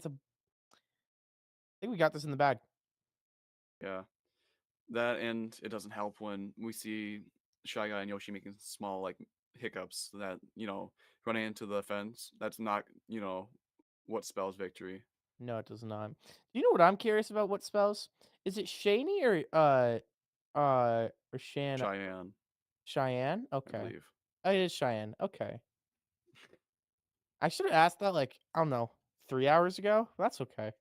we got this in the bag. Yeah. That, and it doesn't help when we see Shy Guy and Yoshi making small like hiccups that, running into the fence. That's not, what spells victory. No, it does not. You know what I'm curious about? What spells? Is it Shaney or Shan? Cheyenne, Cheyenne? I Okay. believe. Oh, it is Cheyenne. Okay. I should have asked that like, I don't know, 3 hours ago. That's okay.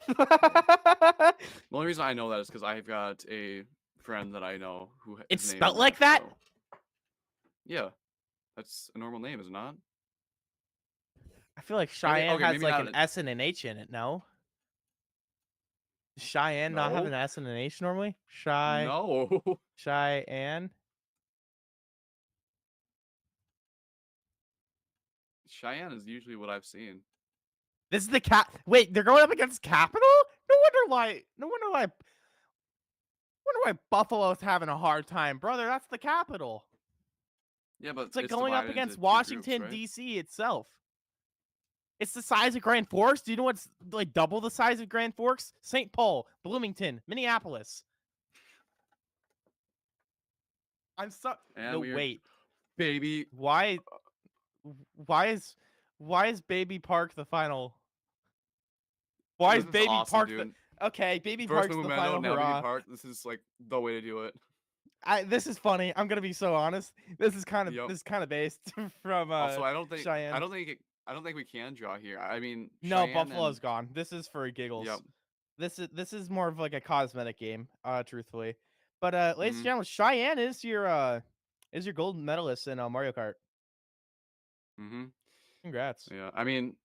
The only reason I know that is because I've got a friend that I know who It's is named spelled like that? so- Yeah. That's a normal name, is it not? I feel like Cheyenne okay, has maybe like not an S and an H in it, no? Does Cheyenne not have No. an S and an H normally? No. Cheyenne? Cheyenne is usually what I've seen. This is the Wait, they're going up against Capital? No wonder why Buffalo's having a hard time, brother. That's the Capital. Yeah, but It's like going up divided against into two Washington groups, right? D.C. itself. It's the size of Grand Forks. Do you know what's like double the size of Grand Forks? St. Paul, Bloomington, Minneapolis. I'm so And no we are- wait. Baby. Why is Baby Park the final? Why is This Baby awesome, Park dude. Okay, Baby First Park's the Memento, final now hurrah. Baby Park. This is like the way to do it. This is funny. I'm gonna be so honest. This is kind of Yep. based from Also, I don't think Cheyenne. I don't think we can draw here. I mean, No, Cheyenne Buffalo's and- gone. This is for giggles. Yep. This is more of like a cosmetic game, truthfully. But ladies and Mhm. gentlemen, Cheyenne is your gold medalist in Mario Kart. Mm-hmm. Congrats. Yeah, I mean,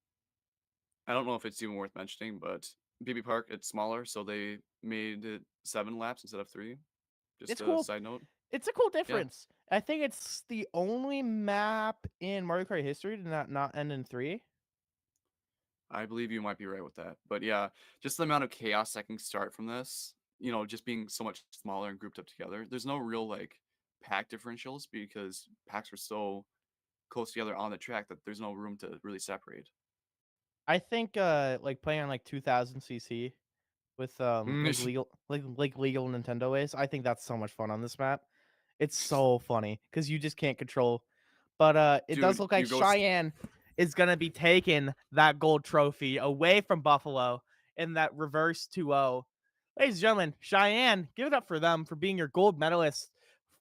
I don't know if it's even worth mentioning, but Baby Park, it's smaller, so they made it 7 laps instead of 3. Just It's a cool. side note. It's a cool difference. I think it's the only map in Mario Kart history to not end in 3. I believe you might be right with that. But yeah, just the amount of chaos that can start from this, just being so much smaller and grouped up together. There's no real like pack differentials because packs are so close together on the track that there's no room to really separate. I think like playing on like 2000cc with like legal Nintendo ways. I think that's so much fun on this map. It's so funny because you just can't control. But it does Dude, look like you go Cheyenne is gonna be taking that gold trophy away from Buffalo in that reverse 2-0. Ladies and gentlemen, Cheyenne, give it up for them for being your gold medalist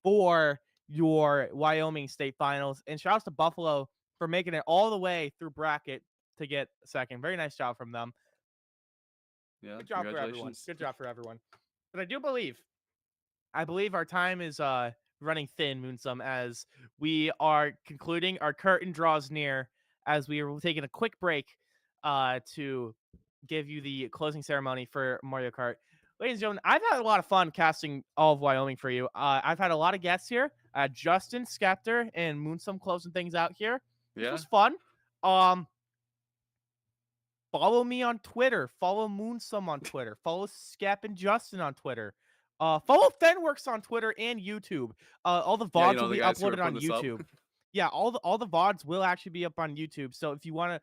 for your Wyoming State Finals, and shout out to Buffalo for making it all the way through bracket to get second. Very nice job from them. Yeah, Good job for everyone. congratulations. Good job for everyone. But I believe our time is running thin, Moonsum, as we are concluding. Our curtain draws near as we are taking a quick break to give you the closing ceremony for Mario Kart. Ladies and gentlemen, I've had a lot of fun casting all of Wyoming for you. I've had a lot of guests here. Justin, Skeptor, and Moonsum closing things out here. This was fun. Follow me on Twitter. Follow Moonsum on Twitter. Follow Skep and Justin on Twitter. Follow Fenworks on Twitter and YouTube. All the VODs will be uploaded on YouTube. Yeah, all the VODs will actually be up on YouTube. So if you want to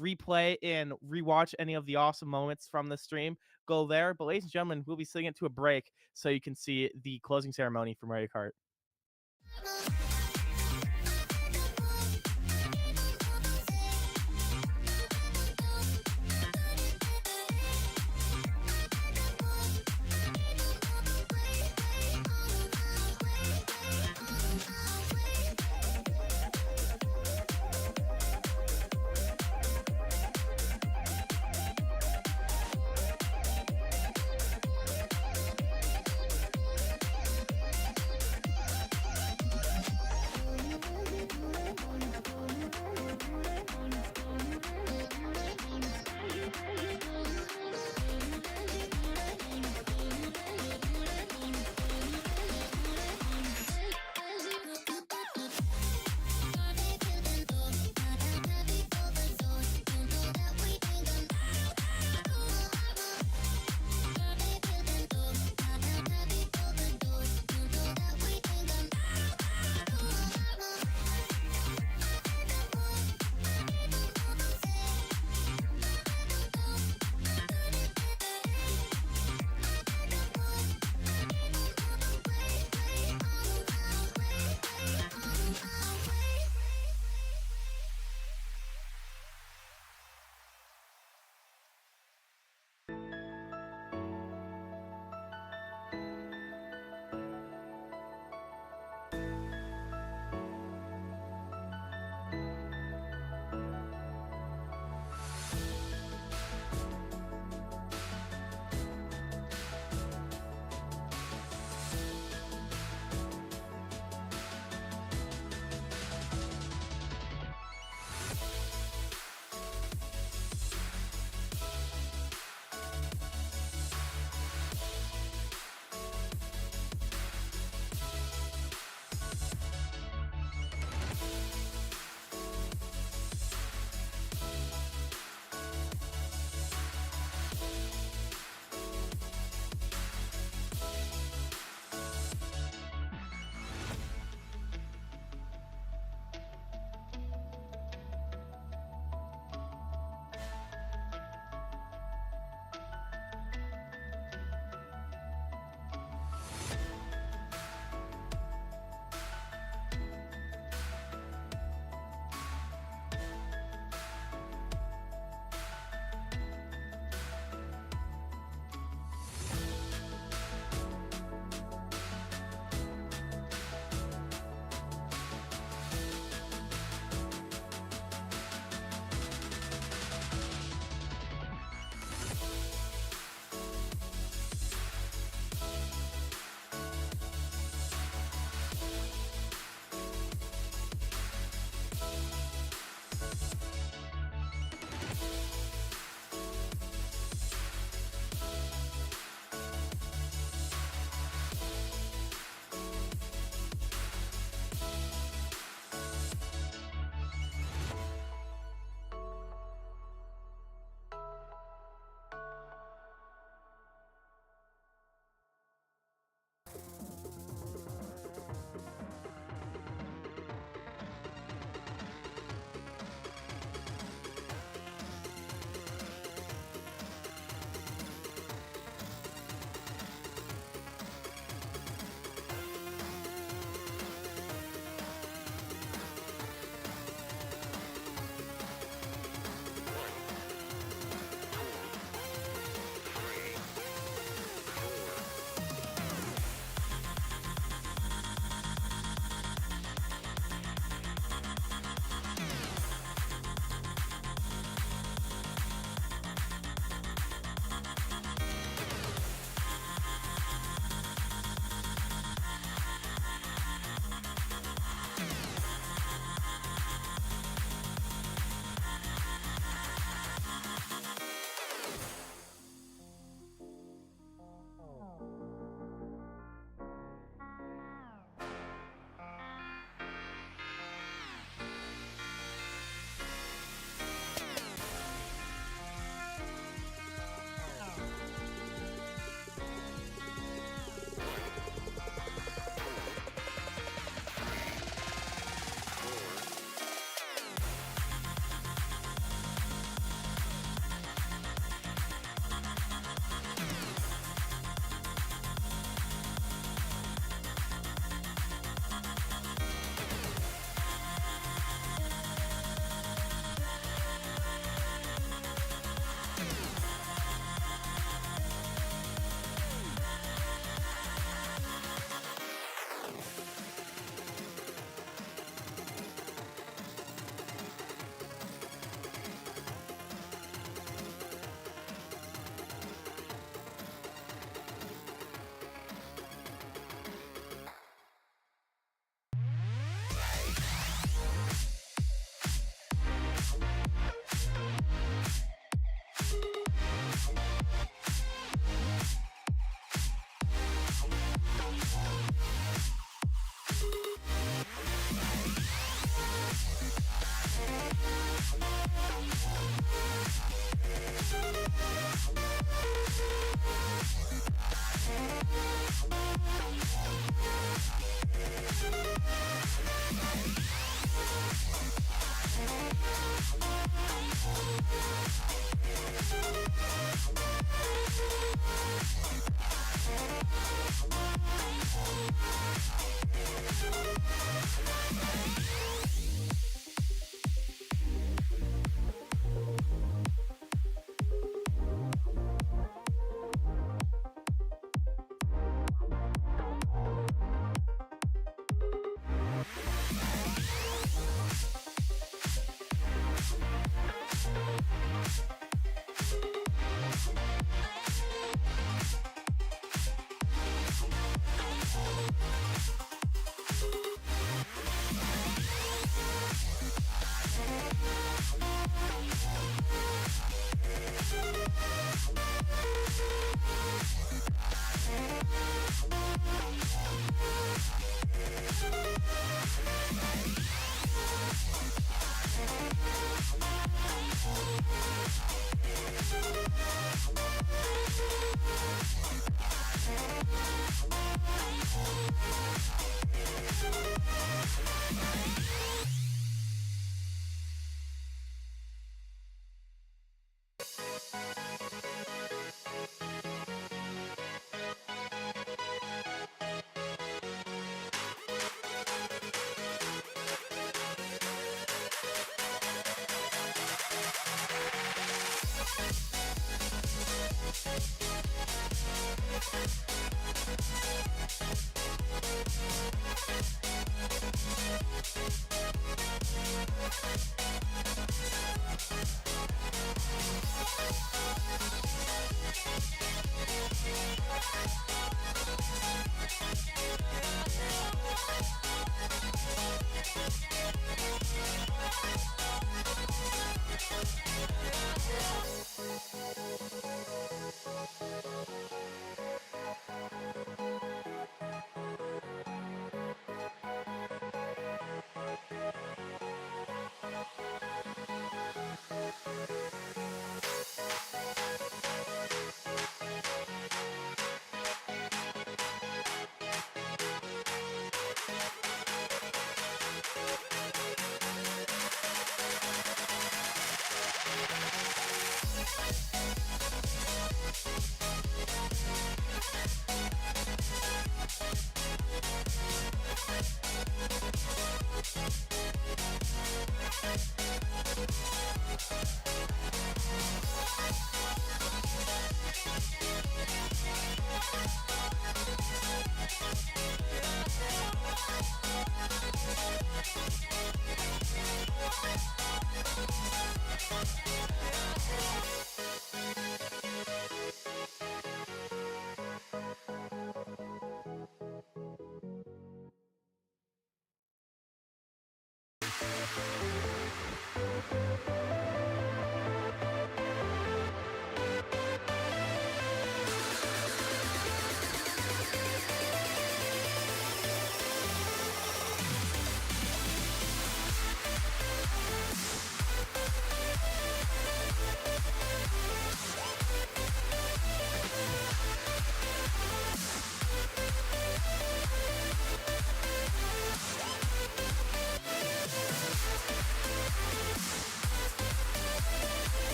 replay and rewatch any of the awesome moments from the stream, go there. But ladies and gentlemen, we'll be sitting it to a break so you can see the closing ceremony for Mario Kart.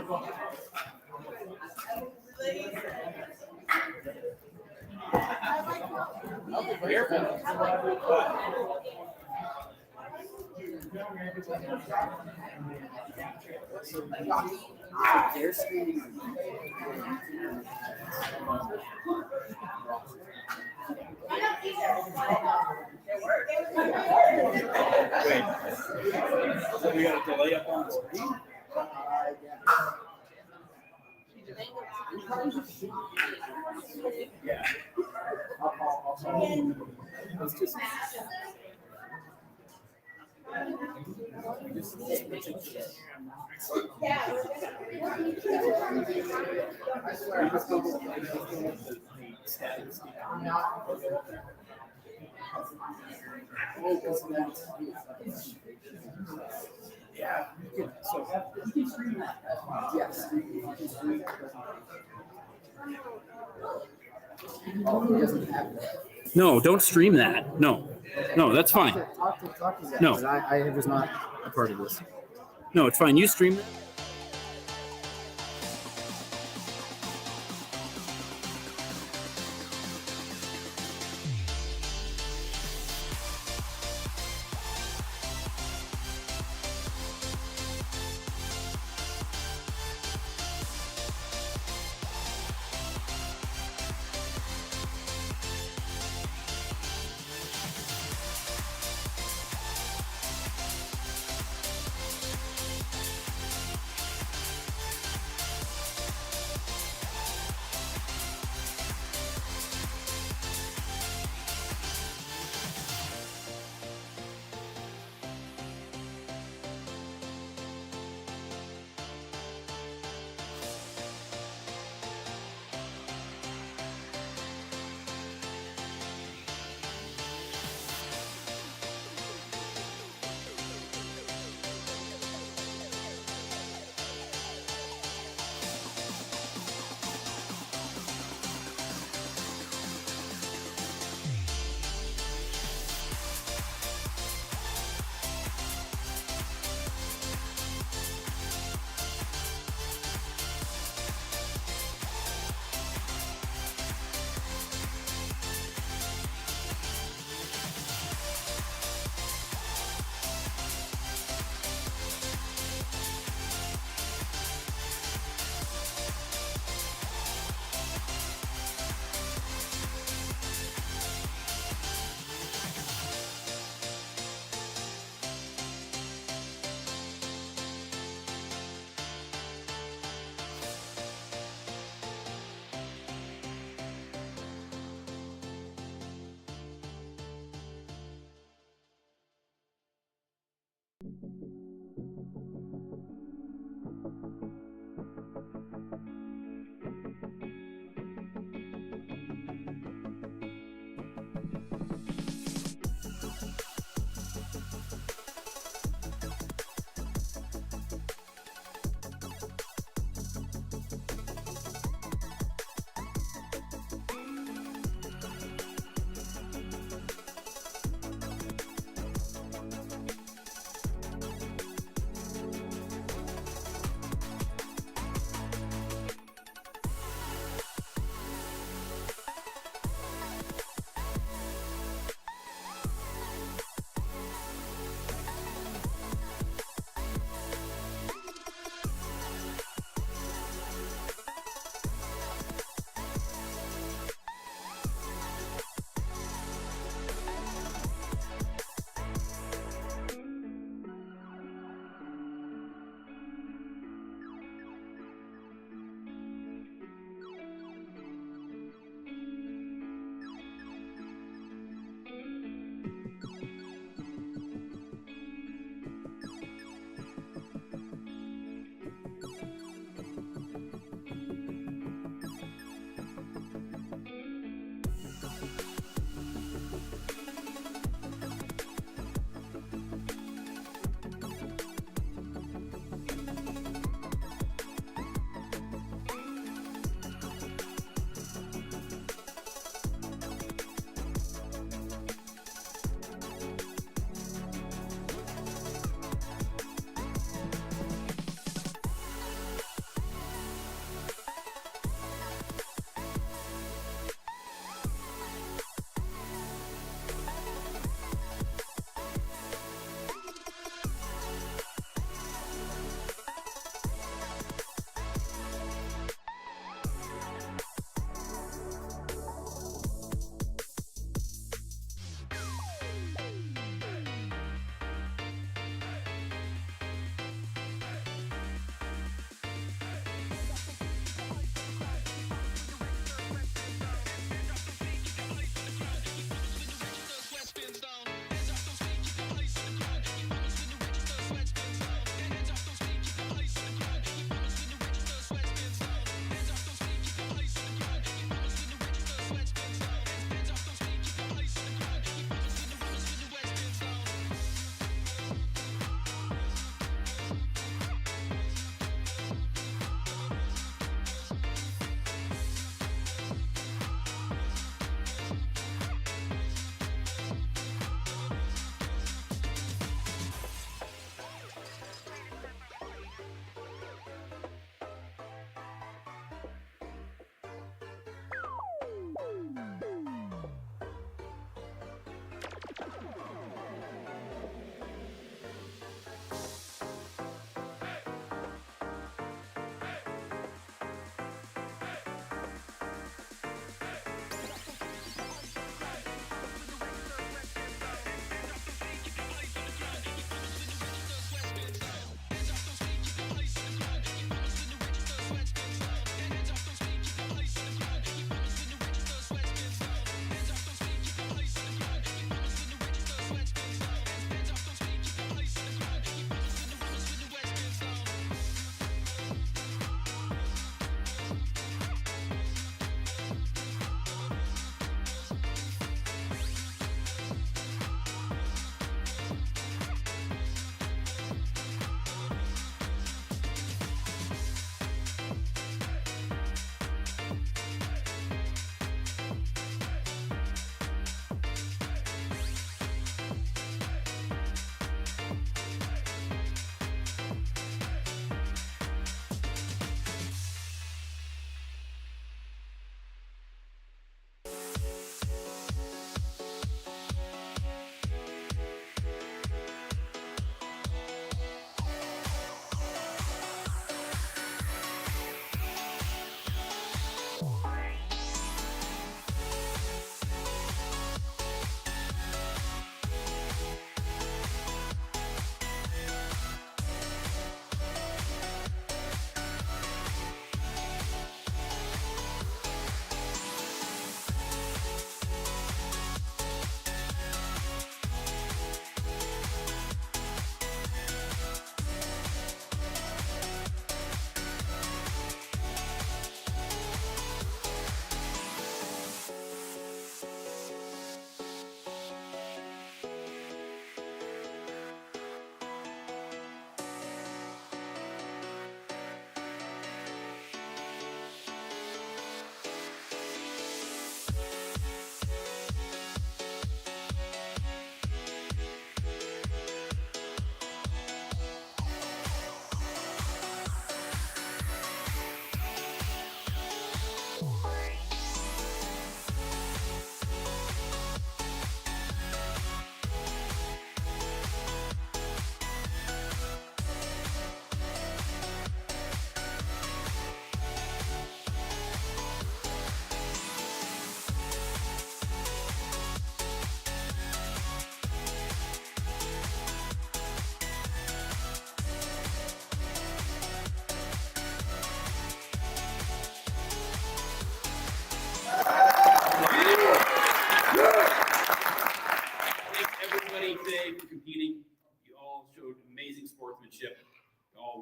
Wait, we got a delay up on the screen? Yeah. Let's just. Yeah. So. Yes. No, don't stream that. No, that's fine. Talk to Zach, No. 'cause I was not a part of this. No, it's fine. You stream that.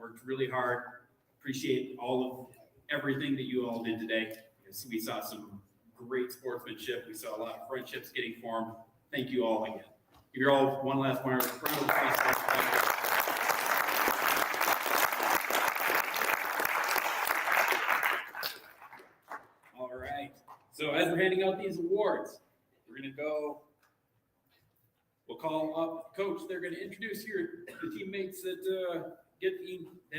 worked really hard. Appreciate all of everything that you all did today. We saw some great sportsmanship. We saw a lot of friendships getting formed. Thank you all again. Give you all one last round of applause. All right. So as we're handing out these awards, we're going to go. We'll call up the coach. They're going to introduce the teammates that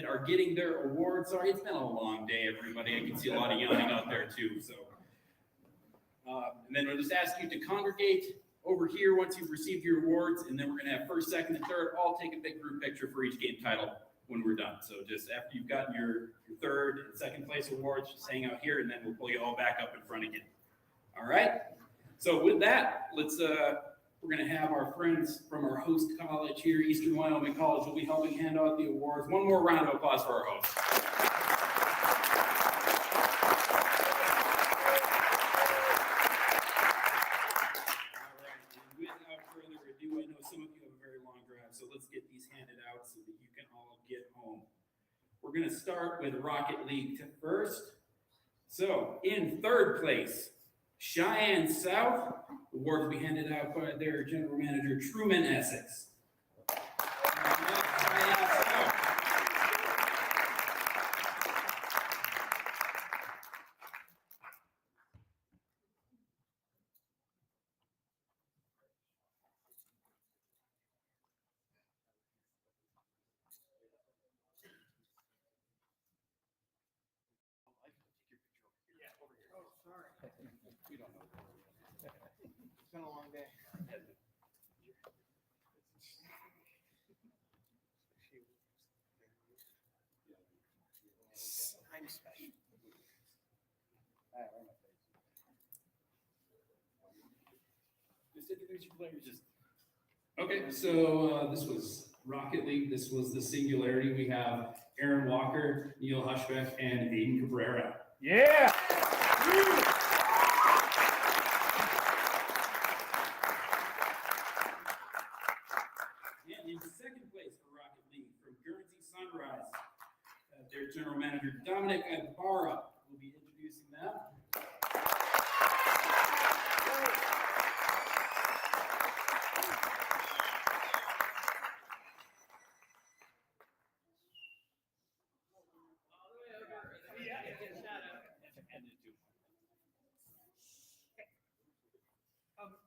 are getting their awards. Sorry, it's been a long day, everybody. I can see a lot of yawning out there too. So, and then we'll just ask you to congregate over here once you've received your awards, and then we're going to have first, second, and third all take a big group picture for each game title when we're done. So just after you've gotten your third and second place awards, just hang out here, and then we'll pull you all back up in front again. All right. So with that, we're going to have our friends from our host college here, Eastern Wyoming College, will be helping hand out the awards. One more round of applause for our host. All right, and without further ado, I know some of you have a very long drive, so let's get these handed out so that you can all get home. We're going to start with Rocket League first. So, in third place, Cheyenne South. The award will be handed out by their general manager, Truman Essex. We don't know. It's been a long day. I'm special. Just introduce your players. Okay, so this was Rocket League. This was the Singularity. We have Aaron Walker, Neil Hushbeck, and Aiden Cabrera. Yeah! And in second place for Rocket League from Guernsey Sunrise, their general manager, Dominic Ibarra, will be introducing them.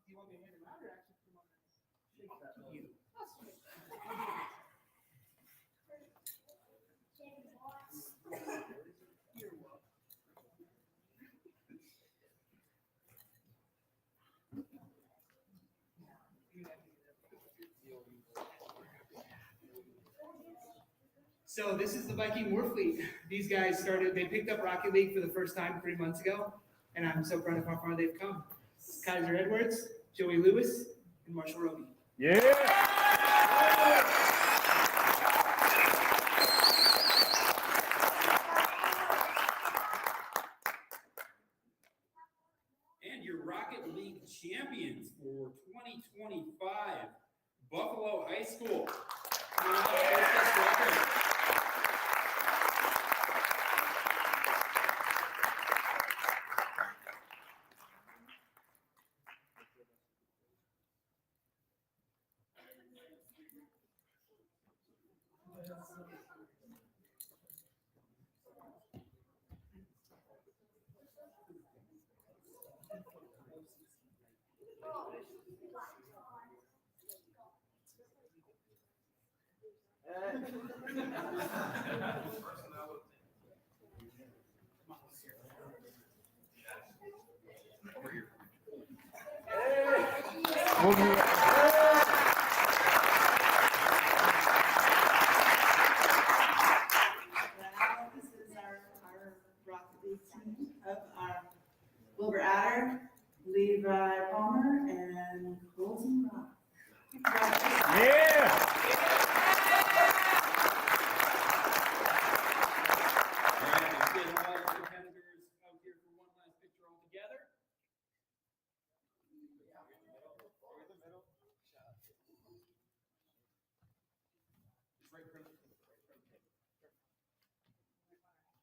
Do you want me to hand him out or actually come on and shake that? You. So this is the Viking Warfleet. These guys they picked up Rocket League for the first time 3 months ago, and I'm so proud of how far they've come. Kaiser Edwards, Joey Lewis, and Marshall Roby. Yeah! And your Rocket League champions for 2025, Buffalo High School. This is our Rocket League team of our Wilbur Adder, Levi Palmer, and Colton Rock. Yeah! All right, let's get all the competitors out here for one last picture all together.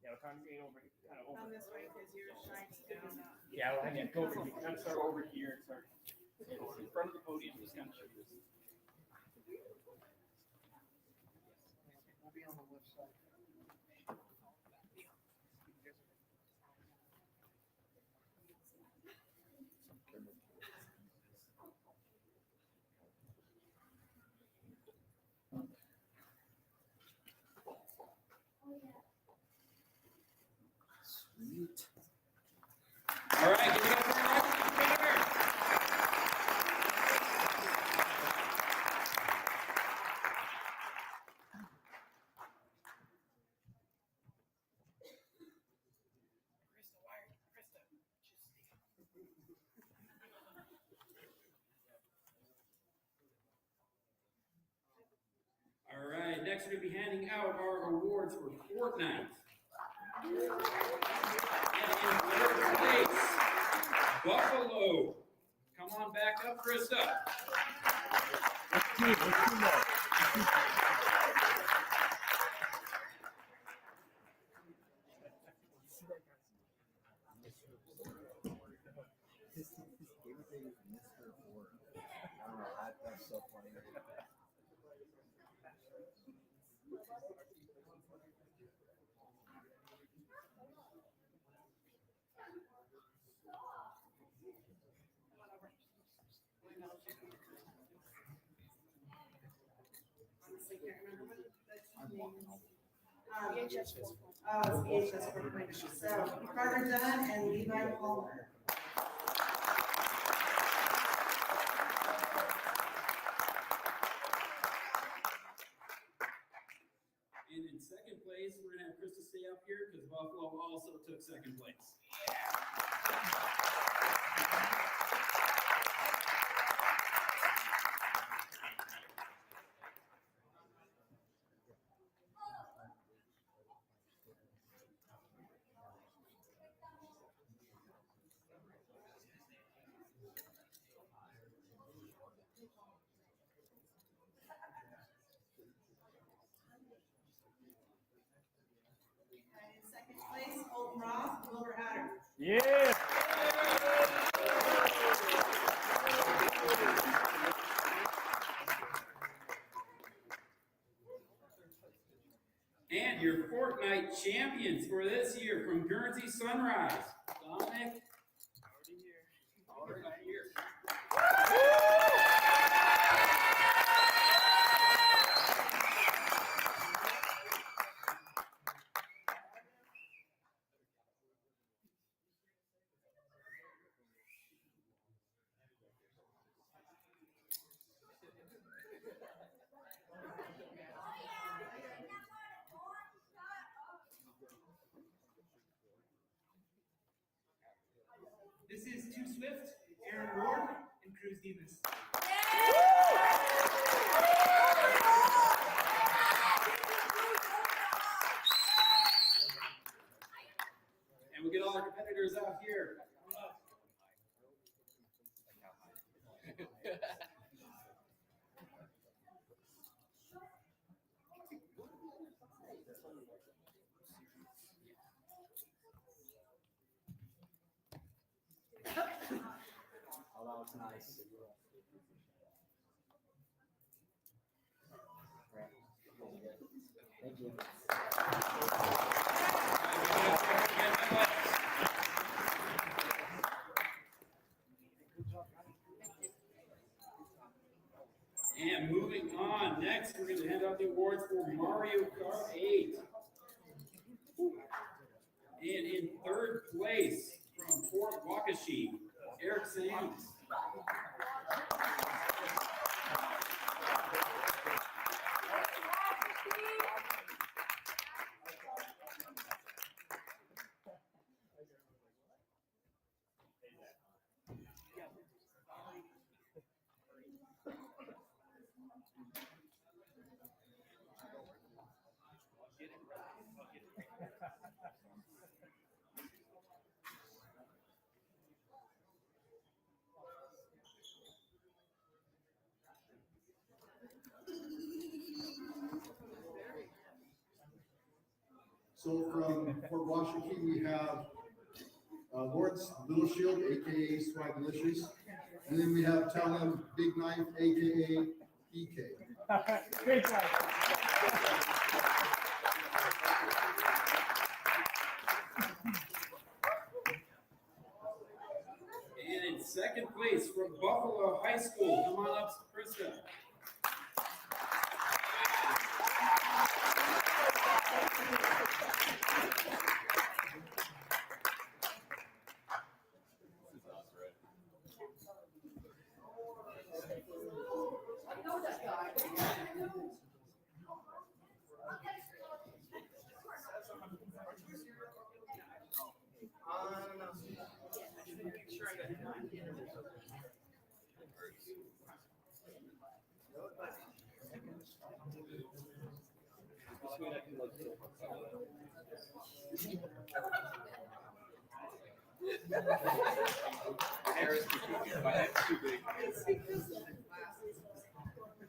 Yeah, we'll congregate over, kind of over. Come this way because you're shining down. Yeah, well, yeah, go over, kind of start over here, start in front of the podium, just kind of show this. We'll be on the left side. Sweet. All right, give it up for our next speaker. All right, next we're going to be handing out our awards for Fortnite. And in third place, Buffalo. Come on back up, Krista. That's so funny. Honestly, can't remember what the team name is. Oh, it's VHS Corporation. So Carter Dunn and Levi Palmer. And in second place, we're going to have Krista stay up here because Buffalo also took second place. In second place, Colton Ross, Wilbur Hatter. Yeah. And your Fortnite champions for this year from Guernsey Sunrise, Dominic. Already here. This is Too Swift, Aaron Ward, and Cruz Divas. And we'll get all our competitors out here. Oh, that was nice. Thank you. And moving on, next we're going to hand out the awards for Mario Kart 8. And in third place from Fort Waukesha, Eric Sands. So from Fort Washington, we have Lawrence Little Shield, aka Swagalicious. And then we have Talon Big Knife, aka EK. Great job. And in second place from Buffalo High School, come on up, Krista.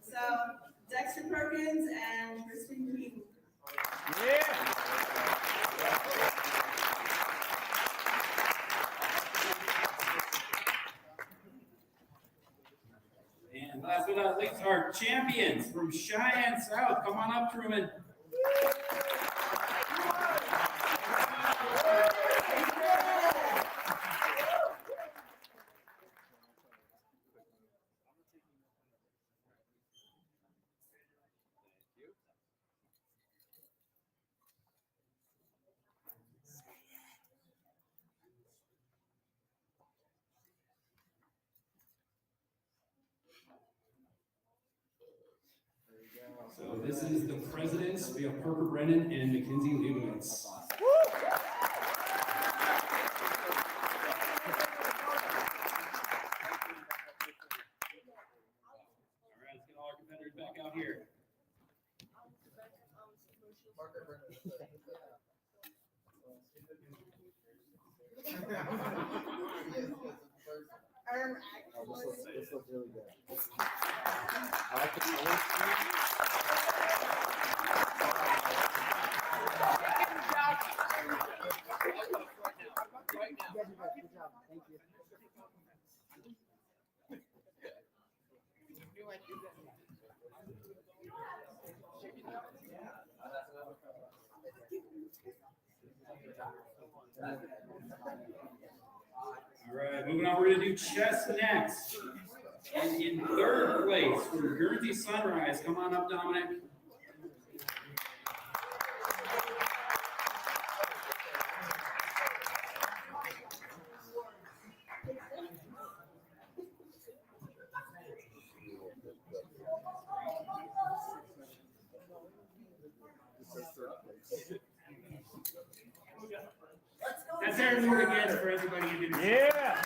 So Dexter Perkins and Kristen King. And last but not least, our champions from Cheyenne South. Come on up, Truman. So this is the presidents. We have Parker Brennan and Mackenzie Leibowitz. All right, let's get all our competitors back out here. This looks really good. I like the color scheme. Right now. Good job. Thank you. All right, moving on, we're gonna do chess next. And in third place from Guernsey Sunrise, come on up, Dominic. That's Aaron Ward again for everybody who didn't. Yeah.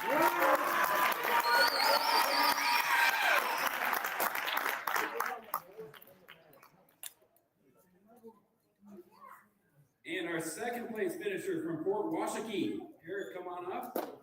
And our second place finisher from Fort Washington, Eric, come on up.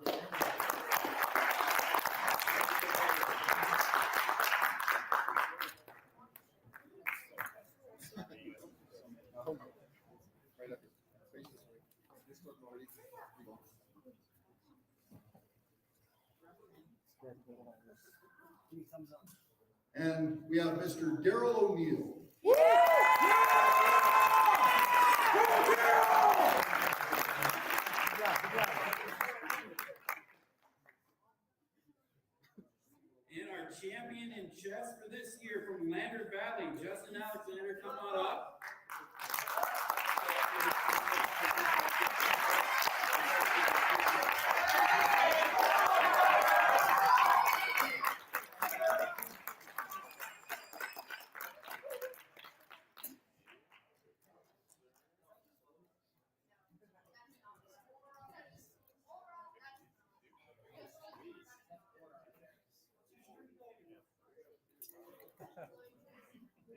And we have Mr. Daryl O'Neill. And our champion in chess for this year from Lander Valley, Justin Alexander, come on up.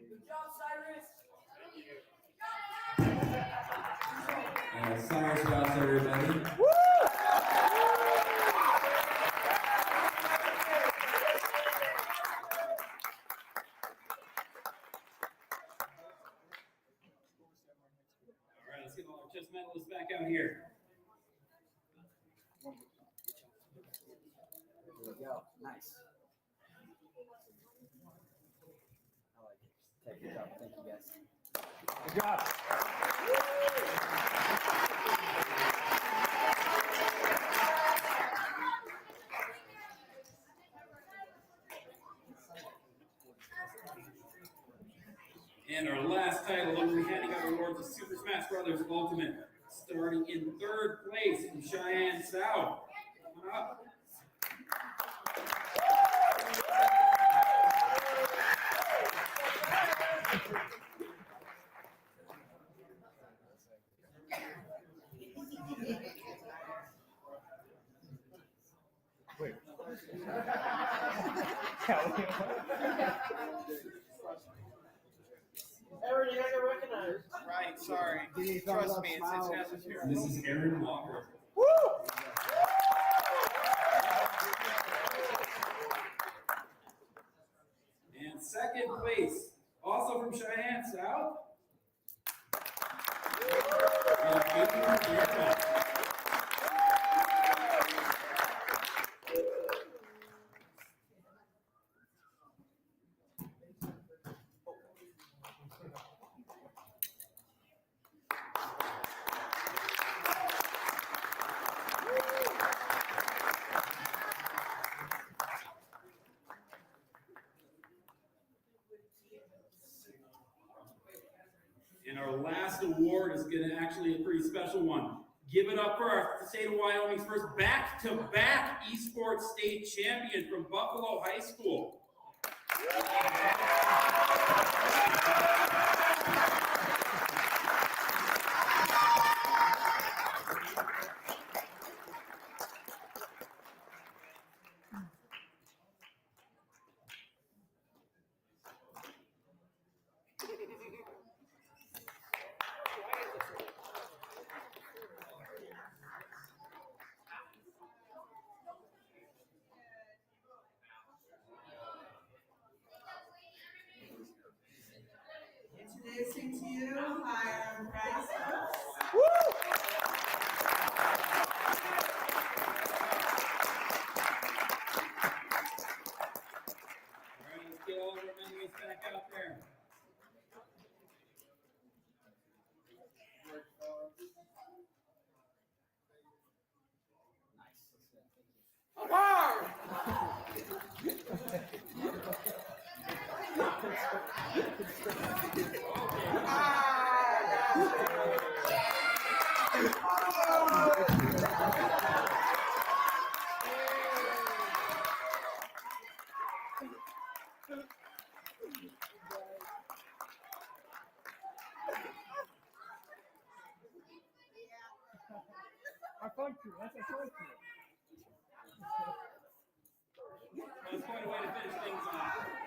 Good job, Cyrus. Cyrus got everybody. All right, let's get all our chess medalists back out here. There we go. Nice. I like it. Okay, good job. Thank you, guys. Good job. And our last title, we'll be handing out awards to Super Smash Brothers Ultimate, starting in 3rd place from Cheyenne South. Come on up. Wait. Aaron, you gotta recognize. Right, sorry. Trust me, it's necessary. This is Aaron Walker. Woo! And 2nd place, also from Cheyenne South. And our last award is going to actually a pretty special one. Give it up for our state of Wyoming's first back-to-back Esports state champion from Buffalo High School. Introducing to you Hiram Price. All right, let's get all of our menus back out there. I funked you. That's a funked you. That's quite a way to finish things off.